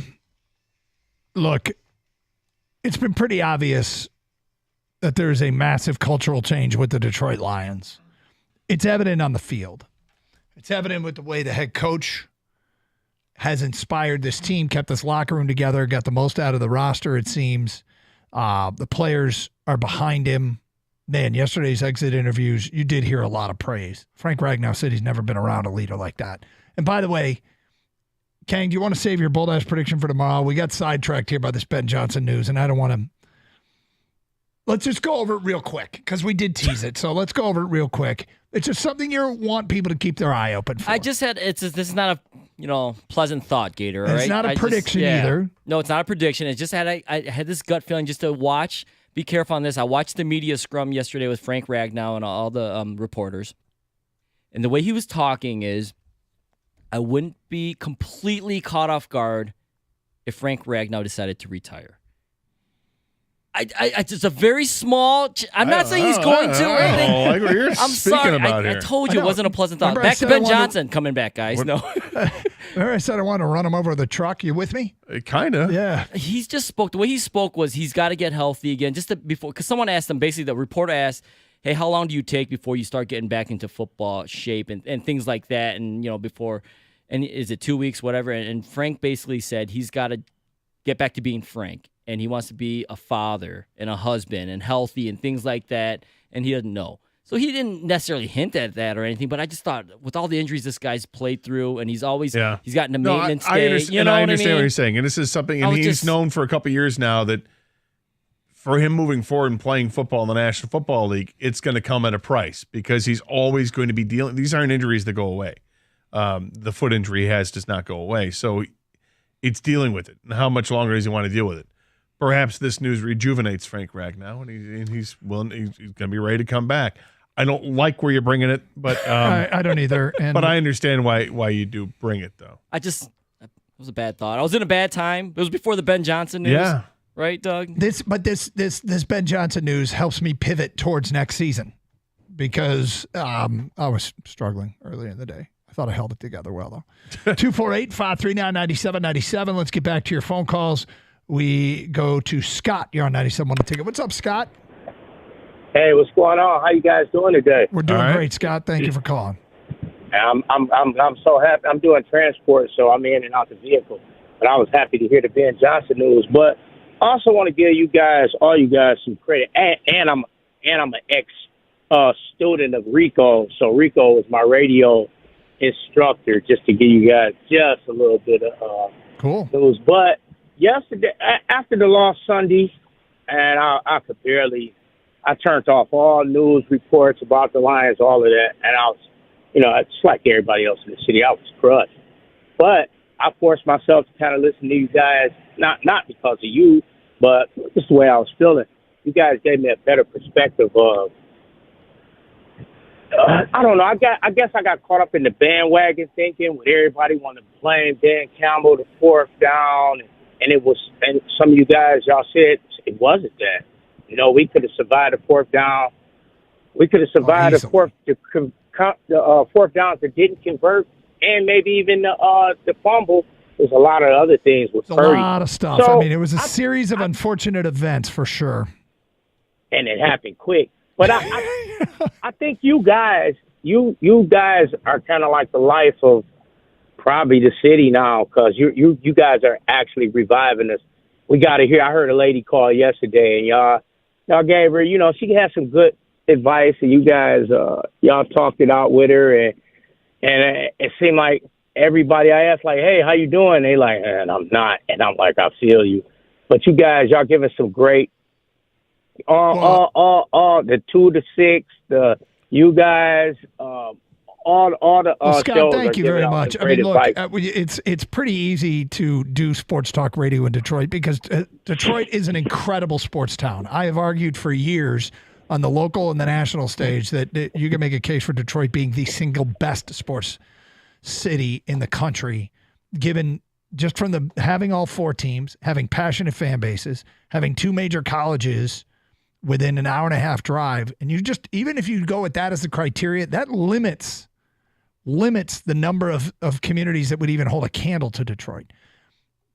look, it's been pretty obvious that there is a massive cultural change with the Detroit Lions. It's evident on the field. It's evident with the way the head coach has inspired this team, kept this locker room together, got the most out of the roster, it seems. The players are behind him. Man, yesterday's exit interviews, you did hear a lot of praise. Frank Ragnow said he's never been around a leader like that. And by the way, Kang, do you want to save your bold-ass prediction for tomorrow? We got sidetracked here by this Ben Johnson news, and I don't want to Let's just go over it real quick because we did tease it. So let's go over it real quick. It's just something you want people to keep their eye open for. I just had this is not a pleasant thought, Gator. And right? it's not a prediction either. No, it's not a prediction. It's just I had this gut feeling just to watch. Be careful on this. I watched the media scrum yesterday with Frank Ragnow and all the reporters, and the way he was talking is, I wouldn't be completely caught off guard if Frank Ragnow decided to retire. It's a very small. I'm not saying he's going to or anything. Like what you're I'm speaking sorry. about I here. told you it wasn't a pleasant thought. Remember I Back to said Ben I wanted- Johnson coming back, guys. No. Remember I said I want to run him over with a truck. You with me? Kind of. Yeah. He's just spoke. The way he spoke was he's got to get healthy again. Because someone asked him, basically the reporter asked, hey, how long do you take before you start getting back into football shape and things like that? And, before, and is it 2 weeks, whatever? And Frank basically said he's got to get back to being Frank. And he wants to be a father and a husband and healthy and things like that. And he doesn't know. So he didn't necessarily hint at that or anything. But I just thought with all the injuries this guy's played through and he's always he's gotten a maintenance I day. understand, I understand what you're saying. And this is something, and he's known for a couple of years now that for him moving forward and playing football in the National Football League, it's going to come at a price because he's always going to be dealing. These aren't injuries that go away. The foot injury he has does not go away. So it's dealing with it. And how much longer does he want to deal with it? Perhaps this news rejuvenates Frank Ragnow, and he's willing. He's going to be ready to come back. I don't like where you're bringing it, but I don't either. But I understand why you do bring it, though. It was a bad thought. I was in a bad time. It was before the Ben Johnson news. Yeah. Right, Doug? This Ben Johnson news helps me pivot towards next season because I was struggling earlier in the day. I thought I held it together well, though. 248-539-9797. Let's get back to your phone calls. We go to Scott. You're on 97 on the ticket. What's up, Scott? Hey, what's going on? How you guys doing today? We're doing great, Scott. Thank you for calling. I'm so happy. I'm doing transport, so I'm in and out the vehicle. But I was happy to hear the Ben Johnson news. But I also want to give all you guys, some credit. And I'm an ex student of Rico, so Rico was my radio instructor. Just to give you guys just a little bit of news. But yesterday, after the loss Sunday, and I could barely. I turned off all news reports about the Lions, all of that, and I was, just like everybody else in the city, I was crushed. But I forced myself to kind of listen to you guys, not because of you, but just the way I was feeling. You guys gave me a better perspective of, I don't know, I guess I got caught up in the bandwagon thinking when everybody wanted to blame Dan Campbell, the fourth down, and some of you guys, y'all said it wasn't that. We could have survived the fourth down. We could have survived the fourth downs that didn't convert, and maybe even the fumble. There's a lot of other things with A Purdy. lot of stuff. So, it was a series of unfortunate events for sure. And it happened quick. But I think you guys are kind of like the life of probably the city now, because you guys are actually reviving us. We got to hear. I heard a lady call yesterday, and y'all gave her, she had some good advice, and you guys, y'all talked it out with her, and it seemed like everybody I asked, like, hey, how you doing? They like, and I'm not, and I'm like, I feel you, but you guys, y'all giving some great, the 2 to 6, you guys, all the Scott, shows thank are you giving very out much. some I great mean, look, advice. it's pretty easy to do sports talk radio in Detroit because Detroit is an incredible sports town. I have argued for years on the local and the national stage that you can make a case for Detroit being the single best sports city in the country, given just from having all 4 teams, having passionate fan bases, having 2 major colleges within an hour and a half drive, and even if you go with that as the criteria, that limits the number of communities that would even hold a candle to Detroit.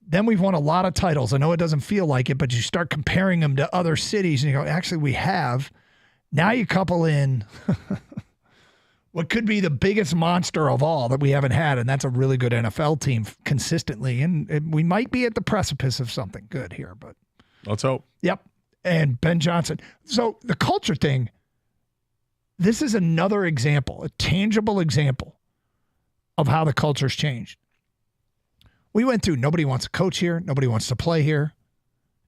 Then we've won a lot of titles. I know it doesn't feel like it, but you start comparing them to other cities and you go, actually, we have. Now you couple in what could be the biggest monster of all that we haven't had, and that's a really good NFL team consistently. And we might be at the precipice of something good here, but let's hope. Yep. And Ben Johnson. So the culture thing, this is another example, a tangible example of how the culture's changed. We went through nobody wants to coach here, nobody wants to play here,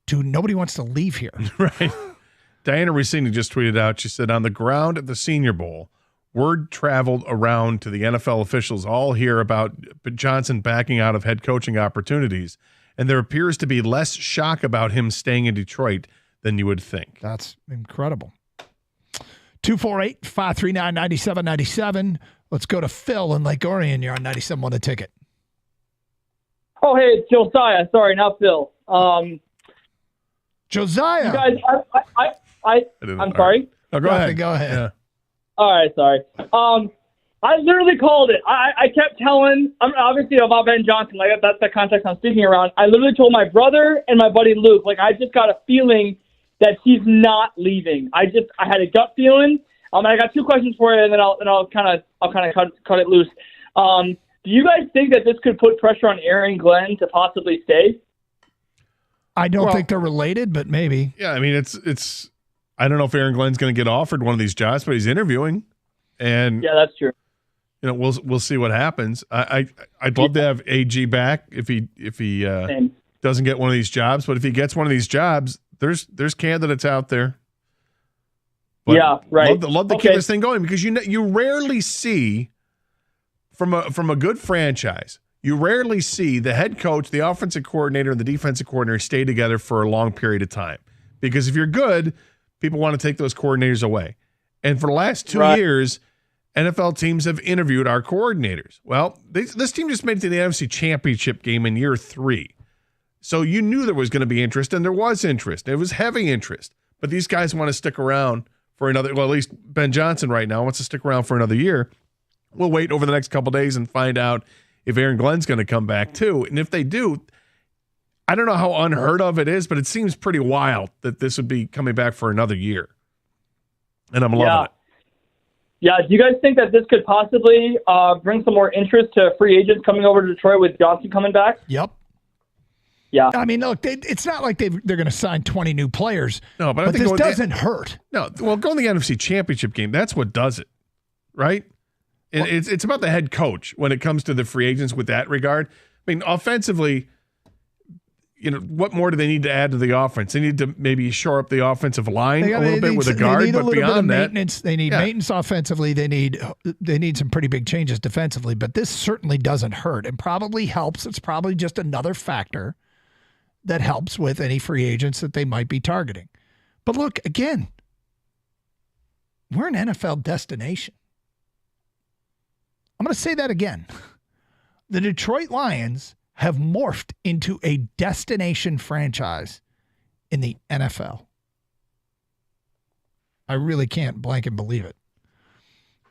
to nobody wants to leave here. Right. Diana Rossini just tweeted out, she said, on the ground at the Senior Bowl, word traveled around to the NFL officials all here about Johnson backing out of head coaching opportunities, and there appears to be less shock about him staying in Detroit than you would think. That's incredible. 248-539-9797. Let's go to Phil in Lake Orion. You're on 97.1 The Ticket. Oh, hey, it's Josiah. Sorry, not Phil. Josiah. You guys, I'm sorry. Oh, go ahead. Go ahead. Yeah. All right, sorry. I literally called it. I kept telling, obviously about Ben Johnson, like that's the context I'm speaking around. I literally told my brother and my buddy Luke, like I just got a feeling that he's not leaving. I had a gut feeling. I got two questions for you, and then I'll kind of cut it loose. Do you guys think that this could put pressure on Aaron Glenn to possibly stay? I don't think they're related, but maybe. Yeah, I mean, it's. I don't know if Aaron Glenn's going to get offered one of these jobs, but he's interviewing, and yeah, that's true. You know, we'll see what happens. I'd love to have AG back if he doesn't get one of these jobs, but if he gets one of these jobs, there's candidates out there. But yeah, right. Love to keep this thing going because you rarely see from a good franchise. You rarely see the head coach, the offensive coordinator, and the defensive coordinator stay together for a long period of time. Because if you're good, people want to take those coordinators away. And for the last 2 years, NFL teams have interviewed our coordinators. Well, this team just made it to the NFC Championship game in year 3. So you knew there was going to be interest, and there was interest. It was heavy interest. But these guys want to stick around for another, well, at least Ben Johnson right now wants to stick around for another year. We'll wait over the next couple of days and find out if Aaron Glenn's going to come back too. And if they do, I don't know how unheard of it is, but it seems pretty wild that this would be coming back for another year. And I'm loving it. Yeah, do you guys think that this could possibly bring some more interest to free agents coming over to Detroit with Johnson coming back? Yep. Yeah. I mean, look, it's not like they're going to sign 20 new players. No, but I think this doesn't hurt. No, well, going to the NFC Championship game, that's what does it, right? And it's about the head coach when it comes to the free agents with that regard. I mean, offensively, you know, what more do they need to add to the offense? They need to maybe shore up the offensive line a little bit with a guard, but beyond that, they need maintenance offensively. They need some pretty big changes defensively, but this certainly doesn't hurt and probably helps. It's probably just another factor that helps with any free agents that they might be targeting. But look, again, we're an NFL destination. I'm going to say that again. The Detroit Lions have morphed into a destination franchise in the NFL. I really can't blank and believe it.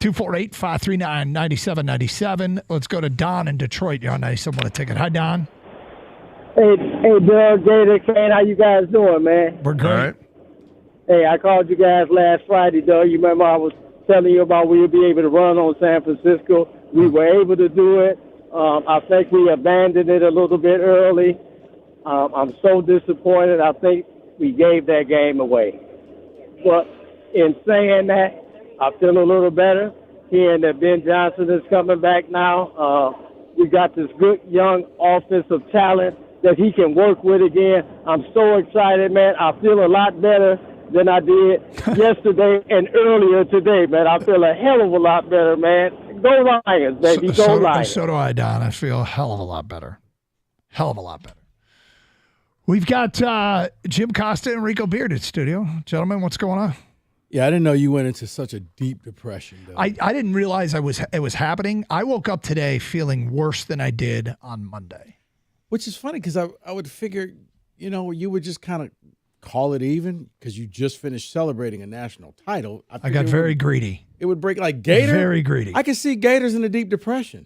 248-539-9797. Let's go to Don in Detroit. You're on 97 a ticket. Hi, Don. Hey, Bill, Gator, Kane, how you guys doing, man? We're great. All right. Hey, I called you guys last Friday, though. You remember I was telling you about we'll be able to run on San Francisco. We were able to do it. I think we abandoned it a little bit early. I'm so disappointed. I think we gave that game away. But in saying that, I feel a little better hearing that Ben Johnson is coming back now. We got this good young offensive talent that he can work with again. I'm so excited, man. I feel a lot better than I did yesterday and earlier today, man. I feel a hell of a lot better, man. Go Lions, baby. Go Lions. So do I, Don. I feel a hell of a lot better. Hell of a lot better. We've got Jim Costa and Rico Beard at studio. Gentlemen, what's going on? Yeah, I didn't know you went into such a deep depression, though. I didn't realize it was happening. I woke up today feeling worse than I did on Monday. Which is funny because I would figure, you know, you would just kind of call it even because you just finished celebrating a national title. I got very greedy. It would break like Gator. Very greedy. I can see Gators in a deep depression,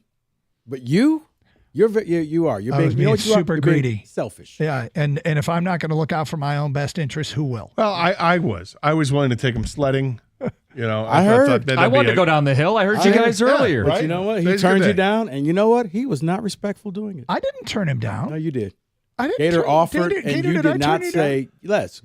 but you are. You're being super greedy, selfish. Yeah, and if I'm not going to look out for my own best interests, who will? Well, I was willing to take him sledding. You know, I heard. I wanted to go down the hill. I heard you guys earlier. But you know what? He turned you down, and you know what? He was not respectful doing it. I didn't turn him down. No, you did. I didn't. Gator offered, and you did not say, "Let's."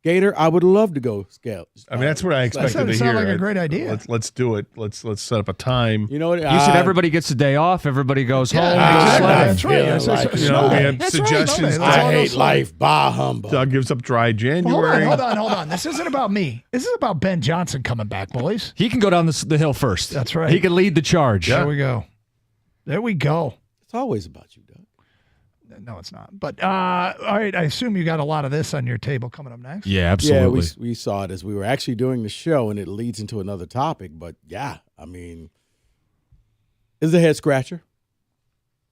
Gator, I would love to go scale. I mean, that's what I expected to hear. Sounds like a great idea. Let's do it. Let's set up a time. You know what? You said everybody gets a day off. Everybody goes home. That's right. We had suggestions. I hate life. Bah humbug. Doug gives up dry January. Hold on. This isn't about me. This is about Ben Johnson coming back, boys. He can go down the hill first. That's right. He can lead the charge. There we go. It's always about you, Doug. No, it's not. But all right, I assume you got a lot of this on your table coming up next. Yeah, absolutely. Yeah, we saw it as we were actually doing the show, and it leads into another topic. But yeah, I mean, it's a head scratcher.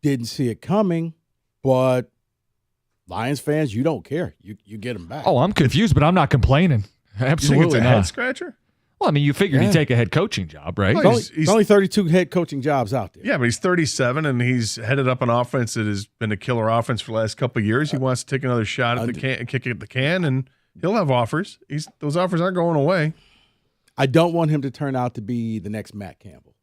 Didn't see it coming, but Lions fans, you don't care. You get them back. Oh, I'm confused, but I'm not complaining. Absolutely You think it's a not. head scratcher? Well, I mean, you figured he'd take a head coaching job, right? There's only 32 head coaching jobs out there. Yeah, but he's 37 and he's headed up an offense that has been a killer offense for the last couple of years. He wants to take another shot at the can, kick at the can, and he'll have offers. Those offers aren't going away. I don't want him to turn out to be the next Matt Campbell,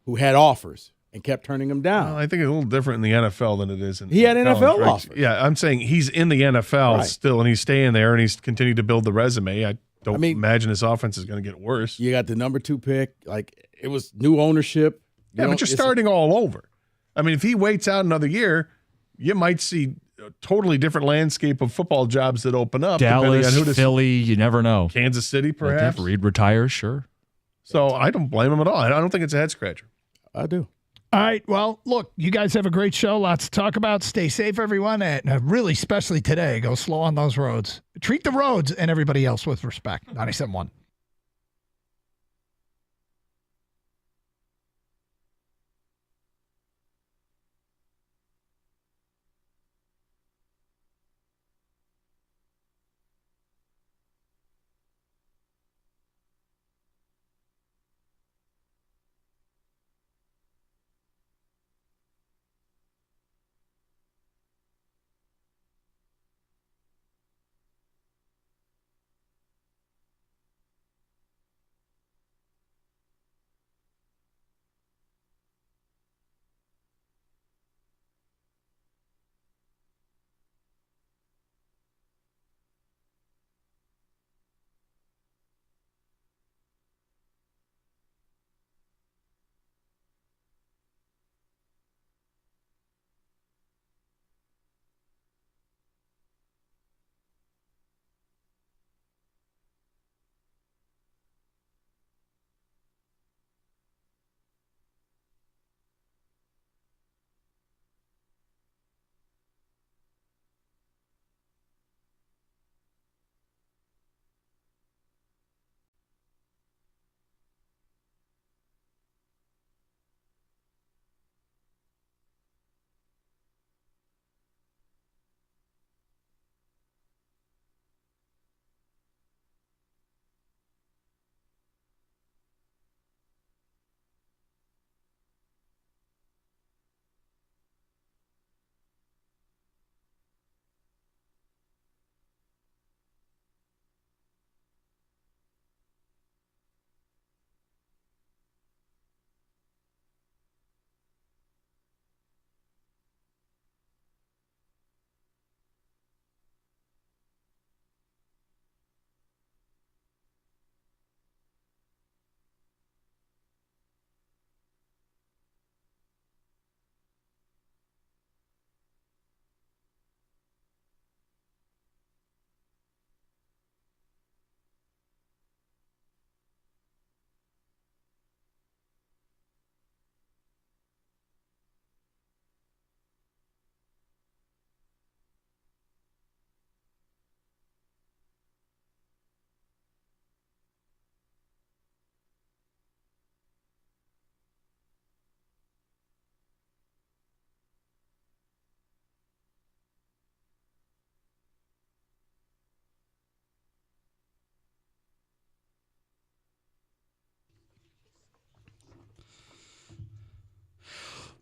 who had offers and kept turning them down. Well, I think it's a little different in the NFL than it is in He had college, NFL right? offers. Yeah, I'm saying he's in the NFL Right. still, and he's staying there, and he's continued to build the resume. I don't imagine his offense is going to get worse. You got the number 2 pick. Like, it was new ownership. Yeah, but you're starting all over. I mean, if he waits out another year, you might see a totally different landscape of football jobs that open up. Dallas, depending on who Philly, you never know. Kansas City, perhaps. If Reed retires, sure. So I don't blame him at all. I don't think it's a head scratcher. I do. All right. Well, look, you guys have a great show. Lots to talk about. Stay safe, everyone. And really, especially today, go slow on those roads. Treat the roads and everybody else with respect. 97.1.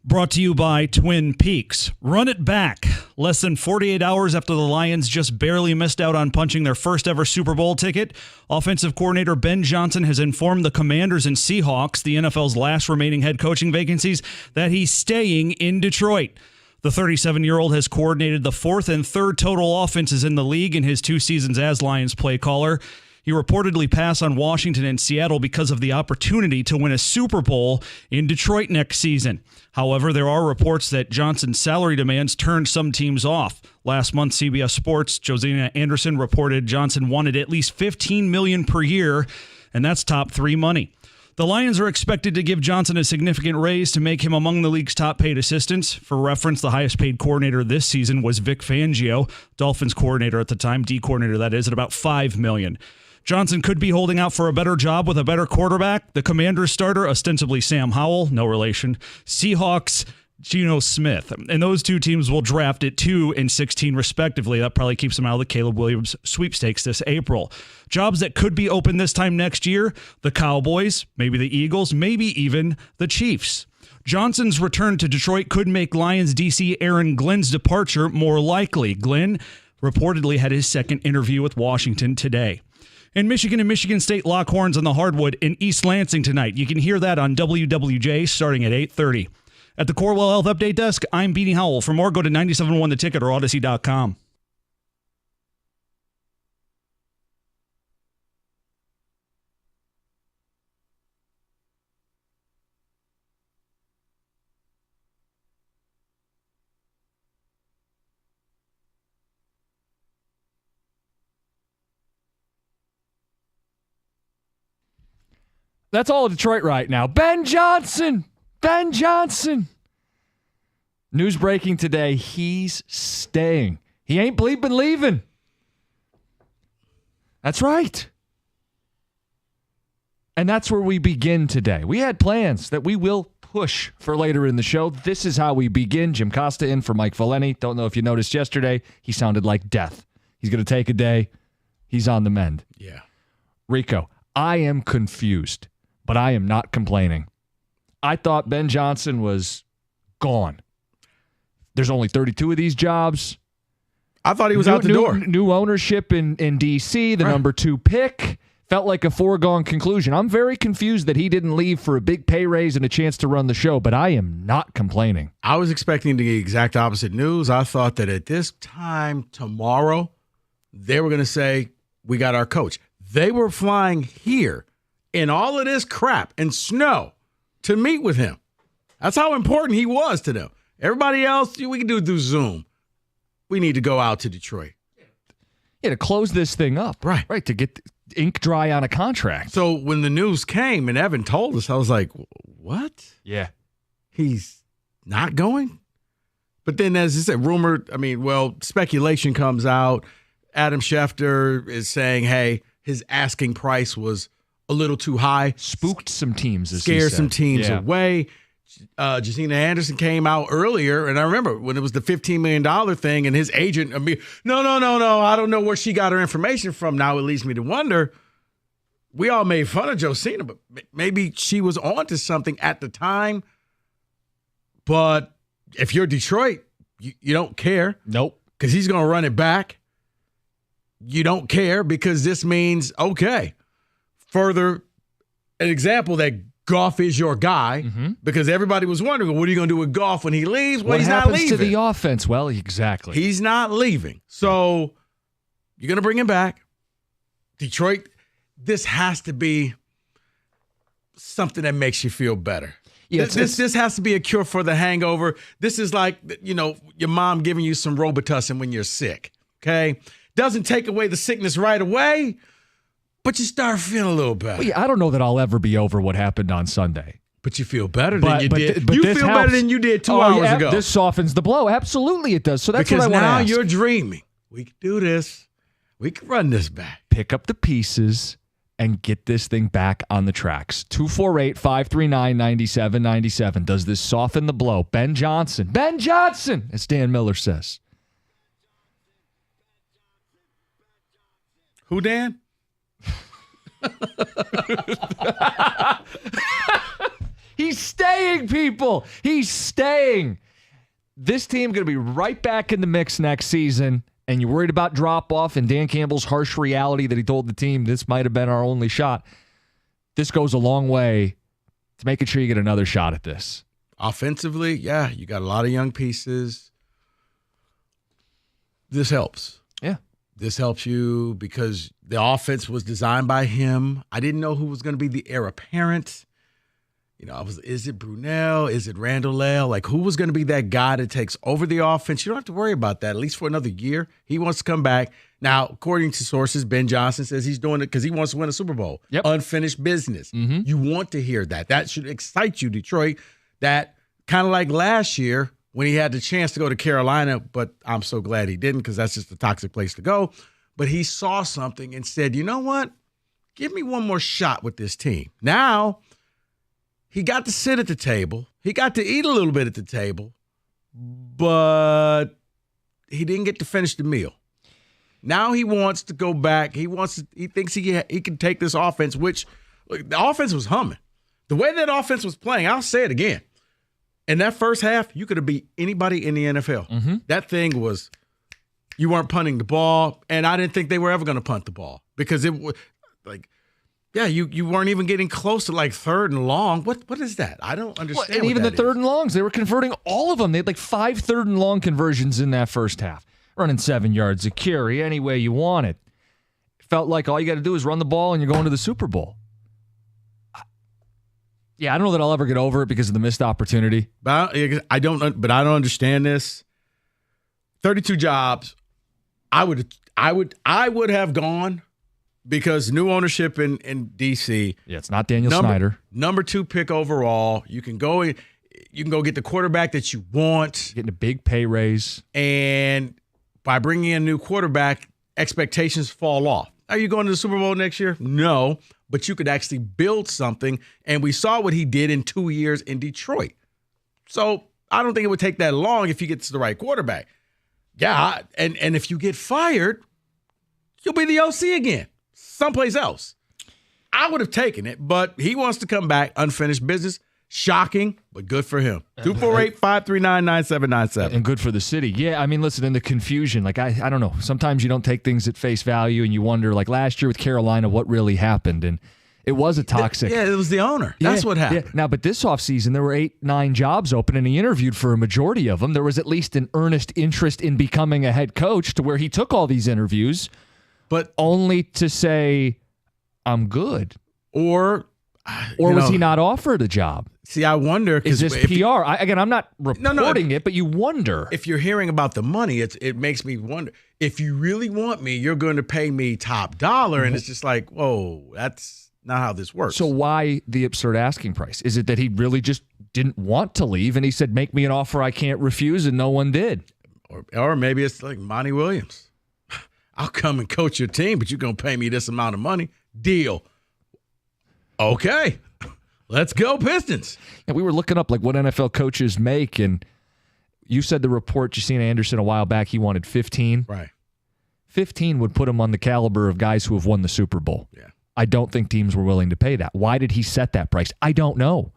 Brought to you by Twin Peaks. Run it back. Less than 48 hours after the Lions just barely missed out on punching their first ever Super Bowl ticket, offensive coordinator Ben Johnson has informed the Commanders and Seahawks, the NFL's last remaining head coaching vacancies, that he's staying in Detroit. The 37-year-old has coordinated the fourth and third total offenses in the league in his 2 seasons as Lions play caller. He reportedly passed on Washington and Seattle because of the opportunity to win a Super Bowl in Detroit next season. However, there are reports that Johnson's salary demands turned some teams off. Last month, CBS Sports' Josina Anderson reported Johnson wanted at least $15 million per year, and that's top 3 money. The Lions are expected to give Johnson a significant raise to make him among the league's top-paid assistants. For reference, the highest-paid coordinator this season was Vic Fangio, Dolphins coordinator at the time, D coordinator that is, at about $5 million. Johnson could be holding out for a better job with a better quarterback. The Commanders starter, ostensibly Sam Howell, no relation. Seahawks, Geno Smith. And those 2 teams will draft at 2 and 16 respectively. That probably keeps them out of the Caleb Williams sweepstakes this April. Jobs that could be open this time next year, the Cowboys, maybe the Eagles, maybe even the Chiefs. Johnson's return to Detroit could make Lions DC Aaron Glenn's departure more likely. Glenn reportedly had his second interview with Washington today. And Michigan and Michigan State lock horns on the hardwood in East Lansing tonight. You can hear that on WWJ starting at 8:30. At the Corewell Health Update Desk, I'm Beanie Howell. For more, go to 97.1 The Ticket or Odyssey.com. That's all of Detroit right now. Ben Johnson. Ben Johnson. News breaking today. He's staying. He ain't bleeping leaving. That's right. And that's where we begin today. We had plans that we will push for later in the show. This is how we begin. Jim Costa in for Mike Valeni. Don't know if you noticed yesterday. He sounded like death. He's going to take a day. He's on the mend. Yeah. Rico, I am confused, but I am not complaining. I thought Ben Johnson was gone. There's only 32 of these jobs. I thought he was out the door. New ownership in D.C., the number 2 pick. Felt like a foregone conclusion. I'm very confused that he didn't leave for a big pay raise and a chance to run the show, but I am not complaining. I was expecting the exact opposite news. I thought that at this time tomorrow, they were going to say, we got our coach. They were flying here in all of this crap and snow to meet with him. That's how important he was to them. Everybody else, we can do it through Zoom. We need to go out to Detroit. Yeah, to close this thing up. Right, to get ink dry on a contract. So when the news came and Evan told us, I was like, what? Yeah. He's not going? But then as I said, speculation comes out. Adam Schefter is saying, hey, his asking price was a little too high. Spooked some teams, scared some teams away. Josina Anderson came out earlier, and I remember when it was the $15 million thing, and his agent, no, I don't know where she got her information from. Now it leads me to wonder, we all made fun of Josina, but maybe she was onto something at the time. But if you're Detroit, you don't care. Nope. Because he's going to run it back. You don't care because this means, okay, further an example that Goff is your guy because everybody was wondering, what are you going to do with Goff when he leaves? Well, what he's not leaving. What happens to the offense? Well, exactly. He's not leaving. So you're going to bring him back. Detroit, this has to be something that makes you feel better. Yeah, this has to be a cure for the hangover. This is like, your mom giving you some Robitussin when you're sick, okay? Doesn't take away the sickness right away, but you start feeling a little better. Well, yeah, I don't know that I'll ever be over what happened on Sunday. But you feel better than you did. You feel better than you did 2 hours ago. This softens the blow. Absolutely it does. So that's what I want to ask. Because now you're dreaming. We can do this. We can run this back. Pick up the pieces and get this thing back on the tracks. 248-539-9797. Does this soften the blow? Ben Johnson. Ben Johnson, as Dan Miller says. Who, Dan? He's staying, people. He's staying. This team going to be right back in the mix next season, and you're worried about drop-off and Dan Campbell's harsh reality that he told the team this might have been our only shot. This goes a long way to making sure you get another shot at this. Offensively, yeah, you got a lot of young pieces. this helps. Yeah. This helps you because the offense was designed by him. I didn't know who was going to be the heir apparent. Is it Brunell? Is it Randall Lale? Like, who was going to be that guy that takes over the offense? You don't have to worry about that, at least for another year. He wants to come back. Now, according to sources, Ben Johnson says he's doing it because he wants to win a Super Bowl. Yep. Unfinished business. Mm-hmm. You want to hear that. That should excite you, Detroit. That kind of like last year when he had the chance to go to Carolina, but I'm so glad he didn't because that's just a toxic place to go. But he saw something and said, you know what? Give me one more shot with this team. Now, he got to sit at the table. He got to eat a little bit at the table, but he didn't get to finish the meal. Now he wants to go back. He thinks he can take this offense, which look, the offense was humming. The way that offense was playing, I'll say it again. In that first half, you could have beat anybody in the NFL. Mm-hmm. That thing was, you weren't punting the ball, and I didn't think they were ever going to punt the ball because it was like, yeah, you weren't even getting close to like third and long. What is that? I don't understand. Well, and even the third and longs, they were converting all of them. They had like 5 third and long conversions in that first half, running 7 yards a carry any way you want it. Felt like all you got to do is run the ball and you're going to the Super Bowl. Yeah, I don't know that I'll ever get over it because of the missed opportunity. But I don't understand this. 32 jobs. I would have gone. Because new ownership in DC. Yeah, it's not Daniel Snyder. Number 2 pick overall. You can go get the quarterback that you want. Getting a big pay raise. And by bringing in a new quarterback, expectations fall off. Are you going to the Super Bowl next year? No. But you could actually build something. And we saw what he did in 2 years in Detroit. So I don't think it would take that long if he gets the right quarterback. Yeah, and if you get fired, you'll be the OC again. Someplace else. I would have taken it, but he wants to come back. Unfinished business. Shocking, but good for him. 248-539-9797. And good for the city. Yeah, I mean, listen, in the confusion, like, I don't know. Sometimes you don't take things at face value and you wonder, like last year with Carolina, what really happened? And it was a toxic. Yeah, it was the owner. That's what happened. Yeah. Now, but this offseason, there were 8-9 jobs open, and he interviewed for a majority of them. There was at least an earnest interest in becoming a head coach to where he took all these interviews. But only to say, I'm good. Or was he not offered a job? See, I wonder. Is this PR? I'm not reporting it, but you wonder. If you're hearing about the money, it makes me wonder. If you really want me, you're going to pay me top dollar. And it's just like, whoa, that's not how this works. So why the absurd asking price? Is it that he really just didn't want to leave and he said, make me an offer I can't refuse, and no one did? Or maybe it's like Monty Williams. I'll come and coach your team, but you're going to pay me this amount of money. Deal. Okay. Let's go, Pistons. And we were looking up like what NFL coaches make, and you said the report, Jacina Anderson, a while back, he wanted 15. Right. 15 would put him on the caliber of guys who have won the Super Bowl. Yeah. I don't think teams were willing to pay that. Why did he set that price? I don't know.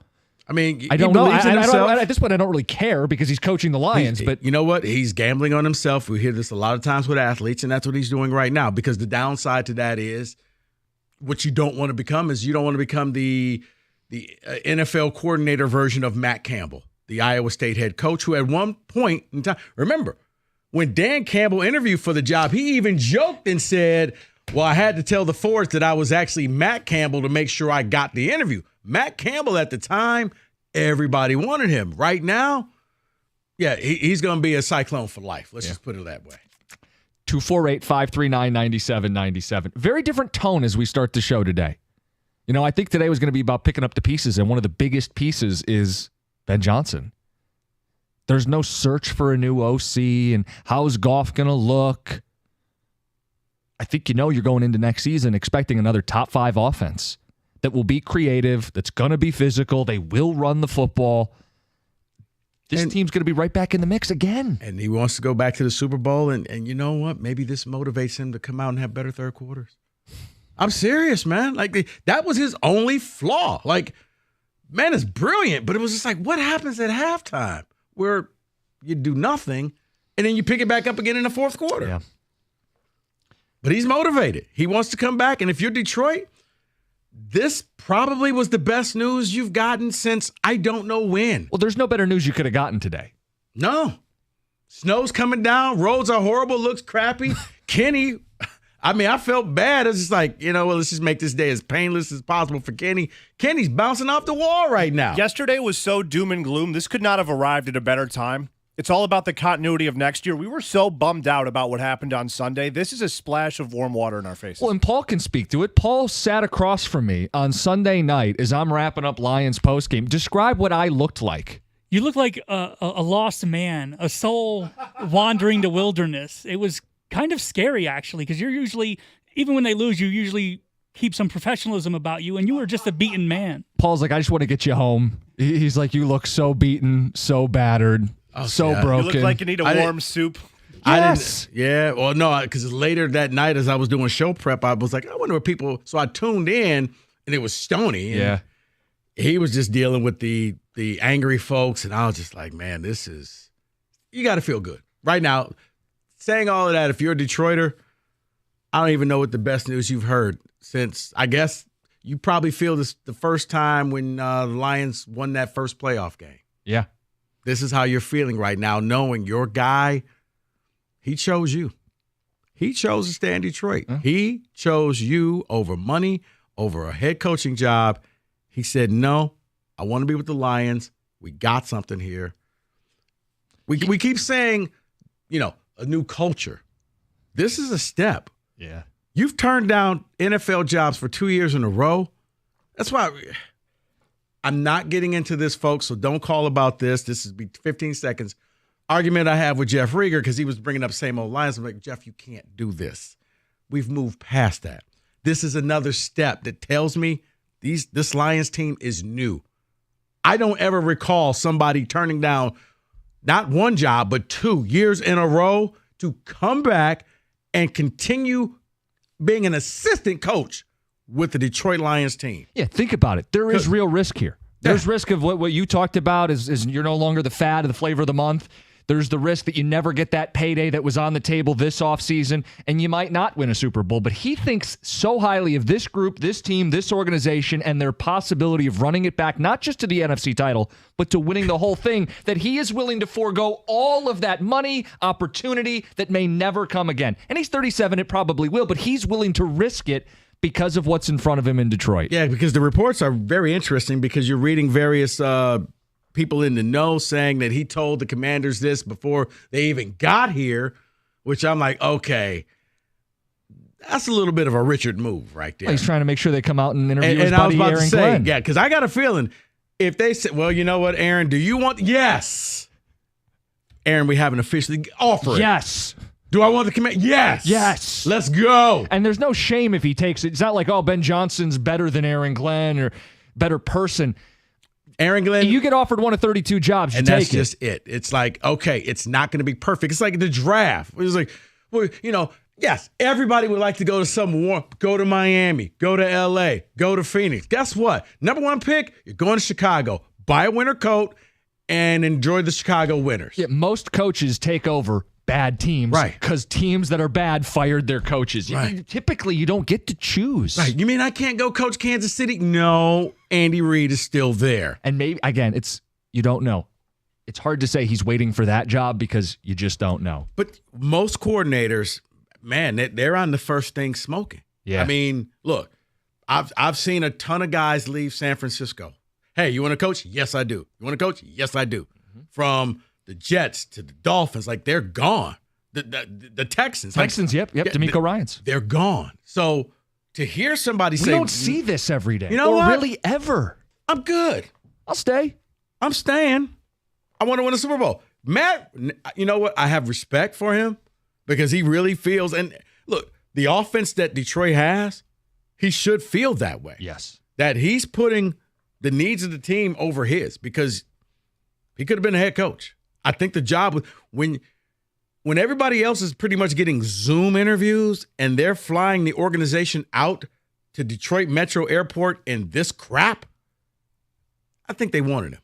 I mean, I don't know. At this point, I don't really care because he's coaching the Lions. But you know what? He's gambling on himself. We hear this a lot of times with athletes, and that's what he's doing right now. Because the downside to that is, what you don't want to become is you don't want to become the NFL coordinator version of Matt Campbell, the Iowa State head coach, who at one point in time, remember, when Dan Campbell interviewed for the job, he even joked and said, well, I had to tell the Fords that I was actually Matt Campbell to make sure I got the interview. Matt Campbell at the time, everybody wanted him. Right now, yeah, he's going to be a Cyclone for life. Let's just put it that way. 248-539-9797. Very different tone as we start the show today. You know, I think today was going to be about picking up the pieces, and one of the biggest pieces is Ben Johnson. There's no search for a new OC, and how's Goff going to look? I think you're going into next season expecting another top 5 offense that will be creative, that's going to be physical, they will run the football. This team's going to be right back in the mix again. And he wants to go back to the Super Bowl, and you know what? Maybe this motivates him to come out and have better third quarters. I'm serious, man. Like, that was his only flaw. Like, man, it's brilliant, but it was just like, what happens at halftime where you do nothing, and then you pick it back up again in the fourth quarter? Yeah. But he's motivated. He wants to come back, and if you're Detroit, this probably was the best news you've gotten since I don't know when. Well, there's no better news you could have gotten today. No. Snow's coming down. Roads are horrible. Looks crappy. Kenny, I felt bad. It's just like, let's just make this day as painless as possible for Kenny. Kenny's bouncing off the wall right now. Yesterday was so doom and gloom. This could not have arrived at a better time. It's all about the continuity of next year. We were so bummed out about what happened on Sunday. This is a splash of warm water in our faces. Well, and Paul can speak to it. Paul sat across from me on Sunday night as I'm wrapping up Lions postgame. Describe what I looked like. You look like a lost man, a soul wandering the wilderness. It was kind of scary, actually, because you're usually, even when they lose, you usually keep some professionalism about you, and you were just a beaten man. Paul's like, I just want to get you home. He's like, you look so beaten, so battered. So broken. You look like you need a warm soup. Yes. Well, no, because later that night as I was doing show prep, I was like, I wonder what people. So I tuned in, and it was Stoney. And he was just dealing with the angry folks, and I was just like, man, you got to feel good right now. Saying all of that, if you're a Detroiter, I don't even know what the best news you've heard since. I guess you probably feel this the first time when the Lions won that first playoff game. Yeah. This is how you're feeling right now, knowing your guy, he chose you. He chose to stay in Detroit. He chose you over money, over a head coaching job. He said, no, I want to be with the Lions. We got something here. We keep saying, a new culture. This is a step. Yeah. You've turned down NFL jobs for 2 years in a row. That's why I'm not getting into this, folks, so don't call about this. This is 15 seconds. Argument I have with Jeff Rieger because he was bringing up same old Lions. I'm like, Jeff, you can't do this. We've moved past that. This is another step that tells me this Lions team is new. I don't ever recall somebody turning down not one job, but 2 years in a row to come back and continue being an assistant coach with the Detroit Lions team. Yeah, think about it. There is real risk here. There's risk of what you talked about is you're no longer the fad of the flavor of the month. There's the risk that you never get that payday that was on the table this offseason, and you might not win a Super Bowl. But he thinks so highly of this group, this team, this organization, and their possibility of running it back, not just to the NFC title, but to winning the whole thing, that he is willing to forego all of that money, opportunity that may never come again. And he's 37, it probably will, but he's willing to risk it because of what's in front of him in Detroit. Yeah, because the reports are very interesting because you're reading various people in the know saying that he told the Commanders this before they even got here, which I'm like, okay, that's a little bit of a Richard move right there. Well, he's trying to make sure they come out and interview his and I was buddy about Aaron to say, Glenn. yeah, because I got a feeling if they said, well, you know what, Aaron, do you want? Yes. Aaron, we haven't officially offered. Yes. Do I want the command? Yes. Yes. Let's go. And there's no shame if he takes it. It's not like, oh, Ben Johnson's better than Aaron Glenn or better person. Aaron Glenn. You get offered one of 32 jobs, you and take that's just it. It's like, okay, it's not going to be perfect. It's like the draft. It's like, well, yes, everybody would like to go to some warm, go to Miami, go to LA, go to Phoenix. Guess what? Number one pick, you're going to Chicago. Buy a winter coat and enjoy the Chicago winters. Yeah, most coaches take over bad teams. Right. Because teams that are bad fired their coaches. Right. Typically, you don't get to choose. Right. You mean I can't go coach Kansas City? No, Andy Reid is still there. And maybe, again, you don't know. It's hard to say he's waiting for that job because you just don't know. But most coordinators, man, they're on the first thing smoking. Yeah. I mean, look, I've seen a ton of guys leave San Francisco. Hey, you want to coach? Yes, I do. You want to coach? Yes, I do. Mm-hmm. From the Jets to the Dolphins, like they're gone. The Texans. Yep, DeMeco Ryans. They're gone. So to hear somebody say, we don't see this every day. You know or what? Really ever. I'm good. I'll stay. I'm staying. I want to win a Super Bowl. Matt, you know what? I have respect for him because he really feels, and look, the offense that Detroit has, he should feel that way. Yes. That he's putting the needs of the team over his because he could have been a head coach. I think the job when everybody else is pretty much getting Zoom interviews and they're flying the organization out to Detroit Metro Airport in this crap, I think they wanted him.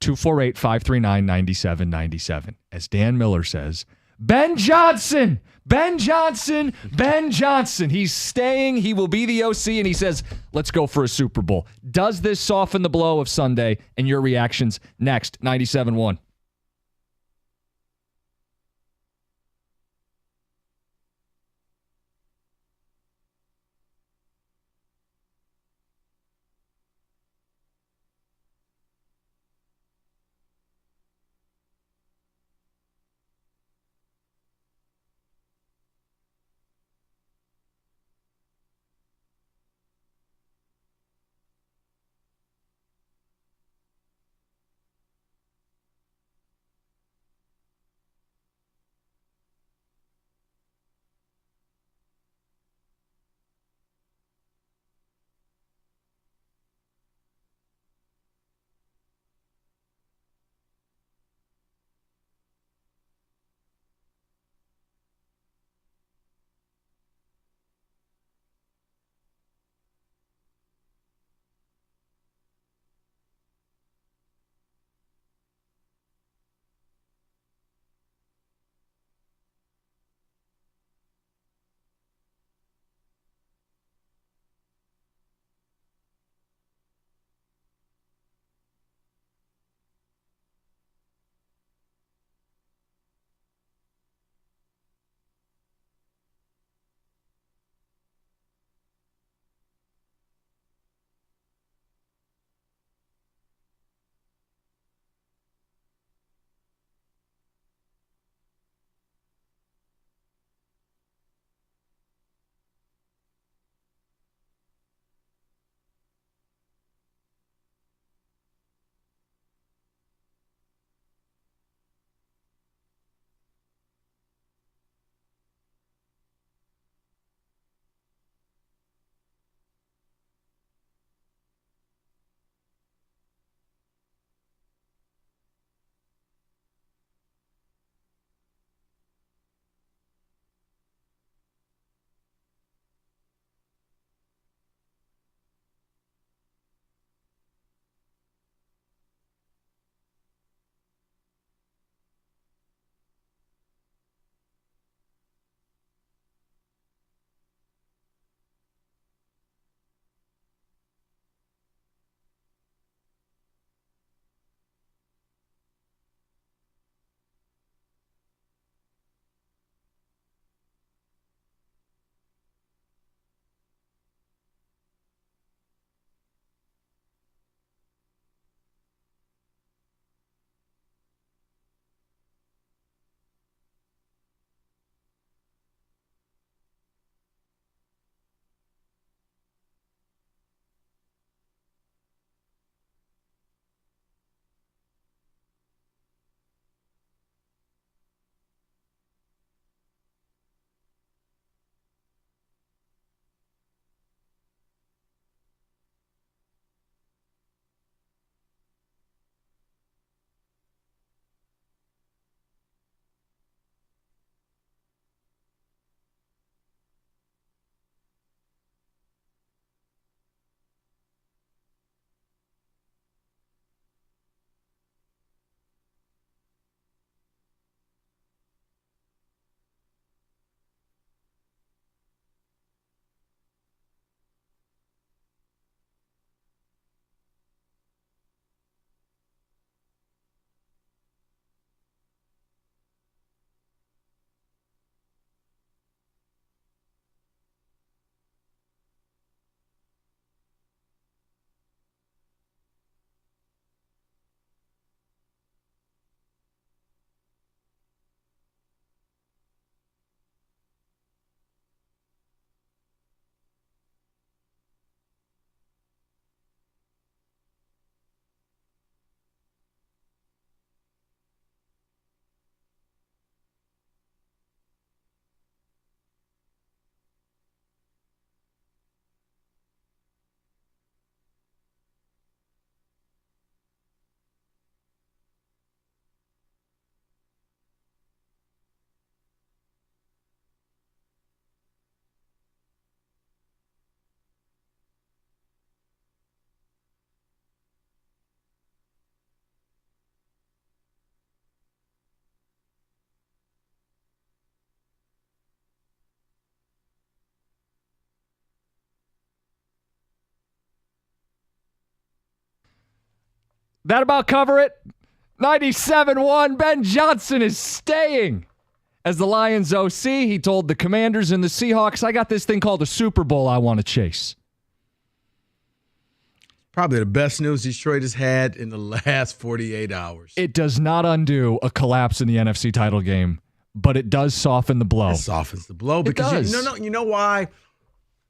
248-539-9797. As Dan Miller says, Ben Johnson. Ben Johnson. Ben Johnson. He's staying. He will be the OC, and he says, let's go for a Super Bowl. Does this soften the blow of Sunday? And your reactions next, 97.1. That about cover it? 97-1, Ben Johnson is staying as the Lions OC. He told the Commanders and the Seahawks, I got this thing called a Super Bowl I want to chase. Probably the best news Detroit has had in the last 48 hours. It does not undo a collapse in the NFC title game, but it does soften the blow. It softens the blow because you know why?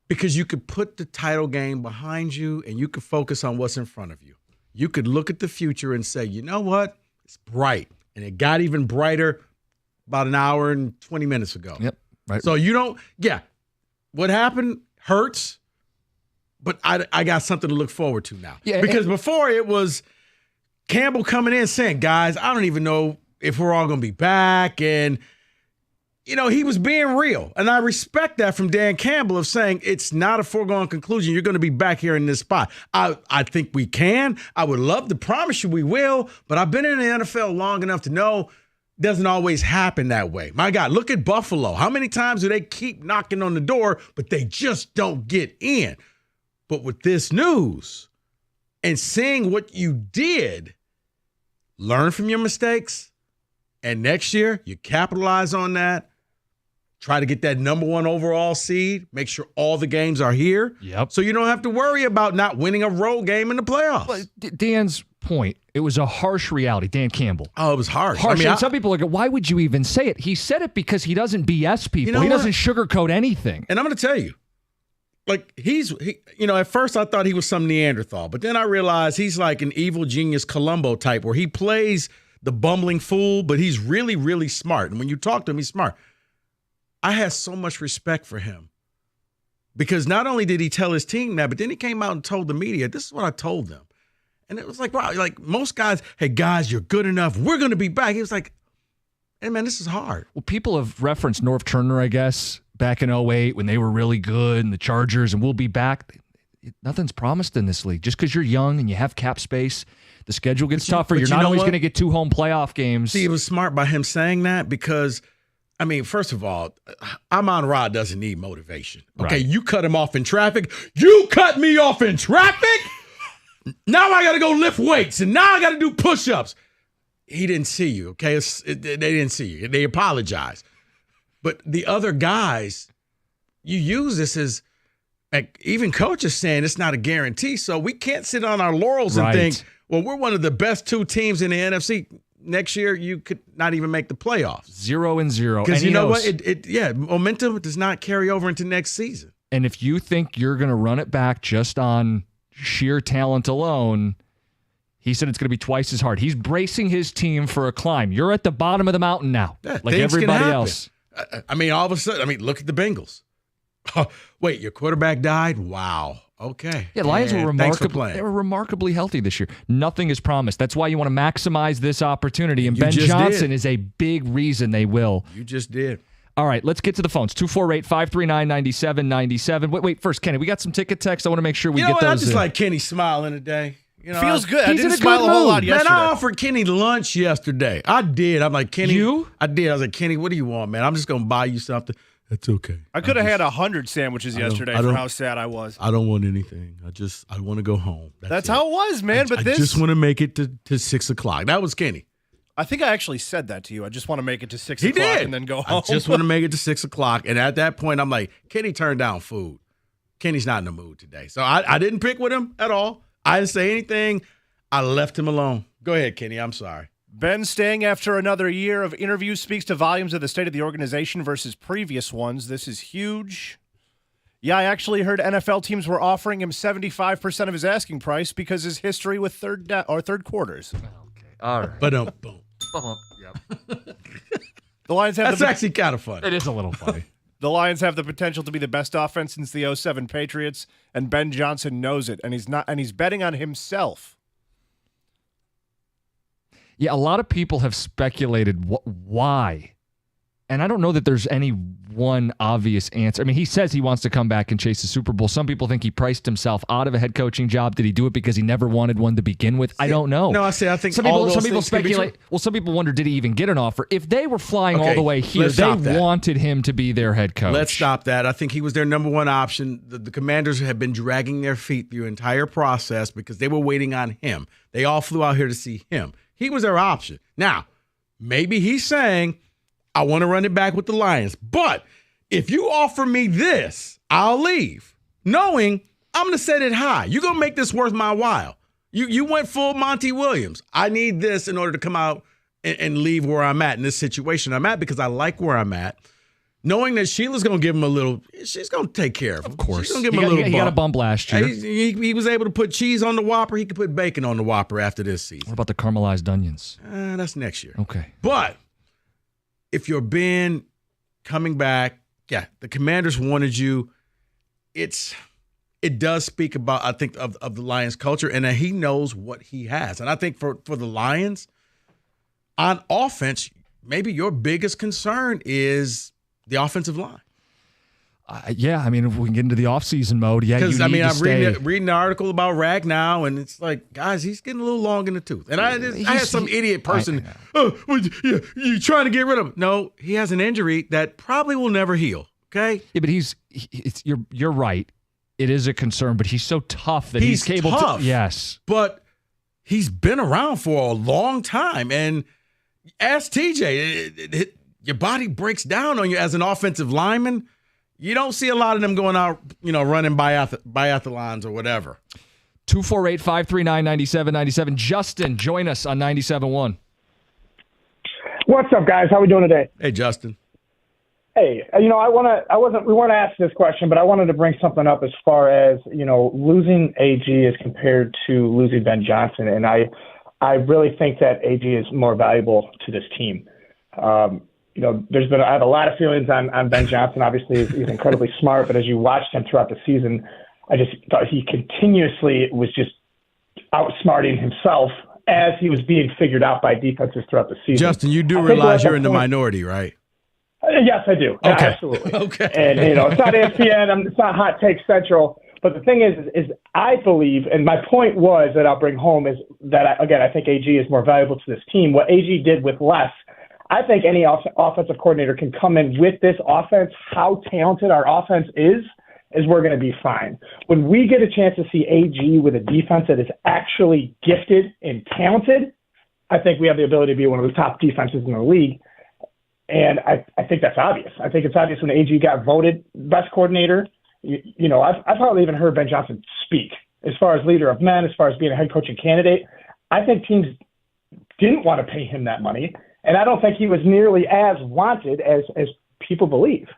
Because you could put the title game behind you and you could focus on what's in front of you. You could look at the future and say, you know what? It's bright. And it got even brighter about an hour and 20 minutes ago. Yep. Right. So what happened hurts, but I got something to look forward to now. Yeah, because before it was Campbell coming in saying, guys, I don't even know if we're all going to be back. And, he was being real. And I respect that from Dan Campbell of saying it's not a foregone conclusion. You're going to be back here in this spot. I think we can. I would love to promise you we will, but I've been in the NFL long enough to know it doesn't always happen that way. My God, look at Buffalo. How many times do they keep knocking on the door, but they just don't get in? But with this news and seeing what you did, learn from your mistakes, and next year you capitalize on that. Try to get that number 1 overall seed. Make sure all the games are here. Yep. So you don't have to worry about not winning a road game in the playoffs. But Dan's point, it was a harsh reality. Dan Campbell. Oh, it was harsh. And some people are like, why would you even say it? He said it because he doesn't BS people. He doesn't sugarcoat anything. And I'm going to tell you, at first I thought he was some Neanderthal, but then I realized he's like an evil genius Columbo type where he plays the bumbling fool, but he's really, really smart. And when you talk to him, he's smart. I had so much respect for him because not only did he tell his team that, but then he came out and told the media, this is what I told them. And it was like, wow, like most guys, hey, guys, you're good enough. We're going to be back. He was like, hey, man, this is hard. Well, people have referenced Norv Turner, I guess, back in 2008 when they were really good and the Chargers and we'll be back. Nothing's promised in this league. Just because you're young and you have cap space, the schedule gets tougher. You're not always going to get 2 home playoff games. See, it was smart by him saying that because – first of all, Amon-Ra doesn't need motivation. Okay, Right. You cut him off in traffic. You cut me off in traffic? Now I got to go lift weights, and now I got to do push-ups. He didn't see you, okay? They didn't see you. They apologized. But the other guys, you use this as, even coaches saying it's not a guarantee, so we can't sit on our laurels and think, well, we're one of the best 2 teams in the NFC. Next year, you could not even make the playoffs. 0-0. Because you know what? Momentum does not carry over into next season. And if you think you're going to run it back just on sheer talent alone, he said it's going to be twice as hard. He's bracing his team for a climb. You're at the bottom of the mountain now, like everybody else. All of a sudden, look at the Bengals. Wait, your quarterback died? Wow. Okay. Yeah, Lions were remarkably healthy this year. Nothing is promised. That's why you want to maximize this opportunity. And Ben Johnson is a big reason they will. You just did. All right, let's get to the phones. 248-539-9797. Wait, first, Kenny, we got some ticket text. I want to make sure we get those I just like Kenny smiling today. Feels good. I didn't smile a whole lot yesterday. Man, I offered Kenny lunch yesterday. I did. I'm like, Kenny. You? I did. I was like, Kenny, what do you want, man? I'm just going to buy you something. That's okay. I could have had 100 sandwiches yesterday for how sad I was. I don't want anything. I want to go home. That's how it was, man. I just want to make it to 6 o'clock. That was Kenny. I think I actually said that to you. I just want to make it to 6 o'clock and then go home. I just want to make it to 6 o'clock. And at that point, I'm like, Kenny turned down food. Kenny's not in the mood today. So I didn't pick with him at all. I didn't say anything. I left him alone. Go ahead, Kenny. I'm sorry. Ben staying after another year of interviews speaks to volumes of the state of the organization versus previous ones. This is huge. Yeah, I actually heard NFL teams were offering him 75% of his asking price because his history with third quarters. Okay. All right. Boom. Yep. The Lions have That's actually kind of funny. It is a little funny. The Lions have the potential to be the best offense since the 07 Patriots, and Ben Johnson knows it, and he's betting on himself. Yeah, a lot of people have speculated why And I don't know that there's any one obvious answer. I mean, he says he wants to come back and chase the Super Bowl. Some people think he priced himself out of a head coaching job. Did he do it because he never wanted one to begin with? I don't know. No, I think some people speculate. Well, some people wonder, did he even get an offer? If they were flying all the way here, they wanted him to be their head coach. Let's stop that. I think he was their number one option. The Commanders have been dragging their feet through the entire process because they were waiting on him. They all flew out here to see him. He was their option. Now, maybe he's saying, I want to run it back with the Lions. But if you offer me this, I'll leave, knowing I'm going to set it high. You're going to make this worth my while. You went full Monty Williams. I need this in order to come out and leave where I'm at in this situation I'm at because I like where I'm at. Knowing that Sheila's going to give him a little, she's going to take care of him. Of course. She's going to give him a little bump. He got a bump last year. He was able to put cheese on the Whopper. He could put bacon on the Whopper after this season. What about the caramelized onions? That's next year. Okay. But if you're Ben coming back, yeah, the Commanders wanted you. It does speak about, I think, of the Lions culture, and that he knows what he has. And I think for the Lions, on offense, maybe your biggest concern is the offensive line. Yeah, I mean, if we can get into the offseason mode, yeah, because I'm reading the article about Ragnow, and it's like, guys, he's getting a little long in the tooth. And I had some idiot person, you trying to get rid of him? No, he has an injury that probably will never heal. Okay. Yeah, but you're right. It is a concern, but he's so tough that he's able tough, to. Yes, but he's been around for a long time, and ask TJ, your body breaks down on you as an offensive lineman. You don't see a lot of them going out, running biathlons or whatever. 248-539-9797. Justin, join us on 97.1. What's up, guys? How we doing today? Hey, Justin. Hey, we weren't asked this question, but I wanted to bring something up as far as, losing AG as compared to losing Ben Johnson. And I really think that AG is more valuable to this team. I have a lot of feelings on Ben Johnson. Obviously, he's incredibly smart, but as you watched him throughout the season, I just thought he continuously was just outsmarting himself as he was being figured out by defenses throughout the season. Justin, you do realize you're in the minority, right? Yes, I do. Okay. Absolutely. Okay. And, it's not ESPN, it's not Hot Take Central. But the thing is I believe, and my point was that I'll bring home is that, I think AG is more valuable to this team. What AG did with less, I think any offensive coordinator can come in with this offense. How talented our offense is we're going to be fine. When we get a chance to see AG with a defense that is actually gifted and talented, I think we have the ability to be one of the top defenses in the league. And I think that's obvious. I think it's obvious when AG got voted best coordinator. I've hardly even heard Ben Johnson speak as far as leader of men, as far as being a head coaching candidate. I think teams didn't want to pay him that money. And I don't think he was nearly as wanted as people believe.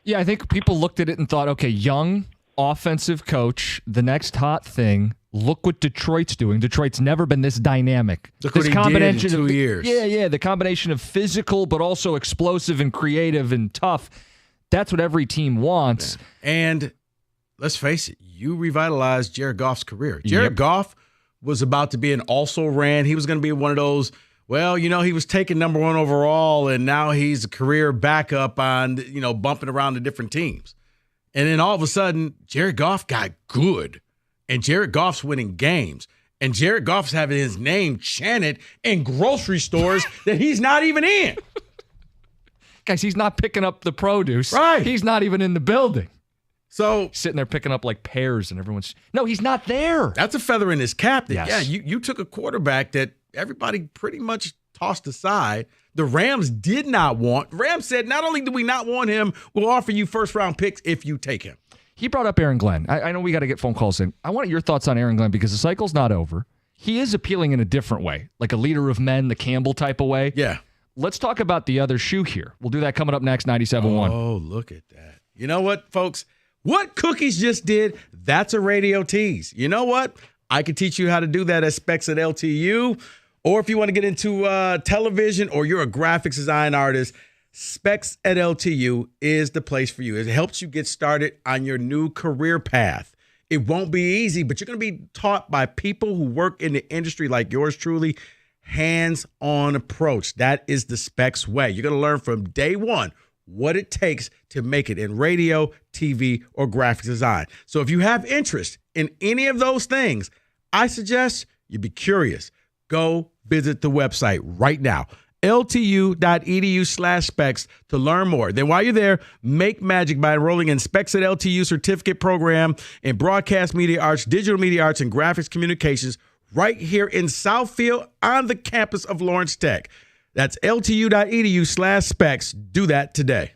Yeah, I think people looked at it and thought, okay, young offensive coach, the next hot thing. Look what Detroit's doing. Detroit's never been this dynamic. Look what he did in 2 years. Yeah. The combination of physical but also explosive and creative and tough. That's what every team wants. Yeah. And let's face it, you revitalized Jared Goff's career. Jared Goff was about to be an also-ran. He was going to be one of those, he was taken number 1 overall, and now he's a career backup on, bumping around to different teams. And then all of a sudden, Jared Goff got good. And Jared Goff's winning games. And Jared Goff's having his name chanted in grocery stores that he's not even in. Guys, he's not picking up the produce. Right. He's not even in the building. So sitting there picking up like pears and everyone's no, he's not there. That's a feather in his cap. Yes. Yeah, you took a quarterback that everybody pretty much tossed aside. The Rams did not want. Rams said, not only do we not want him, we'll offer you first-round picks if you take him. He brought up Aaron Glenn. I know we got to get phone calls in. I want your thoughts on Aaron Glenn because the cycle's not over. He is appealing in a different way, like a leader of men, the Campbell type of way. Yeah. Let's talk about the other shoe here. We'll do that coming up next, 97.1. Oh, look at that. You know what, folks? What Cookies just did, that's a radio tease. You know what? I could teach you how to do that at Specs at LTU. Or if you want to get into television or you're a graphics design artist, Specs at LTU is the place for you. It helps you get started on your new career path. It won't be easy, but you're going to be taught by people who work in the industry like yours truly, hands-on approach. That is the Specs way. You're going to learn from day one what it takes to make it in radio, TV, or graphic design. So if you have interest in any of those things, I suggest you be curious. Go visit the website right now, ltu.edu/specs, to learn more. Then while you're there, make magic by enrolling in Specs at LTU certificate program in broadcast media arts, digital media arts, and graphics communications right here in Southfield on the campus of Lawrence Tech. That's ltu.edu/specs. Do that today.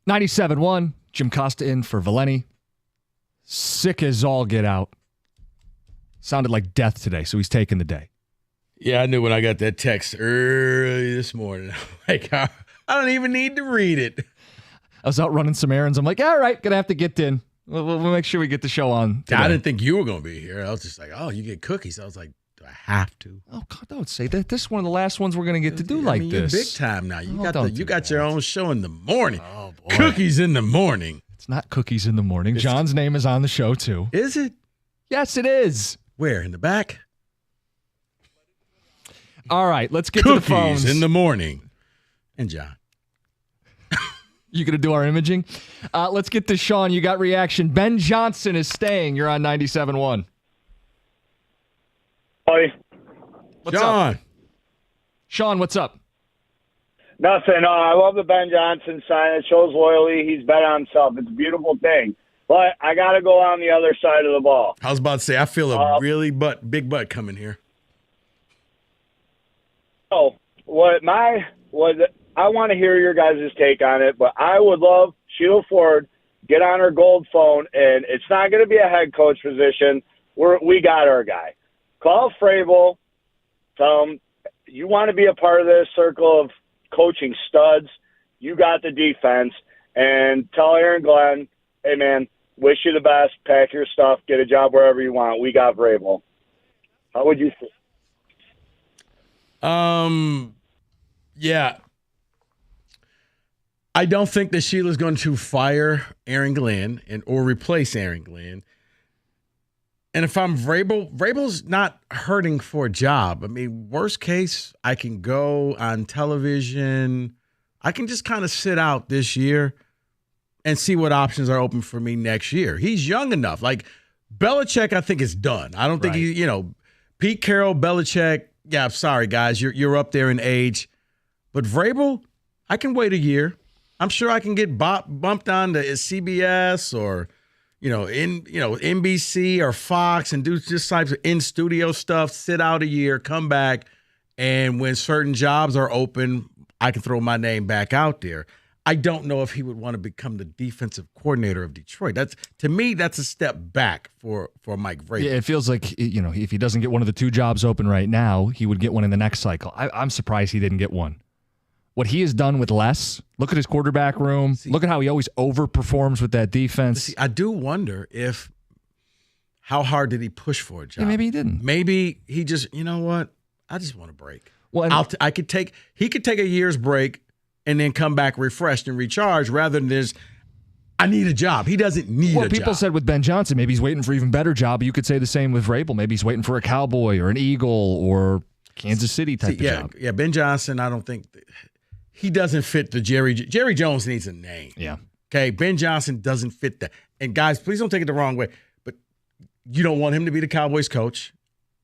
$97.1, Jim Costa in for Valeni. Sick as all get out. Sounded like death today, so he's taking the day. Yeah, I knew when I got that text early this morning. Like, I don't even need to read it. I was out running some errands. I'm like, all right, gonna have to get in. We'll make sure we get the show on today. I didn't think you were going to be here. I was just like, oh, you get cookies. I was like, do I have to? Oh, God, don't say that. This is one of the last ones we're going to get to do like this. You're big time now. You Oh, got your own show in the morning. Oh, boy. Cookies in the morning. It's not cookies in the morning. John's name is on the show, too. Is it? Yes, it is. Where? In the back? All right, let's get to the phones. Cookies in the morning. And John. You going to do our imaging? Let's get to Sean. You got reaction. Ben Johnson is staying. You're on 97.1. What's John. up? Sean, what's up? Nothing. I love the Ben Johnson sign. It shows loyalty. He's bet on himself. It's a beautiful thing. But I got to go on the other side of the ball. I was about to say, I feel a really big butt coming here. So, I want to hear your guys' take on it, but I would love Sheila Ford get on her gold phone, and it's not going to be a head coach position. We got our guy. Call Vrabel. Tell him you want to be a part of this circle of coaching studs. You got the defense. And tell Aaron Glenn, hey, man, wish you the best. Pack your stuff. Get a job wherever you want. We got Vrabel. How would you feel? Yeah. I don't think that Sheila's going to fire Aaron Glenn or replace Aaron Glenn. And if I'm Vrabel's not hurting for a job. I mean, worst case, I can go on television. I can just kind of sit out this year and see what options are open for me next year. He's young enough. Like, Belichick, I think, is done. I don't think Pete Carroll, Belichick, yeah, I'm sorry, guys. You're up there in age. But Vrabel, I can wait a year. I'm sure I can get bumped on to CBS or NBC or Fox and do just types of in-studio stuff, sit out a year, come back, and when certain jobs are open, I can throw my name back out there. I don't know if he would want to become the defensive coordinator of Detroit. To me, that's a step back for Mike Vrabel. Yeah, it feels like, if he doesn't get one of the two jobs open right now, he would get one in the next cycle. I'm surprised he didn't get one. What he has done with less, look at his quarterback room. Look at how he always overperforms with that defense. I do wonder how hard did he push for a job? Yeah, maybe he didn't. Maybe he just, you know what? I just want a break. Well, he could take a year's break and then come back refreshed and recharged rather than I need a job. He doesn't need a job. Well, people said with Ben Johnson, maybe he's waiting for even better job. You could say the same with Vrabel. Maybe he's waiting for a Cowboy or an Eagle or Kansas City type of job. Yeah, Ben Johnson, I don't think he doesn't fit the Jerry Jones needs a name. Yeah. Okay, Ben Johnson doesn't fit that. And guys, please don't take it the wrong way, but you don't want him to be the Cowboys coach.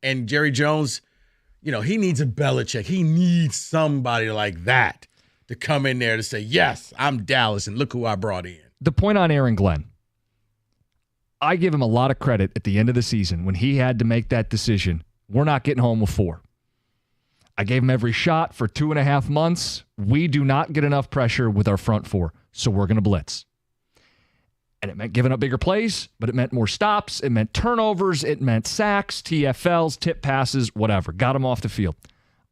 And Jerry Jones, he needs a Belichick. He needs somebody like that to come in there to say, yes, I'm Dallas, and look who I brought in. The point on Aaron Glenn, I give him a lot of credit at the end of the season when he had to make that decision. We're not getting home with 4. I gave him every shot for 2.5 months. We do not get enough pressure with our front 4, so we're going to blitz. And it meant giving up bigger plays, but it meant more stops. It meant turnovers. It meant sacks, TFLs, tip passes, whatever. Got him off the field.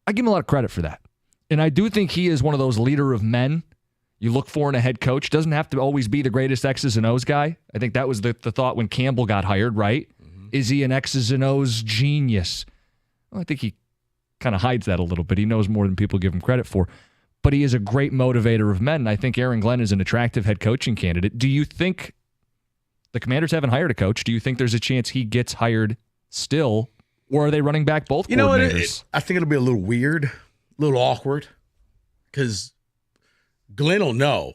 I give him a lot of credit for that. And I do think he is one of those leader of men you look for in a head coach. Doesn't have to always be the greatest X's and O's guy. I think that was the thought when Campbell got hired, right? Mm-hmm. Is he an X's and O's genius? Well, I think he kind of hides that a little bit. He knows more than people give him credit for. But he is a great motivator of men, and I think Aaron Glenn is an attractive head coaching candidate. Do you think the Commanders haven't hired a coach? Do you think there's a chance he gets hired still, or are they running back both coordinators? I think it'll be a little weird, a little awkward, because Glenn will know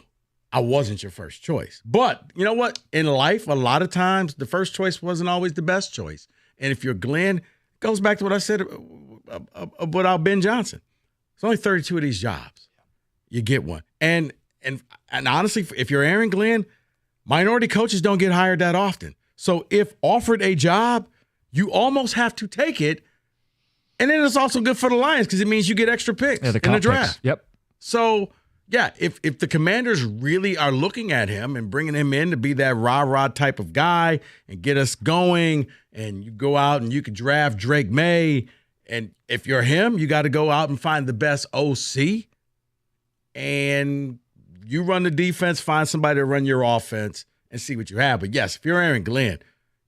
I wasn't your first choice. But you know what? In life, a lot of times, the first choice wasn't always the best choice. And if you're Glenn, it goes back to what I said about Ben Johnson. There's only 32 of these jobs. You get one. And honestly, if you're Aaron Glenn, minority coaches don't get hired that often. So if offered a job, you almost have to take it. And then it's also good for the Lions because it means you get extra picks in the draft. Picks. Yep. So, yeah, if the Commanders really are looking at him and bringing him in to be that rah-rah type of guy and get us going, and you go out and you can draft Drake May, and if you're him, you got to go out and find the best OC, and you run the defense, find somebody to run your offense, and see what you have. But, yes, if you're Aaron Glenn,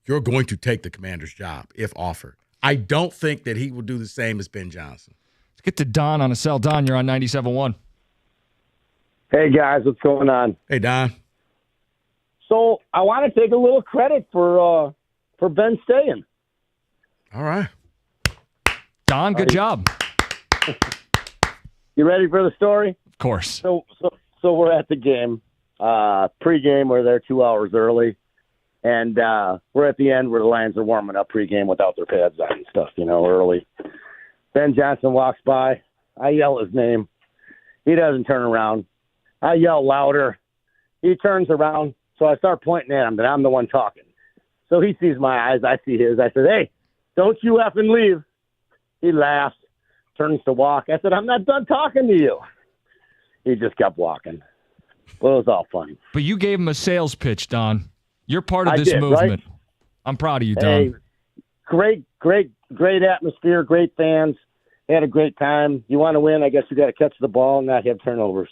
you're going to take the Commander's job if offered. I don't think that he will do the same as Ben Johnson. Let's get to Don on a cell. Don, you're on 97.1. Hey, guys, what's going on? Hey, Don. So I want to take a little credit for Ben staying. All right. Don, good job. You ready for the story? Of course. So we're at the game. Pre-game, we're there 2 hours early. And we're at the end where the Lions are warming up pregame without their pads on and stuff, early. Ben Johnson walks by. I yell his name. He doesn't turn around. I yell louder. He turns around. So I start pointing at him that I'm the one talking. So he sees my eyes. I see his. I said, hey, don't you effing leave. He laughs, turns to walk. I said, I'm not done talking to you. He just kept walking. Well, it was all funny. But you gave him a sales pitch, Don. You're part of I this did, movement. Right? I'm proud of you, Don. Hey, great atmosphere, great fans. Had a great time. You want to win, I guess you got to catch the ball and not have turnovers.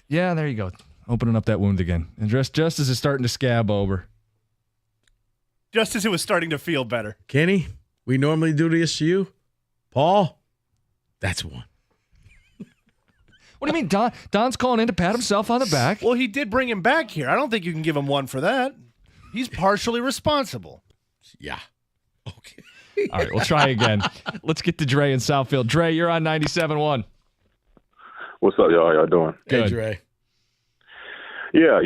Yeah, there you go. Opening up that wound again. And just as it's starting to scab over. Just as it was starting to feel better. Kenny, we normally do this to you. Paul, that's one. What do you mean, Don's calling in to pat himself on the back? Well, he did bring him back here. I don't think you can give him one for that. He's partially responsible. Yeah. Okay. All right, we'll try again. Let's get to Dre in Southfield. Dre, you're on 97.1. What's up, y'all? How y'all doing? Good. Hey, Dre. Yeah,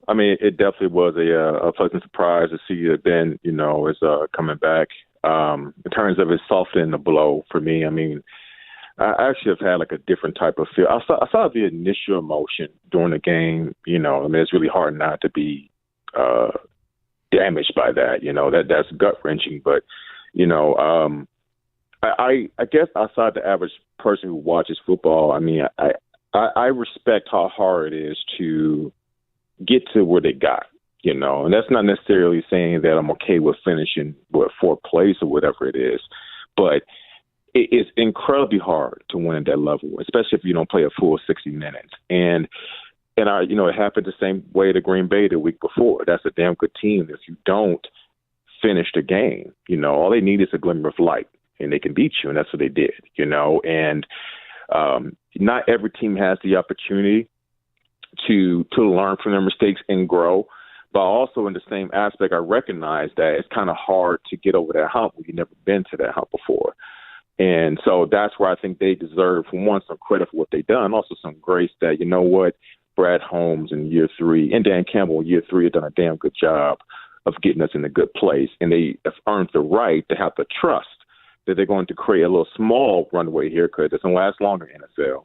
I mean, it definitely was a pleasant surprise to see that Ben, is coming back. In terms of it softening the blow for me, I mean, I actually have had like a different type of feel. I saw the initial emotion during the game. I mean, it's really hard not to be damaged by that. That's gut wrenching. But I guess outside the average person who watches football, I mean, I respect how hard it is to get to where they got. And that's not necessarily saying that I'm okay with finishing fourth place or whatever it is, but it's incredibly hard to win at that level, especially if you don't play a full 60 minutes. And it happened the same way to Green Bay the week before. That's a damn good team. If you don't finish the game, all they need is a glimmer of light, and they can beat you, and that's what they did. And not every team has the opportunity to learn from their mistakes and grow. But also in the same aspect, I recognize that it's kind of hard to get over that hump when you've never been to that hump before. And so that's where I think they deserve, one, some credit for what they've done, also some grace that, Brad Holmes in year 3 and Dan Campbell in year 3 have done a damn good job of getting us in a good place. And they have earned the right to have the trust that they're going to create a little small runway here, because it doesn't last longer in the NFL,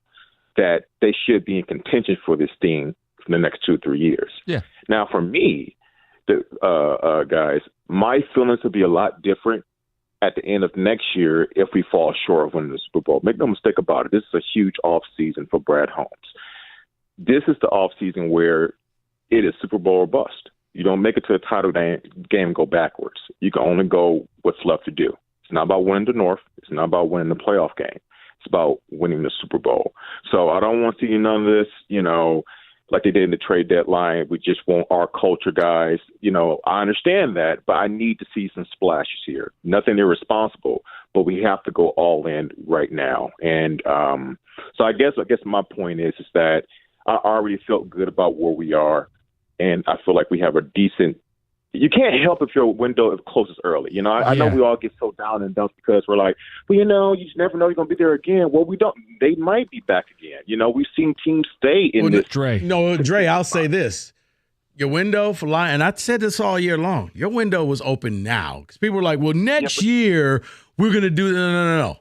that they should be in contention for this thing for the next 2 or 3 years. Yeah. Now, for me, guys, my feelings will be a lot different at the end of next year if we fall short of winning the Super Bowl. Make no mistake about it. This is a huge offseason for Brad Holmes. This is the offseason where it is Super Bowl or bust. You don't make it to the title game and go backwards. You can only go what's left to do. It's not about winning the North. It's not about winning the playoff game. It's about winning the Super Bowl. So I don't want to see none of this, like they did in the trade deadline. We just want our culture guys. I understand that, but I need to see some splashes here. Nothing irresponsible, but we have to go all in right now. And so I guess my point is that I already felt good about where we are, and I feel like we have a decent. You can't help if your window closes early. I know we all get so down and dumps because we're like, well, you just never know you're going to be there again. Well, we don't. They might be back again. We've seen teams stay in this. Dre. No, Dre, I'll say this. Your window for Lions, and I said this all year long, your window was open now. Because people were like, well, next year we're going to do – no.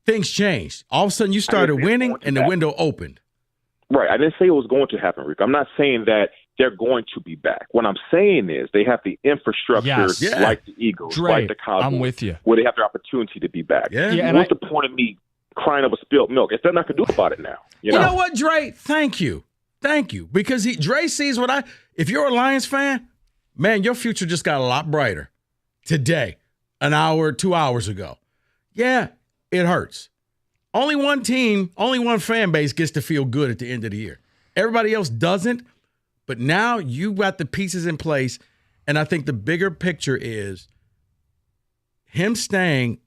Things changed. All of a sudden you started winning and the window opened. Right. I didn't say it was going to happen, Rick. I'm not saying that they're going to be back. What I'm saying is they have the infrastructure like the Eagles, Dre, like the Cowboys. I'm with you. Where they have the opportunity to be back. Yeah. What's the point of me crying over spilled milk? If they're not going to do about it now. You know what, Dre? Thank you. Because Dre sees if you're a Lions fan, man, your future just got a lot brighter today, an hour, 2 hours ago. Yeah, it hurts. Only one team, only one fan base gets to feel good at the end of the year. Everybody else doesn't. But now you got the pieces in place, and I think the bigger picture is him staying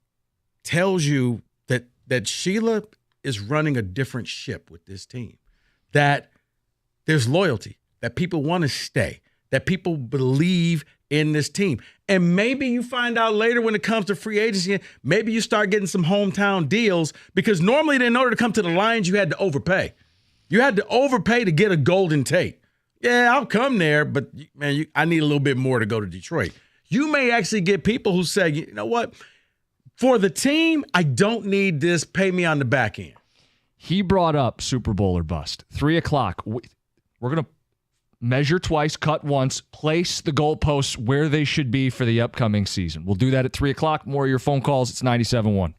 tells you that Sheila is running a different ship with this team, that there's loyalty, that people want to stay, that people believe in this team. And maybe you find out later when it comes to free agency, maybe you start getting some hometown deals, because normally in order to come to the Lions, you had to overpay. You had to overpay to get a Golden Tate. yeah, I'll come there, but man, I need a little bit more to go to Detroit. You may actually get people who say, you know what, for the team, I don't need this. Pay me on the back end. He brought up Super Bowl or bust. 3 o'clock. We're going to measure twice, cut once, place the goalposts where they should be for the upcoming season. We'll do that at 3 o'clock. More of your phone calls. It's 97.1.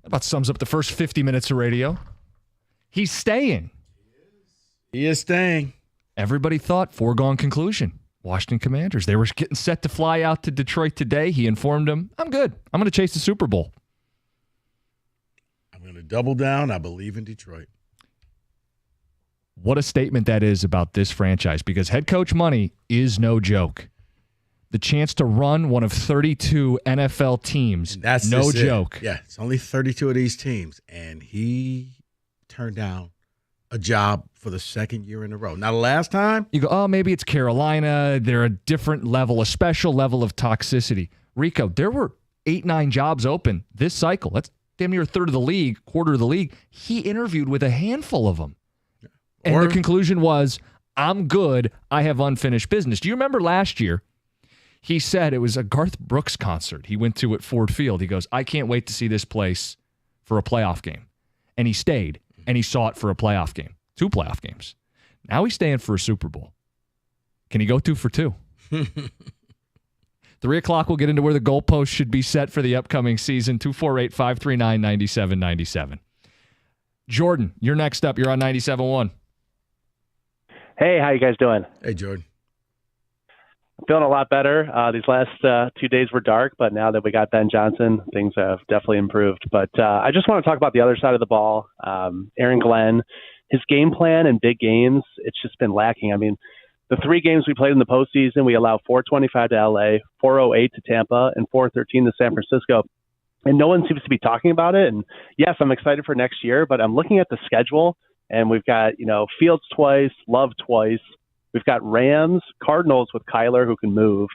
That about sums up the first 50 minutes of radio. He's staying. He is staying. Everybody thought foregone conclusion. Washington Commanders. They were getting set to fly out to Detroit today. He informed them, I'm good. I'm going to chase the Super Bowl. I'm going to double down. I believe in Detroit. What a statement that is about this franchise, because head coach money is no joke. The chance to run one of 32 NFL teams, That's no just it. joke. Yeah, it's only 32 of these teams, and he turned down a job for the second year in a row. Now, the last time, you go, oh, maybe it's Carolina. They're a different level, a special level of toxicity. Rico, there were 8-9 jobs open this cycle. That's damn near a third of the league, quarter of the league. He interviewed with a handful of them. And the conclusion was, I'm good. I have unfinished business. Do you remember last year? He said it was a Garth Brooks concert he went to at Ford Field. He goes, I can't wait to see this place for a playoff game. And he stayed, and he saw it for a playoff game, 2 playoff games. Now he's staying for a Super Bowl. Can he go 2 for 2? 3 o'clock, we'll get into where the goalposts should be set for the upcoming season. 248-539-9797. Jordan, you're next up. You're on 97.1. Hey, how you guys doing? Hey, Jordan. I'm feeling a lot better. These last 2 days were dark, but now that we got Ben Johnson, things have definitely improved. But I just want to talk about the other side of the ball. Aaron Glenn, his game plan in big games, it's just been lacking. I mean, the 3 games we played in the postseason, we allowed 425 to LA, 408 to Tampa, and 413 to San Francisco. And no one seems to be talking about it. And yes, I'm excited for next year, but I'm looking at the schedule. And we've got, Fields twice, Love twice. We've got Rams, Cardinals with Kyler who can move.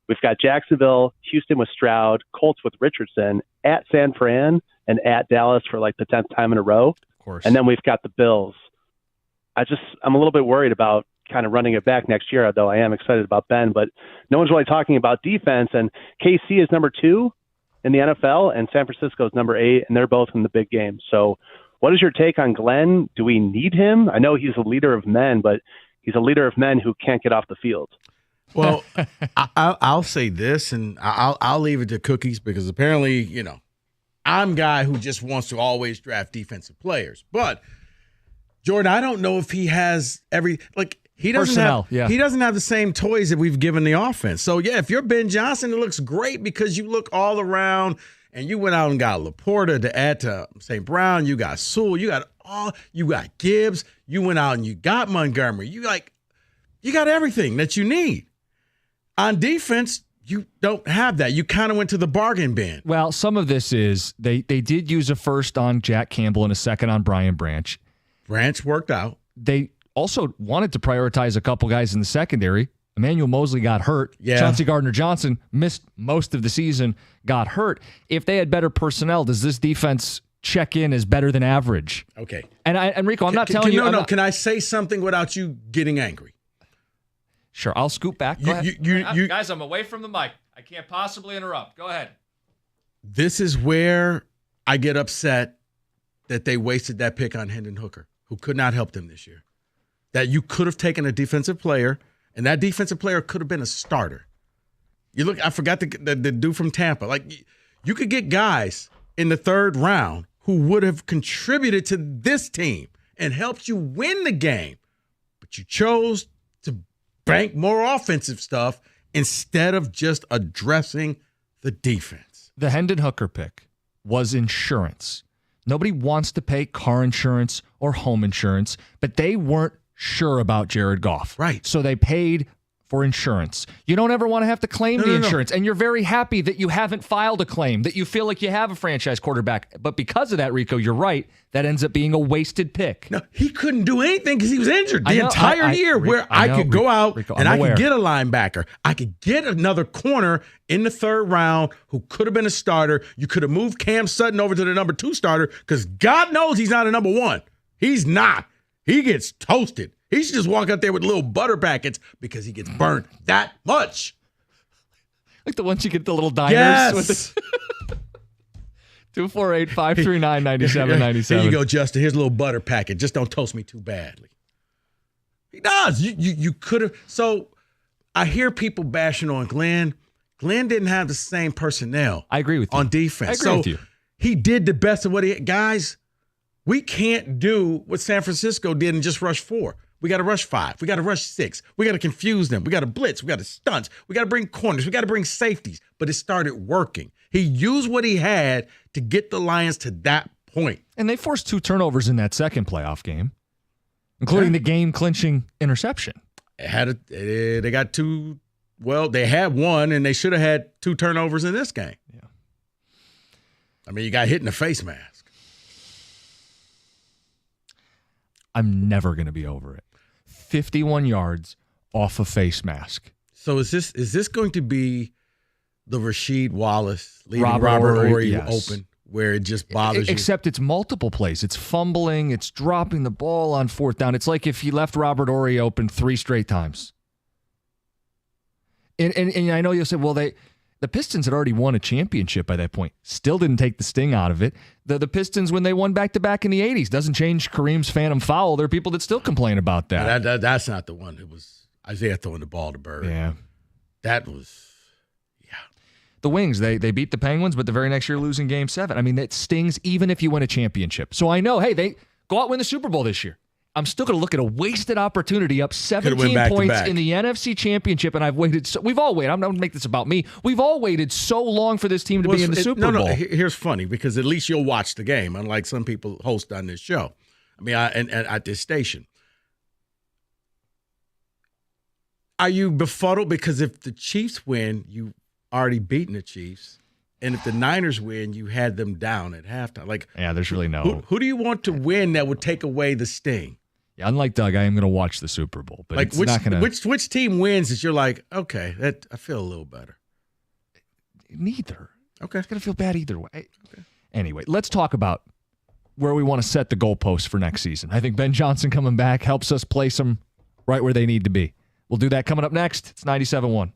We've got Jacksonville, Houston with Stroud, Colts with Richardson, at San Fran, and at Dallas for like the 10th time in a row. Of course. And then we've got the Bills. I'm a little bit worried about kind of running it back next year, though I am excited about Ben. But no one's really talking about defense. And KC is number 2 in the NFL, and San Francisco is number 8, and they're both in the big game. So what is your take on Glenn? Do we need him? I know he's a leader of men, but he's a leader of men who can't get off the field. Well, I'll say this, and I'll leave it to Cookies because apparently, I'm a guy who just wants to always draft defensive players. But Jordan, I don't know if he has he doesn't personnel, He doesn't have the same toys that we've given the offense. So yeah, if you're Ben Johnson, it looks great because you look all around. And you went out and got Laporta to add to St. Brown. You got Sewell. You got Gibbs. You went out and you got Montgomery. You got everything that you need. On defense, you don't have that. You kind of went to the bargain bin. Well, some of this is they did use a first on Jack Campbell and a second on Brian Branch. Branch worked out. They also wanted to prioritize a couple guys in the secondary. Emmanuel Mosley got hurt. Yeah. Chauncey Gardner-Johnson missed most of the season, got hurt. If they had better personnel, does this defense check in as better than average? Okay. And Rico, I'm not telling you. Can I say something without you getting angry? Sure, I'll scoot back. Go ahead. Guys, I'm away from the mic. I can't possibly interrupt. Go ahead. This is where I get upset that they wasted that pick on Hendon Hooker, who could not help them this year. That you could have taken a defensive player, and that defensive player could have been a starter. You look, I forgot the dude from Tampa. Like, you could get guys in the 3rd round who would have contributed to this team and helped you win the game. But you chose to bank more offensive stuff instead of just addressing the defense. The Hendon Hooker pick was insurance. Nobody wants to pay car insurance or home insurance, but they weren't sure about Jared Goff. Right. So they paid for insurance. You don't ever want to have to claim the insurance, and you're very happy that you haven't filed a claim, that you feel like you have a franchise quarterback. But because of that, Rico, you're right, that ends up being a wasted pick. No, he couldn't do anything because he was injured the entire year where I could go out and I could get a linebacker. I could get another corner in the 3rd round who could have been a starter. You could have moved Cam Sutton over to the number 2 starter because God knows he's not a number 1. He's not. He gets toasted. He should just walk out there with little butter packets because he gets burnt that much. Like the ones you get the little diners. Yes. 248-539-9797. Here you go, Justin. Here's a little butter packet. Just don't toast me too badly. He does. You could have. So I hear people bashing on Glenn. Glenn didn't have the same personnel. I agree with you. On defense. I agree with you. he did the best of what he had. Guys, we can't do what San Francisco did and just rush 4. We got to rush 5. We got to rush 6. We got to confuse them. We got to blitz. We got to stunts. We got to bring corners. We got to bring safeties. But it started working. He used what he had to get the Lions to that point. And they forced 2 turnovers in that second playoff game, including the game-clinching interception. They got 2. Well, they had 1, and they should have had 2 turnovers in this game. Yeah. I mean, you got hit in the face mask. I'm never going to be over it. 51 yards off a face mask. So is this going to be the Rasheed Wallace leaving Robert Horry open, where it just bothers you? Except it's multiple plays. It's fumbling. It's dropping the ball on 4th down. It's like if he left Robert Horry open 3 straight times. And I know you'll say, well, the Pistons had already won a championship by that point. Still didn't take the sting out of it. The Pistons, when they won back-to-back in the 80s, doesn't change Kareem's phantom foul. There are people that still complain about that. That's not the one. It was Isaiah throwing the ball to Bird. Yeah. That was, The Wings, they beat the Penguins, but the very next year losing Game 7. I mean, that stings even if you win a championship. So I know, hey, they go out and win the Super Bowl this year. I'm still going to look at a wasted opportunity up 17 points in the NFC Championship, and I've waited. We've all waited. I'm not going to make this about me. We've all waited so long for this team to be in the Super Bowl. No, here's funny, because at least you'll watch the game, unlike some people host on this show. I mean, and at this station. Are you befuddled? Because if the Chiefs win, you already beaten the Chiefs. And if the Niners win, you had them down at halftime. Like, yeah, there's really no. Who do you want to win that would take away the sting? Yeah, unlike Doug, I am going to watch the Super Bowl, but like it's not going to. Which team wins that you're like, okay, that I feel a little better. Neither. Okay, it's going to feel bad either way. Okay. Anyway, let's talk about where we want to set the goalposts for next season. I think Ben Johnson coming back helps us place them right where they need to be. We'll do that coming up next. It's 97.1.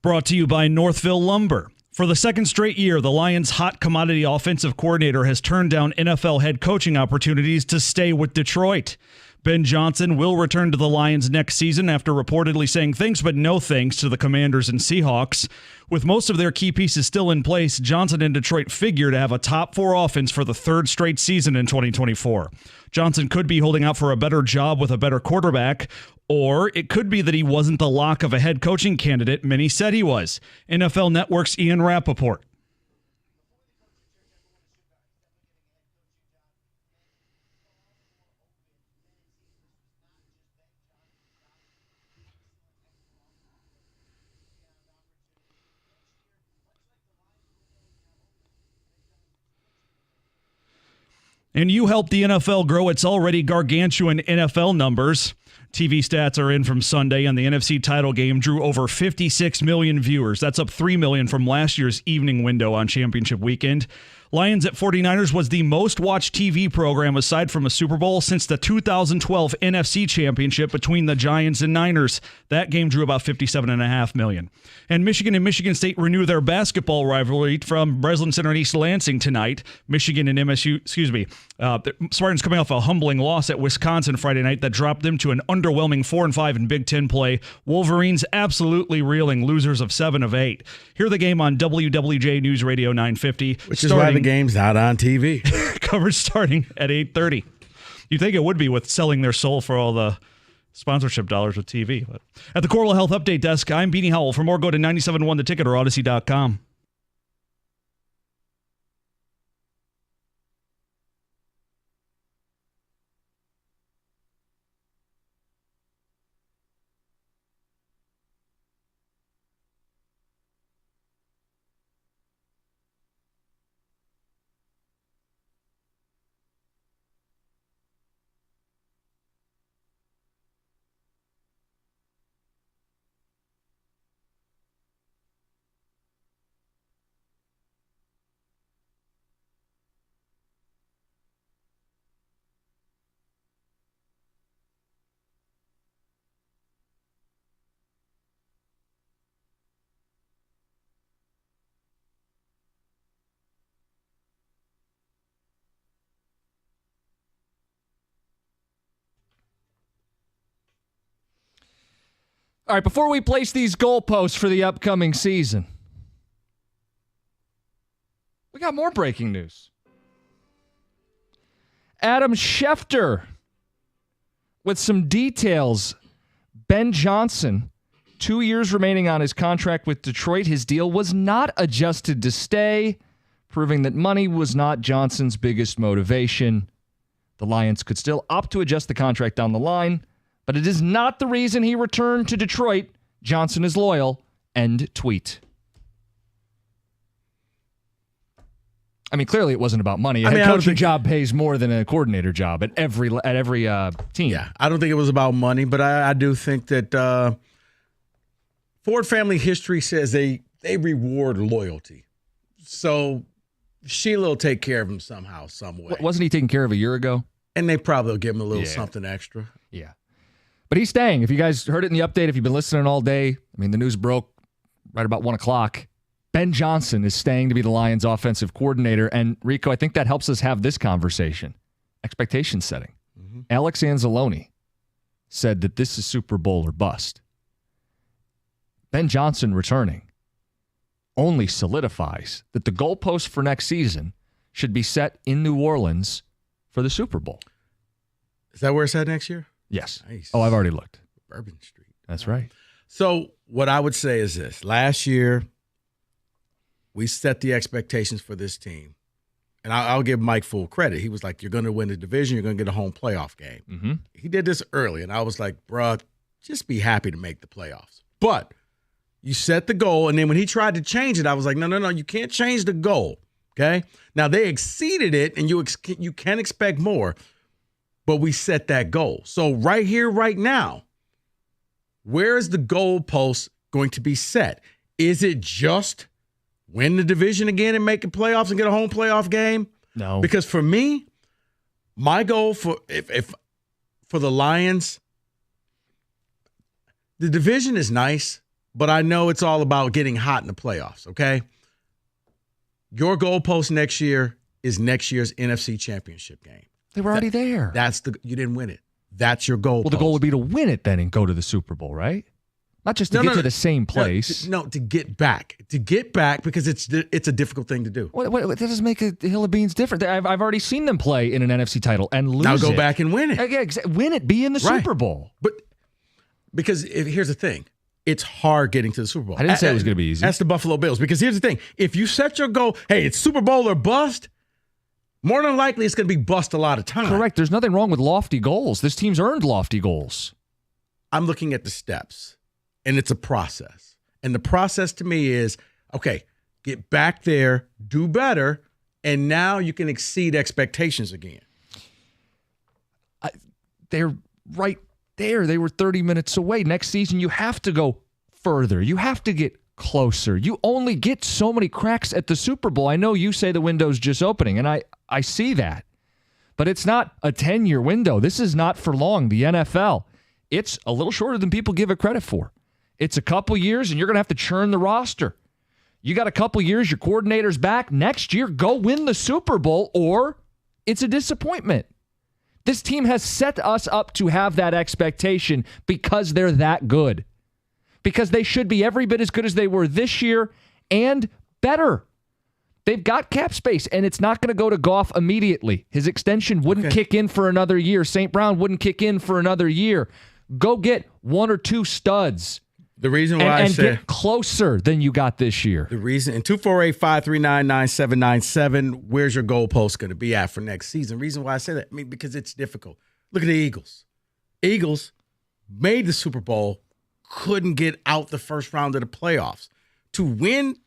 Brought to you by Northville Lumber. For the second straight year, the Lions' hot commodity offensive coordinator has turned down NFL head coaching opportunities to stay with Detroit. Ben Johnson will return to the Lions next season after reportedly saying thanks but no thanks to the Commanders and Seahawks. With most of their key pieces still in place, Johnson and Detroit figure to have a top 4 offense for the third straight season in 2024. Johnson could be holding out for a better job with a better quarterback, or it could be that he wasn't the lock of a head coaching candidate many said he was. NFL Network's Ian Rappaport. And you helped the NFL grow its already gargantuan NFL numbers. TV stats are in from Sunday, and the NFC title game drew over 56 million viewers. That's up 3 million from last year's evening window on championship weekend. Lions at 49ers was the most watched TV program aside from a Super Bowl since the 2012 NFC Championship between the Giants and Niners. That game drew about 57.5 million. And Michigan State renew their basketball rivalry from Breslin Center in East Lansing tonight. Michigan and MSU, the Spartans coming off a humbling loss at Wisconsin Friday night that dropped them to an underwhelming 4-5 in Big Ten play. Wolverines absolutely reeling, losers of 7 of 8. Hear the game on WWJ News Radio 950. Which is why the game's not on TV. Coverage starting at 8:30. You'd think it would be with selling their soul for all the sponsorship dollars with TV. But at the Coral Health Update Desk, I'm Beanie Howell. For more, go to 97.1 The Ticket or Odyssey.com. All right, before we place these goalposts for the upcoming season, we got more breaking news. Adam Schefter with some details. Ben Johnson, 2 years remaining on his contract with Detroit. His deal was not adjusted to stay, proving that money was not Johnson's biggest motivation. The Lions could still opt to adjust the contract down the line, but it is not the reason he returned to Detroit. Johnson is loyal. End tweet. I mean, clearly it wasn't about money. A head coaching job pays more than a coordinator job at every team. Yeah, I don't think it was about money, but I do think that Ford family history says they reward loyalty. So Sheila will take care of him somehow, some way. Wasn't he taken care of a year ago? And they probably will give him a little something extra. Yeah. But he's staying. If you guys heard it in the update, if you've been listening all day, I mean, the news broke right about 1 o'clock. Ben Johnson is staying to be the Lions offensive coordinator. And Rico, I think that helps us have this conversation. Expectation setting. Mm-hmm. Alex Anzalone said that this is Super Bowl or bust. Ben Johnson returning only solidifies that the goalpost for next season should be set in New Orleans for the Super Bowl. Is that where it's at next year? Yes. Nice. Oh, I've already looked. Bourbon Street. That's right. So what I would say is this. Last year, we set the expectations for this team. And I'll give Mike full credit. He was like, you're going to win the division. You're going to get a home playoff game. Mm-hmm. He did this early. And I was like, bruh, just be happy to make the playoffs. But you set the goal. And then when he tried to change it, I was like, no. You can't change the goal. Okay? Now, they exceeded it, and you can expect more. But we set that goal. So right here, right now, where is the goalpost going to be set? Is it just win the division again and make the playoffs and get a home playoff game? No. Because for me, my goal for the Lions, the division is nice, but I know it's all about getting hot in the playoffs, okay? Your goalpost next year is next year's NFC Championship game. They were already there. You didn't win it. That's your goal. Well, the goal would be to win it then and go to the Super Bowl, right? Not just to get to the same place. No, to get back. To get back because it's a difficult thing to do. What that doesn't make a hill of beans different. I've already seen them play in an NFC title and lose now go it. back and win it. Yeah, win it. Be in the Super Bowl. But because here's the thing. It's hard getting to the Super Bowl. I didn't say it was going to be easy. That's the Buffalo Bills. Because here's the thing. If you set your goal, hey, it's Super Bowl or bust, more than likely it's going to be bust a lot of time. Correct. There's nothing wrong with lofty goals. This team's earned lofty goals. I'm looking at the steps, and it's a process. And the process to me is, okay, get back there, do better, and now you can exceed expectations again. They're right there. They were 30 minutes away. Next season, you have to go further. You have to get closer. You only get so many cracks at the Super Bowl. I know you say the window's just opening, and I see that. But it's not a 10-year window. This is not for long. The NFL, it's a little shorter than people give it credit for. It's a couple years, and you're going to have to churn the roster. You got a couple years, your coordinator's back. Next year, go win the Super Bowl, or it's a disappointment. This team has set us up to have that expectation because they're that good. Because they should be every bit as good as they were this year and better. They've got cap space, and it's not going to go to Goff immediately. His extension wouldn't kick in for another year. St. Brown wouldn't kick in for another year. Go get one or two studs. The reason why I say get closer than you got this year. The reason, and 248-539-9797, where's your goalpost going to be at for next season? Reason why I say that, because it's difficult. Look at the Eagles. Eagles made the Super Bowl, couldn't get out the first round of the playoffs. To win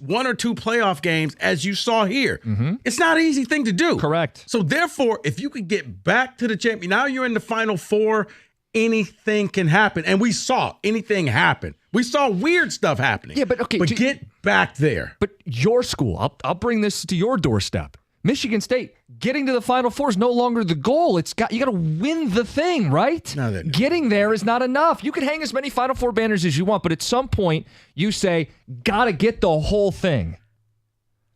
one or two playoff games, as you saw here, it's not an easy thing to do. Correct. So therefore, if you could get back to the champion, now you're in the Final Four, anything can happen. And we saw anything happen. We saw weird stuff happening. Yeah, but okay. But get back there. But your school, I'll bring this to your doorstep. Michigan State, getting to the Final Four is no longer the goal. You got to win the thing, right? No. Getting there is not enough. You can hang as many Final Four banners as you want, but at some point you say, got to get the whole thing.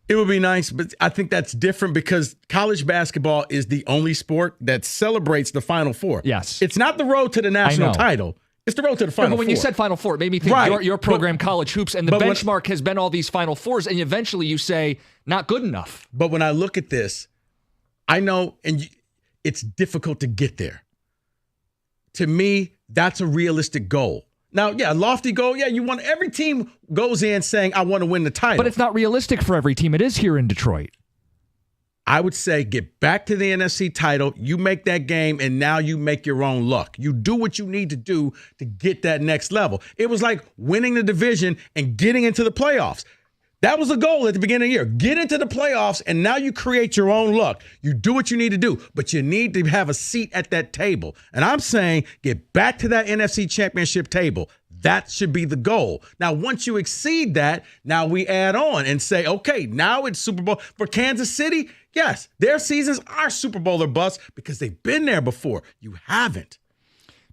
It would be nice, but I think that's different because college basketball is the only sport that celebrates the Final Four. Yes. It's not the road to the national title. It's the road to the Final Four. But when you said Final Four, it made me think your program, college hoops, and the benchmark has been all these Final Fours, and eventually you say, not good enough. But when I look at this, I know, and it's difficult to get there. To me, that's a realistic goal. Now, lofty goal. Yeah, you want every team goes in saying, I want to win the title. But it's not realistic for every team. It is here in Detroit. I would say get back to the NFC title. You make that game, and now you make your own luck. You do what you need to do to get that next level. It was like winning the division and getting into the playoffs. That was the goal at the beginning of the year. Get into the playoffs, and now you create your own luck. You do what you need to do, but you need to have a seat at that table. And I'm saying get back to that NFC Championship table. That should be the goal. Now, once you exceed that, now we add on and say, okay, now it's Super Bowl. For Kansas City, yes, their seasons are Super Bowl or bust because they've been there before. You haven't.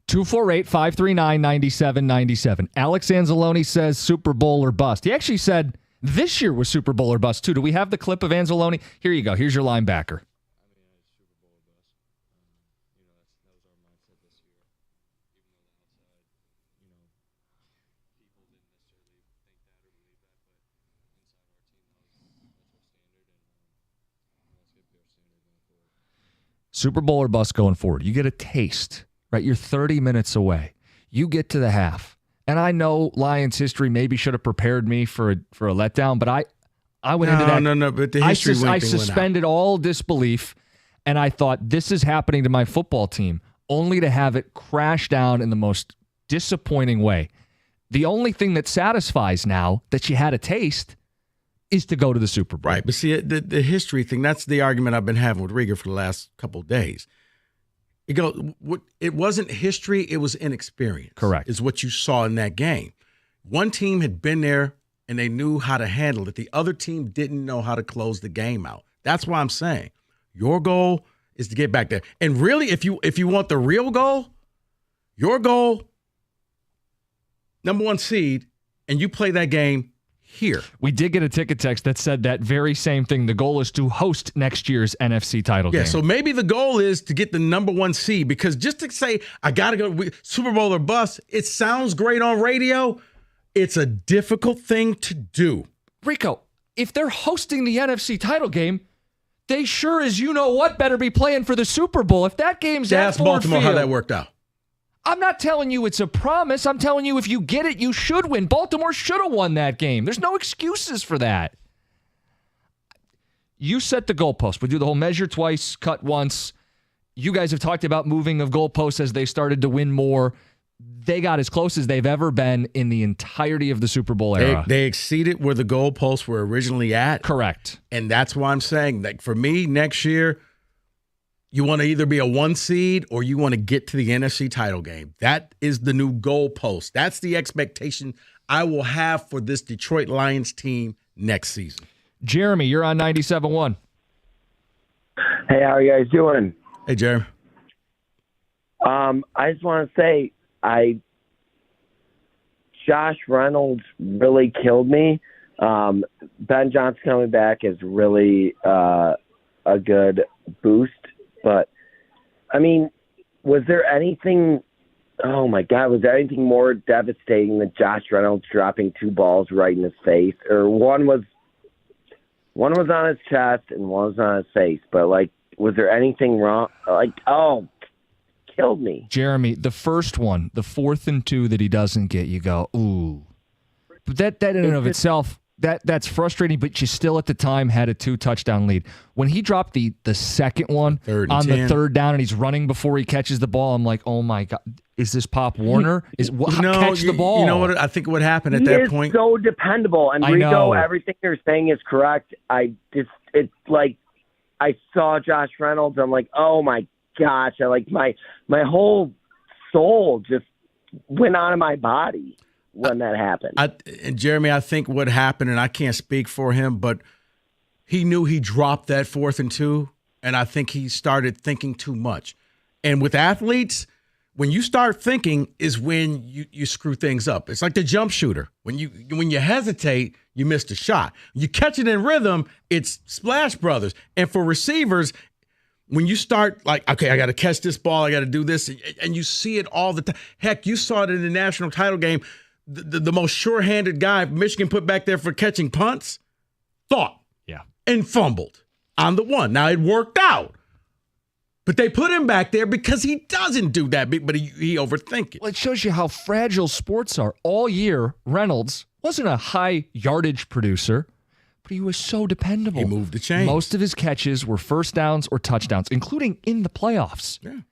248-539-9797. Alex Anzalone says Super Bowl or bust. He actually said this year was Super Bowl or bust, too. Do we have the clip of Anzalone? Here you go. Here's your linebacker. Super Bowl or bust going forward. You get a taste, right? You're 30 minutes away. You get to the half. And I know Lions history maybe should have prepared me for a letdown, but I went into that. No. But the history I suspended all disbelief, and I thought, this is happening to my football team, only to have it crash down in the most disappointing way. The only thing that satisfies now that you had a taste is to go to the Super Bowl. Right, but see, the history thing, that's the argument I've been having with Rieger for the last couple of days. It wasn't history, it was inexperience. Correct. Is what you saw in that game. One team had been there and they knew how to handle it. The other team didn't know how to close the game out. That's why I'm saying your goal is to get back there. And really, if you want the real goal, your goal, number one seed, and you play that game here. We did get a ticket text that said that very same thing. The goal is to host next year's NFC title game. Yeah, so maybe the goal is to get the number 1 seed, because just to say, I got to go Super Bowl or bust, it sounds great on radio. It's a difficult thing to do. Rico, if they're hosting the NFC title game, they sure as you know what better be playing for the Super Bowl. If that game's at Ford Baltimore Field, how that worked out. I'm not telling you it's a promise. I'm telling you if you get it, you should win. Baltimore should have won that game. There's no excuses for that. You set the goalpost. We do the whole measure twice, cut once. You guys have talked about moving of goalposts as they started to win more. They got as close as they've ever been in the entirety of the Super Bowl era. They exceeded where the goalposts were originally at. Correct. And that's why I'm saying, like, for me, next year, you want to either be a 1 seed or you want to get to the NFC title game. That is the new goalpost. That's the expectation I will have for this Detroit Lions team next season. Jeremy, you're on 97.1. Hey, how are you guys doing? Hey, Jeremy. I just want to say, Josh Reynolds really killed me. Ben Johnson coming back is really a good boost. But, I mean, was there anything more devastating than Josh Reynolds dropping 2 balls right in his face? Or one was on his chest and one was on his face. But, like, was there anything wrong? Like, killed me. Jeremy, the first one, the 4th and 2 that he doesn't get, you go, ooh. But that in and of itself, that's frustrating, but you still at the time had a 2-touchdown lead. When he dropped the second one on the 3rd down and he's running before he catches the ball, I'm like, oh my God, is this Pop Catch the ball? You know what? I think what happened at that point. He is so dependable. And Rico, everything you're saying is correct. I saw Josh Reynolds. I'm like, oh my gosh. My whole soul just went out of my body when that happened. And Jeremy, I think what happened, and I can't speak for him, but he knew he dropped that 4th and 2, and I think he started thinking too much. And with athletes, when you start thinking is when you screw things up. It's like the jump shooter. When you hesitate, you miss the shot. You catch it in rhythm, it's Splash Brothers. And for receivers, when you start like, okay, I got to catch this ball, I got to do this, and you see it all the time. Heck, you saw it in the national title game. The most sure-handed guy Michigan put back there for catching punts, and fumbled on the one. Now, it worked out. But they put him back there because he doesn't do that, but he overthink it. Well, it shows you how fragile sports are. All year, Reynolds wasn't a high yardage producer, but he was so dependable. He moved the chains. Most of his catches were first downs or touchdowns, including in the playoffs. Yeah.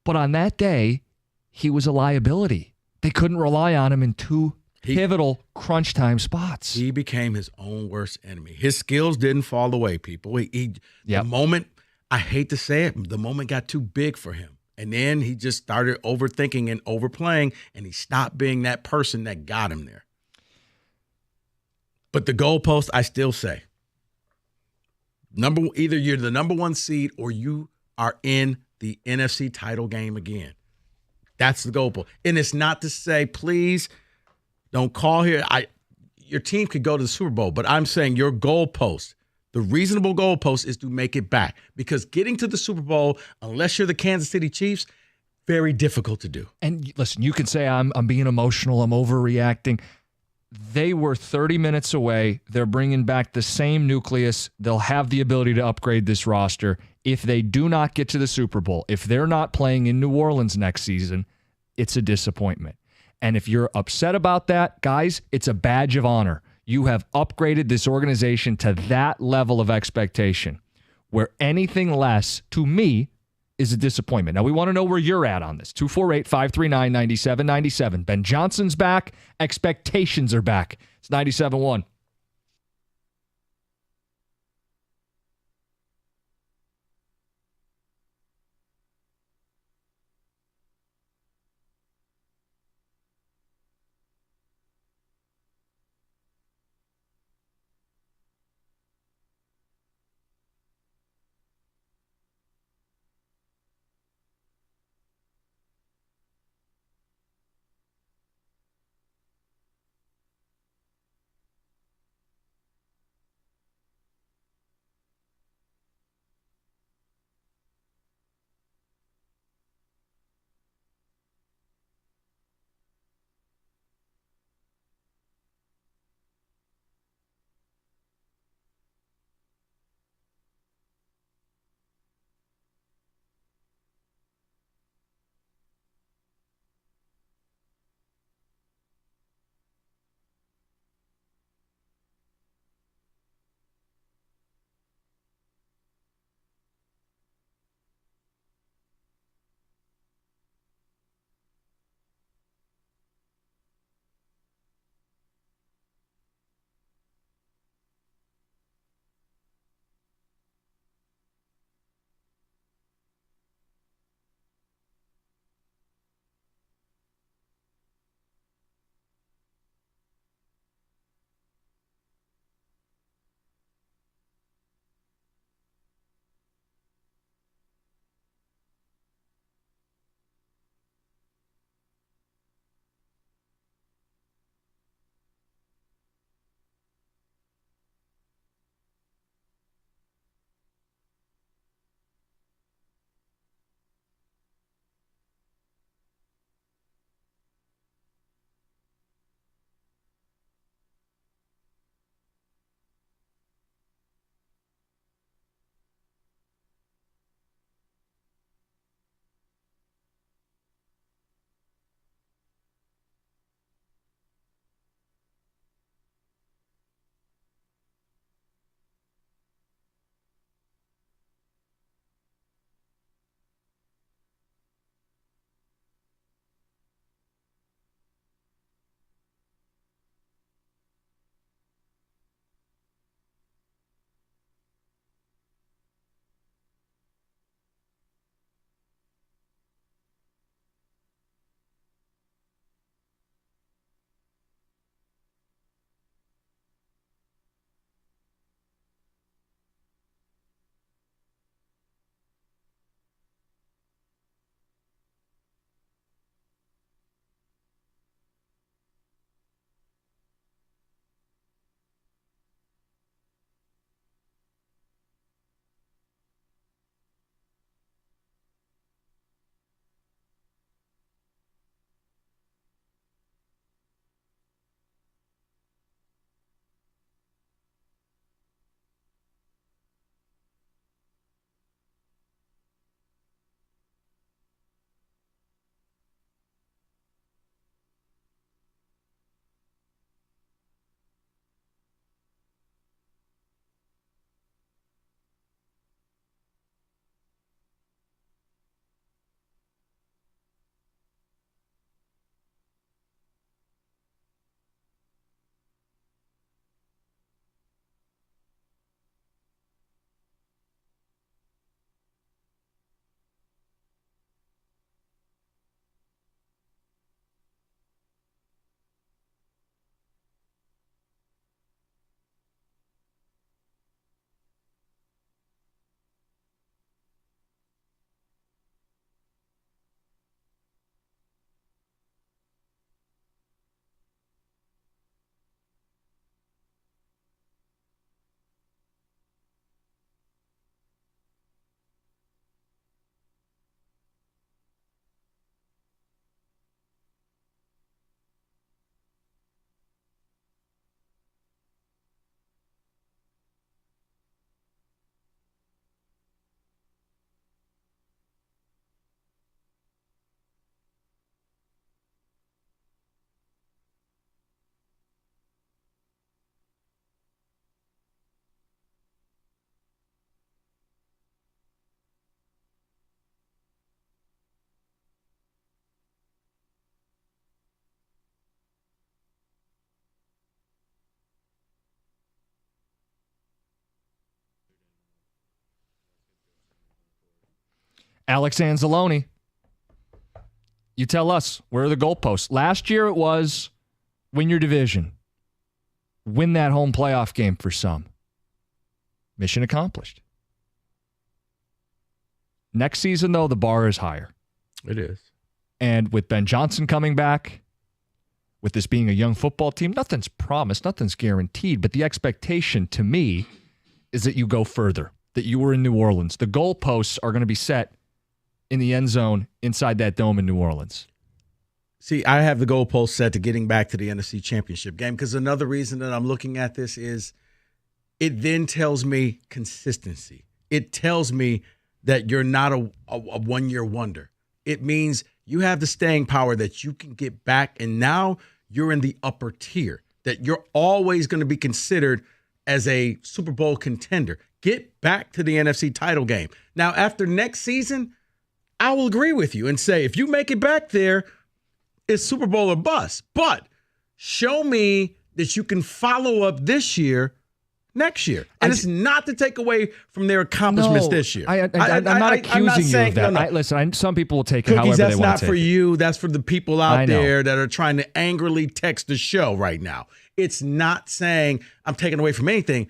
But on that day, he was a liability. They couldn't rely on him in 2 pivotal crunch time spots. He became his own worst enemy. His skills didn't fall away, people. The moment, I hate to say it, the moment got too big for him. And then he just started overthinking and overplaying, and he stopped being that person that got him there. But the goalpost, I still say, either you're the number 1 seed or you are in the NFC title game again. That's the goalpost. And it's not to say, please don't call here. Your team could go to the Super Bowl, but I'm saying your goalpost, the reasonable goalpost, is to make it back. Because getting to the Super Bowl, unless you're the Kansas City Chiefs, very difficult to do. And listen, you can say I'm being emotional, I'm overreacting. They were 30 minutes away. They're bringing back the same nucleus. They'll have the ability to upgrade this roster. If they do not get to the Super Bowl, if they're not playing in New Orleans next season, it's a disappointment. And if you're upset about that, guys, it's a badge of honor. You have upgraded this organization to that level of expectation, where anything less, to me, is a disappointment. Now, we want to know where you're at on this. 248-539-9797. Ben Johnson's back. Expectations are back. It's 97.1. Alex Anzalone, you tell us, where are the goalposts? Last year it was win your division. Win that home playoff game for some. Mission accomplished. Next season, though, the bar is higher. It is. And with Ben Johnson coming back, with this being a young football team, nothing's promised, nothing's guaranteed, but the expectation to me is that you go further, that you were in New Orleans. The goalposts are going to be set in the end zone inside that dome in New Orleans. See, I have the goalpost set to getting back to the NFC Championship game because another reason that I'm looking at this is it then tells me consistency. It tells me that you're not a one-year wonder. It means you have the staying power that you can get back, and now you're in the upper tier, that you're always going to be considered as a Super Bowl contender. Get back to the NFC title game. Now, after next season, I will agree with you and say, if you make it back there, it's Super Bowl or bust. But show me that you can follow up this year, next year. And it's not to take away from their accomplishments this year. I'm not accusing you of that. No. Listen, some people will take it Cookies, however they want to take it. that's not for you. That's for the people out there that are trying to angrily text the show right now. It's not saying I'm taking away from anything.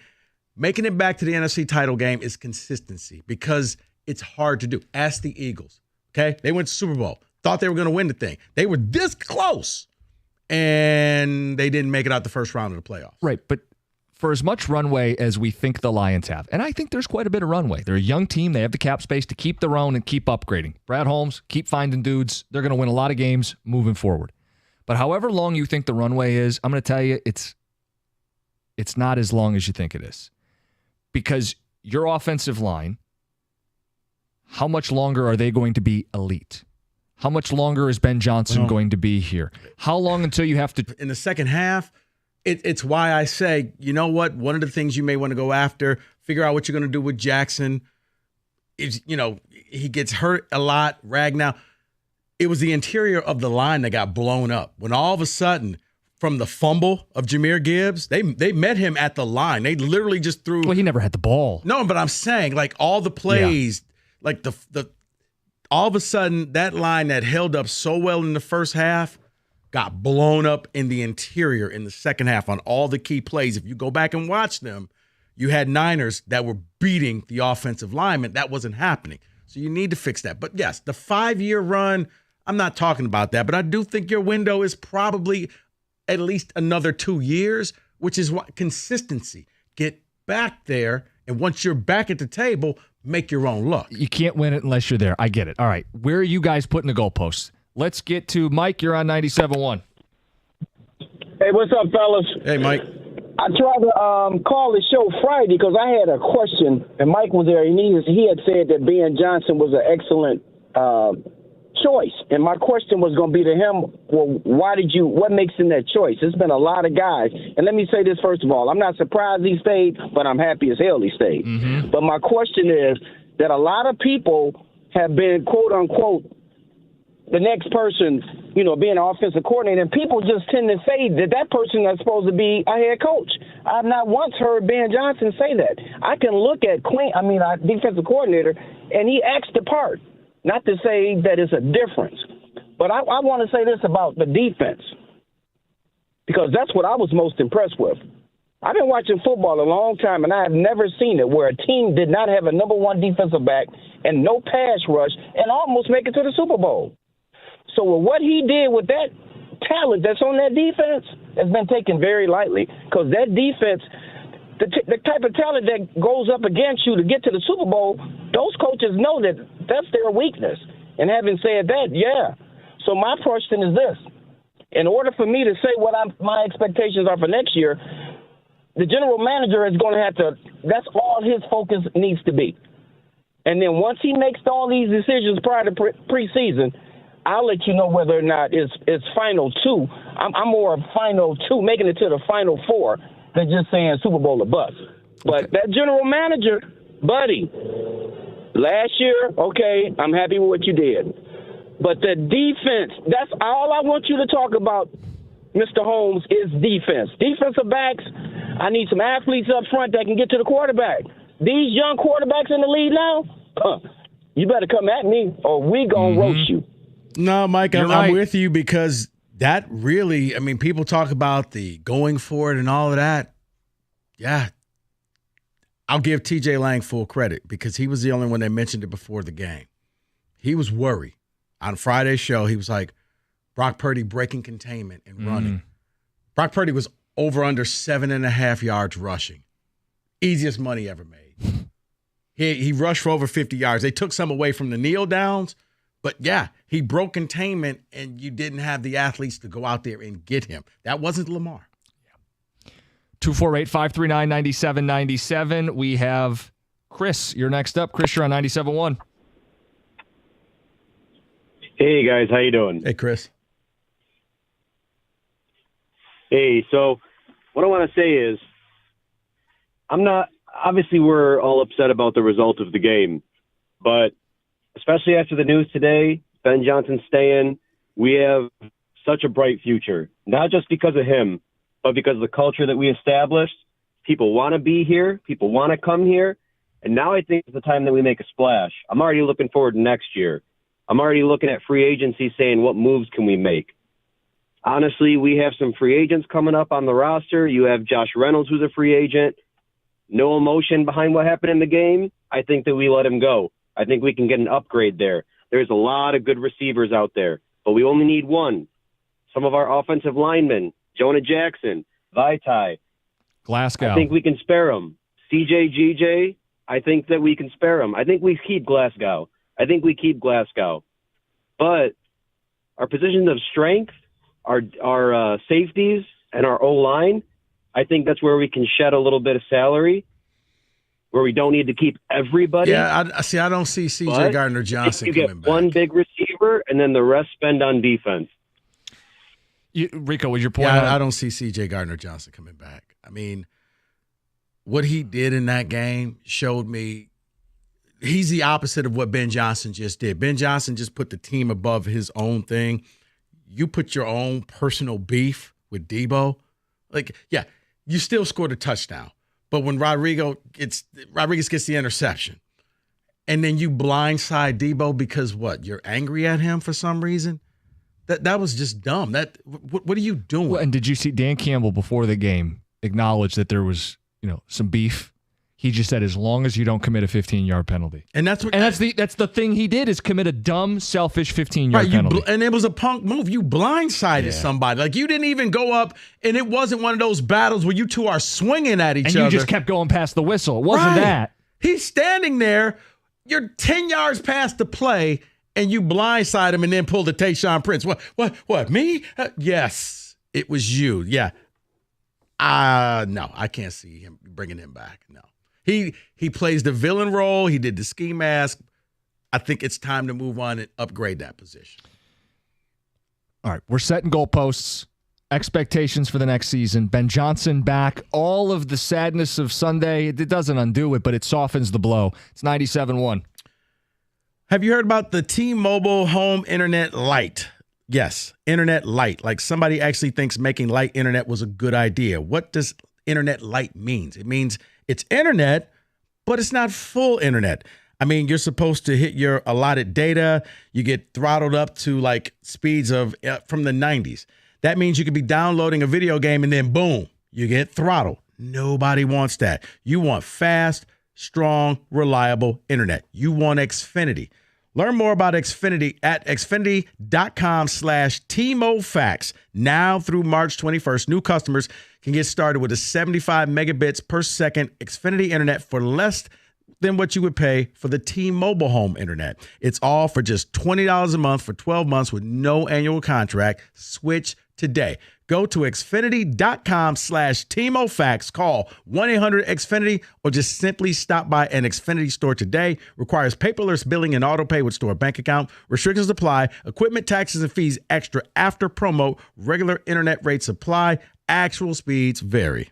Making it back to the NFC title game is consistency because it's hard to do. Ask the Eagles. Okay? They went to Super Bowl. Thought they were going to win the thing. They were this close, and they didn't make it out the first round of the playoffs. Right, but for as much runway as we think the Lions have, and I think there's quite a bit of runway. They're a young team. They have the cap space to keep their own and keep upgrading. Brad Holmes, keep finding dudes. They're going to win a lot of games moving forward. But however long you think the runway is, I'm going to tell you it's not as long as you think it is. Because your offensive line, how much longer are they going to be elite? How much longer is Ben Johnson going to be here? How long until you have to... In the second half, it's why I say, you know what? One of the things you may want to go after, figure out what you're going to do with Jackson. Is, he gets hurt a lot. Ragnow. It was the interior of the line that got blown up. When all of a sudden, from the fumble of Jahmyr Gibbs, they met him at the line. They literally just threw... Well, he never had the ball. No, but I'm saying, like, all the plays, like the all of a sudden, that line that held up so well in the first half got blown up in the interior in the second half on all the key plays. If you go back and watch them, you had Niners that were beating the offensive linemen. That wasn't happening. So you need to fix that. But yes, the 5-year run, I'm not talking about that, but I do think your window is probably at least another 2 years, which is what consistency. Get back there, and once you're back at the table, make your own luck. You can't win it unless you're there. I get it. All right. Where are you guys putting the goalposts? Let's get to Mike. You're on 97.1. Hey, what's up, fellas? Hey, Mike. I tried to call the show Friday because I had a question, and Mike was there, and he had said that Ben Johnson was an excellent choice. And my question was going to be to him, well, what makes him that choice? There's been a lot of guys. And let me say this first of all. I'm not surprised he stayed, but I'm happy as hell he stayed. Mm-hmm. But my question is that a lot of people have been, quote unquote, the next person, being an offensive coordinator, and people just tend to say that person is supposed to be a head coach. I've not once heard Ben Johnson say that. I can look at our defensive coordinator, and he acts the part. Not to say that it's a difference, but I want to say this about the defense, because that's what I was most impressed with. I've been watching football a long time, and I have never seen it where a team did not have a number one defensive back and no pass rush and almost make it to the Super Bowl. So with what he did with that talent that's on that defense has been taken very lightly, because that defense, the type of talent that goes up against you to get to the Super Bowl, those coaches know that that's their weakness. And having said that, So my question is this. In order for me to say what my expectations are for next year, the general manager is going to have to – that's all his focus needs to be. And then once he makes all these decisions prior to preseason, I'll let you know whether or not it's final two. I'm more of final two, making it to the final four, than just saying Super Bowl or bust. But that general manager, buddy, last year, okay, I'm happy with what you did. But the defense, that's all I want you to talk about, Mr. Holmes, is defense. Defensive backs, I need some athletes up front that can get to the quarterback. These young quarterbacks in the league now, you better come at me or we going to roast you. No, Mike, You're I'm right. with you because that really, I mean, people talk about the going for it and all of that. Yeah. I'll give TJ Lang full credit because he was the only one that mentioned it before the game. He was worried. On Friday's show, he was like, Brock Purdy breaking containment and running. Brock Purdy was over under 7.5 yards rushing. Easiest money ever made. He rushed for over 50 yards. They took some away from the kneel downs, but yeah, he broke containment and you didn't have the athletes to go out there and get him. That wasn't Lamar. 248-539-9797. We have Chris. You're next up. Chris, you're on 97.1. Hey, guys. How you doing? Hey, Chris. Hey, so what I want to say is obviously we're all upset about the result of the game, but especially after the news today, Ben Johnson staying, we have such a bright future, not just because of him, but because of the culture that we established. People want to be here. People want to come here. And now I think it's the time that we make a splash. I'm already looking forward to next year. I'm already looking at free agency saying, what moves can we make? Honestly, we have some free agents coming up on the roster. You have Josh Reynolds, who's a free agent. No emotion behind what happened in the game. I think that we let him go. I think we can get an upgrade there. There's a lot of good receivers out there, but we only need one. Some of our offensive linemen, Jonah Jackson, Vaitai. Glasgow. I think we can spare them. CJ, GJ, I think that we can spare them. I think we keep Glasgow. But our positions of strength, our safeties, and our O-line, I think that's where we can shed a little bit of salary, where we don't need to keep everybody. Yeah, I don't see C.J. Gardner-Johnson you coming get back. one big receiver, and then the rest spend on defense. Rico, was your point? Yeah, I don't see C.J. Gardner-Johnson coming back. I mean, what he did in that game showed me he's the opposite of what Ben Johnson just did. Ben Johnson just put the team above his own thing. You put your own personal beef with Debo. Like, yeah, you still scored a touchdown. But when Rodriguez gets the interception, and then you blindside Debo because what? You're angry at him for some reason? That was just dumb. What are you doing? Well, and did you see Dan Campbell before the game acknowledge that there was, some beef? He just said, as long as you don't commit a 15-yard penalty. And that's the thing he did is commit a dumb, selfish 15-yard penalty. And it was a punk move. You blindsided somebody. Like, you didn't even go up, and it wasn't one of those battles where you two are swinging at each other. And you just kept going past the whistle. It wasn't that. He's standing there. You're 10 yards past the play, and you blindside him and then pull the Tayshaun Prince. What, me? Yes, it was you. Yeah. No, I can't see him bringing him back. No. He plays the villain role. He did the ski mask. I think it's time to move on and upgrade that position. All right, we're setting goalposts, expectations for the next season. Ben Johnson back. All of the sadness of Sunday, it doesn't undo it, but it softens the blow. It's 97.1. Have you heard about the T-Mobile Home Internet Lite? Yes, Internet Lite. Like, somebody actually thinks making light internet was a good idea. What does Internet Lite mean? It means it's internet, but it's not full internet. I mean, you're supposed to hit your allotted data. You get throttled up to like speeds of from the 90s. That means you could be downloading a video game and then boom, you get throttled. Nobody wants that. You want fast, strong, reliable internet. You want Xfinity. Learn more about Xfinity at xfinity.com/TMOFax. Now through March 21st, new customers can get started with a 75 megabits per second Xfinity internet for less than what you would pay for the T-Mobile home internet. It's all for just $20 a month for 12 months with no annual contract. Switch today. Go to xfinity.com/TMOFax. Call 1-800-XFINITY or just simply stop by an Xfinity store today. Requires paperless billing and auto pay with store bank account. Restrictions apply. Equipment, taxes, and fees extra after promo. Regular internet rates apply. Actual speeds vary.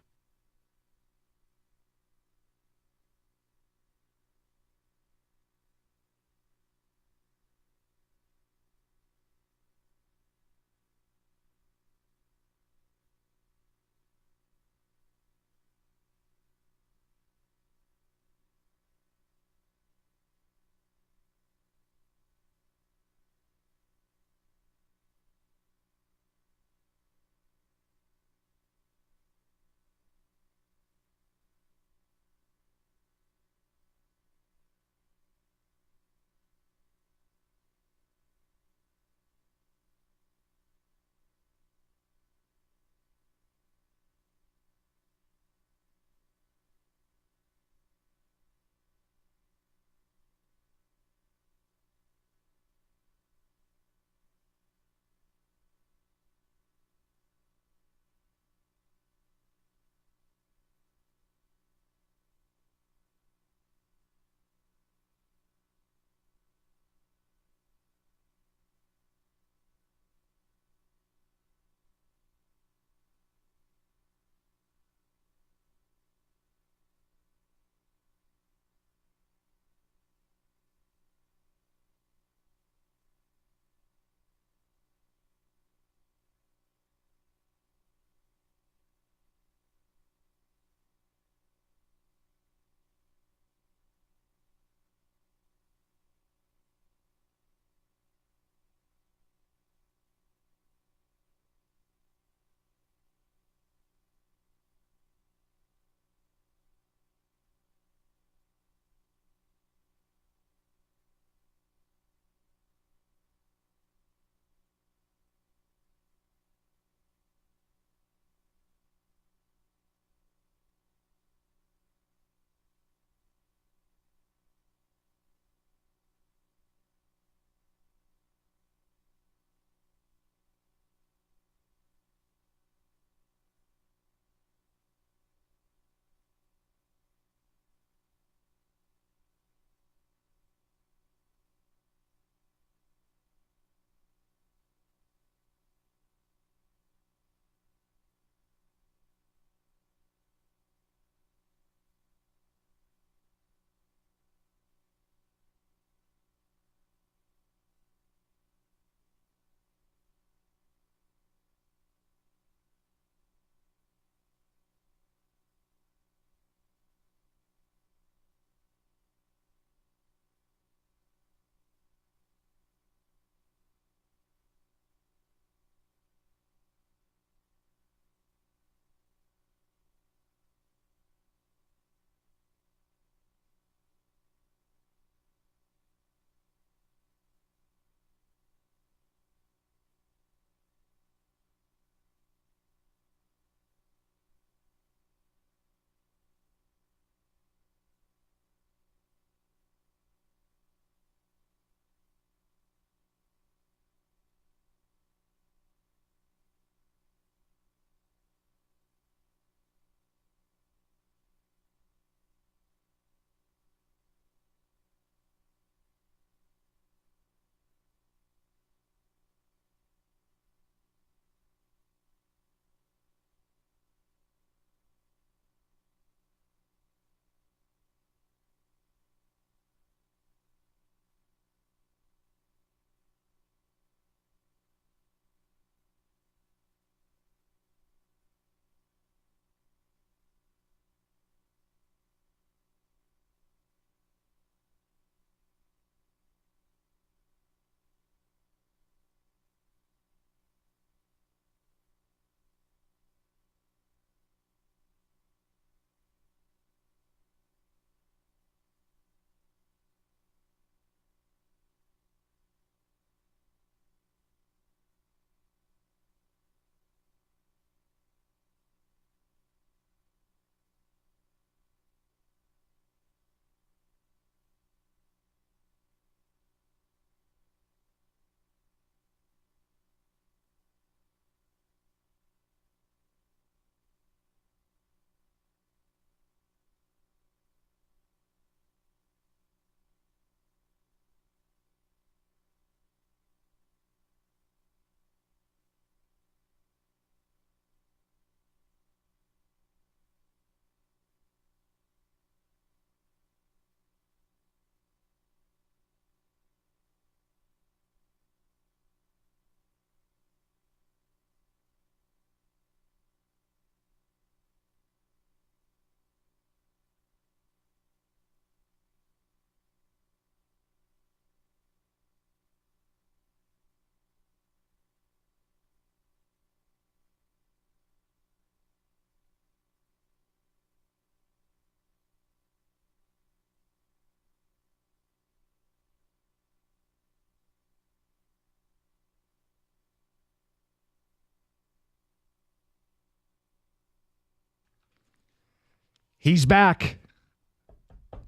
He's back.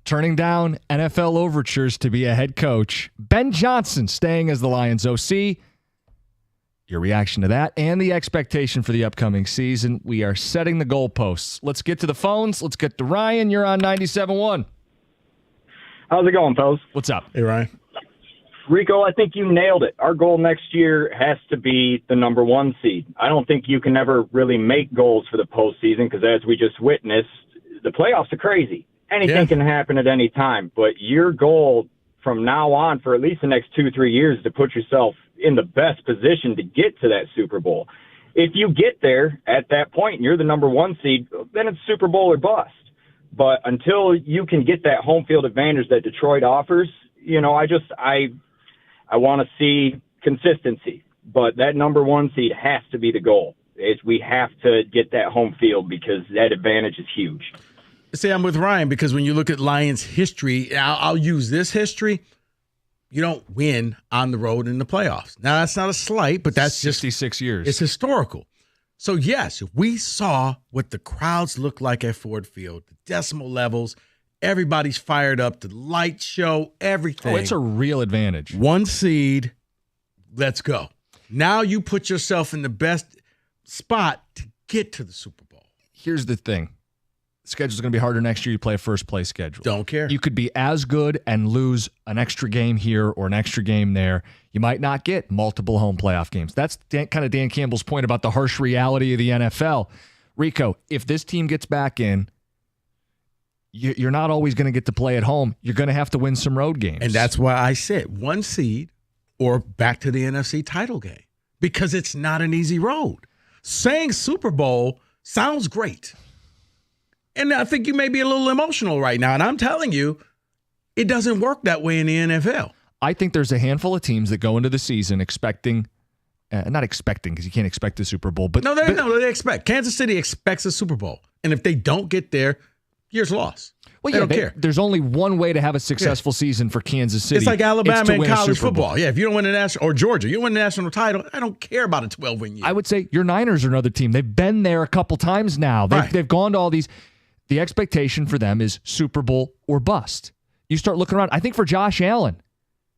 Turning down NFL overtures to be a head coach. Ben Johnson staying as the Lions OC. Your reaction to that and the expectation for the upcoming season. We are setting the goalposts. Let's get to the phones. Let's get to Ryan. You're on 97.1. How's it going, fellas? What's up? Hey, Ryan. Rico, I think you nailed it. Our goal next year has to be the number 1 seed. I don't think you can ever really make goals for the postseason because, as we just witnessed, the playoffs are crazy. Anything can happen at any time. But your goal from now on for at least the next 2-3 years is to put yourself in the best position to get to that Super Bowl. If you get there at that point and you're the number 1 seed, then it's Super Bowl or bust. But until you can get that home field advantage that Detroit offers, I want to see consistency. But that number 1 seed has to be the goal. We have to get that home field because that advantage is huge. See, I'm with Ryan because when you look at Lions history, I'll use this history. You don't win on the road in the playoffs. Now, that's not a slight, but that's 66 years. It's historical. So, yes, we saw what the crowds look like at Ford Field, the decimal levels. Everybody's fired up, the light show, everything. Oh, it's a real advantage. 1 seed, let's go. Now you put yourself in the best spot to get to the Super Bowl. Here's the thing. The schedule's going to be harder next year. You play a first-place schedule. Don't care. You could be as good and lose an extra game here or an extra game there. You might not get multiple home playoff games. That's kind of Dan Campbell's point about the harsh reality of the NFL. Rico, if this team gets back in, you're not always going to get to play at home. You're going to have to win some road games. And that's why I said 1 seed or back to the NFC title game because it's not an easy road. Saying Super Bowl sounds great. And I think you may be a little emotional right now. And I'm telling you, it doesn't work that way in the NFL. I think there's a handful of teams that go into the season expecting, not expecting because you can't expect the Super Bowl. But they expect. Kansas City expects a Super Bowl. And if they don't get there, year's loss. Well, they don't care. There's only one way to have a successful season for Kansas City. It's like Alabama in college football. Bowl. Yeah, if you don't win the national, or Georgia, you don't win the national title, I don't care about a 12-win year. I would say your Niners are another team. They've been there a couple times now. They've gone to all these. The expectation for them is Super Bowl or bust. You start looking around. I think for Josh Allen,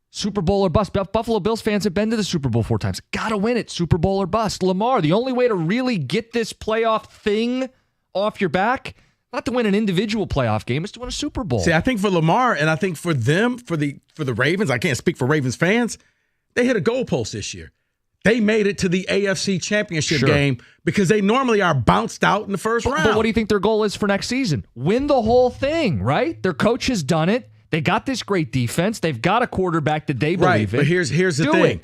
Super Bowl or bust. Buffalo Bills fans have been to the Super Bowl 4 times. Got to win it. Super Bowl or bust. Lamar, the only way to really get this playoff thing off your back, not to win an individual playoff game, is to win a Super Bowl. See, I think for Lamar and I think for them, for the Ravens, I can't speak for Ravens fans, they hit a goalpost this year. They made it to the AFC Championship game because they normally are bounced out in the first round. But what do you think their goal is for next season? Win the whole thing, right? Their coach has done it. They got this great defense. They've got a quarterback that they believe in. But here's the thing.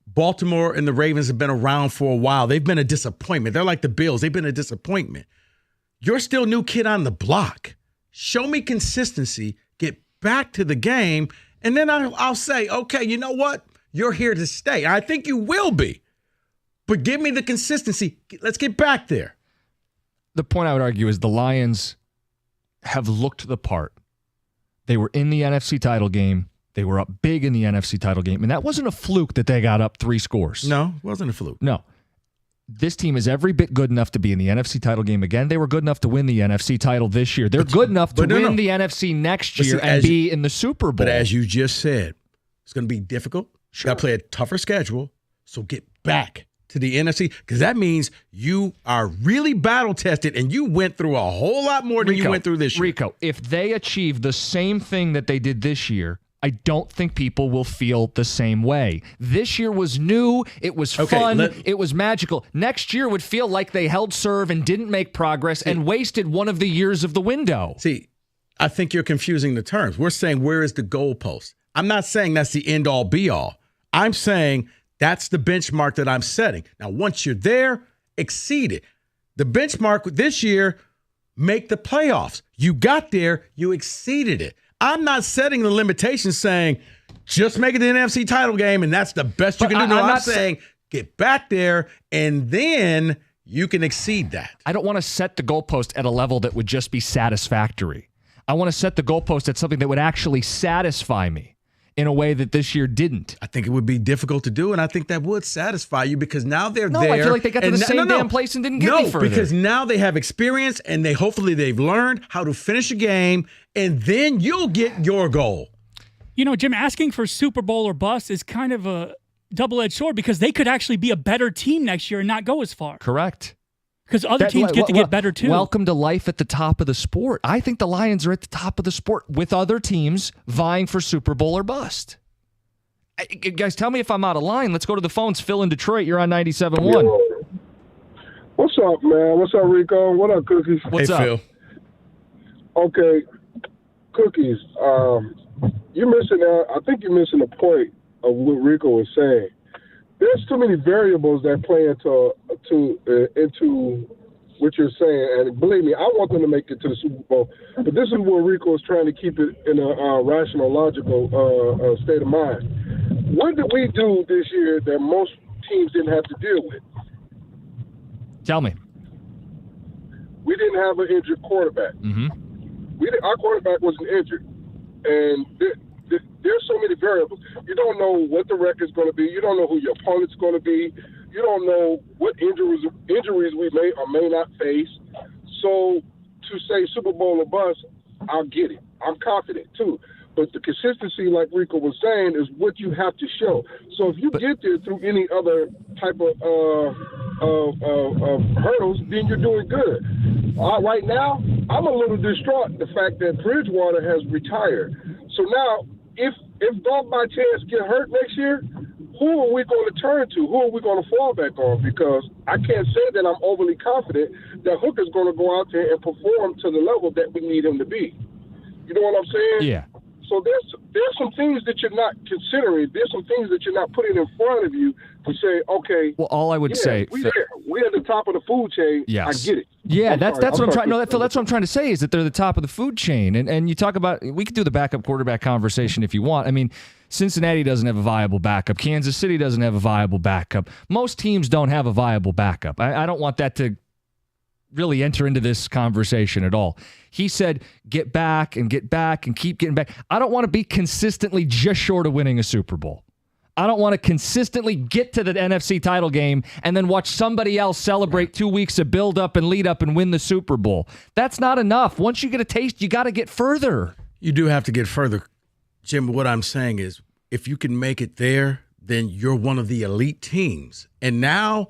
Baltimore and the Ravens have been around for a while. They've been a disappointment. They're like the Bills. They've been a disappointment. You're still new kid on the block. Show me consistency. Get back to the game. And then I'll say, okay, you know what? You're here to stay. I think you will be. But give me the consistency. Let's get back there. The point I would argue is the Lions have looked the part. They were in the NFC title game. They were up big in the NFC title game. And that wasn't a fluke that they got up 3 scores. No, it wasn't a fluke. No. This team is every bit good enough to be in the NFC title game again. They were good enough to win the NFC title this year. They're good enough to win the NFC next year and be in the Super Bowl. But as you just said, it's going to be difficult. Sure. Got to play a tougher schedule. So get back to the NFC because that means you are really battle tested and you went through a whole lot more than you went through this year. Rico, if they achieve the same thing that they did this year, I don't think people will feel the same way. This year was new. It was fun. It was magical. Next year would feel like they held serve and didn't make progress and wasted one of the years of the window. See, I think you're confusing the terms. We're saying where is the goalpost? I'm not saying that's the end-all, be-all. I'm saying that's the benchmark that I'm setting. Now, once you're there, exceed it. The benchmark this year, make the playoffs. You got there, you exceeded it. I'm not setting the limitations saying just make it the NFC title game and that's the best you can do. No, I'm saying get back there and then you can exceed that. I don't want to set the goalpost at a level that would just be satisfactory. I want to set the goalpost at something that would actually satisfy me. in a way that this year didn't. I think it would be difficult to do, and I think that would satisfy you because now they're No, there. I feel like they got to the same damn place and didn't get any further. Because now they have experience, and hopefully they've learned how to finish a game, and then you'll get your goal. You know, Jim, asking for Super Bowl or bust is kind of a double-edged sword because they could actually be a better team next year and not go as far. Correct. Because other teams get to get better too. Welcome to life at the top of the sport. I think the Lions are at the top of the sport with other teams vying for Super Bowl or bust. Guys, tell me if I'm out of line. Let's go to the phones. Phil in Detroit, you're on 97.1. What's up, man? What's up, Rico? What up, Cookies? What's up? Phil. Okay, Cookies. You're missing out. I think you're missing the point of what Rico was saying. There's too many variables that play into what you're saying, and believe me, I want them to make it to the Super Bowl. But this is where Rico is trying to keep it in a rational, logical state of mind. What did we do this year that most teams didn't have to deal with? Tell me. We didn't have an injured quarterback. Mm-hmm. Our quarterback wasn't injured, and there's so many variables. You don't know what the record's going to be. You don't know who your opponent's going to be. You don't know what injuries we may or may not face. So to say Super Bowl or bust, I'll get it. I'm confident too. But the consistency, like Rico was saying, is what you have to show. So if you get there through any other type of hurdles, then you're doing good. Right now, I'm a little distraught the fact that Bridgewater has retired. So now, if Goff by chance get hurt next year, who are we going to turn to? Who are we going to fall back on? Because I can't say that I'm overly confident that Hooker's going to go out there and perform to the level that we need him to be. You know what I'm saying? Yeah. So there's some things that you're not considering. There's some things that you're not putting in front of you to say, okay. Well, all I would say, we're at the top of the food chain. Yes. I get it. Yeah, that's what I'm trying. No, Phil, that's what I'm trying to say is that they're the top of the food chain. And you talk about, we could do the backup quarterback conversation if you want. I mean, Cincinnati doesn't have a viable backup. Kansas City doesn't have a viable backup. Most teams don't have a viable backup. I don't want that to really enter into this conversation at all. He said, get back and keep getting back. I don't want to be consistently just short of winning a Super Bowl. I don't want to consistently get to the NFC title game and then watch somebody else celebrate 2 weeks of build up and lead up and win the Super Bowl. That's not enough. Once you get a taste, you got to get further. You do have to get further. Jim, what I'm saying is if you can make it there, then you're one of the elite teams. And now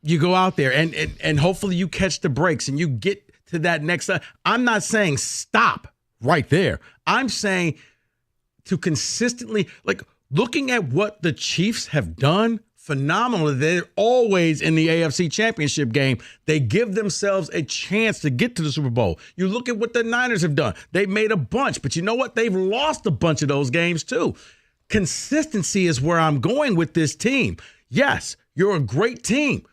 you go out there and hopefully you catch the breaks and you get to that next. I'm not saying stop right there. I'm saying to consistently, like looking at what the Chiefs have done, phenomenal. They're always in the AFC Championship game. They give themselves a chance to get to the Super Bowl. You look at what the Niners have done. They've made a bunch, but you know what? They've lost a bunch of those games too. Consistency is where I'm going with this team. Yes, you're a great team.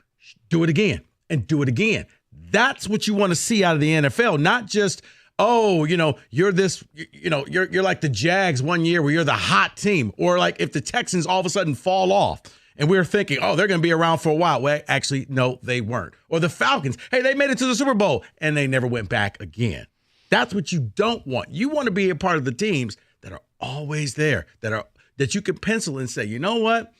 Do it again and do it again. That's what you want to see out of the NFL, not just, oh, you're this, you're like the Jags one year where you're the hot team, or like if the Texans all of a sudden fall off and we're thinking, oh, they're going to be around for a while. Well, actually, no, they weren't. Or the Falcons, hey, they made it to the Super Bowl and they never went back again. That's what you don't want. You want to be a part of the teams that are always there, that you can pencil and say, you know what?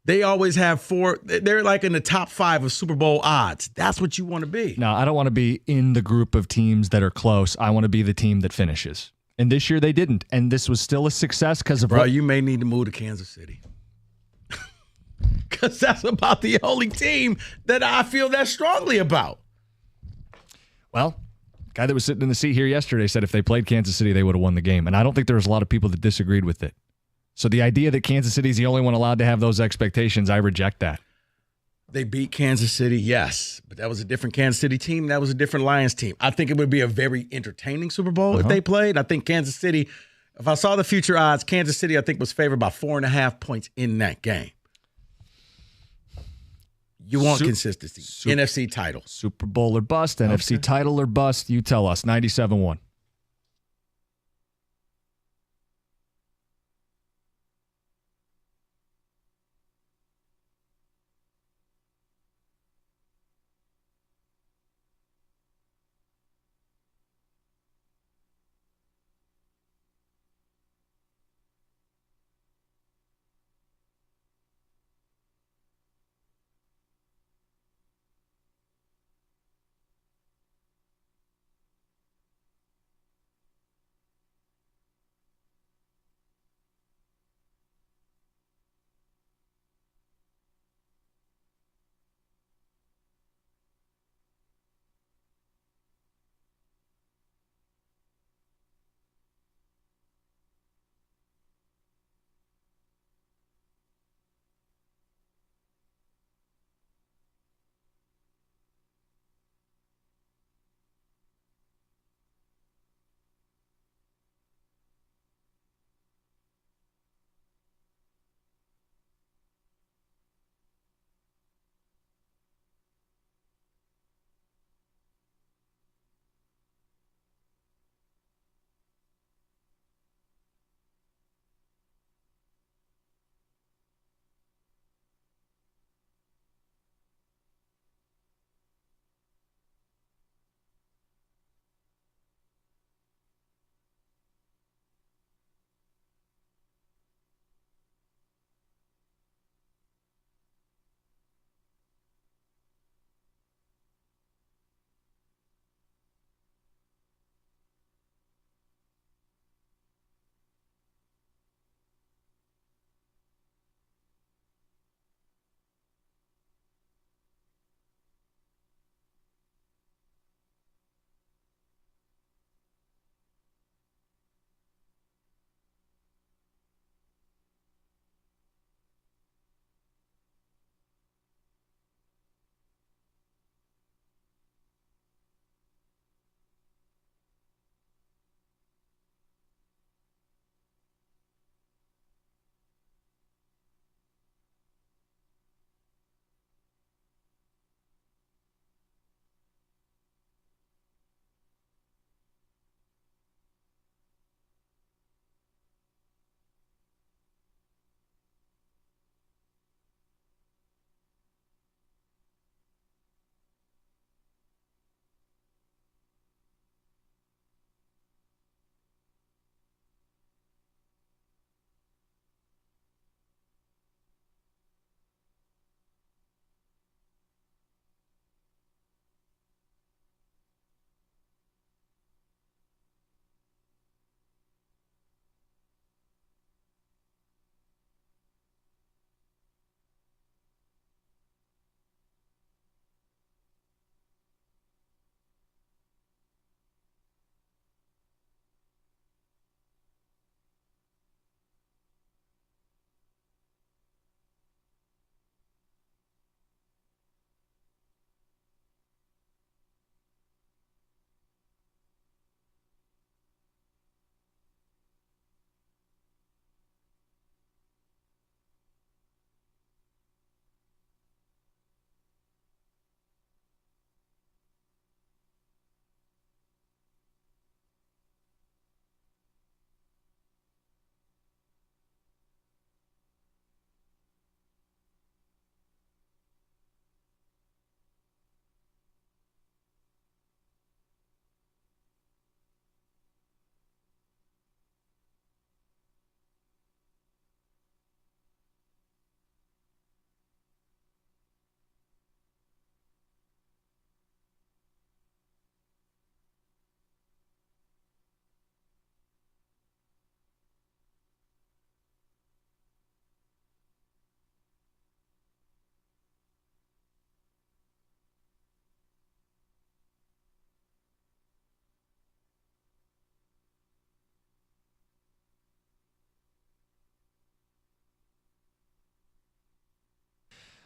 They always have four. They're like in the top 5 of Super Bowl odds. That's what you want to be. No, I don't want to be in the group of teams that are close. I want to be the team that finishes. And this year they didn't. And this was still a success because of Bro, you may need to move to Kansas City. Because that's about the only team that I feel that strongly about. Well, the guy that was sitting in the seat here yesterday said if they played Kansas City, they would have won the game. And I don't think there was a lot of people that disagreed with it. So the idea that Kansas City is the only one allowed to have those expectations, I reject that. They beat Kansas City, yes, but that was a different Kansas City team. That was a different Lions team. I think it would be a very entertaining Super Bowl if they played. I think Kansas City, if I saw the future odds, Kansas City, I think, was favored by 4.5 points in that game. You want consistency. NFC title. Super Bowl or bust, NFC title or bust. You tell us. 97.1.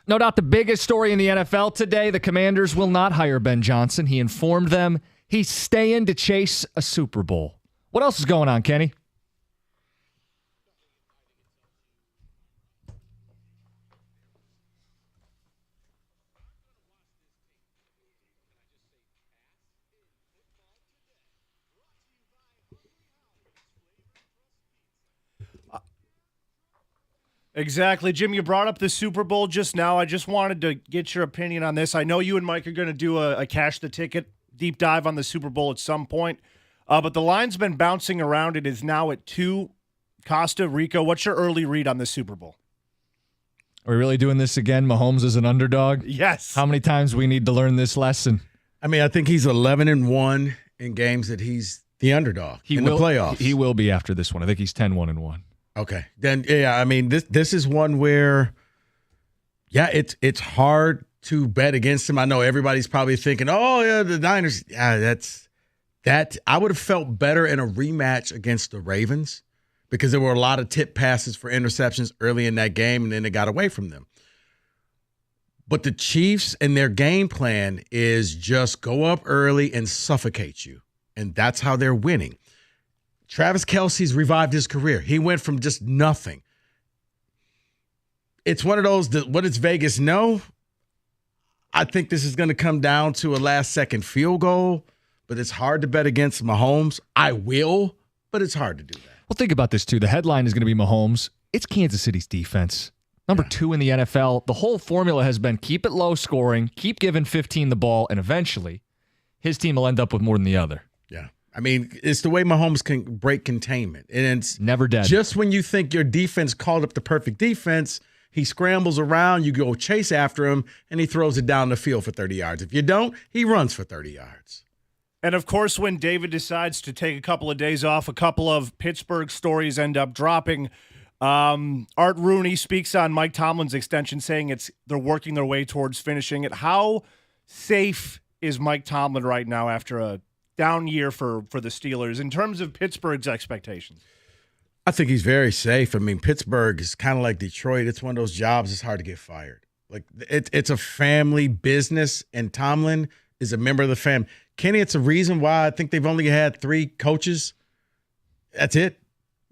No doubt the biggest story in the NFL today, the Commanders will not hire Ben Johnson. He informed them he's staying to chase a Super Bowl. What else is going on, Kenny? Exactly. Jim, you brought up the Super Bowl just now. I just wanted to get your opinion on this. I know you and Mike are going to do a cash the ticket deep dive on the Super Bowl at some point, but the line's been bouncing around. It is now at 2. Costa Rica, what's your early read on the Super Bowl? Are we really doing this again? Mahomes is an underdog? Yes. How many times we need to learn this lesson? I mean, I think he's 11-1 in games that he's the underdog in the playoffs. He will be after this one. I think he's 10-1-1. Okay. Then, yeah, I mean, this is one where, yeah, it's hard to bet against him. I know everybody's probably thinking, oh, yeah, the Niners. Yeah, that I would have felt better in a rematch against the Ravens because there were a lot of tip passes for interceptions early in that game, and then they got away from them. But the Chiefs and their game plan is just go up early and suffocate you, and that's how they're winning. Travis Kelce's revived his career. He went from just nothing. It's one of those, what does Vegas know? I think this is going to come down to a last-second field goal, but it's hard to bet against Mahomes. I will, but it's hard to do that. Well, think about this, too. The headline is going to be Mahomes. It's Kansas City's defense. Number 2 in the NFL. The whole formula has been keep it low scoring, keep giving 15 the ball, and eventually his team will end up with more than the other. Yeah. I mean, it's the way Mahomes can break containment. And it's never dead. Just when you think your defense called up the perfect defense, he scrambles around, you go chase after him, and he throws it down the field for 30 yards. If you don't, he runs for 30 yards. And, of course, when David decides to take a couple of days off, a couple of Pittsburgh stories end up dropping. Art Rooney speaks on Mike Tomlin's extension, saying they're working their way towards finishing it. How safe is Mike Tomlin right now after a down year for the Steelers in terms of Pittsburgh's expectations? I think he's very safe. I mean, Pittsburgh is kind of like Detroit. It's one of those jobs that's hard to get fired. Like it's a family business, and Tomlin is a member of the family. Kenny, it's a reason why I think they've only had 3 coaches. That's it.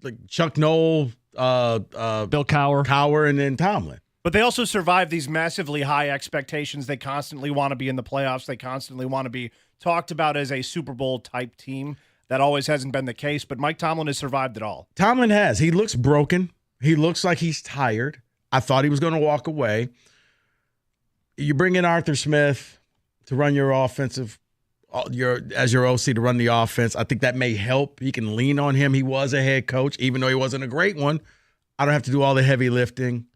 Like Chuck Noll, Bill Cowher, and then Tomlin. But they also survive these massively high expectations. They constantly want to be in the playoffs. They constantly want to be talked about as a Super Bowl type team. That always hasn't been the case, but Mike Tomlin has survived it all. Tomlin has. He looks broken. He looks like he's tired. I thought he was going to walk away. You bring in Arthur Smith to run your offensive, as your OC to run the offense. I think that may help. You can lean on him. He was a head coach, even though he wasn't a great one. I don't have to do all the heavy lifting.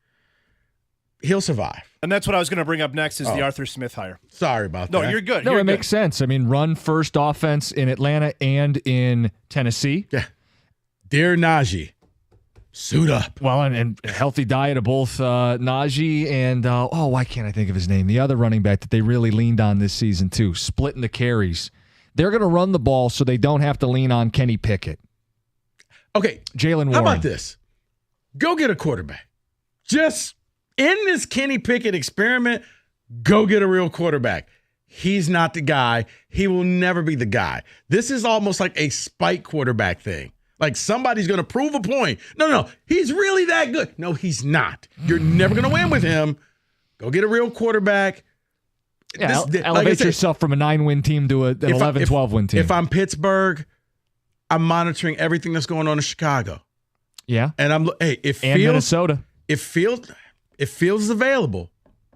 He'll survive. And that's what I was going to bring up next is the Arthur Smith hire. Sorry about that. No, you're good. No, you're it good. makes sense. I mean, run first offense in Atlanta and in Tennessee. Yeah. Dear Najee, suit up. Well, and a healthy diet of both Najee and, why can't I think of his name? The other running back that they really leaned on this season, too, splitting the carries. They're going to run the ball so they don't have to lean on Kenny Pickett. Okay. Jalen Warren. How about this? Go get a quarterback. Just in this Kenny Pickett experiment, go get a real quarterback. He's not the guy. He will never be the guy. This is almost like a spike quarterback thing. Like somebody's going to prove a point. No, he's really that good. No, he's not. You're never going to win with him. Go get a real quarterback. Yeah, elevate yourself from a 9-win team to an 11, 12-win team. If I'm Pittsburgh, I'm monitoring everything that's going on in Chicago. Yeah. And Minnesota. If Fields is available,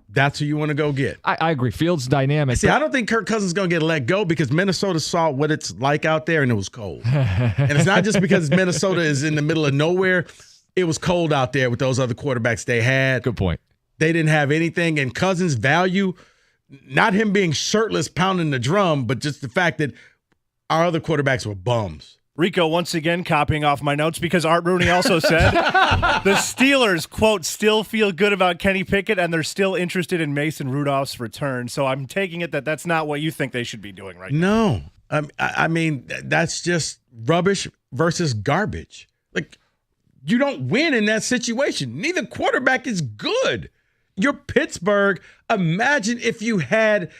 that's who you want to go get. I agree. Fields dynamic. See, I don't think Kirk Cousins is going to get let go because Minnesota saw what it's like out there and it was cold. And it's not just because Minnesota is in the middle of nowhere. It was cold out there with those other quarterbacks they had. Good point. They didn't have anything. And Cousins' value, not him being shirtless pounding the drum, but just the fact that our other quarterbacks were bums. Rico, once again, copying off my notes because Art Rooney also said the Steelers, quote, still feel good about Kenny Pickett and they're still interested in Mason Rudolph's return. So I'm taking it that that's not what you think they should be doing right now. No. I mean, that's just rubbish versus garbage. Like, you don't win in that situation. Neither quarterback is good. You're Pittsburgh. Imagine if you had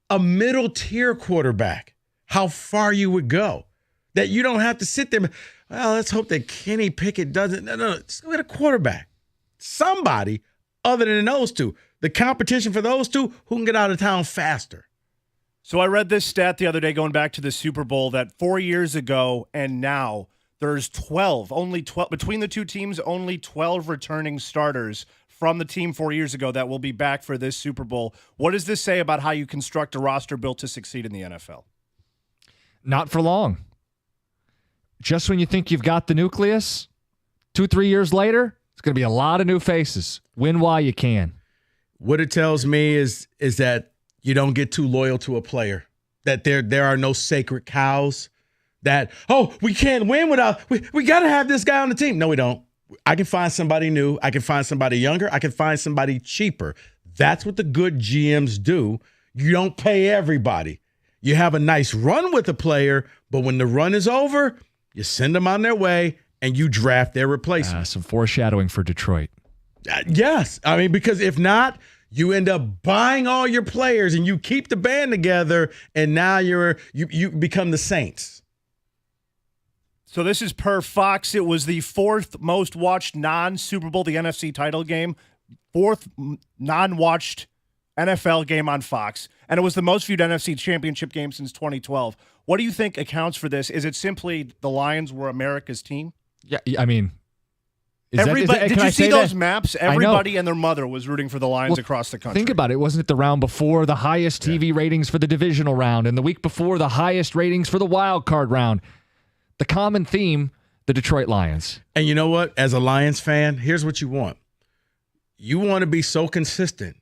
a middle tier quarterback, how far you would go. That you don't have to sit there. Well, let's hope that Kenny Pickett doesn't. No. Just go get a quarterback. Somebody other than those two. The competition for those two, who can get out of town faster. So I read this stat the other day going back to the Super Bowl that 4 years ago and now there's only 12, between the two teams, only 12 returning starters from the team 4 years ago that will be back for this Super Bowl. What does this say about how you construct a roster built to succeed in the NFL? Not for long. Just when you think you've got the nucleus, 2-3 years later, it's going to be a lot of new faces. Win while you can. What it tells me is that you don't get too loyal to a player, that there are no sacred cows, that, we can't win without, we got to have this guy on the team. No, we don't. I can find somebody new. I can find somebody younger. I can find somebody cheaper. That's what the good GMs do. You don't pay everybody. You have a nice run with a player, but when the run is over, you send them on their way and you draft their replacement. Some foreshadowing for Detroit. Yes. I mean, because if not, you end up buying all your players and you keep the band together, and now you become the Saints. So this is per Fox. It was the fourth most watched non-Super Bowl, the NFC title game, fourth non-watched NFL game on Fox, and it was the most viewed NFC championship game since 2012. What do you think accounts for this? Is it simply the Lions were America's team? Yeah, I mean, did you see those maps? Everybody and their mother was rooting for the Lions across the country. Think about it. Wasn't it the round before the highest TV ratings for the divisional round, and the week before the highest ratings for the wild card round? The common theme, the Detroit Lions. And you know what? As a Lions fan, here's what you want. You want to be so consistent,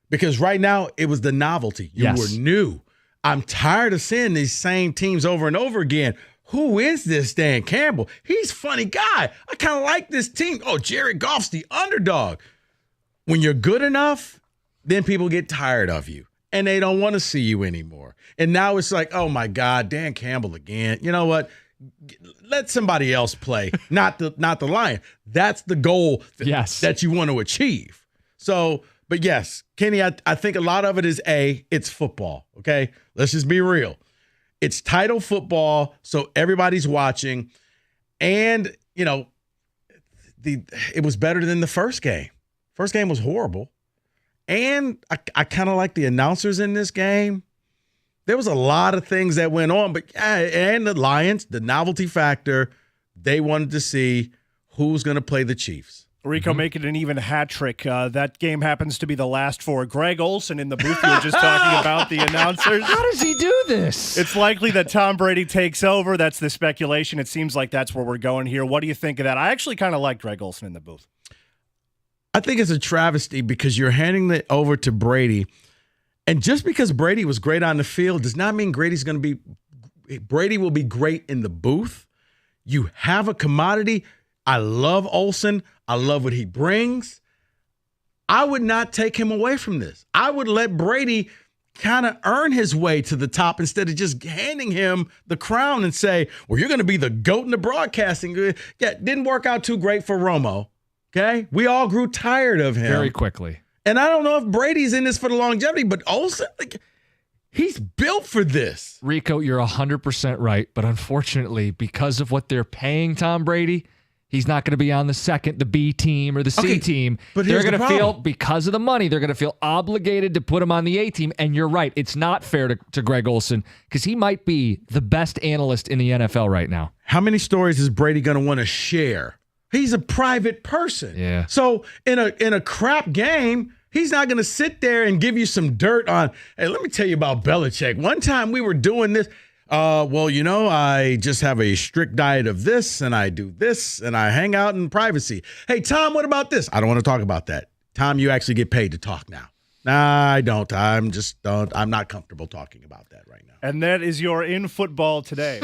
because right now it was the novelty. You were new. I'm tired of seeing these same teams over and over again. Who is this Dan Campbell? He's a funny guy. I kind of like this team. Oh, Jared Goff's the underdog. When you're good enough, then people get tired of you and they don't want to see you anymore. And now it's like, oh my God, Dan Campbell again. You know what? Let somebody else play, not the Lion. That's the goal that you want to achieve. So, but yes, Kenny, I think a lot of it is it's football. Okay, let's just be real. It's title football, so everybody's watching, and it was better than the first game. First game was horrible, and I kind of like the announcers in this game. There was a lot of things that went on, but and the Lions, the novelty factor, they wanted to see who's going to play the Chiefs. Rico making an even hat trick. That game happens to be the last for Greg Olsen in the booth. You were just talking about the announcers. How does he do this? It's likely that Tom Brady takes over. That's the speculation. It seems like that's where we're going here. What do you think of that? I actually kind of like Greg Olsen in the booth. I think it's a travesty because you're handing it over to Brady. And just because Brady was great on the field does not mean Brady will be great in the booth. You have a commodity. I love Olsen. I love what he brings. I would not take him away from this. I would let Brady kind of earn his way to the top instead of just handing him the crown and say, well, you're going to be the GOAT in the broadcasting. Yeah, didn't work out too great for Romo. Okay? We all grew tired of him. Very quickly. And I don't know if Brady's in this for the longevity, but Olsen, he's built for this. Rico, you're 100% right. But unfortunately, because of what they're paying Tom Brady, he's not going to be on the B team or the C team. But they're going to feel, because of the money, they're going to feel obligated to put him on the A team. And you're right. It's not fair to Greg Olsen because he might be the best analyst in the NFL right now. How many stories is Brady going to want to share? He's a private person. Yeah. So in a crap game, he's not going to sit there and give you some dirt on, hey, let me tell you about Belichick. One time we were doing this. I just have a strict diet of this, and I do this, and I hang out in privacy. Hey, Tom, what about this? I don't want to talk about that. Tom, you actually get paid to talk now. Nah, I don't. I'm not comfortable talking about that right now. And that is your In Football Today.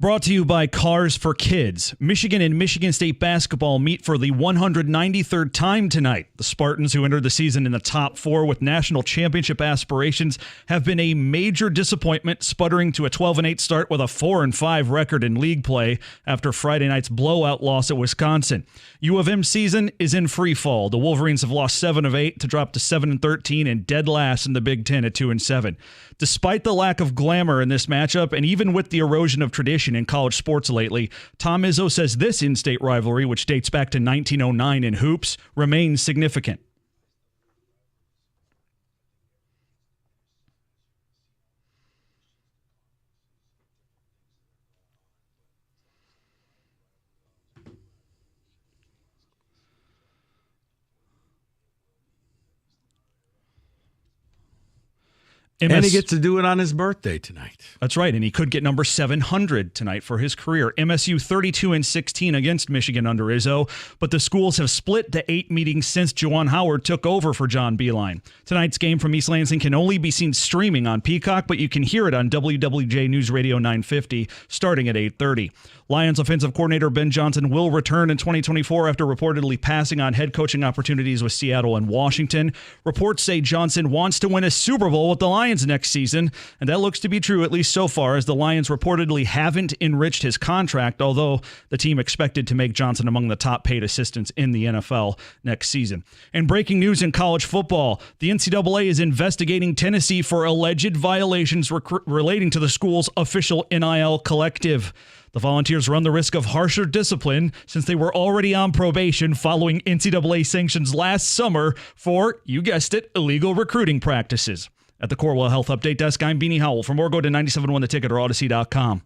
Brought to you by Cars for Kids. Michigan and Michigan State basketball meet for the 193rd time tonight. The Spartans, who entered the season in the top 4 with national championship aspirations, have been a major disappointment, sputtering to a 12-8 start with a 4-5 record in league play after Friday night's blowout loss at Wisconsin. U of M season is in free fall. The Wolverines have lost 7 of 8 to drop to 7-13 and dead last in the Big Ten at 2-7. Despite the lack of glamour in this matchup, and even with the erosion of tradition in college sports lately, Tom Izzo says this in-state rivalry, which dates back to 1909 in hoops, remains significant. And he gets to do it on his birthday tonight. That's right, and he could get number 700 tonight for his career. MSU 32-16 against Michigan under Izzo, but the schools have split to 8 meetings since Juwan Howard took over for John Beilein. Tonight's game from East Lansing can only be seen streaming on Peacock, but you can hear it on WWJ News Radio 950 starting at 8:30. Lions offensive coordinator Ben Johnson will return in 2024 after reportedly passing on head coaching opportunities with Seattle and Washington. Reports say Johnson wants to win a Super Bowl with the Lions next season, and that looks to be true at least so far, as the Lions reportedly haven't enriched his contract, although the team expected to make Johnson among the top paid assistants in the NFL next season. And breaking news in college football, the NCAA is investigating Tennessee for alleged violations relating to the school's official NIL collective. The Volunteers run the risk of harsher discipline since they were already on probation following NCAA sanctions last summer for, you guessed it, illegal recruiting practices. At the Corewell Health Update Desk, I'm Beanie Howell. For more, go to 97.1 The Ticket or Odyssey.com.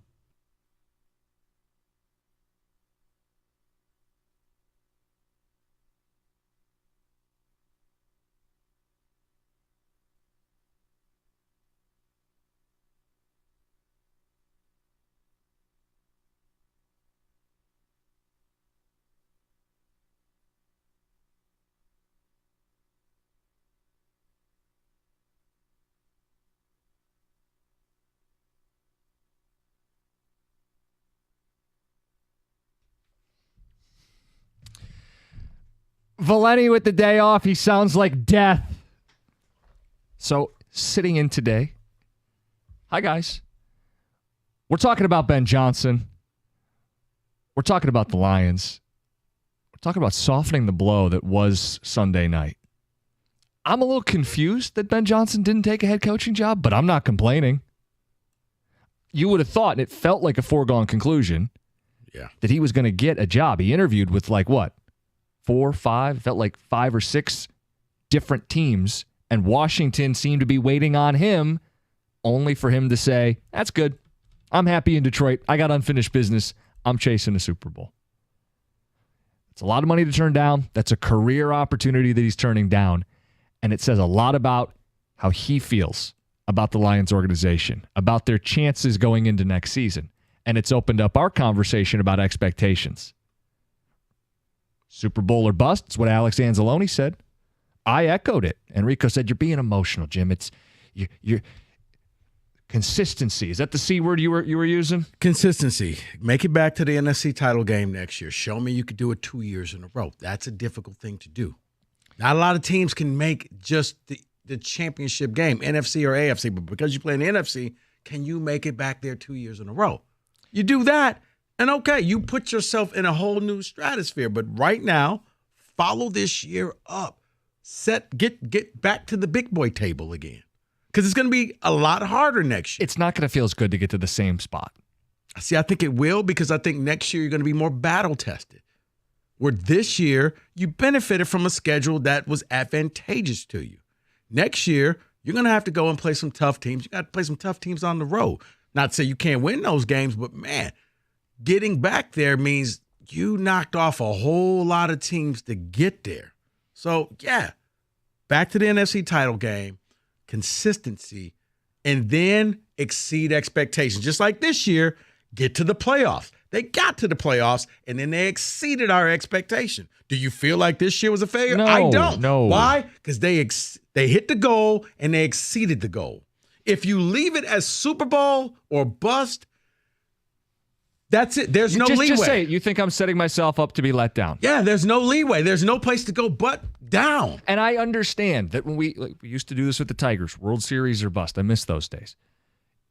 Valenti with the day off. He sounds like death. So, sitting in today. Hi, guys. We're talking about Ben Johnson. We're talking about the Lions. We're talking about softening the blow that was Sunday night. I'm a little confused that Ben Johnson didn't take a head coaching job, but I'm not complaining. You would have thought, and it felt like a foregone conclusion, that he was going to get a job. He interviewed with 4, 5, felt like 5 or 6 different teams, and Washington seemed to be waiting on him, only for him to say, that's good. I'm happy in Detroit. I got unfinished business. I'm chasing a Super Bowl. It's a lot of money to turn down. That's a career opportunity that he's turning down, and it says a lot about how he feels about the Lions organization, about their chances going into next season, and it's opened up our conversation about expectations. Super Bowl or bust. It's what Alex Anzalone said. I echoed it. Enrico said, you're being emotional, Jim. It's you're consistency. Is that the C word you were using? Consistency. Make it back to the NFC title game next year. Show me you could do it 2 years in a row. That's a difficult thing to do. Not a lot of teams can make just the championship game, NFC or AFC, but because you play in the NFC, can you make it back there 2 years in a row? You do that, and okay, you put yourself in a whole new stratosphere. But right now, follow this year up. Get back to the big boy table again. Because it's going to be a lot harder next year. It's not going to feel as good to get to the same spot. See, I think it will, because I think next year you're going to be more battle tested. Where this year, you benefited from a schedule that was advantageous to you. Next year, you're going to have to go and play some tough teams. You got to play some tough teams on the road. Not to say you can't win those games, but man, getting back there means you knocked off a whole lot of teams to get there. So, yeah, back to the NFC title game, consistency, and then exceed expectations. Just like this year, get to the playoffs. They got to the playoffs, and then they exceeded our expectation. Do you feel like this year was a failure? No, I don't. no. Why? Because they hit the goal, and they exceeded the goal. If you leave it as Super Bowl or bust, That's it. There's no leeway. Just say it. You think I'm setting myself up to be let down. Yeah, there's no leeway. There's no place to go but down. And I understand that when we used to do this with the Tigers, World Series or bust. I miss those days.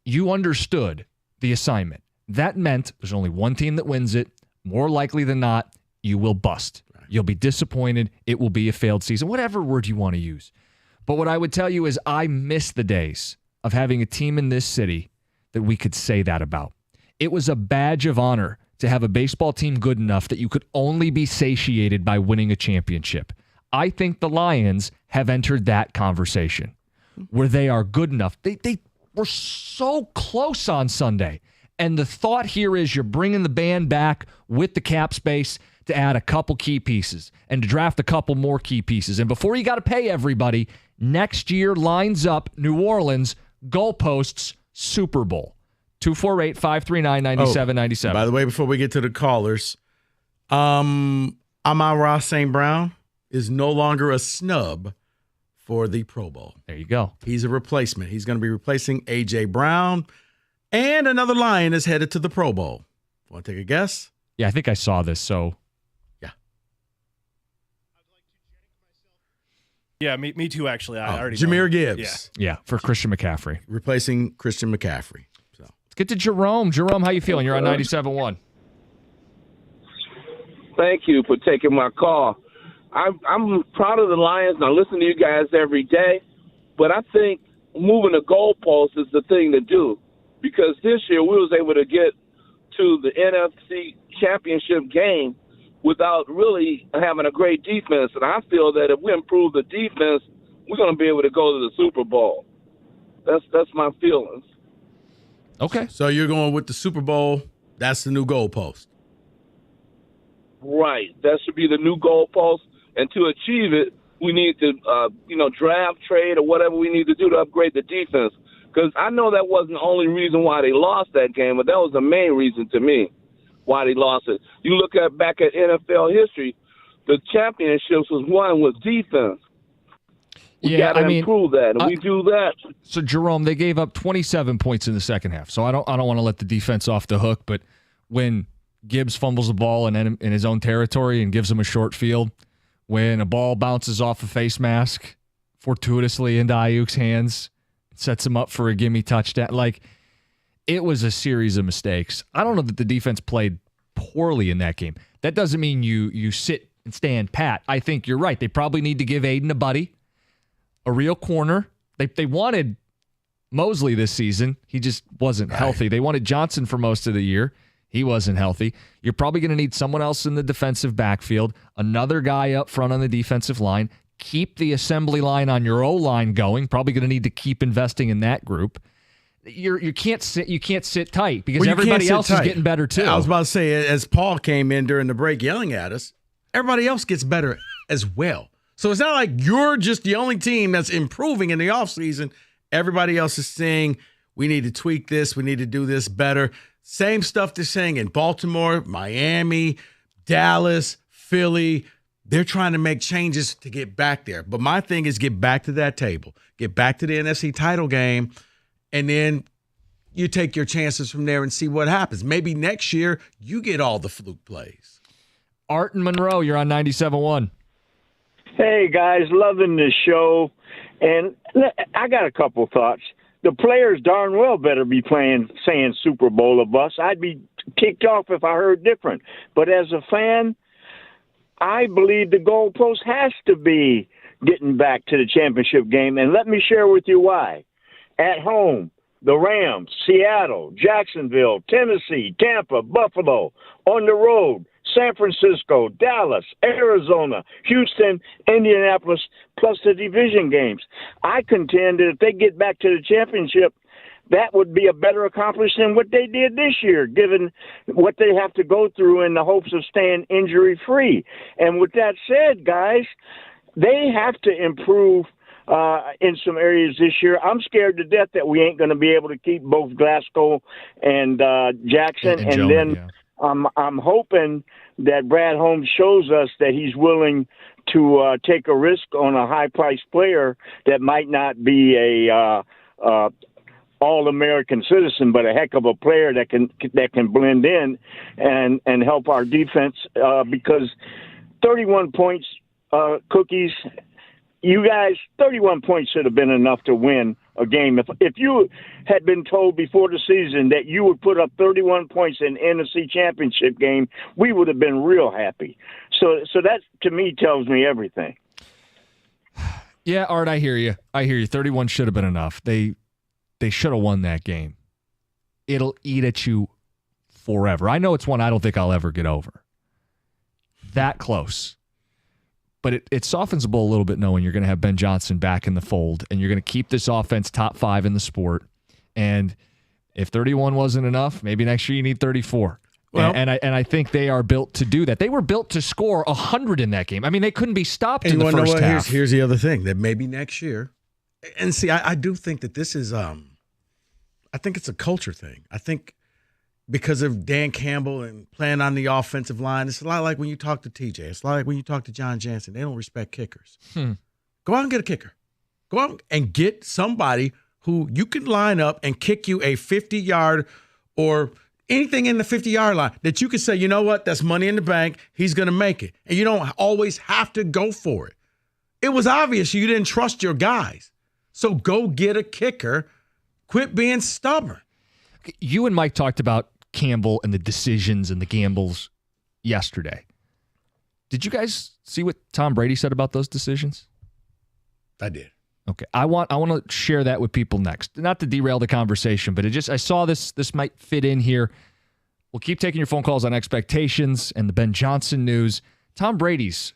You understood the assignment. That meant there's only one team that wins it. More likely than not, you will bust. Right. You'll be disappointed. It will be a failed season, whatever word you want to use. But what I would tell you is I miss the days of having a team in this city that we could say that about. It was a badge of honor to have a baseball team good enough that you could only be satiated by winning a championship. I think the Lions have entered that conversation where they are good enough. They were so close on Sunday. And the thought here is you're bringing the band back with the cap space to add a couple key pieces and to draft a couple more key pieces. And before you got to pay everybody, next year lines up New Orleans, goalposts, Super Bowl. 248-539-9797. By the way, before we get to the callers, Amon-Ra St. Brown is no longer a snub for the Pro Bowl. There you go. He's a replacement. He's going to be replacing A.J. Brown, and another Lion is headed to the Pro Bowl. Want to take a guess? Yeah, I think I saw this, so. Yeah, me too, actually. I already Jahmyr know. Gibbs. Yeah, for Christian McCaffrey. Replacing Christian McCaffrey. Let's get to Jerome. Jerome, how you feeling? You're on 97.1. Thank you for taking my call. I'm proud of the Lions, and I listen to you guys every day, but I think moving the goalpost is the thing to do, because this year we was able to get to the NFC Championship game without really having a great defense, and I feel that if we improve the defense, we're going to be able to go to the Super Bowl. That's my feelings. Okay. So you're going with the Super Bowl. That's the new goalpost. Right. That should be the new goalpost. And to achieve it, we need to, draft, trade, or whatever we need to do to upgrade the defense. Because I know that wasn't the only reason why they lost that game, but that was the main reason to me why they lost it. You look back at NFL history, the championships was won with defense. We got to improve that, and we do that. So, Jerome, they gave up 27 points in the second half. So I don't want to let the defense off the hook, but when Gibbs fumbles the ball in his own territory and gives him a short field, when a ball bounces off a face mask fortuitously into Ayuk's hands, sets him up for a gimme touchdown. It was a series of mistakes. I don't know that the defense played poorly in that game. That doesn't mean you sit and stand pat. I think you're right. They probably need to give Aiden a buddy. A real corner. They wanted Mosley this season. He just wasn't healthy. They wanted Johnson for most of the year. He wasn't healthy. You're probably going to need someone else in the defensive backfield, another guy up front on the defensive line. Keep the assembly line on your O-line going. Probably going to need to keep investing in that group. You can't sit tight because everybody else is getting better too. I was about to say, as Paul came in during the break yelling at us, everybody else gets better as well. So it's not like you're just the only team that's improving in the offseason. Everybody else is saying, we need to tweak this. We need to do this better. Same stuff they're saying in Baltimore, Miami, Dallas, Philly. They're trying to make changes to get back there. But my thing is get back to that table. Get back to the NFC title game, and then you take your chances from there and see what happens. Maybe next year you get all the fluke plays. Art and Monroe, you're on 97.1. Hey, guys, loving this show. And I got a couple thoughts. The players darn well better be saying Super Bowl or bust. I'd be kicked off if I heard different. But as a fan, I believe the goalpost has to be getting back to the championship game. And let me share with you why. At home, the Rams, Seattle, Jacksonville, Tennessee, Tampa, Buffalo. On the road, San Francisco, Dallas, Arizona, Houston, Indianapolis, plus the division games. I contend that if they get back to the championship, that would be a better accomplishment than what they did this year, given what they have to go through in the hopes of staying injury-free. And with that said, guys, they have to improve in some areas this year. I'm scared to death that we ain't going to be able to keep both Glasgow and Jackson. And then I'm hoping that Brad Holmes shows us that he's willing to take a risk on a high-priced player that might not be a all-American citizen, but a heck of a player that can blend in and help our defense because 31 points, Cookies. You guys, 31 points should have been enough to win a game. If you had been told before the season that you would put up 31 points in the NFC Championship game, we would have been real happy. So that, to me, tells me everything. Yeah, Art, I hear you. 31 should have been enough. They should have won that game. It'll eat at you forever. I know it's one I don't think I'll ever get over. That close. But it softens the blow a little bit knowing you're going to have Ben Johnson back in the fold and you're going to keep this offense top 5 in the sport. And if 31 wasn't enough, maybe next year you need 34. Well, and I think they are built to do that. They were built to score 100 in that game. I mean, they couldn't be stopped in the first half. Here's the other thing, that maybe next year, and see, I do think that this is, I think it's a culture thing. I think because of Dan Campbell and playing on the offensive line, it's a lot like when you talk to TJ. It's a lot like when you talk to John Jansen. They don't respect kickers. Go out and get a kicker. Go out and get somebody who you can line up and kick you a 50-yard or anything in the 50-yard line that you can say, you know what, that's money in the bank. He's going to make it. And you don't always have to go for it. It was obvious you didn't trust your guys. So go get a kicker. Quit being stubborn. You and Mike talked about Campbell and the decisions and the gambles yesterday. Did you guys see what Tom Brady said about those decisions? I did. Okay. I want to share that with people next. Not to derail the conversation, but I saw this might fit in here. We'll keep taking your phone calls on expectations and the Ben Johnson news. Tom Brady's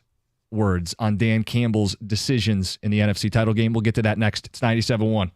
words on Dan Campbell's decisions in the NFC title game. We'll get to that next. It's 97.1.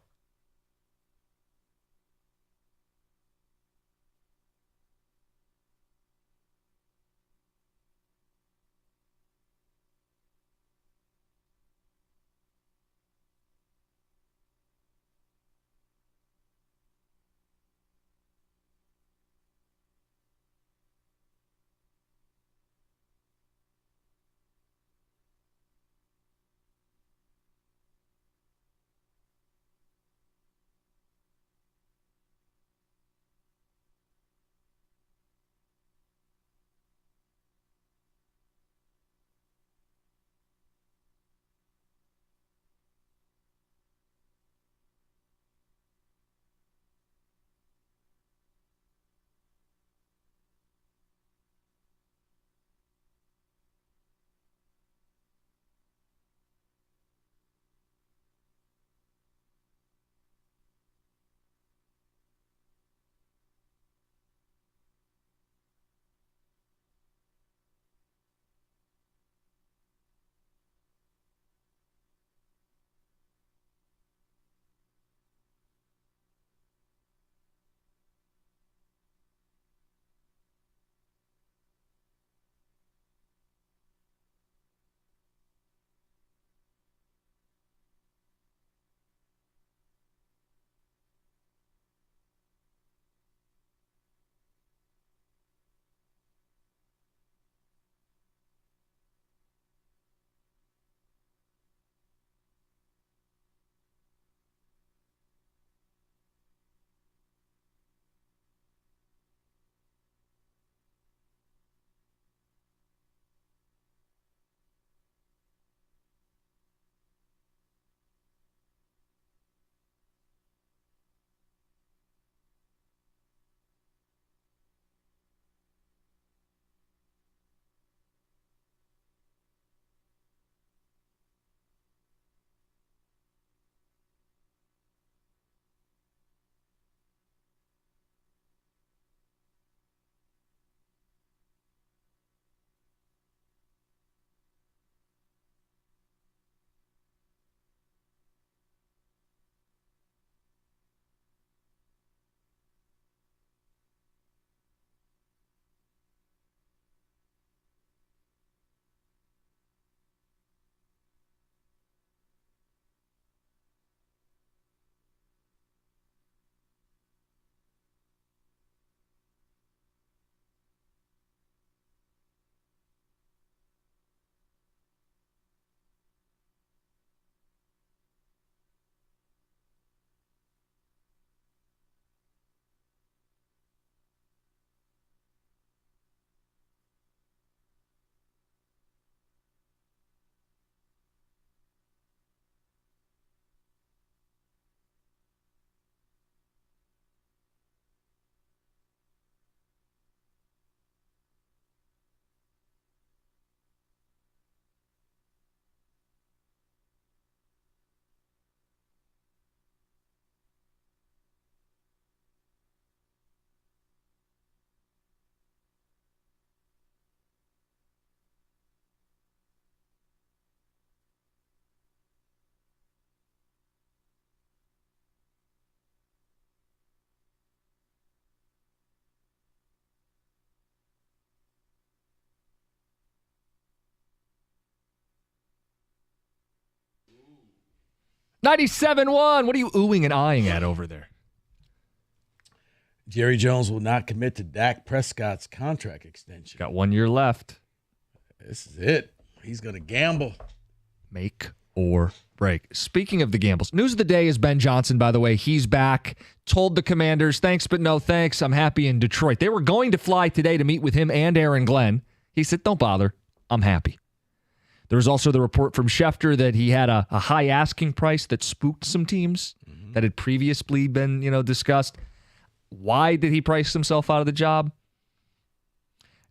97.1. What are you oohing and eyeing at over there? Jerry Jones will not commit to Dak Prescott's contract extension. Got 1 year left. This is it. He's going to gamble. Make or break. Speaking of the gambles, news of the day is Ben Johnson, by the way. He's back. Told the Commanders, thanks, but no thanks. I'm happy in Detroit. They were going to fly today to meet with him and Aaron Glenn. He said, don't bother. I'm happy. There was also the report from Schefter that he had a high asking price that spooked some teams that had previously been, discussed. Why did he price himself out of the job?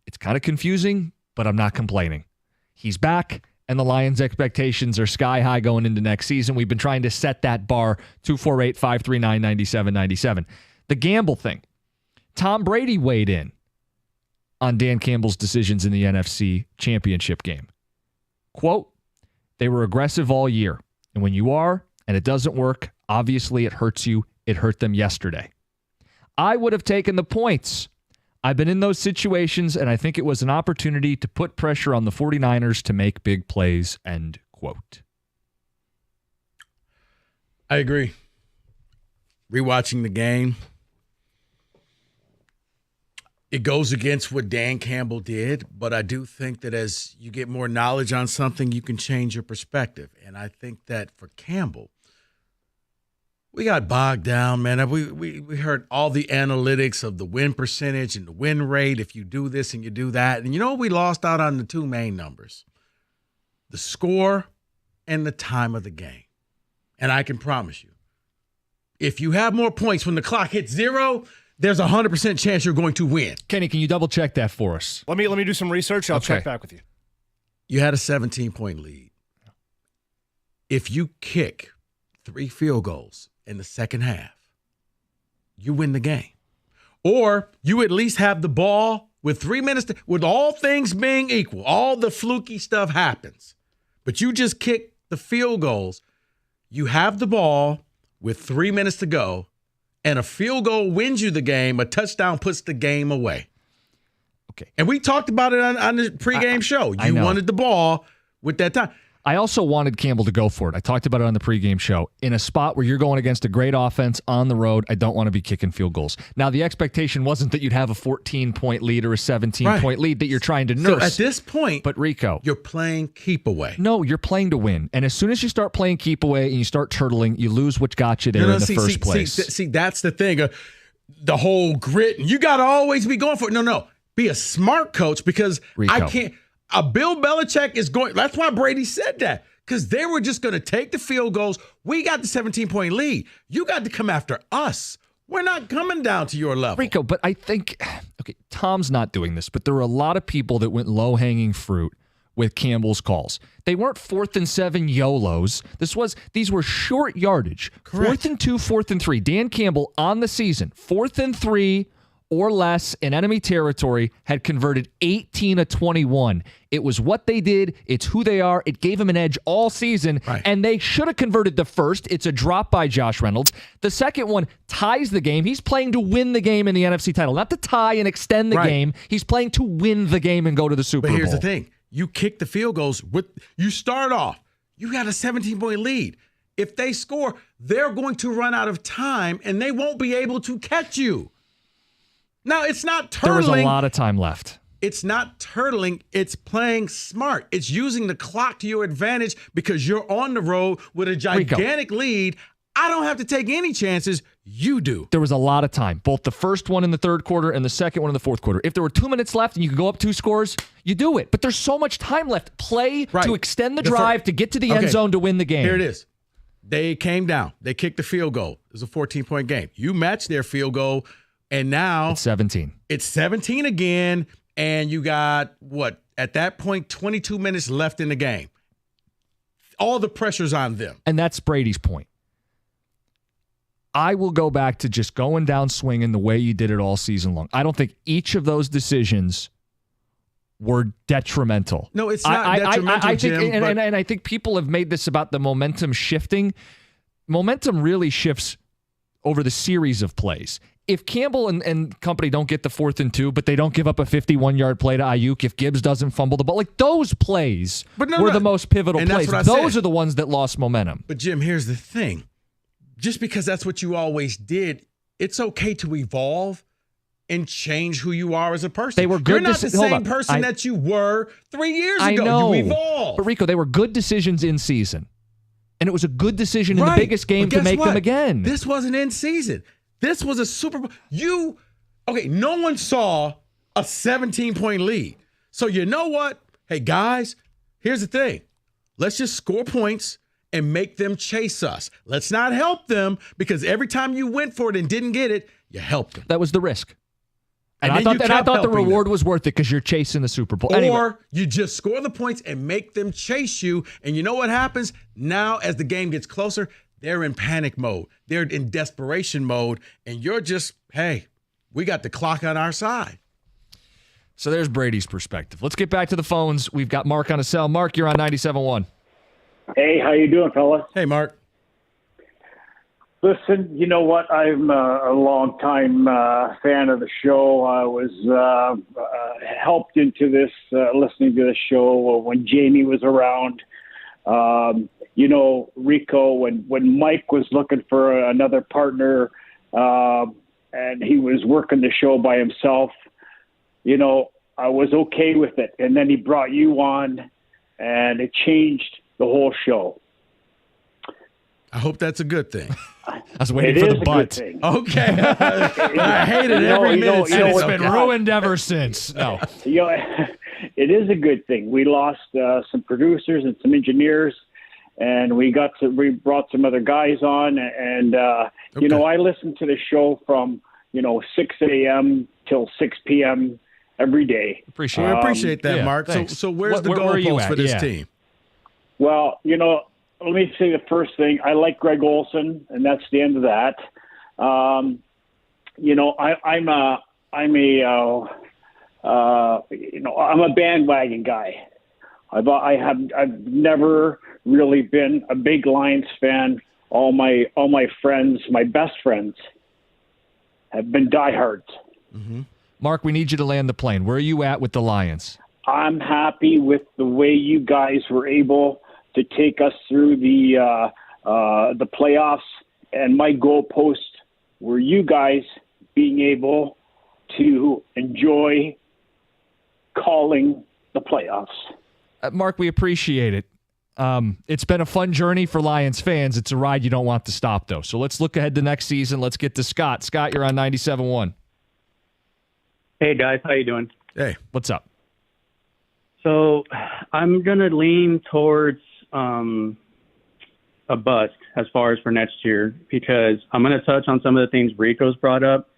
It's kind of confusing, but I'm not complaining. He's back, and the Lions' expectations are sky high going into next season. We've been trying to set that bar, 248-539-9797. The gamble thing. Tom Brady weighed in on Dan Campbell's decisions in the NFC Championship game. Quote, they were aggressive all year, and when you are, and it doesn't work, obviously it hurts you. It hurt them yesterday. I would have taken the points. I've been in those situations, and I think it was an opportunity to put pressure on the 49ers to make big plays, end quote. I agree. Rewatching the game, it goes against what Dan Campbell did, but I do think that as you get more knowledge on something, you can change your perspective. And I think that for Campbell, we got bogged down, man. We heard all the analytics of the win percentage and the win rate if you do this and you do that. And we lost out on the two main numbers, the score and the time of the game. And I can promise you, if you have more points when the clock hits 0, there's a 100% chance you're going to win. Kenny, can you double check that for us? Let me do some research. I'll check back with you. You had a 17-point lead. If you kick 3 field goals in the second half, you win the game. Or you at least have the ball with 3 minutes, with all things being equal, all the fluky stuff happens. But you just kick the field goals. You have the ball with 3 minutes to go, and a field goal wins you the game. A touchdown puts the game away. Okay. And we talked about it on the pregame show. You wanted the ball with that time. I also wanted Campbell to go for it. I talked about it on the pregame show. In a spot where you're going against a great offense on the road, I don't want to be kicking field goals. Now, the expectation wasn't that you'd have a 14-point lead or a 17-point lead that you're trying to nurse. So at this point, but Rico, you're playing keep away. No, you're playing to win. And as soon as you start playing keep away and you start turtling, you lose what got you there in the first place. See, that's the thing. The whole grit. You got to always be going for it. No. Be a smart coach, because Rico. I can't. Bill Belichick is going. That's why Brady said that, because they were just going to take the field goals. We got the 17-point lead. You got to come after us. We're not coming down to your level. Rico, but I think, Tom's not doing this, but there were a lot of people that went low-hanging fruit with Campbell's calls. They weren't 4th and 7 YOLOs. These were short yardage. Correct. 4th and 2, 4th and 3. Dan Campbell on the season, 4th and 3 or less in enemy territory, had converted 18 of 21. It was what they did. It's who they are. It gave them an edge all season, and they should have converted the first. It's a drop by Josh Reynolds. The second one ties the game. He's playing to win the game in the NFC title, not to tie and extend the game. He's playing to win the game and go to the Super Bowl. But here's the thing. You kick the field goals. You start off. You got a 17-point lead. If they score, they're going to run out of time, and they won't be able to catch you. Now, it's not turtling. There was a lot of time left. It's not turtling. It's playing smart. It's using the clock to your advantage because you're on the road with a gigantic lead. I don't have to take any chances. You do. There was a lot of time, both the first one in the third quarter and the second one in the fourth quarter. If there were 2 minutes left and you could go up 2 scores, you do it. But there's so much time left. Play to extend the drive, to get to the end zone to win the game. Here it is. They came down. They kicked the field goal. It was a 14-point game. You matched their field goal. And now it's 17. It's 17 again, and you got, at that point, 22 minutes left in the game. All the pressure's on them. And that's Brady's point. I will go back to just going down swinging the way you did it all season long. I don't think each of those decisions were detrimental. No, it's not detrimental, I think, Jim. And I think people have made this about the momentum shifting. Momentum really shifts over the series of plays. if Campbell and company don't get the 4th and 2, but they don't give up a 51-yard play to Ayuk, if Gibbs doesn't fumble the ball, like those plays were the most pivotal plays. Those are the ones that lost momentum. But, Jim, here's the thing. Just because that's what you always did, it's okay to evolve and change who you are as a person. They were good. You're not the same person that you were 3 years ago. I know. You evolved. But, Rico, they were good decisions in season. And it was a good decision in the biggest game to make them again. This wasn't in season. This was a Super Bowl. No one saw a 17-point lead. So you know what? Hey, guys, here's the thing. Let's just score points and make them chase us. Let's not help them, because every time you went for it and didn't get it, you helped them. That was the risk. And I thought the reward was worth it because you're chasing the Super Bowl. Or you just score the points and make them chase you. And you know what happens? Now, as the game gets closer, they're in panic mode. They're in desperation mode. And you're just, hey, we got the clock on our side. So there's Brady's perspective. Let's get back to the phones. We've got Mark on a cell. Mark, you're on 97.1. Hey, how you doing, fellas? Hey, Mark. Listen, you know what? I'm a long-time fan of the show. I was helped into this, listening to the show when Jamie was around. Rico, when Mike was looking for another partner and he was working the show by himself, I was okay with it. And then he brought you on, and it changed the whole show. I hope that's a good thing. I was waiting for the butt. Okay. I hated every minute. It's been ruined ever since. No. It is a good thing. We lost some producers and some engineers, and we brought some other guys on, and I listened to the show from 6 a.m. till 6 p.m. every day. I appreciate that, Mark. So where's the goalpost for this team? Well, let me say the first thing. I like Greg Olson, and that's the end of that. I'm a bandwagon guy. I've never really been a big Lions fan. All my friends, my best friends, have been diehards. Mm-hmm. Mark, we need you to land the plane. Where are you at with the Lions? I'm happy with the way you guys were able to take us through the playoffs, and my goalpost were you guys being able to enjoy calling the playoffs. Mark, we appreciate it. It's been a fun journey for Lions fans. It's a ride you don't want to stop, though. So let's look ahead to next season. Let's get to Scott. Scott, you're on 97.1. Hey, guys. How you doing? Hey. What's up? So I'm going to lean towards a bust as far as for next year, because I'm going to touch on some of the things Rico's brought up.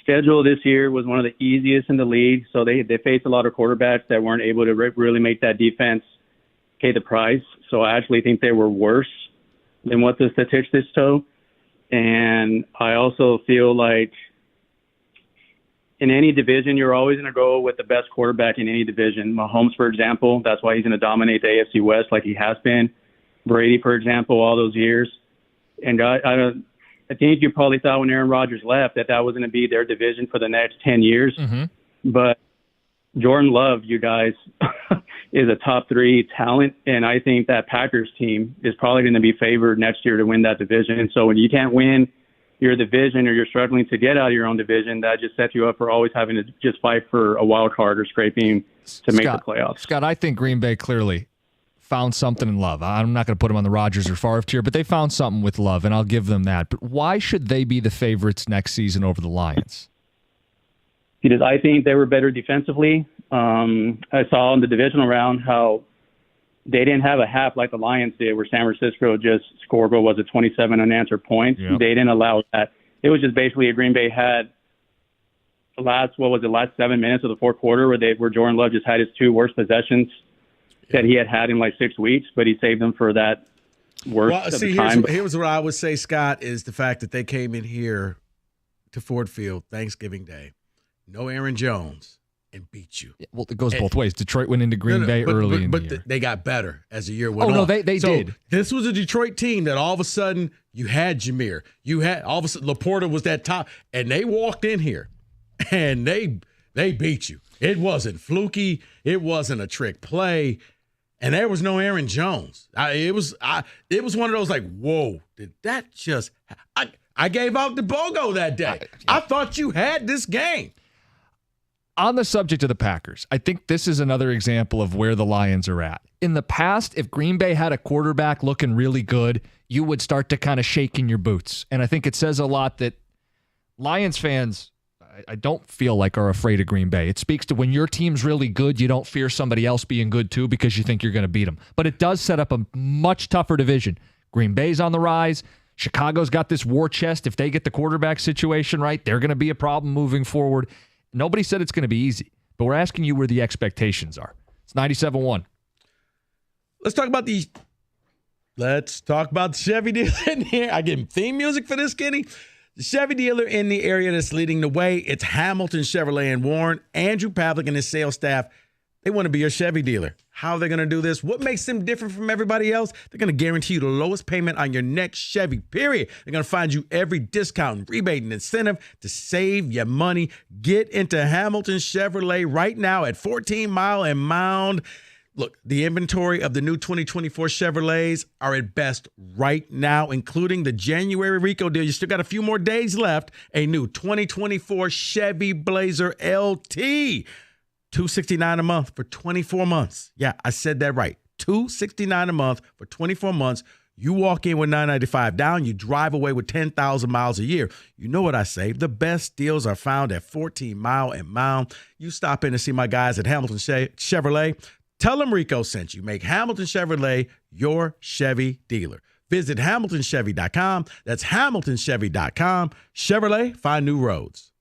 Schedule this year was one of the easiest in the league, so they faced a lot of quarterbacks that weren't able to really make that defense pay the price. So I actually think they were worse than what the statistics show. And I also feel like in any division, you're always going to go with the best quarterback in any division. Mahomes, for example, that's why he's going to dominate the AFC West like he has been. Brady, for example, all those years. And I think you probably thought when Aaron Rodgers left that was going to be their division for the next 10 years. Mm-hmm. But Jordan Love, you guys, is a top 3 talent, and I think that Packers team is probably going to be favored next year to win that division. And so when you can't win your division, or you're struggling to get out of your own division, that just sets you up for always having to just fight for a wild card or scraping to make the playoffs. Scott, I think Green Bay clearly found something in Love. I'm not going to put them on the Rodgers or Favre tier, but they found something with Love, and I'll give them that. But why should they be the favorites next season over the Lions? Because I think they were better defensively. I saw in the divisional round how they didn't have a half like the Lions did, where San Francisco just scored, 27 unanswered points. Yep. They didn't allow that. It was just basically Green Bay had the last 7 minutes of the fourth quarter where Jordan Love just had his 2 worst possessions that he had in like 6 weeks, but he saved them for that worst of the time. Here's what I would say, Scott, is the fact that they came in here to Ford Field Thanksgiving Day. No Aaron Jones. and beat you. Well, it goes both ways. Detroit went into Green Bay early in the year. They got better as the year went on. Oh, no, they did. This was a Detroit team that all of a sudden you had Jameer. You had all of a sudden Laporta was that top, and they walked in here and they beat you. It wasn't fluky. It wasn't a trick play. And there was no Aaron Jones. It was one of those like, whoa, did that just I gave out the BOGO that day. I thought you had this game. On the subject of the Packers, I think this is another example of where the Lions are at. In the past, if Green Bay had a quarterback looking really good, you would start to kind of shake in your boots. And I think it says a lot that Lions fans, I don't feel like are afraid of Green Bay. It speaks to when your team's really good, you don't fear somebody else being good too because you think you're going to beat them. But it does set up a much tougher division. Green Bay's on the rise. Chicago's got this war chest. If they get the quarterback situation right, they're going to be a problem moving forward. Nobody said it's going to be easy, but we're asking you where the expectations are. It's 97.1. Let's talk about the Chevy dealer in here. I give him theme music for this, Kenny. The Chevy dealer in the area that's leading the way, it's Hamilton Chevrolet and Warren. Andrew Pavlik and his sales staff, they want to be your Chevy dealer. How are they going to do this? What makes them different from everybody else? They're going to guarantee you the lowest payment on your next Chevy, period. They're going to find you every discount, rebate, and incentive to save your money. Get into Hamilton Chevrolet right now at 14 Mile and Mound. Look, the inventory of the new 2024 Chevrolets are at best right now, including the January Rico deal. You still got a few more days left. A new 2024 Chevy Blazer LT. $269 a month for 24 months. Yeah, I said that right. $269 a month for 24 months. You walk in with $995 down. You drive away with 10,000 miles a year. You know what I say. The best deals are found at 14 Mile and Mound. You stop in to see my guys at Hamilton Chevrolet. Tell them Rico sent you. Make Hamilton Chevrolet your Chevy dealer. Visit HamiltonChevy.com. That's HamiltonChevy.com. Chevrolet, find new roads.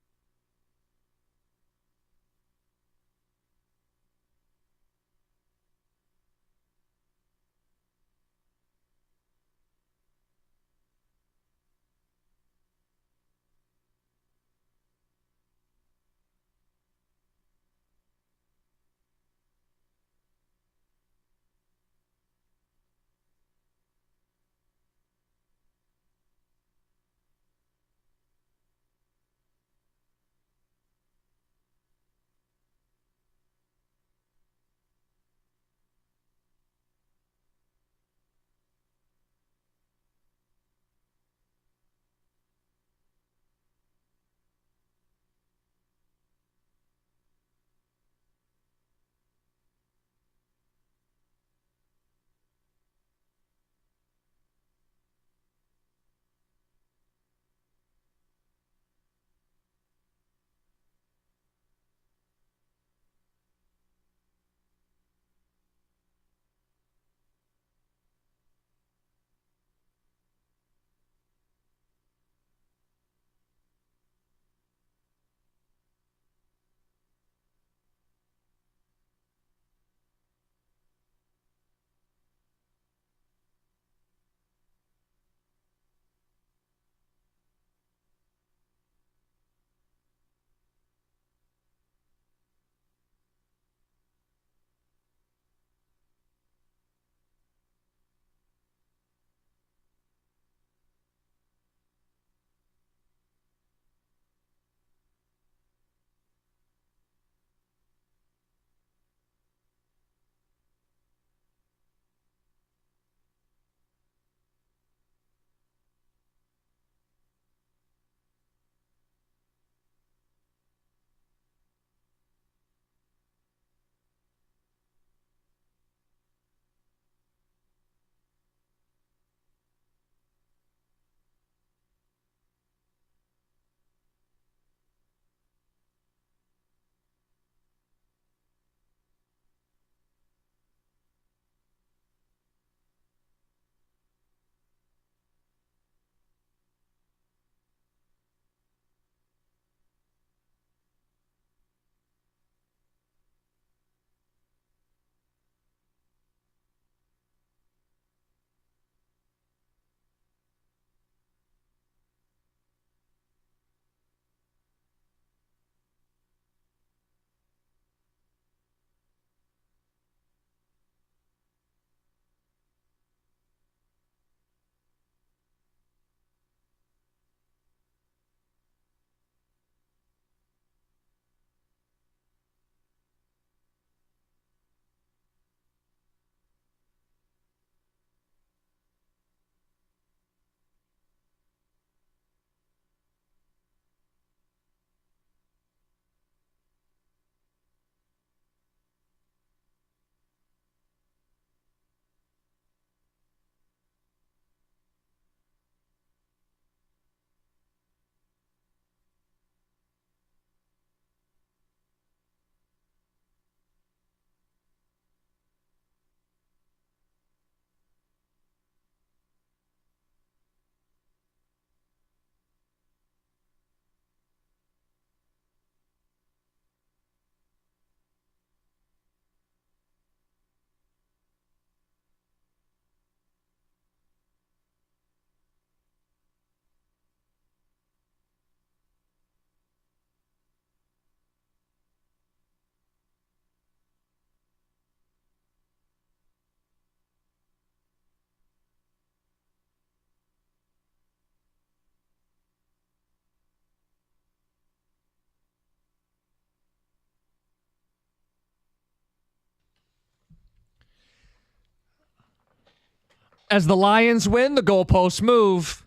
as the Lions win, the goalposts move.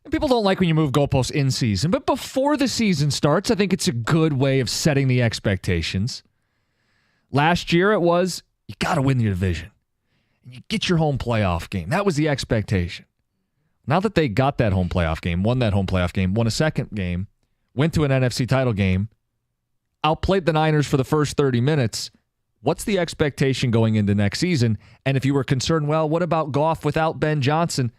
And people don't like when you move goalposts in season, but before the season starts, I think it's a good way of setting the expectations. Last year it was, you got to win the division. And you get your home playoff game. That was the expectation. Now that they got that home playoff game, won that home playoff game, won a second game, went to an NFC title game, outplayed the Niners for the first 30 minutes, what's the expectation going into next season? And if you were concerned, well, what about Goff without Ben Johnson?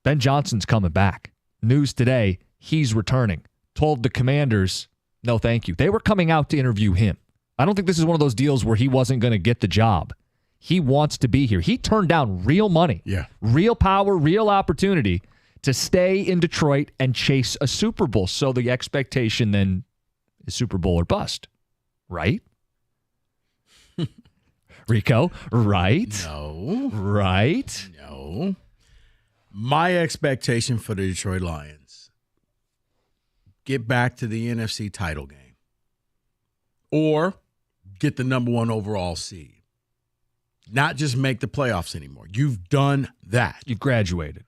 Ben Johnson's coming back. News today, he's returning. Told the Commanders, no thank you. They were coming out to interview him. I don't think this is one of those deals where he wasn't going to get the job. He wants to be here. He turned down real money, real power, real opportunity to stay in Detroit and chase a Super Bowl. So the expectation then is Super Bowl or bust, right? Rico, right? No. Right? No. My expectation for the Detroit Lions, get back to the NFC title game or get the number 1 overall seed. Not just make the playoffs anymore. You've done that. You've graduated.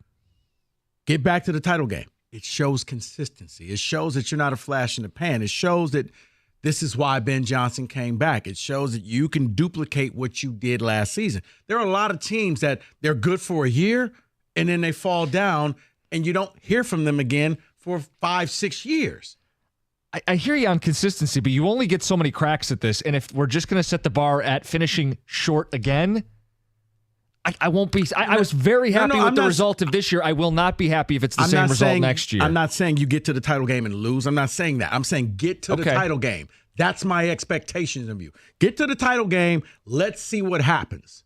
Get back to the title game. It shows consistency. It shows that you're not a flash in the pan. It shows that this is why Ben Johnson came back. It shows that you can duplicate what you did last season. There are a lot of teams that they're good for a year and then they fall down and you don't hear from them again for 5-6 years. I hear you on consistency, but you only get so many cracks at this. And if we're just going to set the bar at finishing short again, I won't be. I was very happy with the result of this year. I will not be happy if it's the same result next year. I'm not saying you get to the title game and lose. I'm not saying that. I'm saying get to the title game. That's my expectations of you. Get to the title game. Let's see what happens.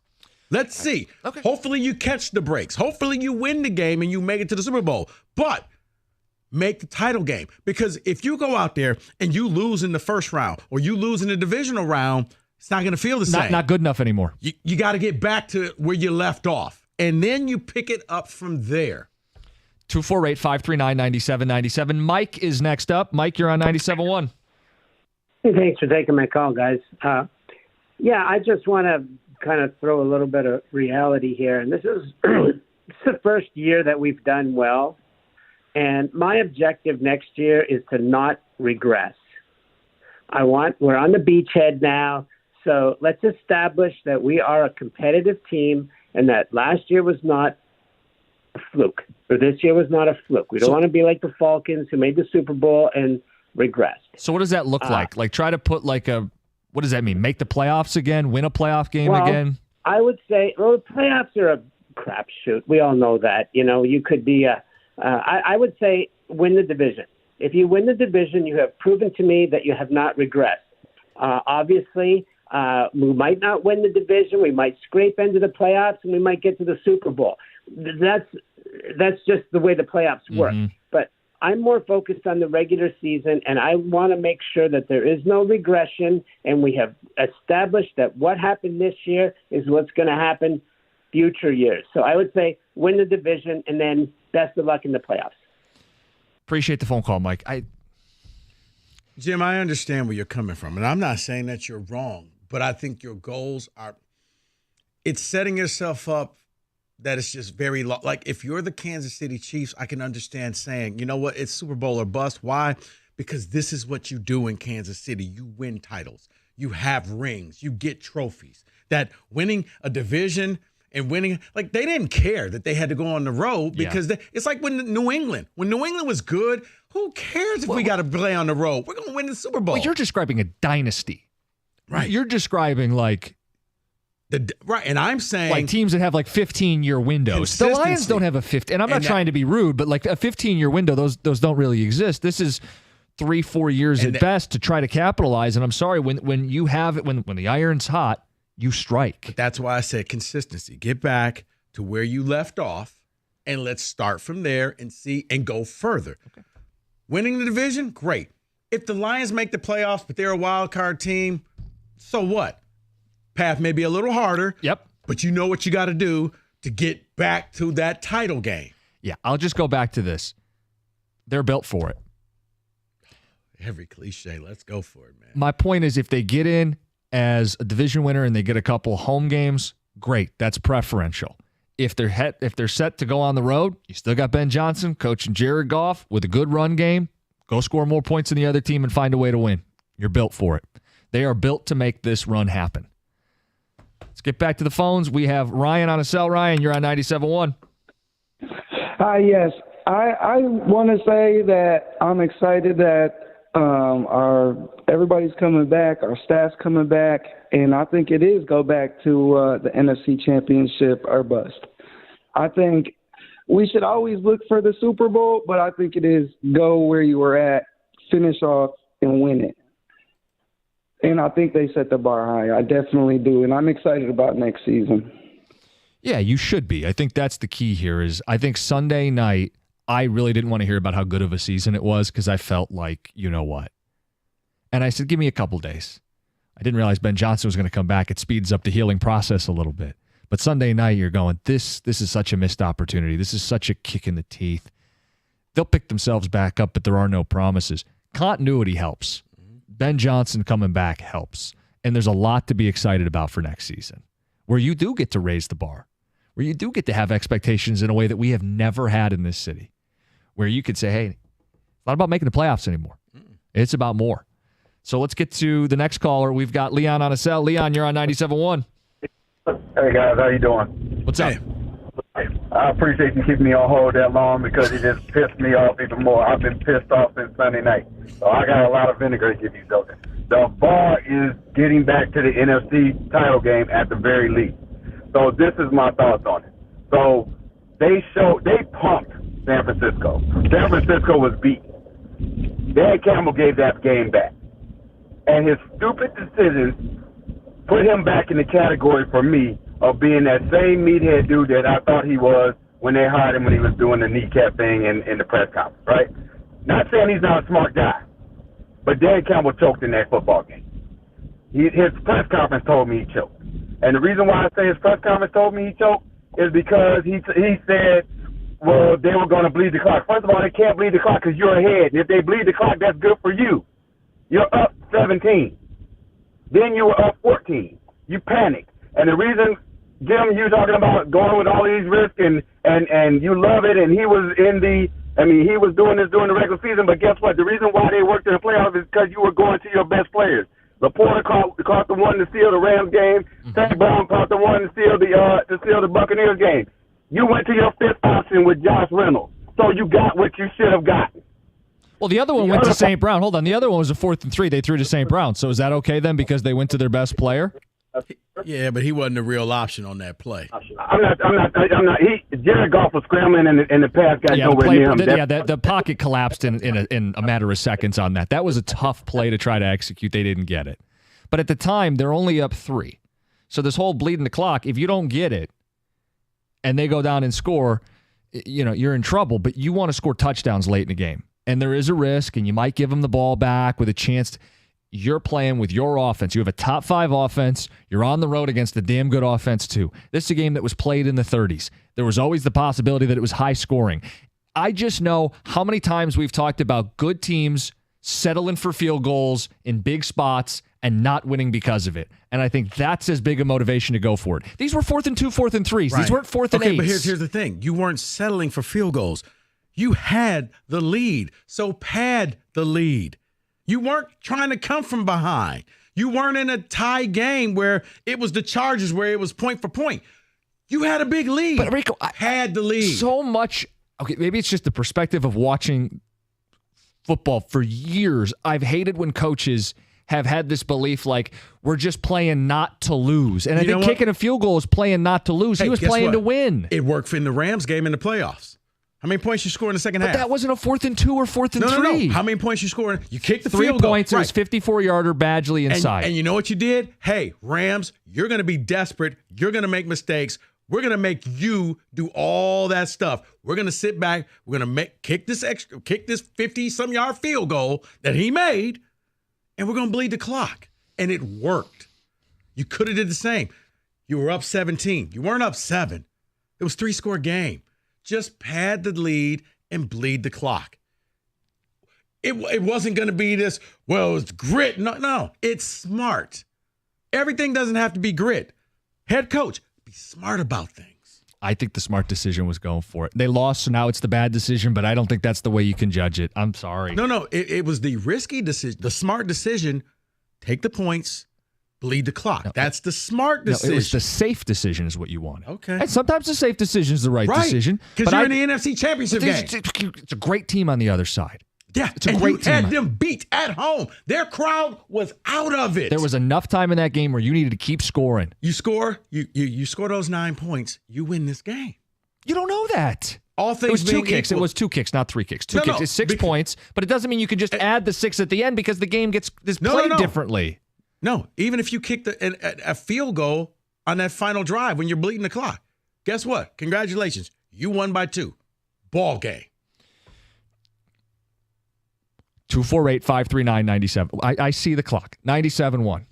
Let's see. Okay. Hopefully you catch the breaks. Hopefully you win the game and you make it to the Super Bowl. But make the title game. Because if you go out there and you lose in the first round or you lose in the divisional round, it's not going to feel the same. Not good enough anymore. You got to get back to where you left off. And then you pick it up from there. 248-539-9797. Mike is next up. Mike, you're on 97.1. Hey, thanks for taking my call, guys. I just want to kind of throw a little bit of reality here. And this is it's the first year that we've done well. And my objective next year is to not regress. We're on the beachhead now, so let's establish that we are a competitive team and that last year was not a fluke, or this year was not a fluke. We don't want to be like the Falcons who made the Super Bowl and regressed. So what does that look like? Like try to put what does that mean? Make the playoffs again? Win a playoff game again? I would say, the playoffs are a crapshoot. We all know that. You could be I would say win the division. If you win the division, you have proven to me that you have not regressed. Obviously, we might not win the division. We might scrape into the playoffs, and we might get to the Super Bowl. That's just the way the playoffs work. Mm-hmm. But I'm more focused on the regular season, and I want to make sure that there is no regression, and we have established that what happened this year is what's going to happen future years. So I would say win the division, and then best of luck in the playoffs. Appreciate the phone call, Mike. Jim, I understand where you're coming from, and I'm not saying that you're wrong, but I think your goals are – it's setting yourself up that it's just very – like if you're the Kansas City Chiefs, I can understand saying, you know what, it's Super Bowl or bust. Why? Because this is what you do in Kansas City. You win titles. You have rings. You get trophies. That winning a division – and winning, like they didn't care that they had to go on the road because it's like when New England was good, who cares if we got to play on the road? We're going to win the Super Bowl. Well, you're describing a dynasty. Right. You're describing right. And I'm saying like teams that have like 15-year windows. The Lions don't have a 15, and I'm not trying to be rude, but like a 15-year window, those don't really exist. This is 3-4 years at best to try to capitalize. And I'm sorry, when you have it, when the iron's hot, you strike. But that's why I said consistency. Get back to where you left off, and let's start from there and see and go further. Okay. Winning the division, great. If the Lions make the playoffs, but they're a wild card team, so what? Path may be a little harder. Yep. But you know what you got to do to get back to that title game. Yeah, I'll just go back to this. They're built for it. Every cliche, let's go for it, man. My point is if they get in as a division winner and they get a couple home games, great. That's preferential. if they're set to go on the road, you still got Ben Johnson coaching Jared Goff with a good run game. Go score more points than the other team and find a way to win. You're built for it. They are built to make this run happen. Let's get back to the phones. We have Ryan on a cell. Ryan, you're on 97.1. Hi, yes. I want to say that I'm excited that everybody's coming back, our staff's coming back, and I think it is go back to the NFC Championship or bust. I think we should always look for the Super Bowl, but I think it is go where you were at, finish off, and win it. And I think they set the bar high. I definitely do, and I'm excited about next season. Yeah, you should be. I think that's the key here is I think Sunday night, I really didn't want to hear about how good of a season it was because I felt like, you know what. And I said, give me a couple days. I didn't realize Ben Johnson was going to come back. It speeds up the healing process a little bit. But Sunday night, you're going, this is such a missed opportunity. This is such a kick in the teeth. They'll pick themselves back up, but there are no promises. Continuity helps. Ben Johnson coming back helps. And there's a lot to be excited about for next season, where you do get to raise the bar, where you do get to have expectations in a way that we have never had in this city, where you could say, hey, it's not about making the playoffs anymore. It's about more. So let's get to the next caller. We've got Leon on a cell. Leon, you're on 97.1. Hey, guys. How you doing? What's up? I appreciate you keeping me on hold that long because it just pissed me off even more. I've been pissed off since Sunday night. So I got a lot of vinegar to give you, though. The bar is getting back to the NFC title game at the very least. So this is my thoughts on it. So they pumped San Francisco. San Francisco was beat. Dan Campbell gave that game back. And his stupid decisions put him back in the category for me of being that same meathead dude that I thought he was when they hired him when he was doing the kneecap thing in the press conference, right? Not saying he's not a smart guy, but Dan Campbell choked in that football game. His press conference told me he choked. And the reason why I say his press conference told me he choked is because he said, well, they were going to bleed the clock. First of all, they can't bleed the clock because you're ahead. And if they bleed the clock, that's good for you. You're up 17. Then you were up 14. You panicked. And the reason, Jim, you talking about going with all these risks and you love it, and he was he was doing this during the regular season, but guess what? The reason why they worked in the playoffs is because you were going to your best players. Laporta caught the one to steal the Rams game. St. Brown caught the one to steal the Buccaneers game. You went to your fifth option with Josh Reynolds. So you got what you should have gotten. Well, the other one went to St. Brown. Hold on. The other one was a 4th and 3. They threw to St. Brown. So is that okay then because they went to their best player? Yeah, but he wasn't a real option on that play. I'm not. Jared Goff was scrambling and the pass got nowhere near him. The pocket collapsed in a matter of seconds on that. That was a tough play to try to execute. They didn't get it. But at the time, they're only up 3. So this whole bleeding the clock, if you don't get it and they go down and score, you're in trouble. But you want to score touchdowns late in the game. And there is a risk, and you might give them the ball back with a chance. You're playing with your offense. You have a top 5 offense. You're on the road against a damn good offense, too. This is a game that was played in the 30s. There was always the possibility that it was high scoring. I just know how many times we've talked about good teams settling for field goals in big spots and not winning because of it. And I think that's as big a motivation to go for it. These were 4th and 2, 4th and 3s. Right. These weren't 4th and 8s. Okay, but here's the thing. You weren't settling for field goals. You had the lead, so pad the lead. You weren't trying to come from behind. You weren't in a tie game where it was the Chargers where it was point for point. You had a big lead. But Rico, I had the lead. So much. Okay, maybe it's just the perspective of watching football for years. I've hated when coaches have had this belief like we're just playing not to lose. And I think kicking a field goal is playing not to lose. He was playing to win. It worked in the Rams game in the playoffs. How many points you scored in the second half? But that wasn't a 4th and 2 or 4th and 3. No. How many points you scored? You kicked the 3 field goal. 3 points. It was 54-yarder Badgley inside. And you know what you did? Hey, Rams, you're going to be desperate. You're going to make mistakes. We're going to make you do all that stuff. We're going to sit back. We're going to kick this 50-some yard field goal that he made, and we're going to bleed the clock. And it worked. You could have did the same. You were up 17. You weren't up 7. It was a 3-score game. Just pad the lead and bleed the clock. It wasn't going to be this, well, it's grit. No, it's smart. Everything doesn't have to be grit. Head coach, be smart about things. I think the smart decision was going for it. They lost, so now it's the bad decision, but I don't think that's the way you can judge it. I'm sorry. No, it was the risky decision. The smart decision, take the points, bleed the clock. No, that's the smart decision. No, it was the safe decision is what you wanted. Okay. And sometimes the safe decision is the right decision. Because you're in the NFC Championship game. It's a great team on the other side. Yeah, it's a great team. You had them beat at home. Their crowd was out of it. There was enough time in that game where you needed to keep scoring. You score those 9 points, you win this game. You don't know that. All things it was being 2 kicks. equal. It was 2 kicks, not 3 kicks. 2 kicks. It's 6 points, but it doesn't mean you can just add the 6 at the end because the game is played differently. No, even if you kick a field goal on that final drive when you're bleeding the clock, guess what? Congratulations. You won by 2. Ball game. 248-539-97. I see the clock. 97-1.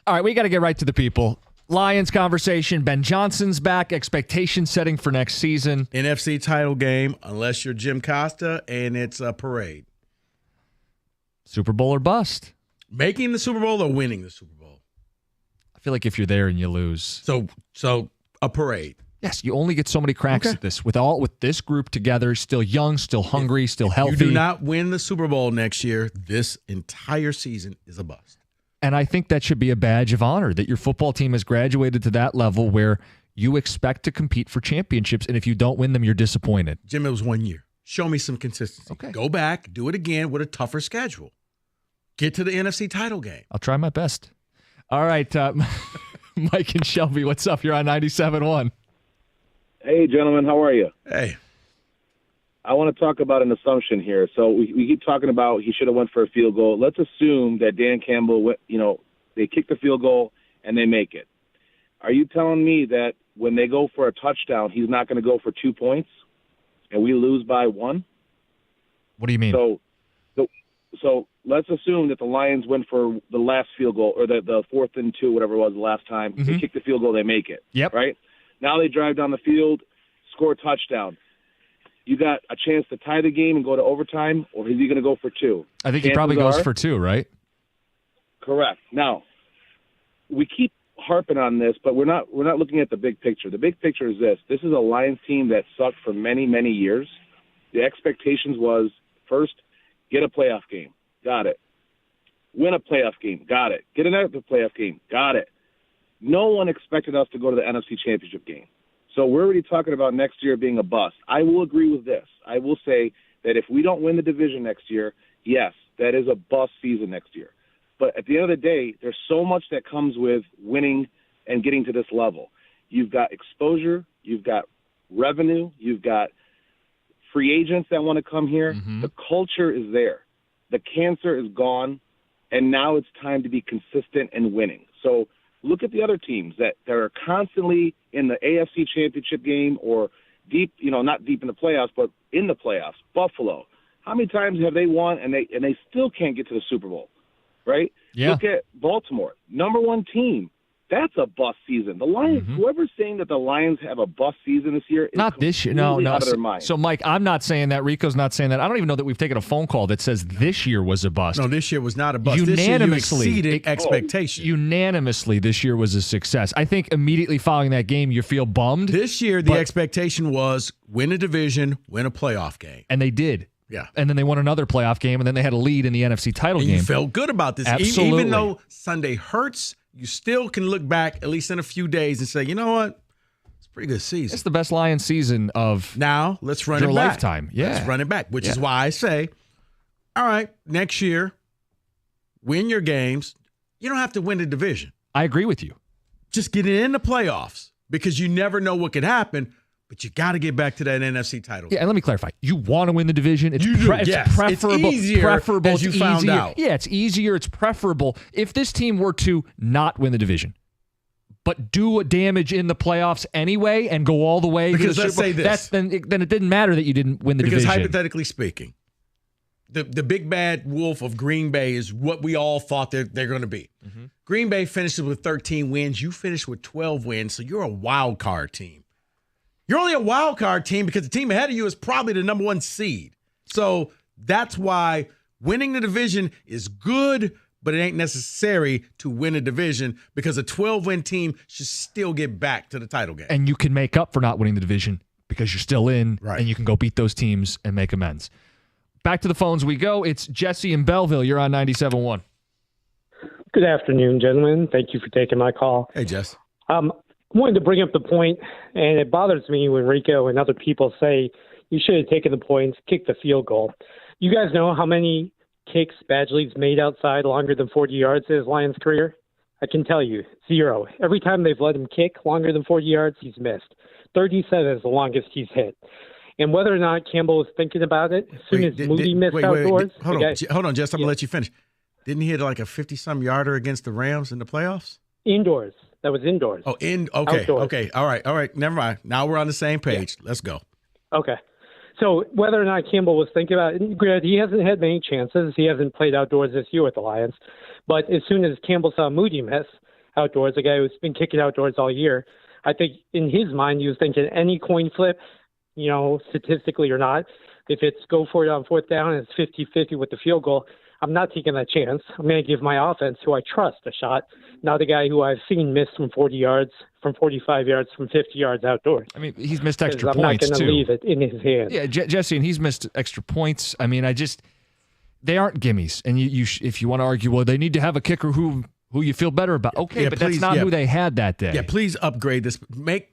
All right, we got to get right to the people. Lions conversation. Ben Johnson's back. Expectation setting for next season. NFC title game, unless you're Jim Costa, and it's a parade. Super Bowl or bust. Making the Super Bowl or winning the Super Bowl? I feel like if you're there and you lose. So a parade. Yes, you only get so many cracks at this. With this group together, still young, still hungry, still healthy. If you do not win the Super Bowl next year, this entire season is a bust. And I think that should be a badge of honor that your football team has graduated to that level where you expect to compete for championships. And if you don't win them, you're disappointed. Jim, it was 1 year. Show me some consistency. Okay. Go back, do it again with a tougher schedule. Get to the NFC title game. I'll try my best. All right, Mike and Shelby, what's up? You're on 97.1. Hey, gentlemen, how are you? Hey. I want to talk about an assumption here. So we keep talking about he should have went for a field goal. Let's assume that Dan Campbell, they kick the field goal and they make it. Are you telling me that when they go for a touchdown, he's not going to go for 2 points and we lose by 1? What do you mean? So let's assume that the Lions went for the last field goal or the 4th and 2, whatever it was the last time. Mm-hmm. They kick the field goal, they make it. Yep. Right? Now they drive down the field, score a touchdown. You got a chance to tie the game and go to overtime, or is he going to go for 2? I think he probably goes for 2, right? Correct. Now, we keep harping on this, but we're not looking at the big picture. The big picture is this. This is a Lions team that sucked for many, many years. The expectations was, first, get a playoff game. Got it. Win a playoff game. Got it. Get another playoff game. Got it. No one expected us to go to the NFC Championship game. So we're already talking about next year being a bust. I will agree with this. I will say that if we don't win the division next year, yes, that is a bust season next year. But at the end of the day, there's so much that comes with winning and getting to this level. You've got exposure, you've got revenue, you've got free agents that want to come here. Mm-hmm. The culture is there. The cancer is gone, and now it's time to be consistent and winning. So look at the other teams that are constantly in the AFC Championship game or deep, not deep in the playoffs, but in the playoffs. Buffalo. How many times have they won and they still can't get to the Super Bowl, right? Yeah. Look at Baltimore, number 1 team. That's a bust season. The Lions, whoever's saying that the Lions have a bust season this year, is not this year. No. out of their mind. So, Mike, I'm not saying that. Rico's not saying that. I don't even know that we've taken a phone call that says this year was a bust. No, this year was not a bust. Unanimously, this year you exceeded expectations. Unanimously, this year was a success. I think immediately following that game, you feel bummed. This year, the expectation was win a division, win a playoff game. And they did. Yeah. And then they won another playoff game, and then they had a lead in the NFC title game. You felt good about this. Absolutely. Even though Sunday hurts, you still can look back, at least in a few days, and say, you know what? It's a pretty good season. It's the best Lions season of now. Let's run your it back. Lifetime. Yeah. Let's run it back, which is why I say, all right, next year, win your games. You don't have to win the division. I agree with you. Just get it in the playoffs because you never know what could happen. But you got to get back to that NFC title. Yeah, and let me clarify. You want to win the division. It's yes. preferable. It's easier, as you found out. Yeah, it's easier. It's preferable. If this team were to not win the division, but do damage in the playoffs anyway and go all the way because to the let's Super Bowl, say this. then it didn't matter that you didn't win the division. Because hypothetically speaking, the big bad wolf of Green Bay is what we all thought they're going to be. Mm-hmm. Green Bay finishes with 13 wins. You finish with 12 wins, so you're a wild card team. You're only a wild card team because the team ahead of you is probably the number 1 seed. So that's why winning the division is good, but it ain't necessary to win a division because a 12-win team should still get back to the title game. And you can make up for not winning the division because you're still in, right, and you can go beat those teams and make amends. Back to the phones we go. It's Jesse in Belleville. You're on 97.1. Good afternoon, gentlemen. Thank you for taking my call. Hey, Jess. I wanted to bring up the point, and it bothers me when Rico and other people say you should have taken the points, kicked the field goal. You guys know how many kicks Badgley's made outside longer than 40 yards in his Lions career? I can tell you, 0. Every time they've let him kick longer than 40 yards, he's missed. 37 is the longest he's hit. And whether or not Campbell was thinking about it, as soon as Moody missed outdoors. Hold on, Jess, I'm going to let you finish. Didn't he hit like a 50-some yarder against the Rams in the playoffs? Indoors. That was indoors. Oh, Outdoors. Okay. All right. Never mind. Now we're on the same page. Yeah. Let's go. Okay. So whether or not Campbell was thinking about it, granted, he hasn't had many chances. He hasn't played outdoors this year with the Lions. But as soon as Campbell saw Moody miss, outdoors, a guy who's been kicking outdoors all year. I think in his mind, he was thinking any coin flip, statistically or not, if it's go for it on fourth down and it's 50-50 with the field goal, I'm not taking that chance. I'm going to give my offense, who I trust, a shot, not the guy who I've seen miss from 40 yards, from 45 yards, from 50 yards outdoors. I mean, he's missed extra I'm points, not going too. to leave it in his hands. Yeah, Jesse, and he's missed extra points. I mean, they aren't gimmies. And if you want to argue, well, they need to have a kicker who you feel better about. Okay, Yeah, but please, that's not yeah. who they had that day. Yeah, please upgrade this. Make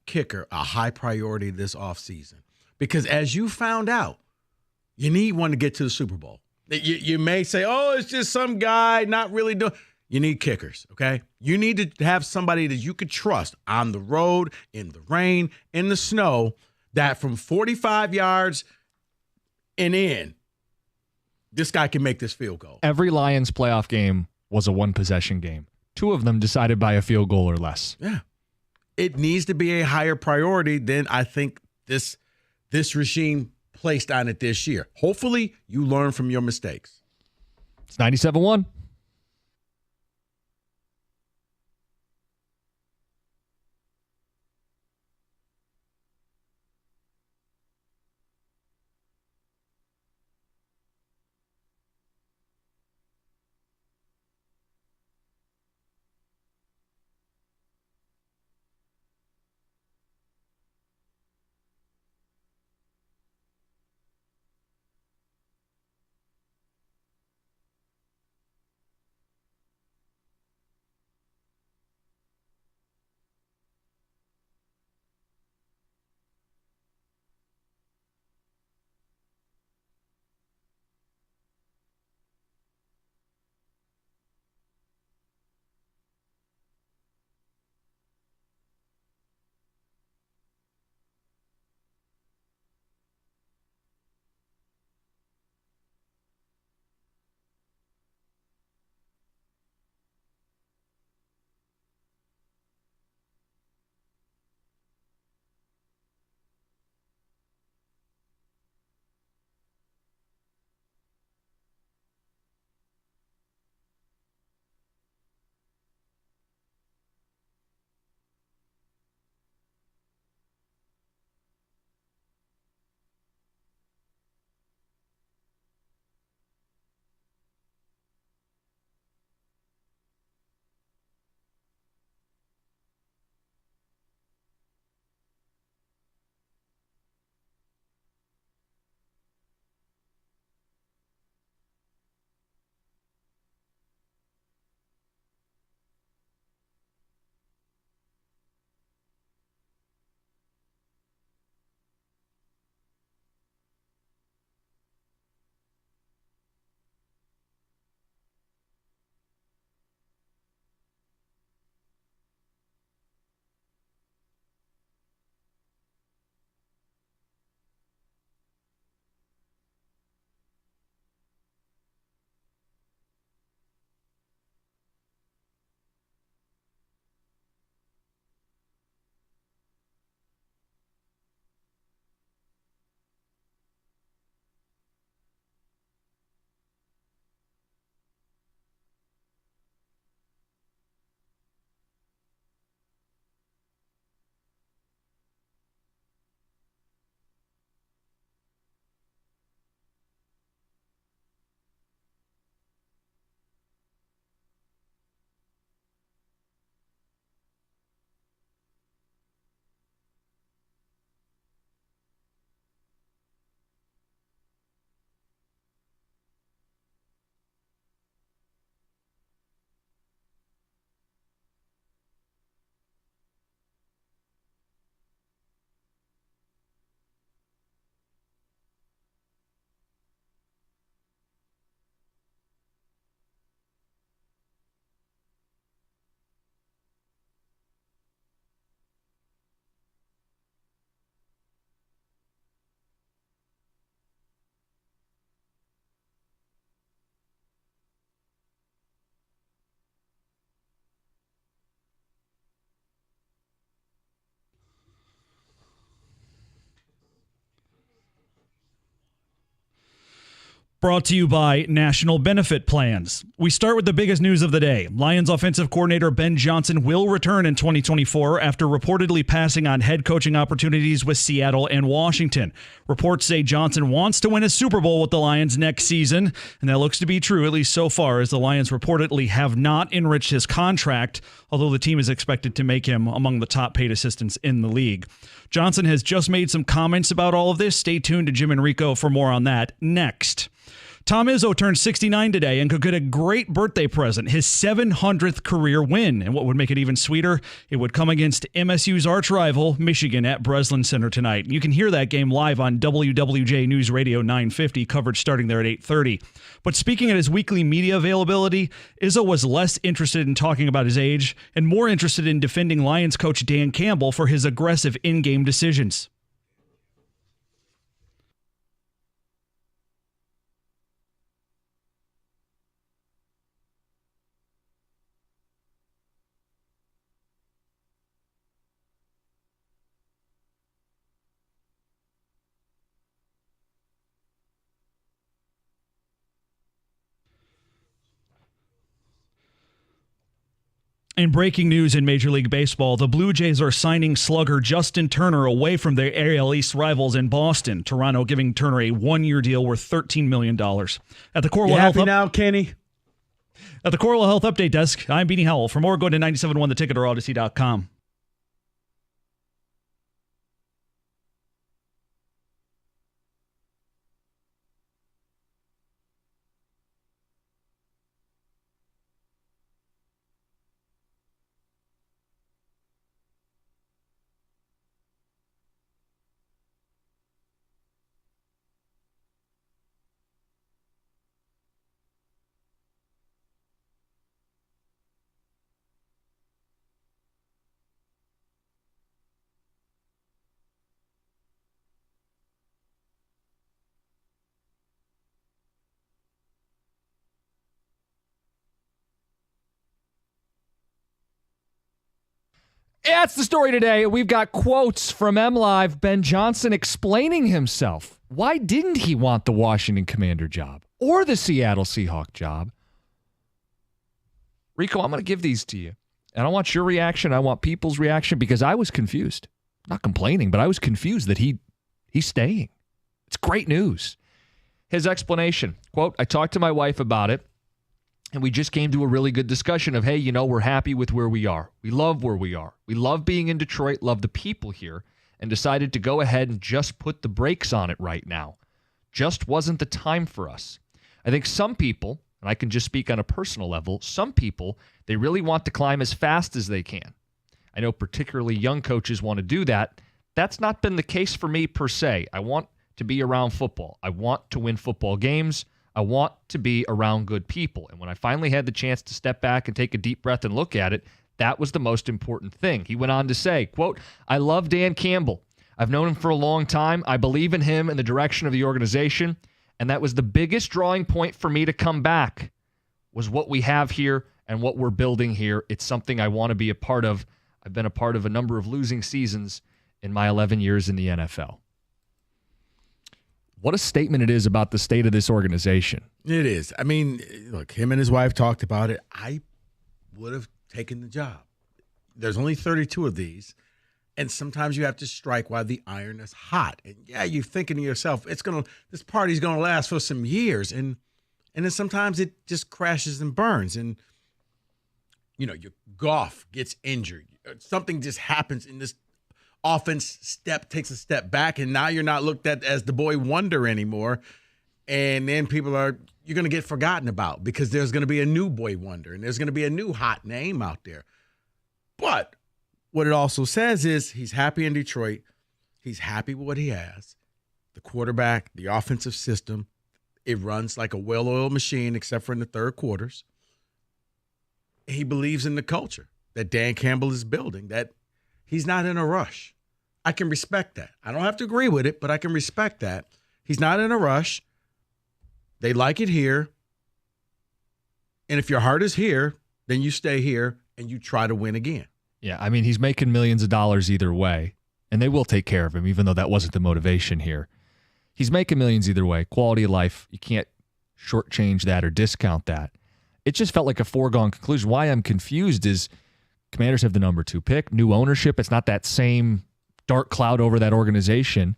kicker a high priority this offseason. Because as you found out, you need one to get to the Super Bowl. You may say, oh, it's just some guy not really doing. You need kickers, okay? You need to have somebody that you could trust on the road, in the rain, in the snow, that from 45 yards and in, this guy can make this field goal. Every Lions playoff game was a one-possession game. 2 of them decided by a field goal or less. Yeah. It needs to be a higher priority than I think this regime placed on it this year. Hopefully, you learn from your mistakes. It's 97-1. Brought to you by National Benefit Plans. We start with the biggest news of the day. Lions offensive coordinator Ben Johnson will return in 2024 after reportedly passing on head coaching opportunities with Seattle and Washington. Reports say Johnson wants to win a Super Bowl with the Lions next season, and that looks to be true, at least so far, as the Lions reportedly have not enriched his contract, although the team is expected to make him among the top paid assistants in the league. Johnson has just made some comments about all of this. Stay tuned to Jim and Rico for more on that next. Tom Izzo turned 69 today and could get a great birthday present, his 700th career win. And what would make it even sweeter, it would come against MSU's arch rival, Michigan, at Breslin Center tonight. You can hear that game live on WWJ News Radio 950, coverage starting there at 8:30. But speaking at his weekly media availability, Izzo was less interested in talking about his age and more interested in defending Lions coach Dan Campbell for his aggressive in-game decisions. In breaking news in Major League Baseball, the Blue Jays are signing slugger Justin Turner away from their AL East rivals in Boston. Toronto giving Turner a one-year deal worth $13 million. At the Corwell Health now, Kenny? At the Corwell Health Update Desk, I'm Beanie Howell. For more, go to 97.1 The Ticket or Odyssey.com. That's the story today. We've got quotes from MLive. Ben Johnson explaining himself. Why didn't he want the Washington Commander job or the Seattle Seahawk job? Rico, I'm going to give these to you. And I want your reaction. I want people's reaction because I was confused. Not complaining, but I was confused that he's staying. It's great news. His explanation, quote, I talked to my wife about it. And we just came to a really good discussion of, hey, you know, we're happy with where we are. We love where we are. We love being in Detroit, love the people here, and decided to go ahead and just put the brakes on it right now. Just wasn't the time for us. I think some people, and I can just speak on a personal level, some people, they really want to climb as fast as they can. I know particularly young coaches want to do that. That's not been the case for me per se. I want to be around football. I want to win football games. I want to be around good people. And when I finally had the chance to step back and take a deep breath and look at it, that was the most important thing. He went on to say, quote, I love Dan Campbell. I've known him for a long time. I believe in him and the direction of the organization. And that was the biggest drawing point for me to come back, was what we have here and what we're building here. It's something I want to be a part of. I've been a part of a number of losing seasons in my 11 years in the NFL. What a statement it is about the state of this organization. It is. I mean, look, him and his wife talked about it. I would have taken the job. There's only 32 of these, and sometimes you have to strike while the iron is hot. And yeah, you're thinking to yourself, this party's gonna last for some years, and then sometimes it just crashes and burns. And you know, your Goff gets injured. Something just happens in this offense takes a step back, and now you're not looked at as the boy wonder anymore. And then you're going to get forgotten about because there's going to be a new boy wonder and there's going to be a new hot name out there. But what it also says is he's happy in Detroit. He's happy with what he has. The quarterback, the offensive system, it runs like a well-oiled machine except for in the third quarters. He believes in the culture that Dan Campbell is building, that he's not in a rush. I can respect that. I don't have to agree with it, but I can respect that. He's not in a rush. They like it here. And if your heart is here, then you stay here and you try to win again. Yeah, I mean, he's making millions of dollars either way, and they will take care of him, even though that wasn't the motivation here. He's making millions either way. Quality of life, you can't shortchange that or discount that. It just felt like a foregone conclusion. Why I'm confused is Commanders have the number 2 pick, new ownership. It's not that same dark cloud over that organization.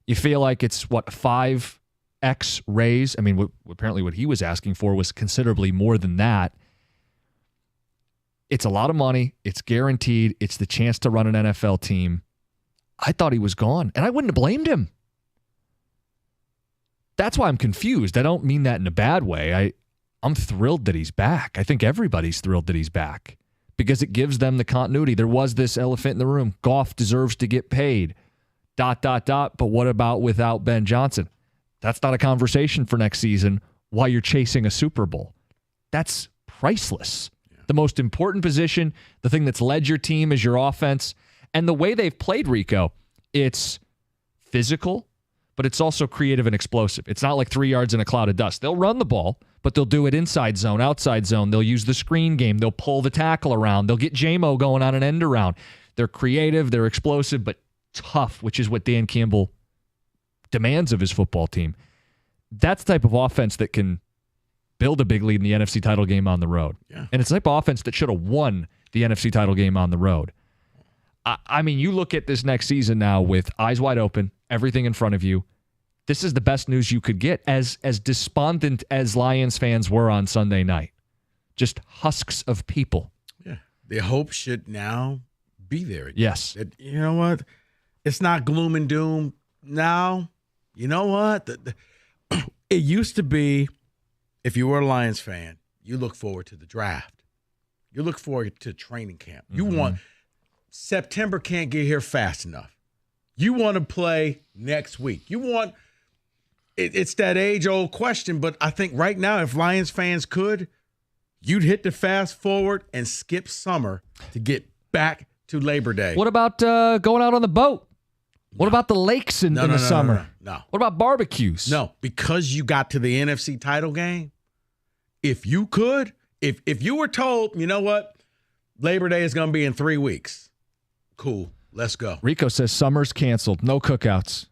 You feel like it's, 5x raise? I mean, apparently what he was asking for was considerably more than that. It's a lot of money. It's guaranteed. It's the chance to run an NFL team. I thought he was gone, and I wouldn't have blamed him. That's why I'm confused. I don't mean that in a bad way. I'm thrilled that he's back. I think everybody's thrilled that he's back because it gives them the continuity. There was this elephant in the room. Goff deserves to get paid. ... But what about without Ben Johnson? That's not a conversation for next season while you're chasing a Super Bowl. That's priceless. Yeah. The most important position, the thing that's led your team is your offense. And the way they've played, Rico, it's physical, but it's also creative and explosive. It's not like 3 yards in a cloud of dust. They'll run the ball, but they'll do it inside zone, outside zone. They'll use the screen game. They'll pull the tackle around. They'll get J-Mo going on an end around. They're creative, they're explosive, but tough, which is what Dan Campbell demands of his football team. That's the type of offense that can build a big lead in the NFC title game on the road. Yeah. And it's the type of offense that should have won the NFC title game on the road. I mean, you look at this next season now with eyes wide open, everything in front of you. This is the best news you could get, as despondent as Lions fans were on Sunday night. Just husks of people. Yeah. The hope should now be there again. Yes. You know what? It's not gloom and doom. Now, you know what? It used to be, if you were a Lions fan, you look forward to the draft. You look forward to training camp. You want September can't get here fast enough. You want to play next week. You want it's that age-old question, but I think right now, if Lions fans could, you'd hit the fast forward and skip summer to get back to Labor Day. What about going out on the boat? What about the lakes in the summer? No. What about barbecues? No, because you got to the NFC title game. If you could, if you were told, you know what, Labor Day is going to be in 3 weeks. Cool, let's go. Rico says summer's canceled. No cookouts.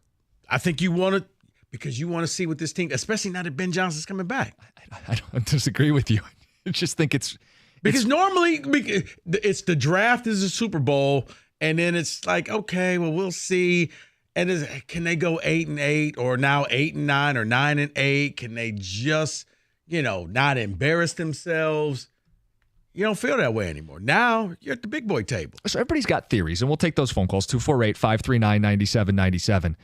I think you want to, because you want to see what this team, especially now that Ben Johnson's coming back. I don't disagree with you. I just think it's because normally it's the draft is a Super Bowl, and then it's like, okay, well, we'll see. And can they go 8-8 or now 8-9 or 9-8? Can they just, not embarrass themselves? You don't feel that way anymore. Now you're at the big boy table. So everybody's got theories, and we'll take those phone calls, 248-539-9797.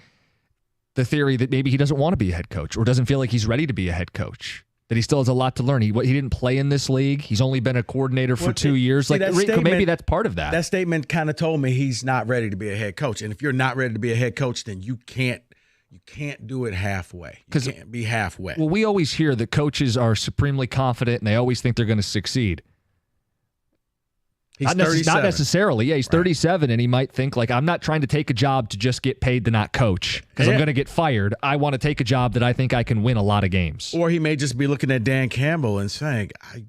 The theory that maybe he doesn't want to be a head coach or doesn't feel like he's ready to be a head coach, that he still has a lot to learn. He didn't play in this league. He's only been a coordinator for 2 years. Maybe that's part of that. That statement kind of told me he's not ready to be a head coach. And if you're not ready to be a head coach, then you can't do it halfway. You can't be halfway. Well, we always hear that coaches are supremely confident and they always think they're going to succeed. He's 37. Not necessarily. Yeah, he's 37, and he might think, like, I'm not trying to take a job to just get paid to not coach because I'm going to get fired. I want to take a job that I think I can win a lot of games. Or he may just be looking at Dan Campbell and saying, I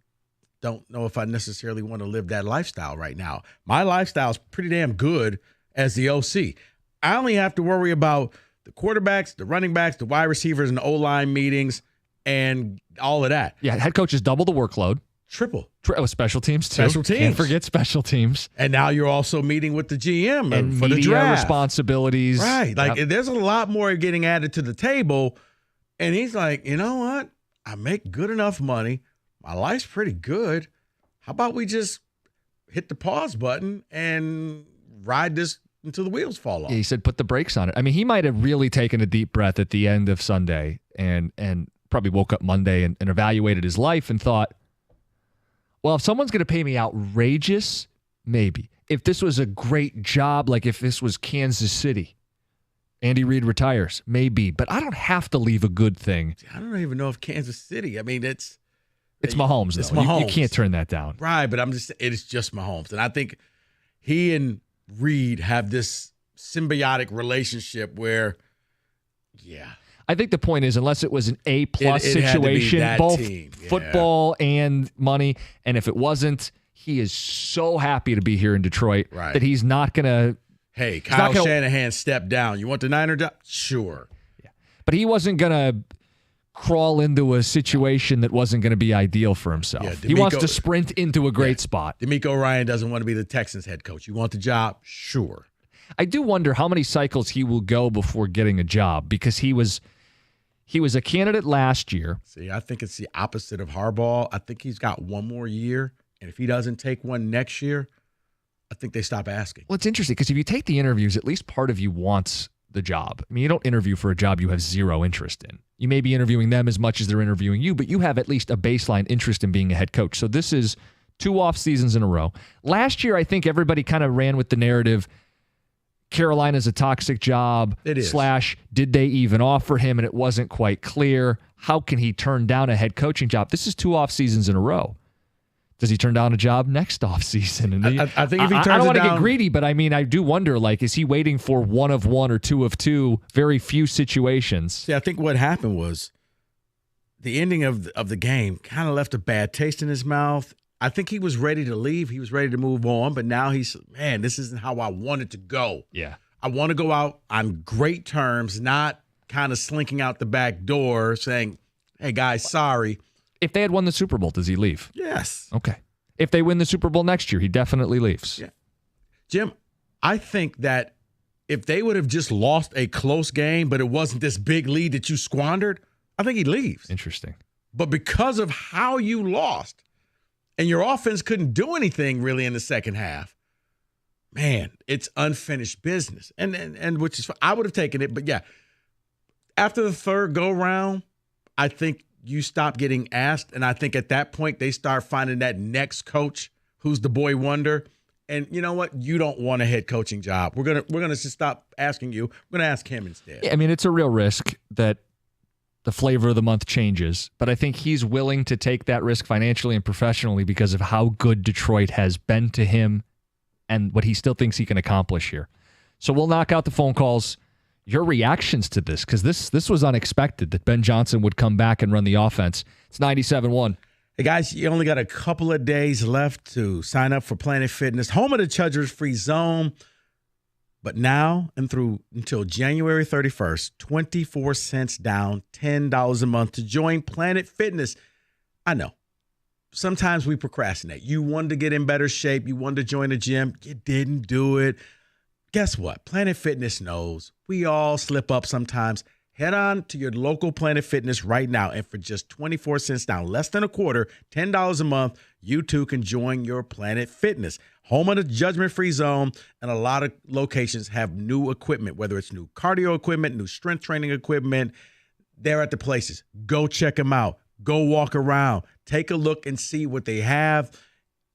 don't know if I necessarily want to live that lifestyle right now. My lifestyle is pretty damn good as the OC. I only have to worry about the quarterbacks, the running backs, the wide receivers, and the O-line meetings and all of that. Yeah, head coaches double the workload. Triple. Special teams, too. Special teams. Can't forget special teams. And now you're also meeting with the GM and for the draft. Responsibilities. Right. There's a lot more getting added to the table. And he's like, you know what? I make good enough money. My life's pretty good. How about we just hit the pause button and ride this until the wheels fall off? Yeah, he said put the brakes on it. I mean, he might have really taken a deep breath at the end of Sunday and probably woke up Monday and evaluated his life and thought, well, if someone's going to pay me outrageous, maybe. If this was a great job, like if this was Kansas City, Andy Reid retires, maybe. But I don't have to leave a good thing. I don't even know if Kansas City. I mean, it's Mahomes, though. It's Mahomes. You can't turn that down. Right, but it is just Mahomes. And I think he and Reid have this symbiotic relationship where, yeah. I think the point is, unless it was an A-plus situation, both football and money, and if it wasn't, he is so happy to be here in Detroit that he's not going to. Hey, Kyle Shanahan stepped down. You want the Niner job? Sure. Yeah. But he wasn't going to crawl into a situation that wasn't going to be ideal for himself. Yeah, He wants to sprint into a great spot. D'Amico Ryan doesn't want to be the Texans head coach. You want the job? Sure. I do wonder how many cycles he will go before getting a job, because he was a candidate last year. See, I think it's the opposite of Harbaugh. I think he's got one more year, and if he doesn't take one next year, I think they stop asking. Well, it's interesting because if you take the interviews, at least part of you wants the job. I mean, you don't interview for a job you have zero interest in. You may be interviewing them as much as they're interviewing you, but you have at least a baseline interest in being a head coach. So this is 2 off seasons in a row. Last year, I think everybody kind of ran with the narrative, Carolina's a toxic job. It is. / did they even offer him? And it wasn't quite clear. How can he turn down a head coaching job? This is 2 off seasons in a row. Does he turn down a job next offseason? And I think if he turns I don't want it to get down- greedy, but I mean, I do wonder, like, is he waiting for 1 of 1 or 2 of 2, very few situations? See, I think what happened was the ending of the game kind of left a bad taste in his mouth. I think he was ready to leave. He was ready to move on, but now he's, man, this isn't how I wanted to go. Yeah. I want to go out on great terms, not kind of slinking out the back door saying, hey, guys, sorry. If they had won the Super Bowl, does he leave? Yes. Okay. If they win the Super Bowl next year, he definitely leaves. Yeah. Jim, I think that if they would have just lost a close game, but it wasn't this big lead that you squandered, I think he leaves. Interesting. But because of how you lost and your offense couldn't do anything really in the second half, man, it's unfinished business. And which is, I would have taken it. But yeah, after the third go round, I think you stop getting asked. And I think at that point, they start finding that next coach who's the boy wonder. And you know what? You don't want a head coaching job. We're gonna just stop asking you. We're gonna ask him instead. Yeah, I mean, it's a real risk that the flavor of the month changes, but I think he's willing to take that risk financially and professionally because of how good Detroit has been to him and what he still thinks he can accomplish here. So we'll knock out the phone calls. Your reactions to this, because this was unexpected that Ben Johnson would come back and run the offense. It's 97.1. Hey, guys, you only got a couple of days left to sign up for Planet Fitness, home of the Chargers-free zone. But now and through until January 31st, 24 cents down, $10 a month to join Planet Fitness. I know. Sometimes we procrastinate. You wanted to get in better shape. You wanted to join the gym. You didn't do it. Guess what? Planet Fitness knows. We all slip up sometimes. Head on to your local Planet Fitness right now, and for just 24 cents down, less than a quarter, $10 a month, you too can join your Planet Fitness. Home of the judgment-free zone, and a lot of locations have new equipment, whether it's new cardio equipment, new strength training equipment. They're at the places. Go check them out. Go walk around. Take a look and see what they have.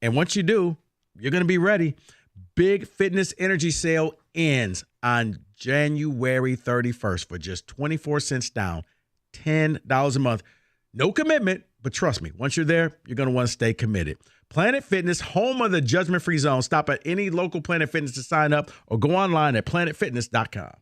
And once you do, you're going to be ready. Big Fitness Energy Sale ends on January 31st for just 24 cents down, $10 a month. No commitment, but trust me, once you're there, you're going to want to stay committed. Planet Fitness, home of the judgment-free zone. Stop at any local Planet Fitness to sign up or go online at planetfitness.com.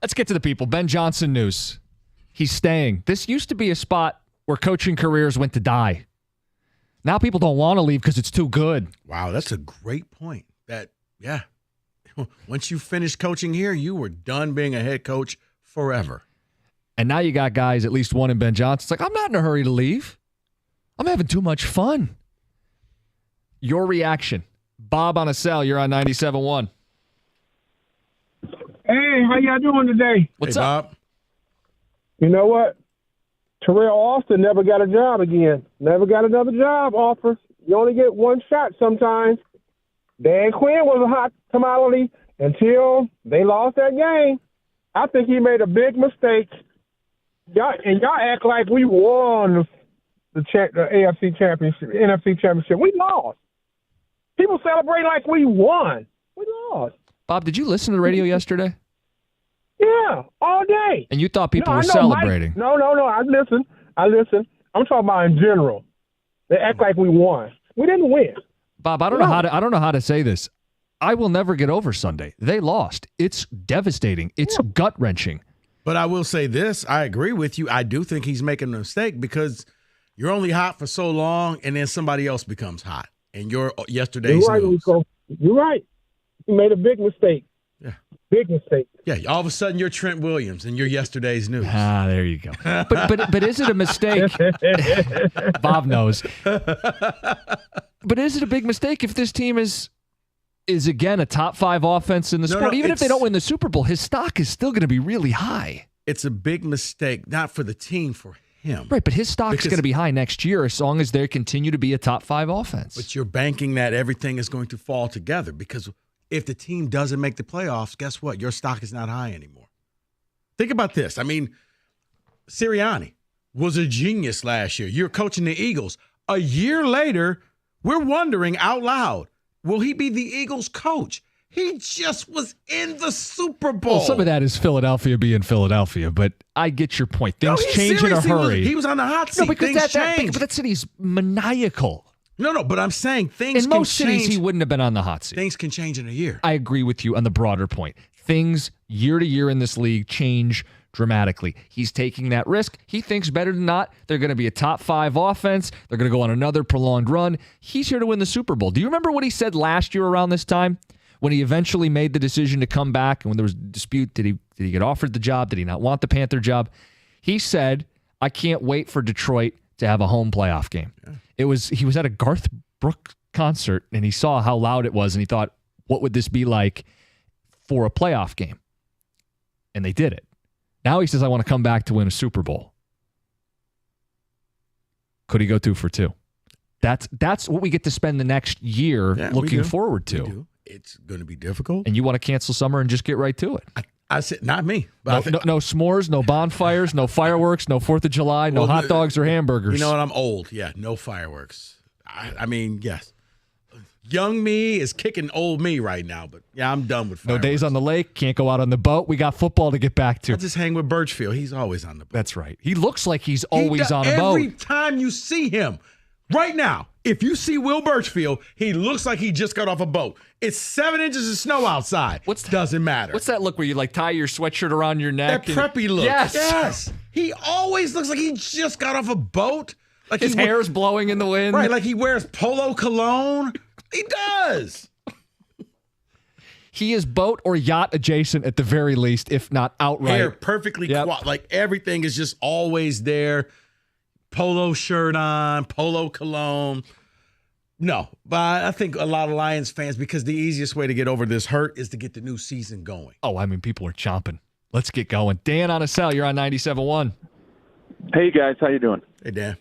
Let's get to the people. Ben Johnson news. He's staying. This used to be a spot where coaching careers went to die. Now people don't want to leave because it's too good. Wow, that's a great point. Once you finish coaching here, you were done being a head coach forever. And now you got guys, at least one in Ben Johnson. It's like, I'm not in a hurry to leave. I'm having too much fun. Your reaction. Bob on a cell, you're on 97.1. Hey, how y'all doing today? What's up? Bob? You know what? Terrell Austin never got a job again. Never got another job offer. You only get one shot sometimes. Dan Quinn was a hot commodity until they lost that game. I think he made a big mistake. Y'all act like we won the AFC Championship, NFC Championship. We lost. People celebrate like we won. We lost. Bob, did you listen to the radio yesterday? Yeah, all day. And you thought people were I know celebrating. Mike, no. I listen. I'm talking about in general. They act like we won. We didn't win. Bob, I don't know how to say this. I will never get over Sunday. They lost. It's devastating. It's gut-wrenching. But I will say this. I agree with you. I do think he's making a mistake because you're only hot for so long, and then somebody else becomes hot. And you're yesterday's news. You're right. He made a big mistake. Yeah. Big mistake. Yeah, all of a sudden you're Trent Williams and you're yesterday's news. Ah, there you go. But is it a mistake? Bob knows. But is it a big mistake if this team is again a top 5 offense in the sport? Even if they don't win the Super Bowl, his stock is still going to be really high. It's a big mistake, not for the team, for him. Right, but his stock's going to be high next year as long as they continue to be a top 5 offense. But you're banking that everything is going to fall together because if the team doesn't make the playoffs, guess what? Your stock is not high anymore. Think about this. I mean, Sirianni was a genius last year. You're coaching the Eagles. A year later, we're wondering out loud, will he be the Eagles coach? He just was in the Super Bowl. Well, some of that is Philadelphia being Philadelphia, but I get your point. Things change in a hurry. He was on the hot seat. No, because things changed. But that city's maniacal. No, but I'm saying things in can most change. cities, he wouldn't have been on the hot seat. Things can change in a year. I agree with you on the broader point. Things year to year in this league change dramatically. He's taking that risk. He thinks better than not, they're going to be a top 5 offense. They're going to go on another prolonged run. He's here to win the Super Bowl. Do you remember what he said last year around this time when he eventually made the decision to come back and when there was a dispute? Did he get offered the job? Did he not want the Panther job? He said, I can't wait for Detroit to have a home playoff game. Yeah. He was at a Garth Brooks concert and he saw how loud it was and he thought, what would this be like for a playoff game? And they did it. Now he says, I want to come back to win a Super Bowl. Could he go 2 for 2? That's what we get to spend the next year looking forward to. We do. It's going to be difficult. And you want to cancel summer and just get right to it. I said, not me. But no s'mores, no bonfires, no fireworks, no 4th of July, no hot dogs or hamburgers. You know what? I'm old. Yeah, no fireworks. I mean, yes. Young me is kicking old me right now, but yeah, I'm done with fireworks. No days on the lake, can't go out on the boat. We got football to get back to. I just hang with Birchfield. He's always on the boat. That's right. He looks like he's always on a boat. Every time you see him, right now, if you see Will Birchfield, he looks like he just got off a boat. It's 7 inches of snow outside. Doesn't matter. What's that look where you like tie your sweatshirt around your neck? That preppy look. Yes. He always looks like he just got off a boat. Like his hair's blowing in the wind. Right, like he wears polo cologne. He does. He is boat or yacht adjacent at the very least, if not outright. Hair perfectly like everything is just always there. Polo shirt on, polo cologne. No, but I think a lot of Lions fans, because the easiest way to get over this hurt is to get the new season going. Oh, I mean, people are chomping. Let's get going. Dan on a cell. You're on 97.1. Hey, guys. How you doing? Hey, Dan.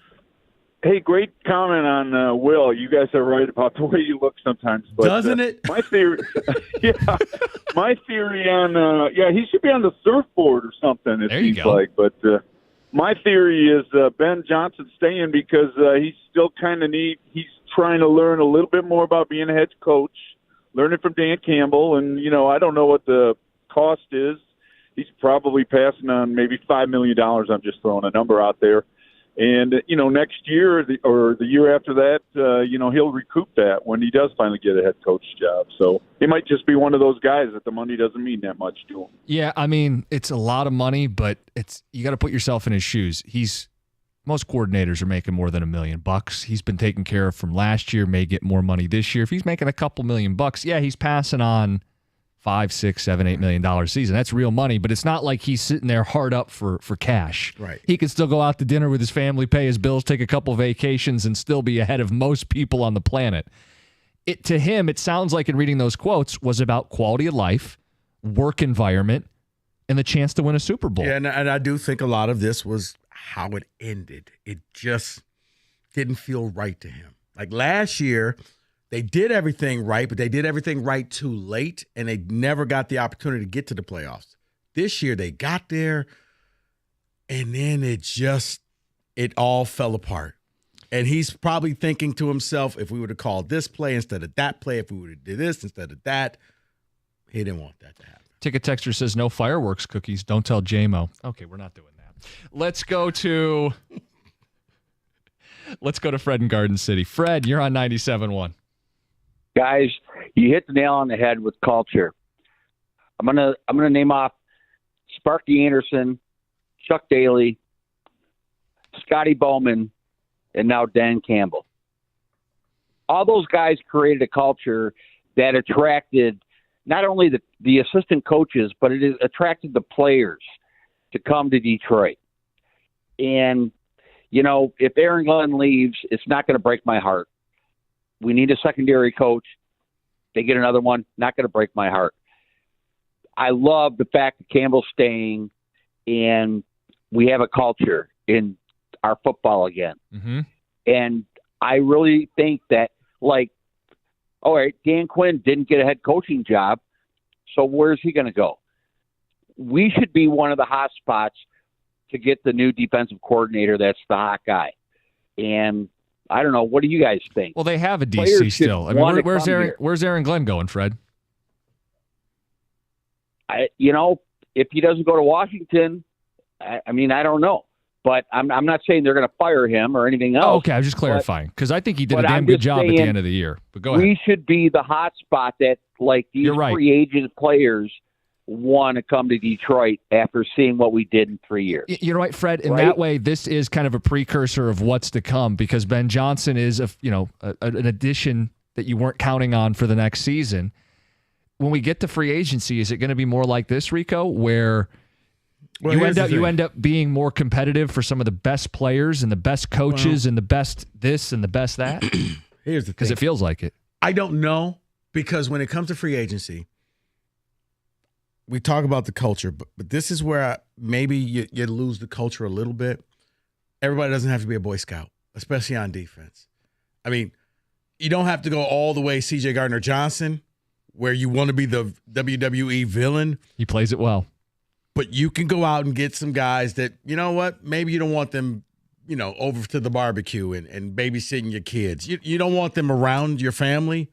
Hey, great comment on Will. You guys are right about the way you look sometimes. But, doesn't it? My theory, my theory on, he should be on the surfboard or something, it seems like. But my theory is Ben Johnson staying because he's still kind of he's trying to learn a little bit more about being a head coach, learning from Dan Campbell. And, I don't know what the cost is. He's probably passing on maybe $5 million. I'm just throwing a number out there. And, next year or the year after that, he'll recoup that when he does finally get a head coach job. So he might just be one of those guys that the money doesn't mean that much to him. Yeah, I mean, it's a lot of money, but you got to put yourself in his shoes. Most coordinators are making more than $1 million. He's been taken care of from last year, may get more money this year. If he's making a couple $1 million, yeah, he's passing on $5, $6, $7, $8 million a season. That's real money, but it's not like he's sitting there hard up for cash. Right. He can still go out to dinner with his family, pay his bills, take a couple vacations, and still be ahead of most people on the planet. To him, it sounds like in reading those quotes was about quality of life, work environment, and the chance to win a Super Bowl. Yeah, and I do think a lot of this was how it ended. It just didn't feel right to him. Like last year, they did everything right, but they did everything right too late, and they never got the opportunity to get to the playoffs. This year, they got there, and then it all fell apart. And he's probably thinking to himself, if we would have called this play instead of that play, if we would have did this instead of that, he didn't want that to happen. Ticket Texter says, no fireworks cookies. Don't tell J-Mo. Okay, we're not doing that. Let's go to Fred in Garden City. Fred, you're on 97.1. Guys, you hit the nail on the head with culture. I'm gonna name off Sparky Anderson, Chuck Daly, Scotty Bowman, and now Dan Campbell. All those guys created a culture that attracted not only the assistant coaches, but it attracted the players to come to Detroit. And, if Aaron Glenn leaves, it's not going to break my heart. We need a secondary coach. They get another one, not going to break my heart. I love the fact that Campbell's staying and we have a culture in our football again. Mm-hmm. And I really think that, all right, Dan Quinn didn't get a head coaching job, so where's he going to go? We should be one of the hot spots to get the new defensive coordinator that's the hot guy. And I don't know. What do you guys think? Well, they have a DC Players still. I mean, where's Aaron Glenn going, Fred? If he doesn't go to Washington, I don't know. But I'm not saying they're going to fire him or anything else. Oh, okay. I was just clarifying because I think he did a damn good job at the end of the year. But go ahead. We should be the hot spot that, these free agent players want to come to Detroit after seeing what we did in 3 years. You're right, Fred. In that way, this is kind of a precursor of what's to come because Ben Johnson is an addition that you weren't counting on for the next season. When we get to free agency, is it going to be more like this, Rico, where you end up being more competitive for some of the best players and the best coaches and the best this and the best that? Here's the thing. Because it feels like it. I don't know, because when it comes to free agency, we talk about the culture, but this is where maybe you lose the culture a little bit. Everybody doesn't have to be a Boy Scout, especially on defense. I mean, you don't have to go all the way C.J. Gardner-Johnson, where you want to be the WWE villain. He plays it well. But you can go out and get some guys that, you know what, maybe you don't want them, over to the barbecue and babysitting your kids. You don't want them around your family,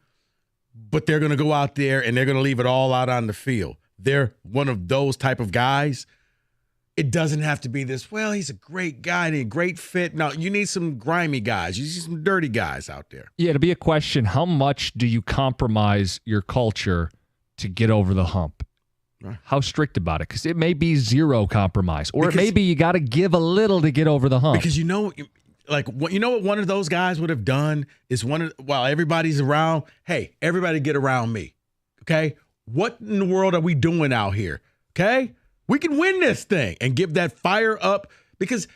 but they're going to go out there and they're going to leave it all out on the field. They're one of those type of guys. It doesn't have to be this, he's a great guy and a great fit. No, you need some grimy guys. You need some dirty guys out there. Yeah, to be a question, how much do you compromise your culture to get over the hump? Right. How strict about it? Because it may be zero compromise, or it may be you got to give a little to get over the hump. Because what one of those guys would have done is while everybody's around, hey, everybody get around me, okay? What in the world are we doing out here, okay? We can win this thing and give that fire up, because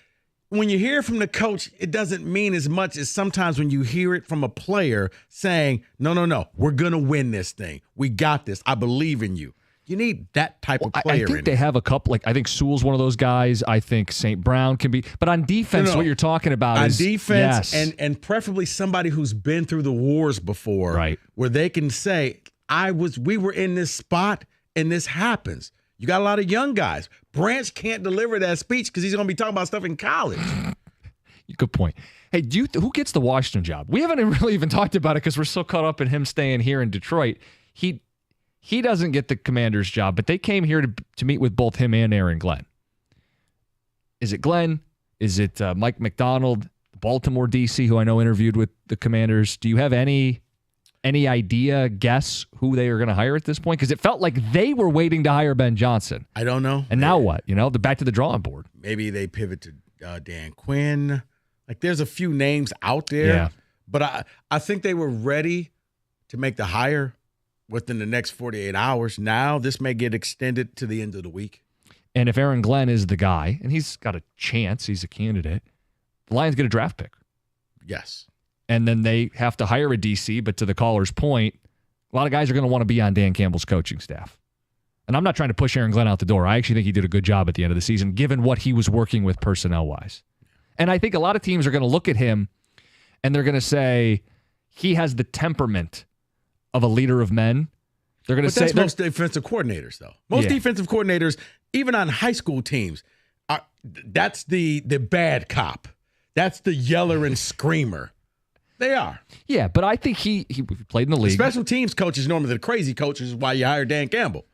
when you hear from the coach, it doesn't mean as much as sometimes when you hear it from a player saying, no, we're going to win this thing. We got this. I believe in you. You need that type of player. I think they have a couple. I think Sewell's one of those guys. I think St. Brown can be. But on defense, what you're talking about on is defense, yes. and preferably somebody who's been through the wars before, right? Where they can say, we were in this spot and this happens. You got a lot of young guys. Branch can't deliver that speech because he's going to be talking about stuff in college. Good point. Hey, who gets the Washington job? We haven't really even talked about it because we're so caught up in him staying here in Detroit. He doesn't get the Commander's job, but they came here to meet with both him and Aaron Glenn. Is it Glenn? Is it Mike McDonald, Baltimore DC, who I know interviewed with the Commanders? Do you have any idea, guess who they are going to hire at this point? Because it felt like they were waiting to hire Ben Johnson. I don't know. And now what? They're back to the drawing board. Maybe they pivot to Dan Quinn. Like, there's a few names out there. Yeah. But I think they were ready to make the hire within the next 48 hours. Now this may get extended to the end of the week. And if Aaron Glenn is the guy, and he's got a chance, he's a candidate, the Lions get a draft pick. Yes. And then they have to hire a DC, but to the caller's point, a lot of guys are going to want to be on Dan Campbell's coaching staff. And I'm not trying to push Aaron Glenn out the door. I actually think he did a good job at the end of the season, given what he was working with personnel-wise. And I think a lot of teams are going to look at him, and they're going to say, he has the temperament of a leader of men. They're going to say that's most defensive coordinators, though. Most defensive coordinators, even on high school teams, that's the bad cop. That's the yeller and screamer. They are. Yeah, but I think he played in the league. Special teams coaches normally the crazy coaches is why you hire Dan Campbell.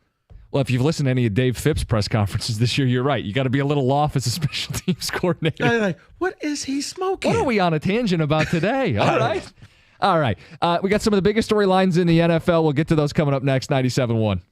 Well, if you've listened to any of Dave Phipps' press conferences this year, you're right. You got to be a little off as a special teams coordinator. They're like, what is he smoking? What are we on a tangent about today? All right. All right. We got some of the biggest storylines in the NFL. We'll get to those coming up next. 97.1.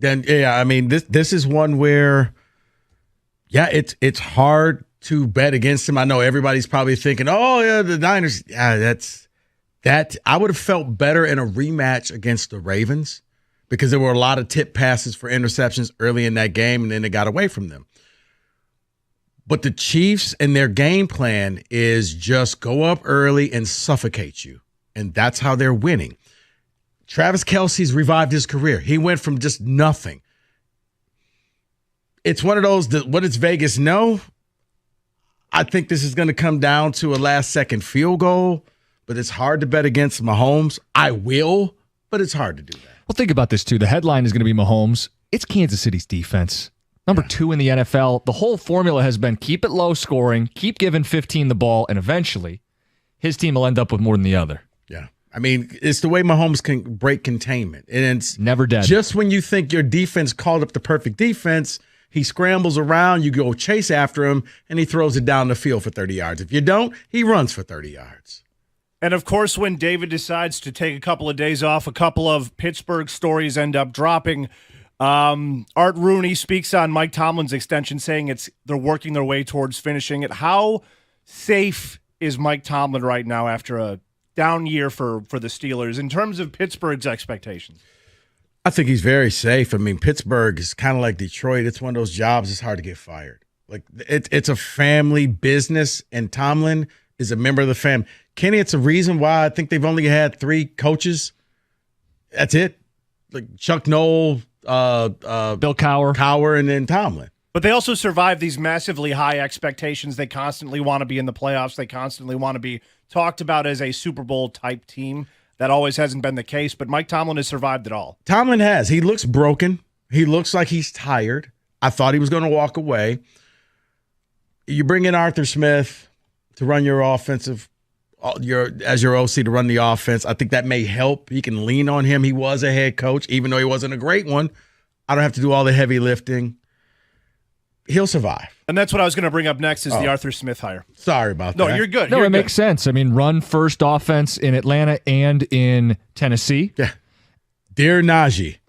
then yeah, I mean this is one where, yeah, it's hard to bet against him. I know everybody's probably thinking, oh yeah, the Niners. Yeah, that I would have felt better in a rematch against the Ravens because there were a lot of tip passes for interceptions early in that game, and then it got away from them. But the Chiefs and their game plan is just go up early and suffocate you. And that's how they're winning. Travis Kelce's revived his career. He went from just nothing. It's one of those that what does Vegas know? I think this is going to come down to a last-second field goal, but it's hard to bet against Mahomes. I will, but it's hard to do that. Well, think about this, too. The headline is going to be Mahomes. It's Kansas City's defense. Number 2 in the NFL. The whole formula has been keep it low scoring, keep giving 15 the ball, and eventually his team will end up with more than the other. Yeah. I mean, it's the way Mahomes can break containment. And it's never dead. Just when you think your defense called up the perfect defense, he scrambles around, you go chase after him, and he throws it down the field for 30 yards. If you don't, he runs for 30 yards. And, of course, when David decides to take a couple of days off, a couple of Pittsburgh stories end up dropping. Art Rooney speaks on Mike Tomlin's extension, saying they're working their way towards finishing it. How safe is Mike Tomlin right now after a down year for the Steelers in terms of Pittsburgh's expectations? I think he's very safe. I mean, Pittsburgh is kind of like Detroit. It's one of those jobs that's hard to get fired. Like it's a family business, and Tomlin is a member of the family. Kenny, it's a reason why I think they've only had 3 coaches. That's it. Like Chuck Noll, Bill Cowher, and then Tomlin. But they also survive these massively high expectations. They constantly want to be in the playoffs. They constantly want to be talked about as a Super Bowl type team. That always hasn't been the case, but Mike Tomlin has survived it all. Tomlin has. He looks broken. He looks like he's tired. I thought he was going to walk away. You bring in Arthur Smith to run your offensive, as your OC to run the offense. I think that may help. You can lean on him. He was a head coach, even though he wasn't a great one. I don't have to do all the heavy lifting. He'll survive. And that's what I was going to bring up next is the Arthur Smith hire. Sorry about that. No, you're good. No, it makes sense. I mean, run first offense in Atlanta and in Tennessee. Yeah. Dear Najee,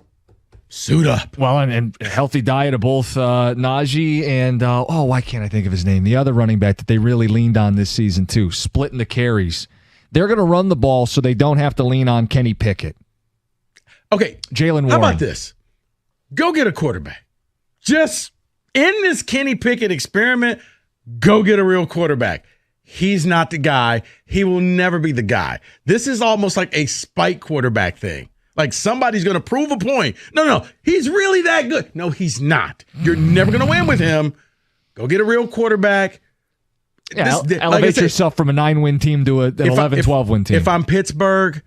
suit up. Well, and a healthy diet of both Najee and, why can't I think of his name? The other running back that they really leaned on this season, too, splitting the carries. They're going to run the ball so they don't have to lean on Kenny Pickett. Okay. Jalen Warren. How about this? Go get a quarterback. Just in this Kenny Pickett experiment, go get a real quarterback. He's not the guy. He will never be the guy. This is almost like a spike quarterback thing. Like somebody's going to prove a point. No, he's really that good. No, he's not. You're never going to win with him. Go get a real quarterback. Yeah, elevate yourself from a 9-win team to an 11, 12-win team. If I'm Pittsburgh,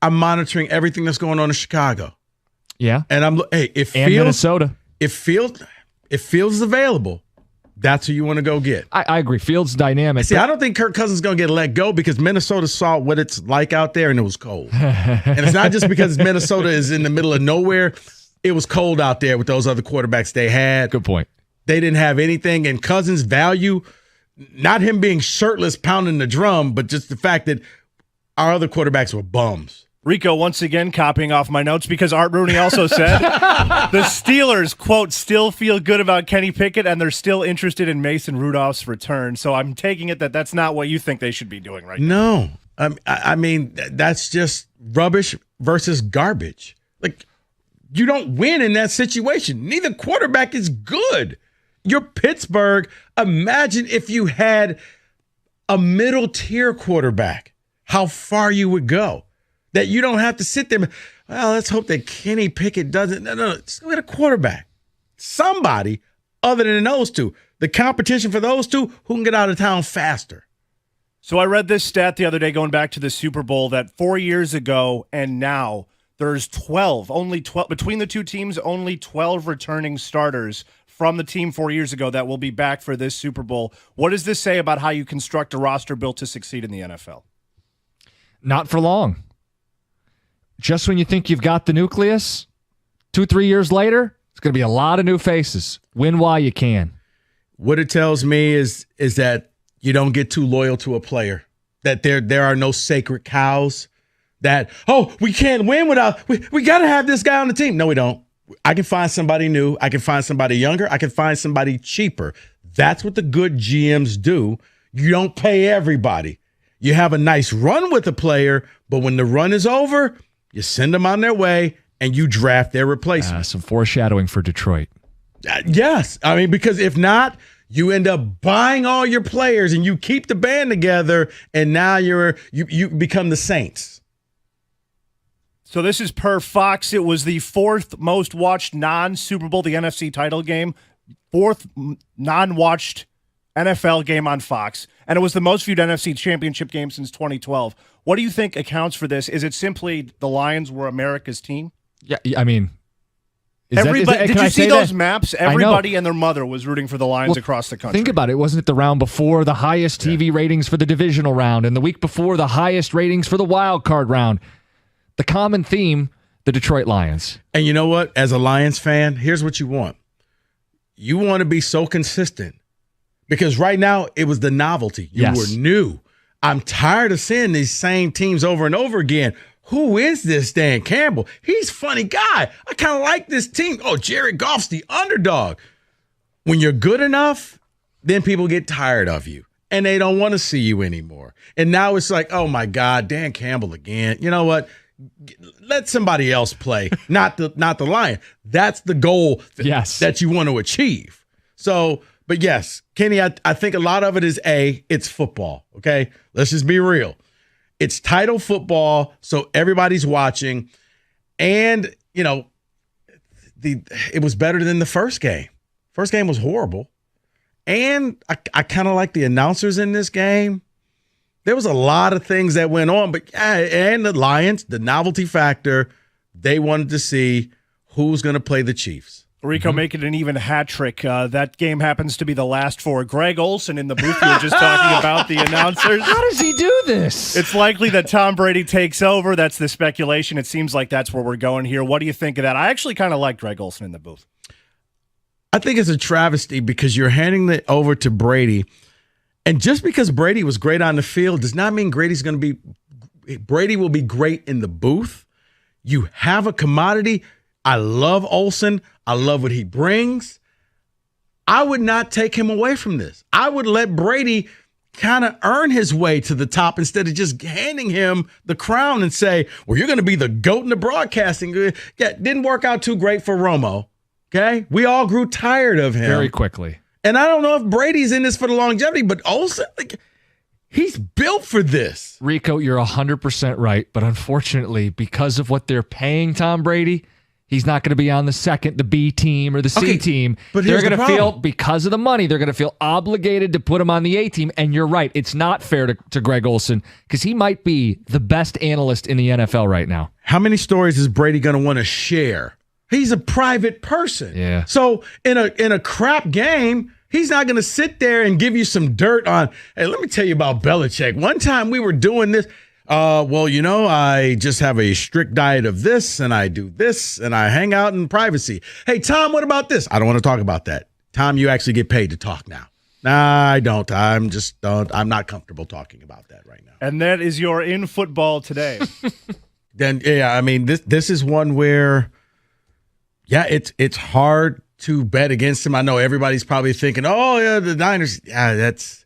I'm monitoring everything that's going on in Chicago. Yeah. And Minnesota. If Fields is available, that's who you want to go get. I agree. Fields dynamic. See, I don't think Kirk Cousins is going to get let go because Minnesota saw what it's like out there and it was cold. And it's not just because Minnesota is in the middle of nowhere. It was cold out there with those other quarterbacks they had. Good point. They didn't have anything. And Cousins' value, not him being shirtless pounding the drum, but just the fact that our other quarterbacks were bums. Rico, once again, copying off my notes because Art Rooney also said the Steelers, quote, still feel good about Kenny Pickett and they're still interested in Mason Rudolph's return. So I'm taking it that that's not what you think they should be doing right now. No. I mean, that's just rubbish versus garbage. Like, you don't win in that situation. Neither quarterback is good. You're Pittsburgh. Imagine if you had a middle-tier quarterback, how far you would go. That you don't have to sit there. Well, let's hope that Kenny Pickett doesn't. No. Just go get a quarterback. Somebody other than those two. The competition for those two, who can get out of town faster. So I read this stat the other day going back to the Super Bowl that 4 years ago and now there's only 12 between the two teams, only 12 returning starters from the team 4 years ago that will be back for this Super Bowl. What does this say about how you construct a roster built to succeed in the NFL? Not for long. Just when you think you've got the nucleus, 2-3 years later, it's going to be a lot of new faces. Win while you can. What it tells me is that you don't get too loyal to a player. That there are no sacred cows. That, we can't win without, we got to have this guy on the team. No, we don't. I can find somebody new. I can find somebody younger. I can find somebody cheaper. That's what the good GMs do. You don't pay everybody. You have a nice run with a player, but when the run is over, you send them on their way and you draft their replacement. Some foreshadowing for Detroit. Yes. I mean, because if not, you end up buying all your players and you keep the band together, and now you become the Saints. So this is per Fox. It was the fourth most watched non-Super Bowl, the NFC title game, fourth non-watched NFL game on Fox, and it was the most viewed NFC championship game since 2012. What do you think accounts for this? Is it simply the Lions were America's team? Yeah, I mean, did you see those maps? Everybody and their mother was rooting for the Lions across the country. Think about it. Wasn't it the round before the highest TV ratings for the divisional round, and the week before the highest ratings for the wild card round? The common theme, the Detroit Lions. And you know what? As a Lions fan, here's what you want. You want to be so consistent. Because right now, it was the novelty. You were new. I'm tired of seeing these same teams over and over again. Who is this Dan Campbell? He's a funny guy. I kind of like this team. Oh, Jared Goff's the underdog. When you're good enough, then people get tired of you. And they don't want to see you anymore. And now it's like, oh, my God, Dan Campbell again. You know what? Let somebody else play, not the Lion. That's the goal that you want to achieve. So, but yes, Kenny, I think a lot of it is it's football, okay? Let's just be real. It's title football, so everybody's watching. And, you know, it was better than the first game. First game was horrible. And I kind of like the announcers in this game. There was a lot of things that went on, but and the Lions, the novelty factor, they wanted to see who's going to play the Chiefs. Rico making an even hat trick. That game happens to be the last for Greg Olsen in the booth. You were just talking about the announcers. How does he do this? It's likely that Tom Brady takes over. That's the speculation. It seems like that's where we're going here. What do you think of that? I actually kind of like Greg Olsen in the booth. I think it's a travesty because you're handing it over to Brady. And just because Brady was great on the field does not mean Brady will be great in the booth. You have a commodity. I love Olsen. I love what he brings. I would not take him away from this. I would let Brady kind of earn his way to the top instead of just handing him the crown and say, well, you're going to be the GOAT in the broadcasting. Yeah, didn't work out too great for Romo. Okay? We all grew tired of him. Very quickly. And I don't know if Brady's in this for the longevity, but Olsen, he's built for this. Rico, you're 100% right. But unfortunately, because of what they're paying Tom Brady, he's not going to be on the B team or the C team. But they're going to feel, because of the money, they're going to feel obligated to put him on the A team. And you're right. It's not fair to Greg Olsen because he might be the best analyst in the NFL right now. How many stories is Brady going to want to share? He's a private person. Yeah. So in a crap game, he's not going to sit there and give you some dirt on, hey, let me tell you about Belichick. One time we were doing this. Well, you know, I just have a strict diet of this, and I do this, and I hang out in privacy. Hey, Tom, what about this? I don't want to talk about that. Tom, you actually get paid to talk now. Nah, I don't. I'm not comfortable talking about that right now. And that is your In Football Today. Then, yeah, I mean, this is one where, yeah, it's hard to bet against him. I know everybody's probably thinking, oh, yeah, the Niners. Yeah, that's.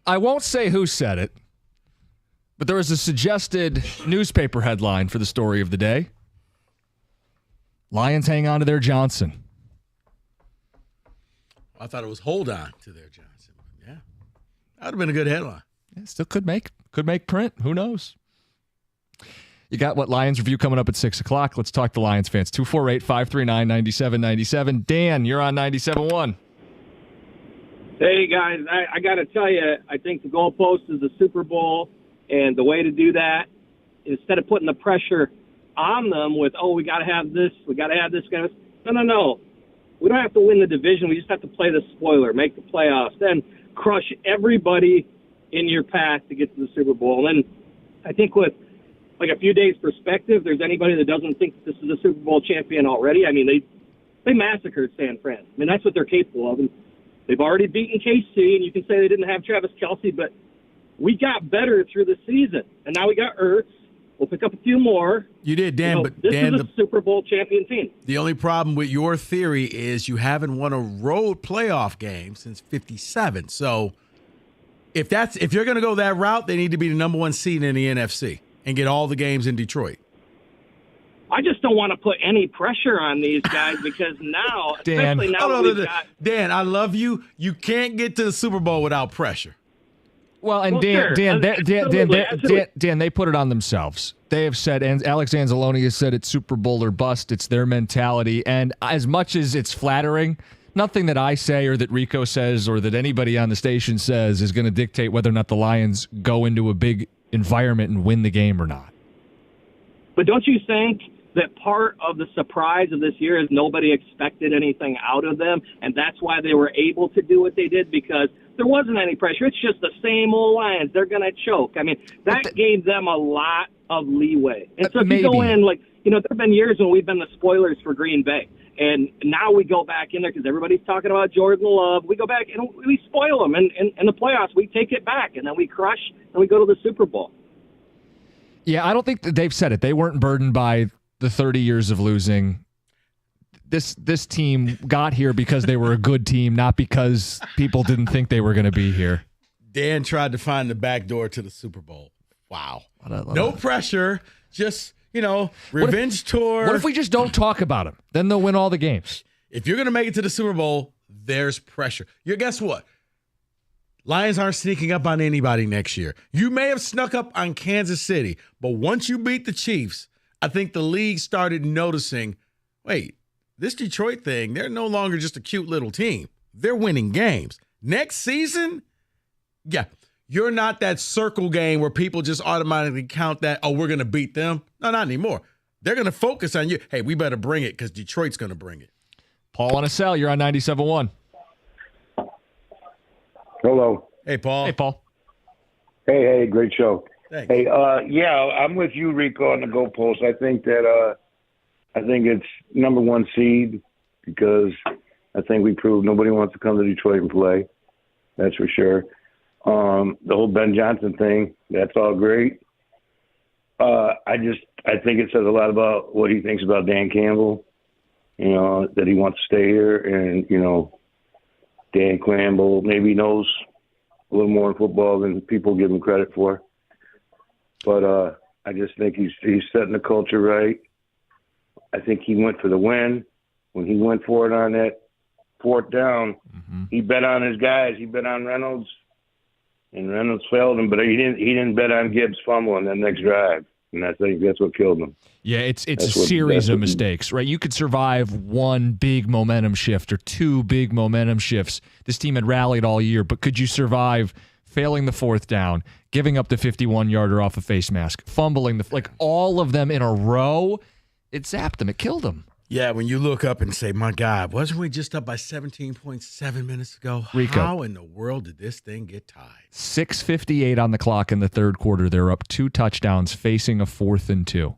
I won't say who said it, but there was a suggested newspaper headline for the story of the day. Lions hang on to their Johnson. I thought it was hold on to their Johnson. Yeah. That would have been a good headline. Yeah, still could make print. Who knows? You got what Lions review coming up at 6 o'clock. Let's talk to Lions fans. 248-539-9797. Dan, you're on 97.1. Hey, guys, I got to tell you, I think the goalpost is the Super Bowl, and the way to do that, instead of putting the pressure on them with, we got to have this, we got to have this kind of no. We don't have to win the division. We just have to play the spoiler, make the playoffs, then crush everybody in your path to get to the Super Bowl. And then I think with like a few days perspective, there's anybody that doesn't think this is a Super Bowl champion already. I mean, they massacred San Fran. I mean, that's what they're capable of. And they've already beaten KC, and you can say they didn't have Travis Kelce, but we got better through the season. And now we got Ertz. We'll pick up a few more. You did, Dan, but this Dan, is a Super Bowl champion team. The only problem with your theory is you haven't won a road playoff game since 57. So if you're going to go that route, they need to be the number one seed in the NFC and get all the games in Detroit. I just don't want to put any pressure on these guys because now, Dan, especially now Dan, I love you. You can't get to the Super Bowl without pressure. Well, and Dan, they put it on themselves. They have said, and Alex Anzalone has said it's Super Bowl or bust. It's their mentality. And as much as it's flattering, nothing that I say or that Rico says or that anybody on the station says is going to dictate whether or not the Lions go into a big environment and win the game or not. But don't you think that part of the surprise of this year is nobody expected anything out of them, and that's why they were able to do what they did, because there wasn't any pressure. It's just the same old Lions. They're going to choke. I mean, that gave them a lot of leeway. And so if you go in, there have been years when we've been the spoilers for Green Bay, and now we go back in there because everybody's talking about Jordan Love. We go back and we spoil them, and in the playoffs we take it back, and then we crush, and we go to the Super Bowl. Yeah, I don't think that they've said it. They weren't burdened by the 30 years of losing. This team got here because they were a good team, not because people didn't think they were going to be here. Dan tried to find the back door to the Super Bowl. Wow. No pressure, just, revenge tour. What if we just don't talk about them? Then they'll win all the games. If you're going to make it to the Super Bowl, there's pressure. Guess what? Lions aren't sneaking up on anybody next year. You may have snuck up on Kansas City, but once you beat the Chiefs, I think the league started noticing, wait, this Detroit thing, they're no longer just a cute little team. They're winning games. Next season, you're not that circle game where people just automatically count that, we're going to beat them. No, not anymore. They're going to focus on you. Hey, we better bring it because Detroit's going to bring it. Paul on a cell. You're on 97.1. Hello. Hey, Paul. Hey, Paul. Hey, great show. Thanks. Hey, I'm with you, Rico, on the goalpost. I think it's number one seed because I think we proved nobody wants to come to Detroit and play. That's for sure. The whole Ben Johnson thing, that's all great. I think it says a lot about what he thinks about Dan Campbell, that he wants to stay here. And, Dan Campbell maybe knows a little more in football than people give him credit for. But I just think he's setting the culture right. I think he went for the win. When he went for it on that fourth down, he bet on his guys. He bet on Reynolds, and Reynolds failed him. But he didn't bet on Gibbs fumbling that next drive, and I think that's what killed him. Yeah, it's a series of mistakes, right? You could survive one big momentum shift or two big momentum shifts. This team had rallied all year, but could you survive failing the fourth down, giving up the 51-yarder off a face mask, fumbling all of them in a row? It zapped them. It killed them. Yeah, when you look up and say, my God, wasn't we just up by 17.7 minutes ago? Rico. How in the world did this thing get tied? 6:58 on the clock in the third quarter. They're up 2 touchdowns facing a 4th and 2.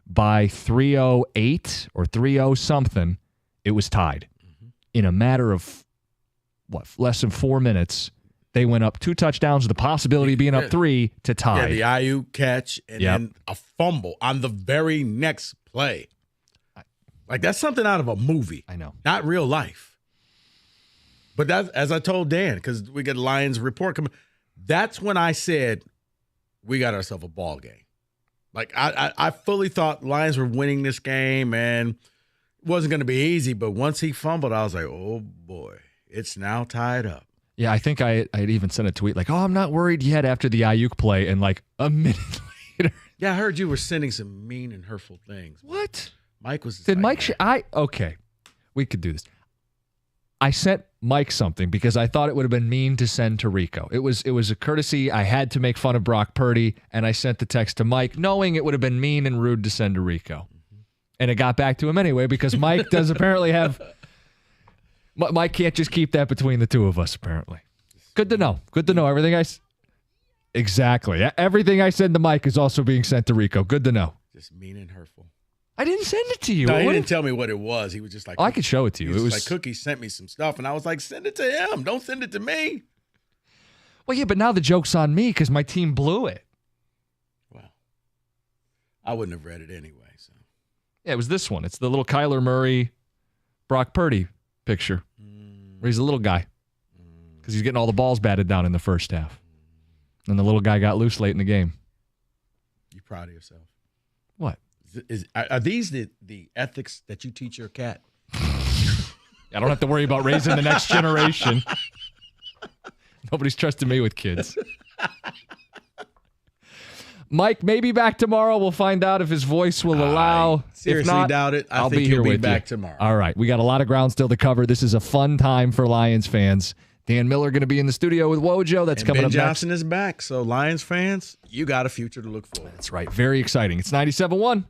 By 3:08 or 3:0 something, it was tied. In a matter of, less than 4 minutes, they went up 2 touchdowns with the possibility of being up 3 to tie. Yeah, the Ayuk catch and then a fumble on the very next play. That's something out of a movie. I know. Not real life. But that's, as I told Dan, because we get Lions report coming, That's when I said we got ourselves a ball game. Like I fully thought Lions were winning this game and it wasn't going to be easy. But once he fumbled, I was like, oh boy, it's now tied up. Yeah, I think I had even sent a tweet like, "Oh, I'm not worried yet." After the Ayuk play, and like a minute later, yeah, I heard you were sending some mean and hurtful things. What? Mike was. Did Mike? Okay, we could do this. I sent Mike something because I thought it would have been mean to send to Rico. It was a courtesy. I had to make fun of Brock Purdy, and I sent the text to Mike, knowing it would have been mean and rude to send to Rico. And it got back to him anyway because Mike does apparently have. Mike can't just keep that between the two of us, apparently. Good to know. Good to know. Exactly. Everything I send to Mike is also being sent to Rico. Good to know. Just mean and hurtful. I didn't send it to you. No, he didn't tell me what it was. He was just like, I could show it to you. It was like Cookie sent me some stuff, and I was like, send it to him. Don't send it to me. Well, yeah, but now the joke's on me because my team blew it. Well, I wouldn't have read it anyway. So yeah, it was this one. It's the little Kyler Murray, Brock Purdy picture where he's a little guy because he's getting all the balls batted down in the first half. And the little guy got loose late in the game. You proud of yourself? What? Are these the ethics that you teach your cat? I don't have to worry about raising the next generation. Nobody's trusting me with kids. Mike may be back tomorrow. We'll find out if his voice will allow. I seriously if not, doubt it. I'll think be here he'll be with back you. tomorrow. All right. We got a lot of ground still to cover. This is a fun time for Lions fans. Dan Miller going to be in the studio with Wojo. That's coming Ben up Johnson next. is back. So Lions fans, you got a future to look forward to. That's right. Very exciting. It's 97.1.